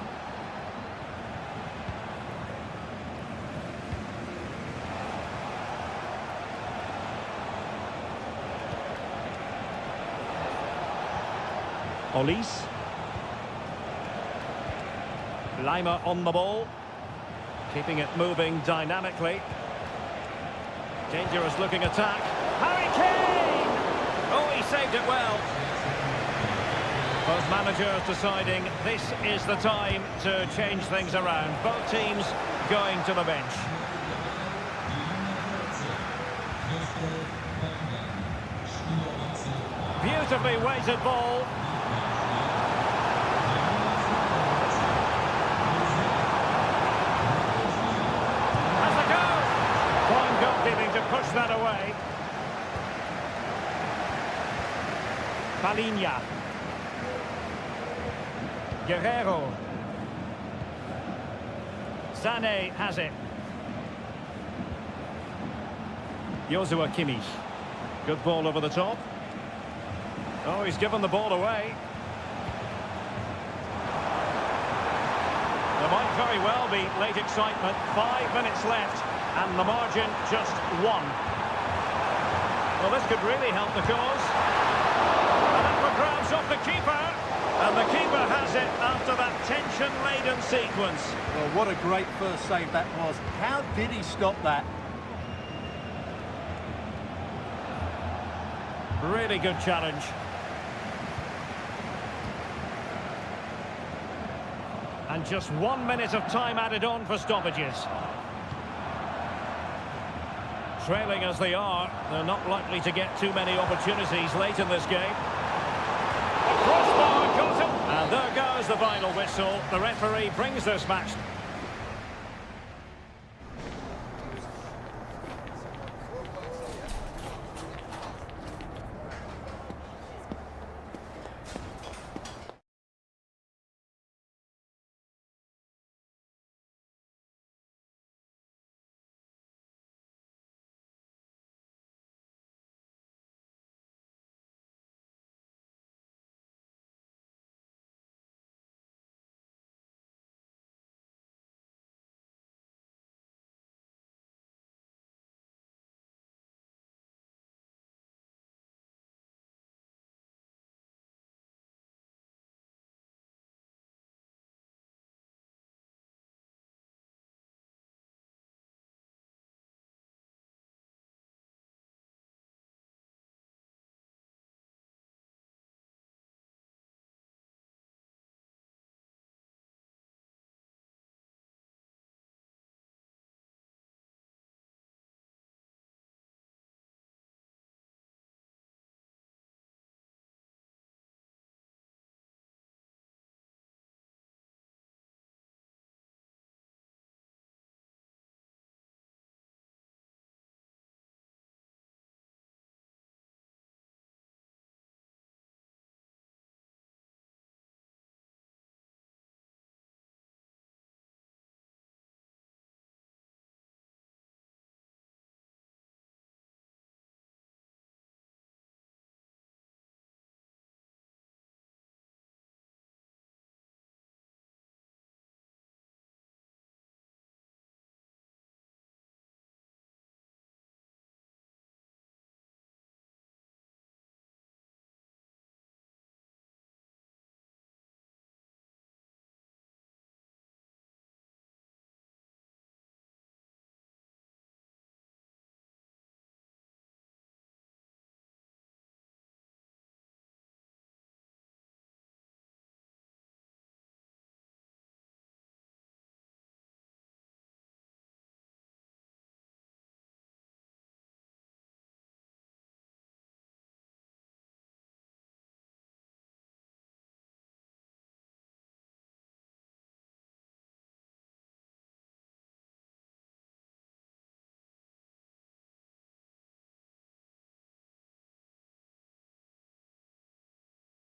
Olis. Lima on the ball. Keeping it moving dynamically. Dangerous looking attack. Harry Kane! Oh, he saved it well. Both managers deciding this is the time to change things around. Both teams going to the bench. Beautifully weighted ball. Has a go! Fine goalkeeping to push that away. Palinha. Guerrero. Sané has it. Joshua Kimmich. Good ball over the top. Oh, he's given the ball away. There might very well be late excitement. 5 minutes left, and the margin just 1. Well, this could really help the cause. And up for grabs off the keeper. And the keeper has it after that tension-laden sequence.
Well, what a great first save that was. How did he stop that?
Really good challenge. And just 1 minute of time added on for stoppages. Trailing as they are, they're not likely to get too many opportunities late in this game. Crossbar got him. And there goes the final whistle. The referee brings this match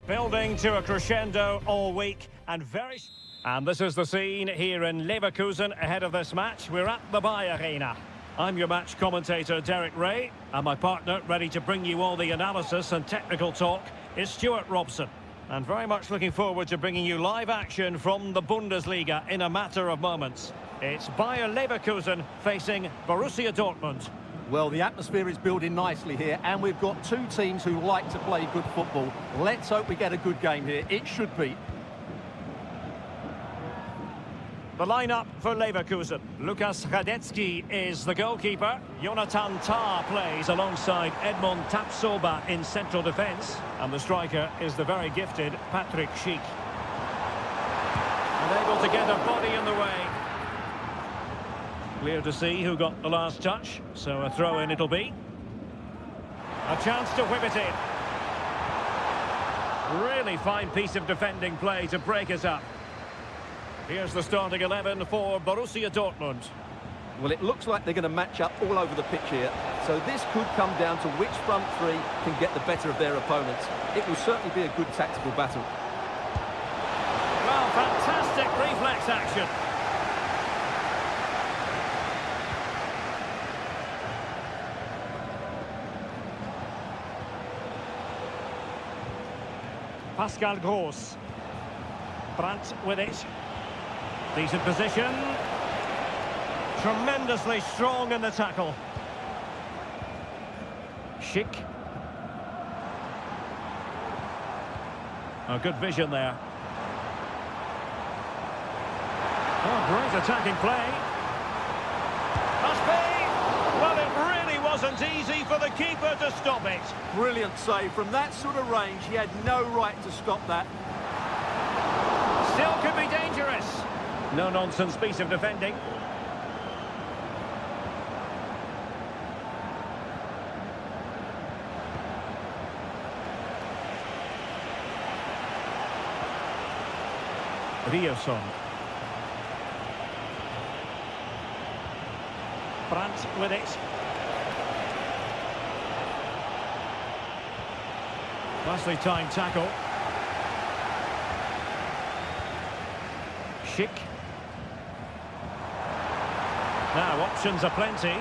Building to a crescendo all week and very... And this is the scene here in Leverkusen ahead of this match. We're at the Bayer Arena. I'm your match commentator, Derek Ray, and my partner, ready to bring you all the analysis and technical talk, is Stuart Robson. And very much looking forward to bringing you live action from the Bundesliga in a matter of moments. It's Bayer Leverkusen facing Borussia Dortmund.
Well, the atmosphere is building nicely here, and we've got two teams who like to play good football. Let's hope we get a good game here. It should be.
The lineup for Leverkusen. Lukas Hradecky is the goalkeeper. Jonathan Tah plays alongside Edmond Tapsoba in central defence. And the striker is the very gifted Patrick Schick. And able to get a body in the way. Clear to see who got the last touch, so a throw-in it'll be. A chance to whip it in. Really fine piece of defending play to break us up. Here's the starting 11 for Borussia Dortmund.
Well, it looks like they're going to match up all over the pitch here, so this could come down to which front three can get the better of their opponents. It will certainly be a good tactical battle.
Well, fantastic reflex action. Pascal Gross. Brandt with it. Decent position. Tremendously strong in the tackle. Schick. Oh, good vision there. Oh, great attacking play. Must be. Well, it really wasn't easy for the keeper to stop it.
Brilliant save. From that sort of range, he had no right to stop that.
Still could be dangerous. No-nonsense piece of defending. Rierson. Brandt with it. Nicely timed tackle. Schick. Now, options are plenty.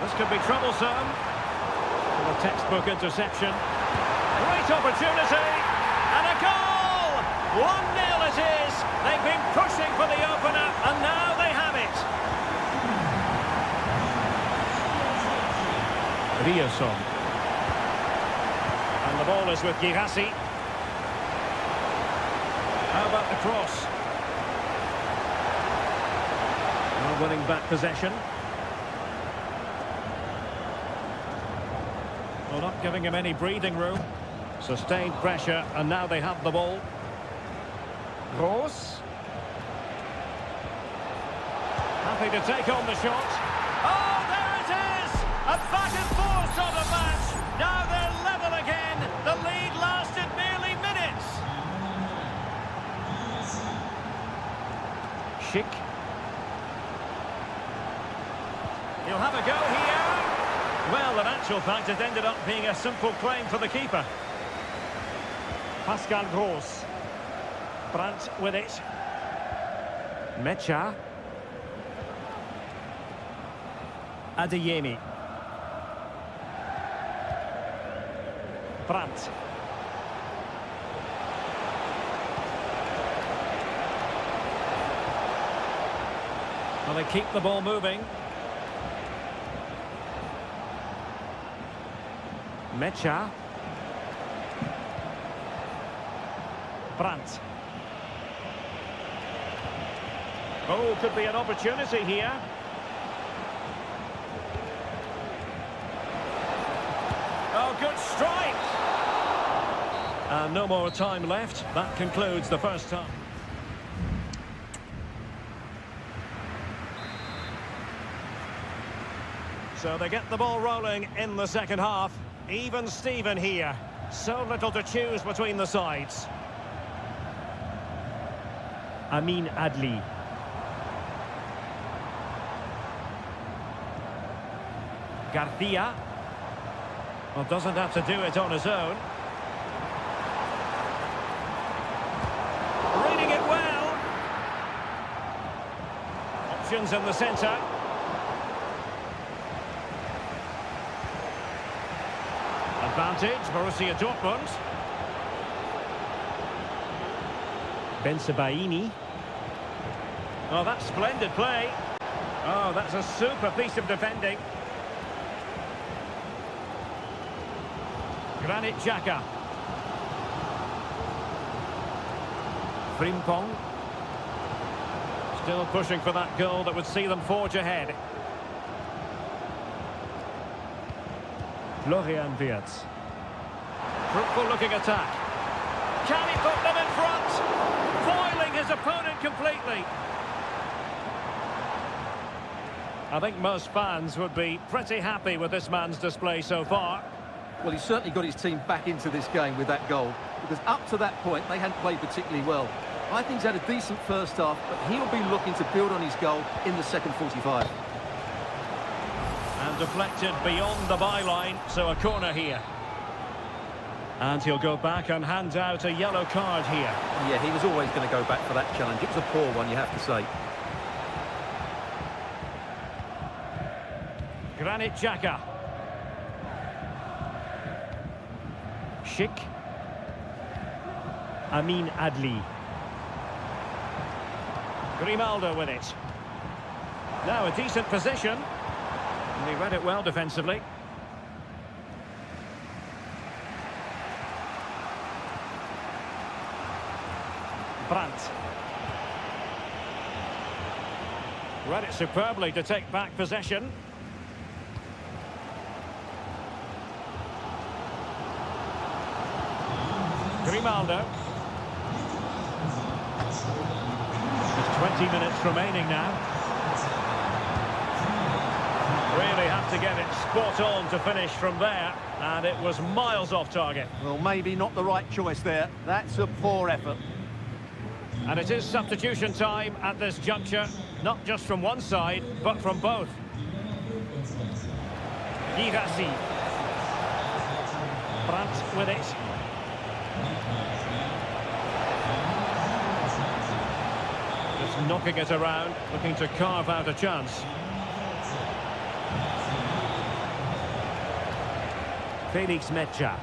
This could be troublesome. A textbook interception. Great opportunity. And a goal! 1-0 it is. They've been pushing for the opener, and now they have it. Rierson. And the ball is with Girassi. How about the cross? Winning back possession. Well, not giving him any breathing room. Sustained pressure, and now they have the ball. Gross. Happy to take on the shot. Oh, there it is! A back and forth sort of match. Now they're level again. The lead lasted merely minutes. Schick. He'll have a go here. Well, in actual fact, it ended up being a simple claim for the keeper. Pascal Gross. Brandt with it. Mecha. Adeyemi. Brandt. Well, they keep the ball moving. Mecha. Brandt. Oh, could be an opportunity here. Oh, good strike! And no more time left. That concludes the first half. So they get the ball rolling in the second half. Even Steven here. So little to choose between the sides. Amin Adli. Garcia. Well, doesn't have to do it on his own. options in the centre. Advantage, Borussia Dortmund. Bensebaini. Oh, that's splendid play. Oh, that's a super piece of defending. Granit Xhaka. Frimpong. Still pushing for that goal that would see them forge ahead. Florian Wirtz. Fruitful looking attack. Can he put them in front? Foiling his opponent completely. I think most fans would be pretty happy with this man's display so far.
Well, he's certainly got his team back into this game with that goal, because up to that point, they hadn't played particularly well. I think he's had a decent first half, but he'll be looking to build on his goal in the second 45.
And deflected beyond the byline, so a corner here. And he'll go back and hand out a yellow card here.
Yeah, he was always going to go back for that challenge. It was a poor one, you have to say.
Granit Xhaka. Schick. Amin Adli. Grimaldo with it. Now a decent position. And he read it well defensively. Brandt. Read it superbly to take back possession. Grimaldo. There's 20 minutes remaining now. Really have to get it spot on to finish from there, and it was miles off target.
Well, maybe not the right choice there. That's a poor effort.
And it is substitution time at this juncture, not just from one side, but from both. Girassi. Brandt with it. Just knocking it around, looking to carve out a chance. Felix Mecha.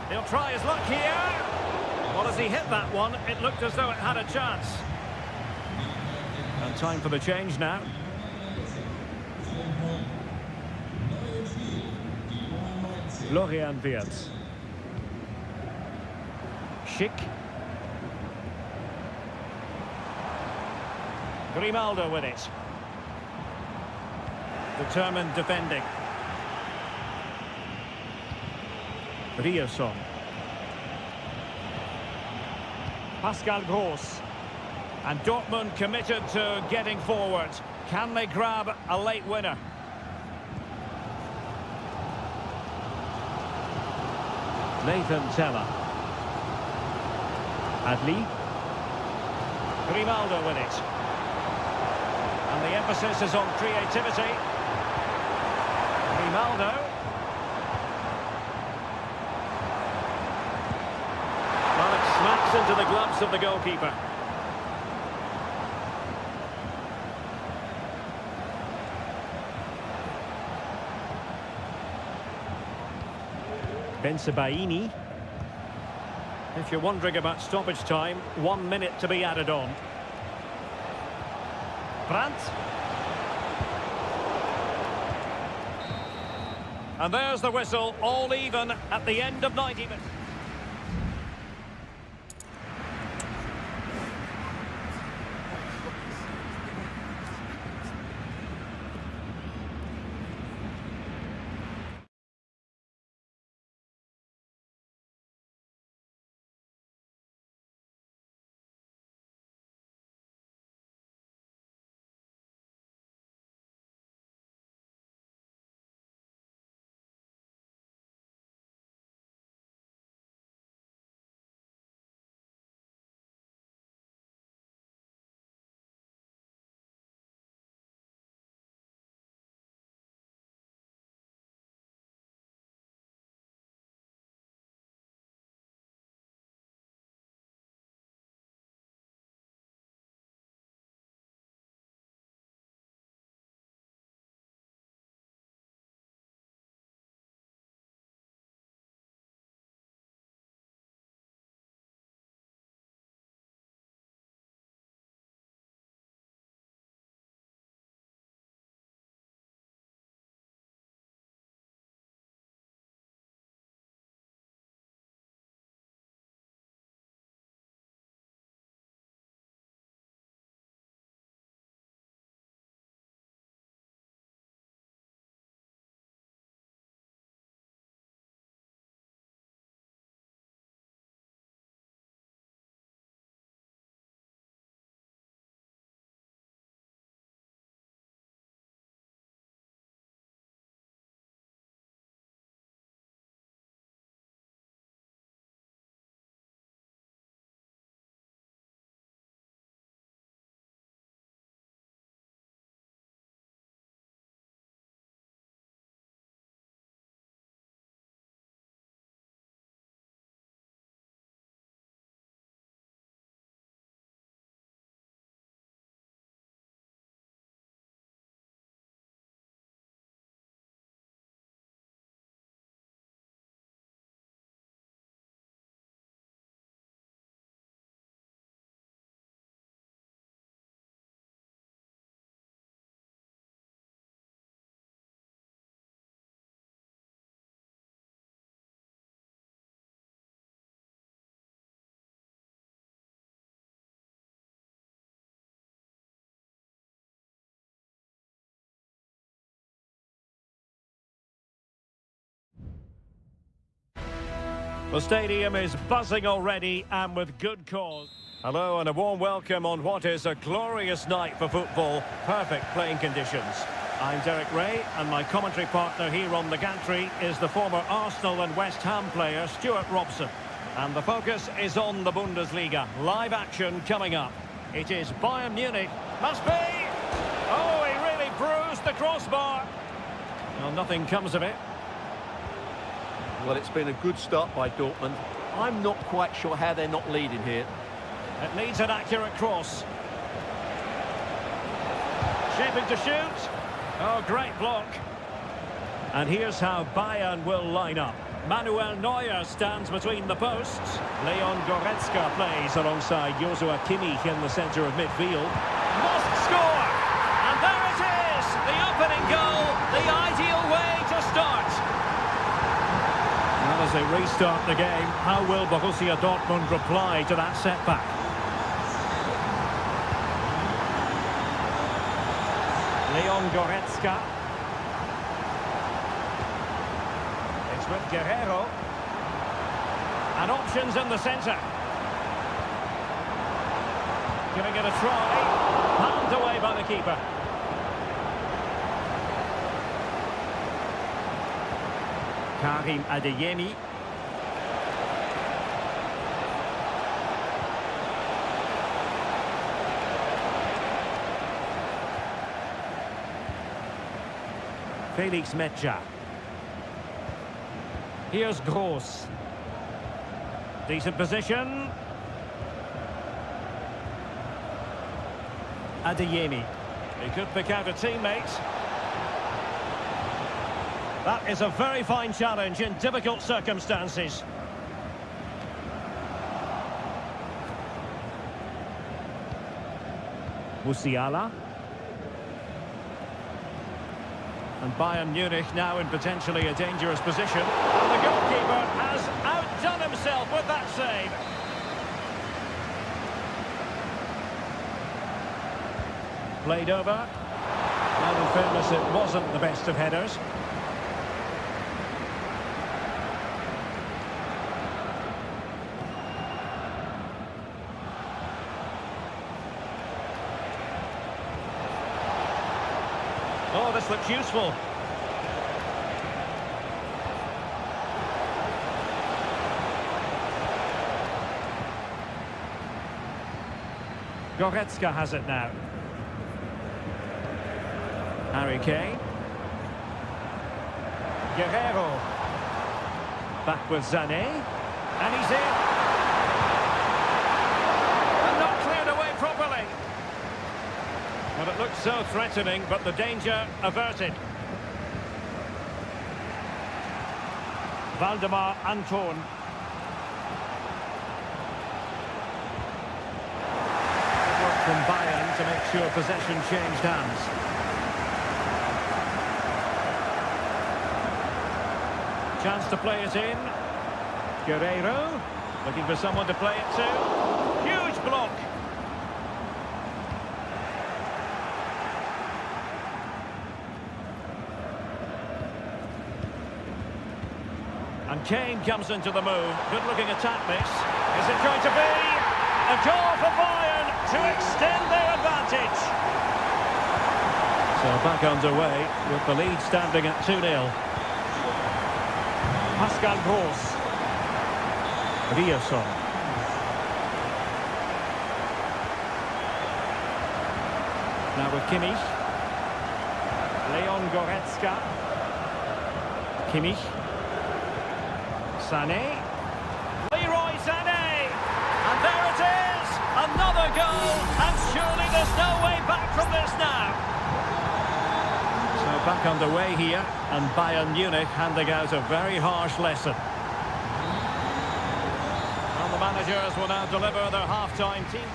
He'll try his luck here. Well, as he hit that one, it looked as though it had a chance. And time for the change now. Florian Wirtz. Schick. Grimaldo with it. Determined defending. Rierson. Pascal Gross. And Dortmund committed to getting forward. Can they grab a late winner? Nathan Teller. Adli. Grimaldo with it. And the emphasis is on creativity. Grimaldo. Well, it smacks into the gloves of the goalkeeper. Bensebaini. If you're wondering about stoppage time, 1 minute to be added on. Brandt. And there's the whistle, all even at the end of 90 minutes. The stadium is buzzing already, and with good cause. Hello and a warm welcome on what is a glorious night for football. Perfect playing conditions. I'm Derek Ray, and my commentary partner here on the gantry is the former Arsenal and West Ham player Stuart Robson. And the focus is on the Bundesliga. Live action coming up. It is Bayern Munich. Must be! Oh, he really bruised the crossbar. Well, nothing comes of it.
Well, it's been a good start by Dortmund. I'm not quite sure how they're not leading here.
It needs an accurate cross. Shaping to shoot. Oh, great block. And here's how Bayern will line up. Manuel Neuer stands between the posts. Leon Goretzka plays alongside Joshua Kimmich in the centre of midfield. Must score! And there it is! The opening goal, the ideal way to start. Well, as they restart the game, how will Borussia Dortmund reply to that setback? Leon Goretzka. It's with Guerrero. And options in the centre. Giving it a try. Palmed away by the keeper. Karim Adeyemi. Felix Mecha. Here's Gross. Decent position. Adeyemi. He could pick out a teammate. That is a very fine challenge in difficult circumstances. Musiala. And Bayern Munich now in potentially a dangerous position. And the goalkeeper has outdone himself with that save. Played over. And in fairness, it wasn't the best of headers. Oh, this looks useful. Goretzka has it now. Harry Kane. Guerrero. Back with Sané. And he's in. And not cleared away properly. Well, it looked so threatening, but the danger averted. Valdemar Anton. Good work from Bayern to make sure possession changed hands. Chance to play it in. Guerrero. Looking for someone to play it to. Huge block. And Kane comes into the move. Good-looking attack this. Is it going to be a goal for Bayern to extend their advantage? So back underway with the lead standing at 2-0. Pascal Gross. Rierson. Now with Kimmich. Leon Goretzka. Kimmich. Sané. Leroy Sané. And there it is. Another goal. And surely there's no way back from this now. So back underway here. And Bayern Munich handing out a very harsh lesson. And the managers will now deliver their half-time team.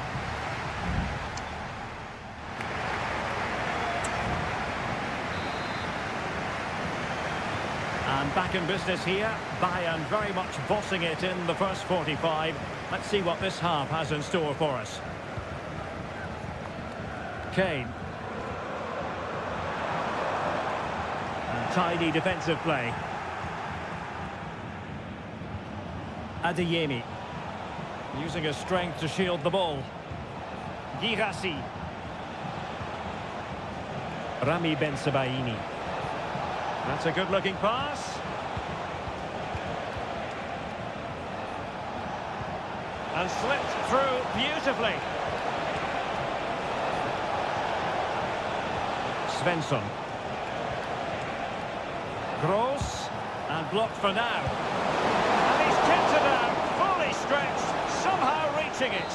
And back in business here, Bayern very much bossing it in the first 45. Let's see what this half has in store for us. Kane. And tidy defensive play. Adeyemi. Using his strength to shield the ball. Girassi. Rami Ben-Sebaini. That's a good-looking pass. And slipped through beautifully. Svensson. Gross. And blocked for now. And he's kicked it out, fully stretched, somehow reaching it.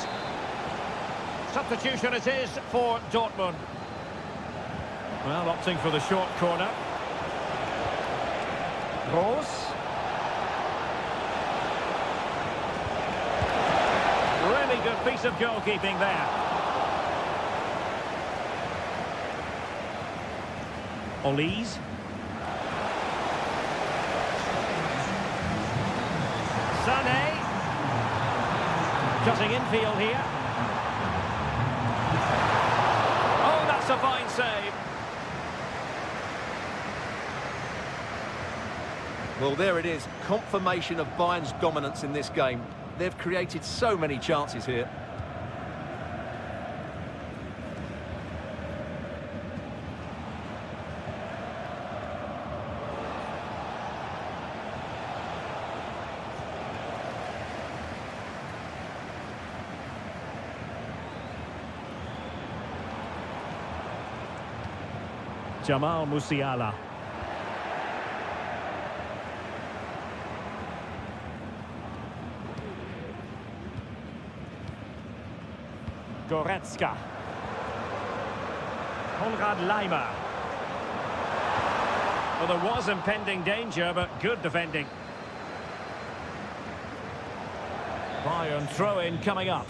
Substitution it is for Dortmund. Well, opting for the short corner. Gross. Really good piece of goalkeeping there. Olise. Sané. Cutting infield here. Oh, that's a fine save.
Well, there it is. Confirmation of Bayern's dominance in this game. They've created so many chances here.
Jamal Musiala. Goretzka. Konrad Laimer. Well, there was impending danger, but good defending. Bayern throw-in coming up.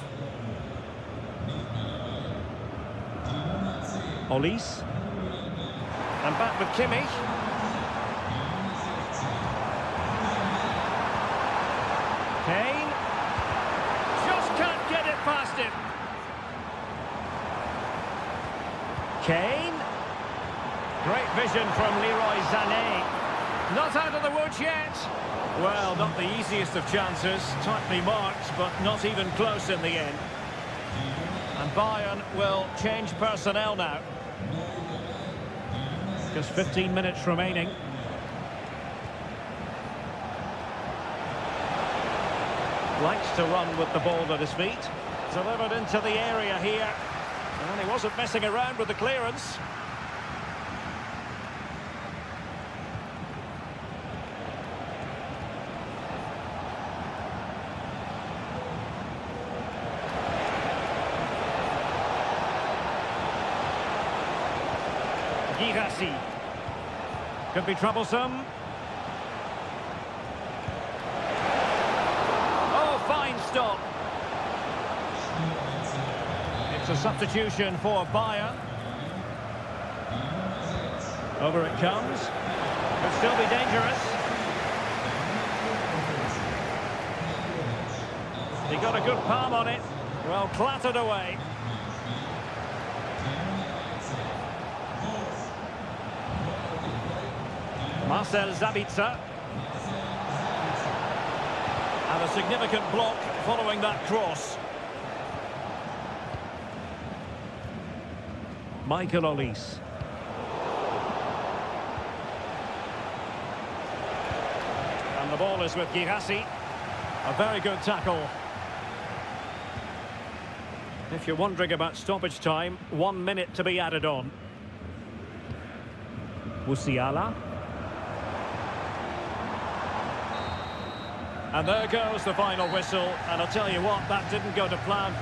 Olise. And back with Kimmich. Kane. Just can't get it past him. Kane. Great vision from Leroy Sané. Not out of the woods yet. Well, not the easiest of chances. Tightly marked, but not even close in the end. And Bayern will change personnel now. Just 15 minutes remaining. Likes to run with the ball at his feet. Delivered into the area here. And he wasn't messing around with the clearance. Girassi. Could be troublesome. Oh, fine stop. It's a substitution for Bayern. Over it comes. Could still be dangerous. He got a good palm on it. Well, clattered away. Marcel Sabitzer. And a significant block following that cross. Michael Olise. And the ball is with Girassi. A very good tackle. If you're wondering about stoppage time, 1 minute to be added on. Musiala. And there goes the final whistle, and I'll tell you what, that didn't go to plan.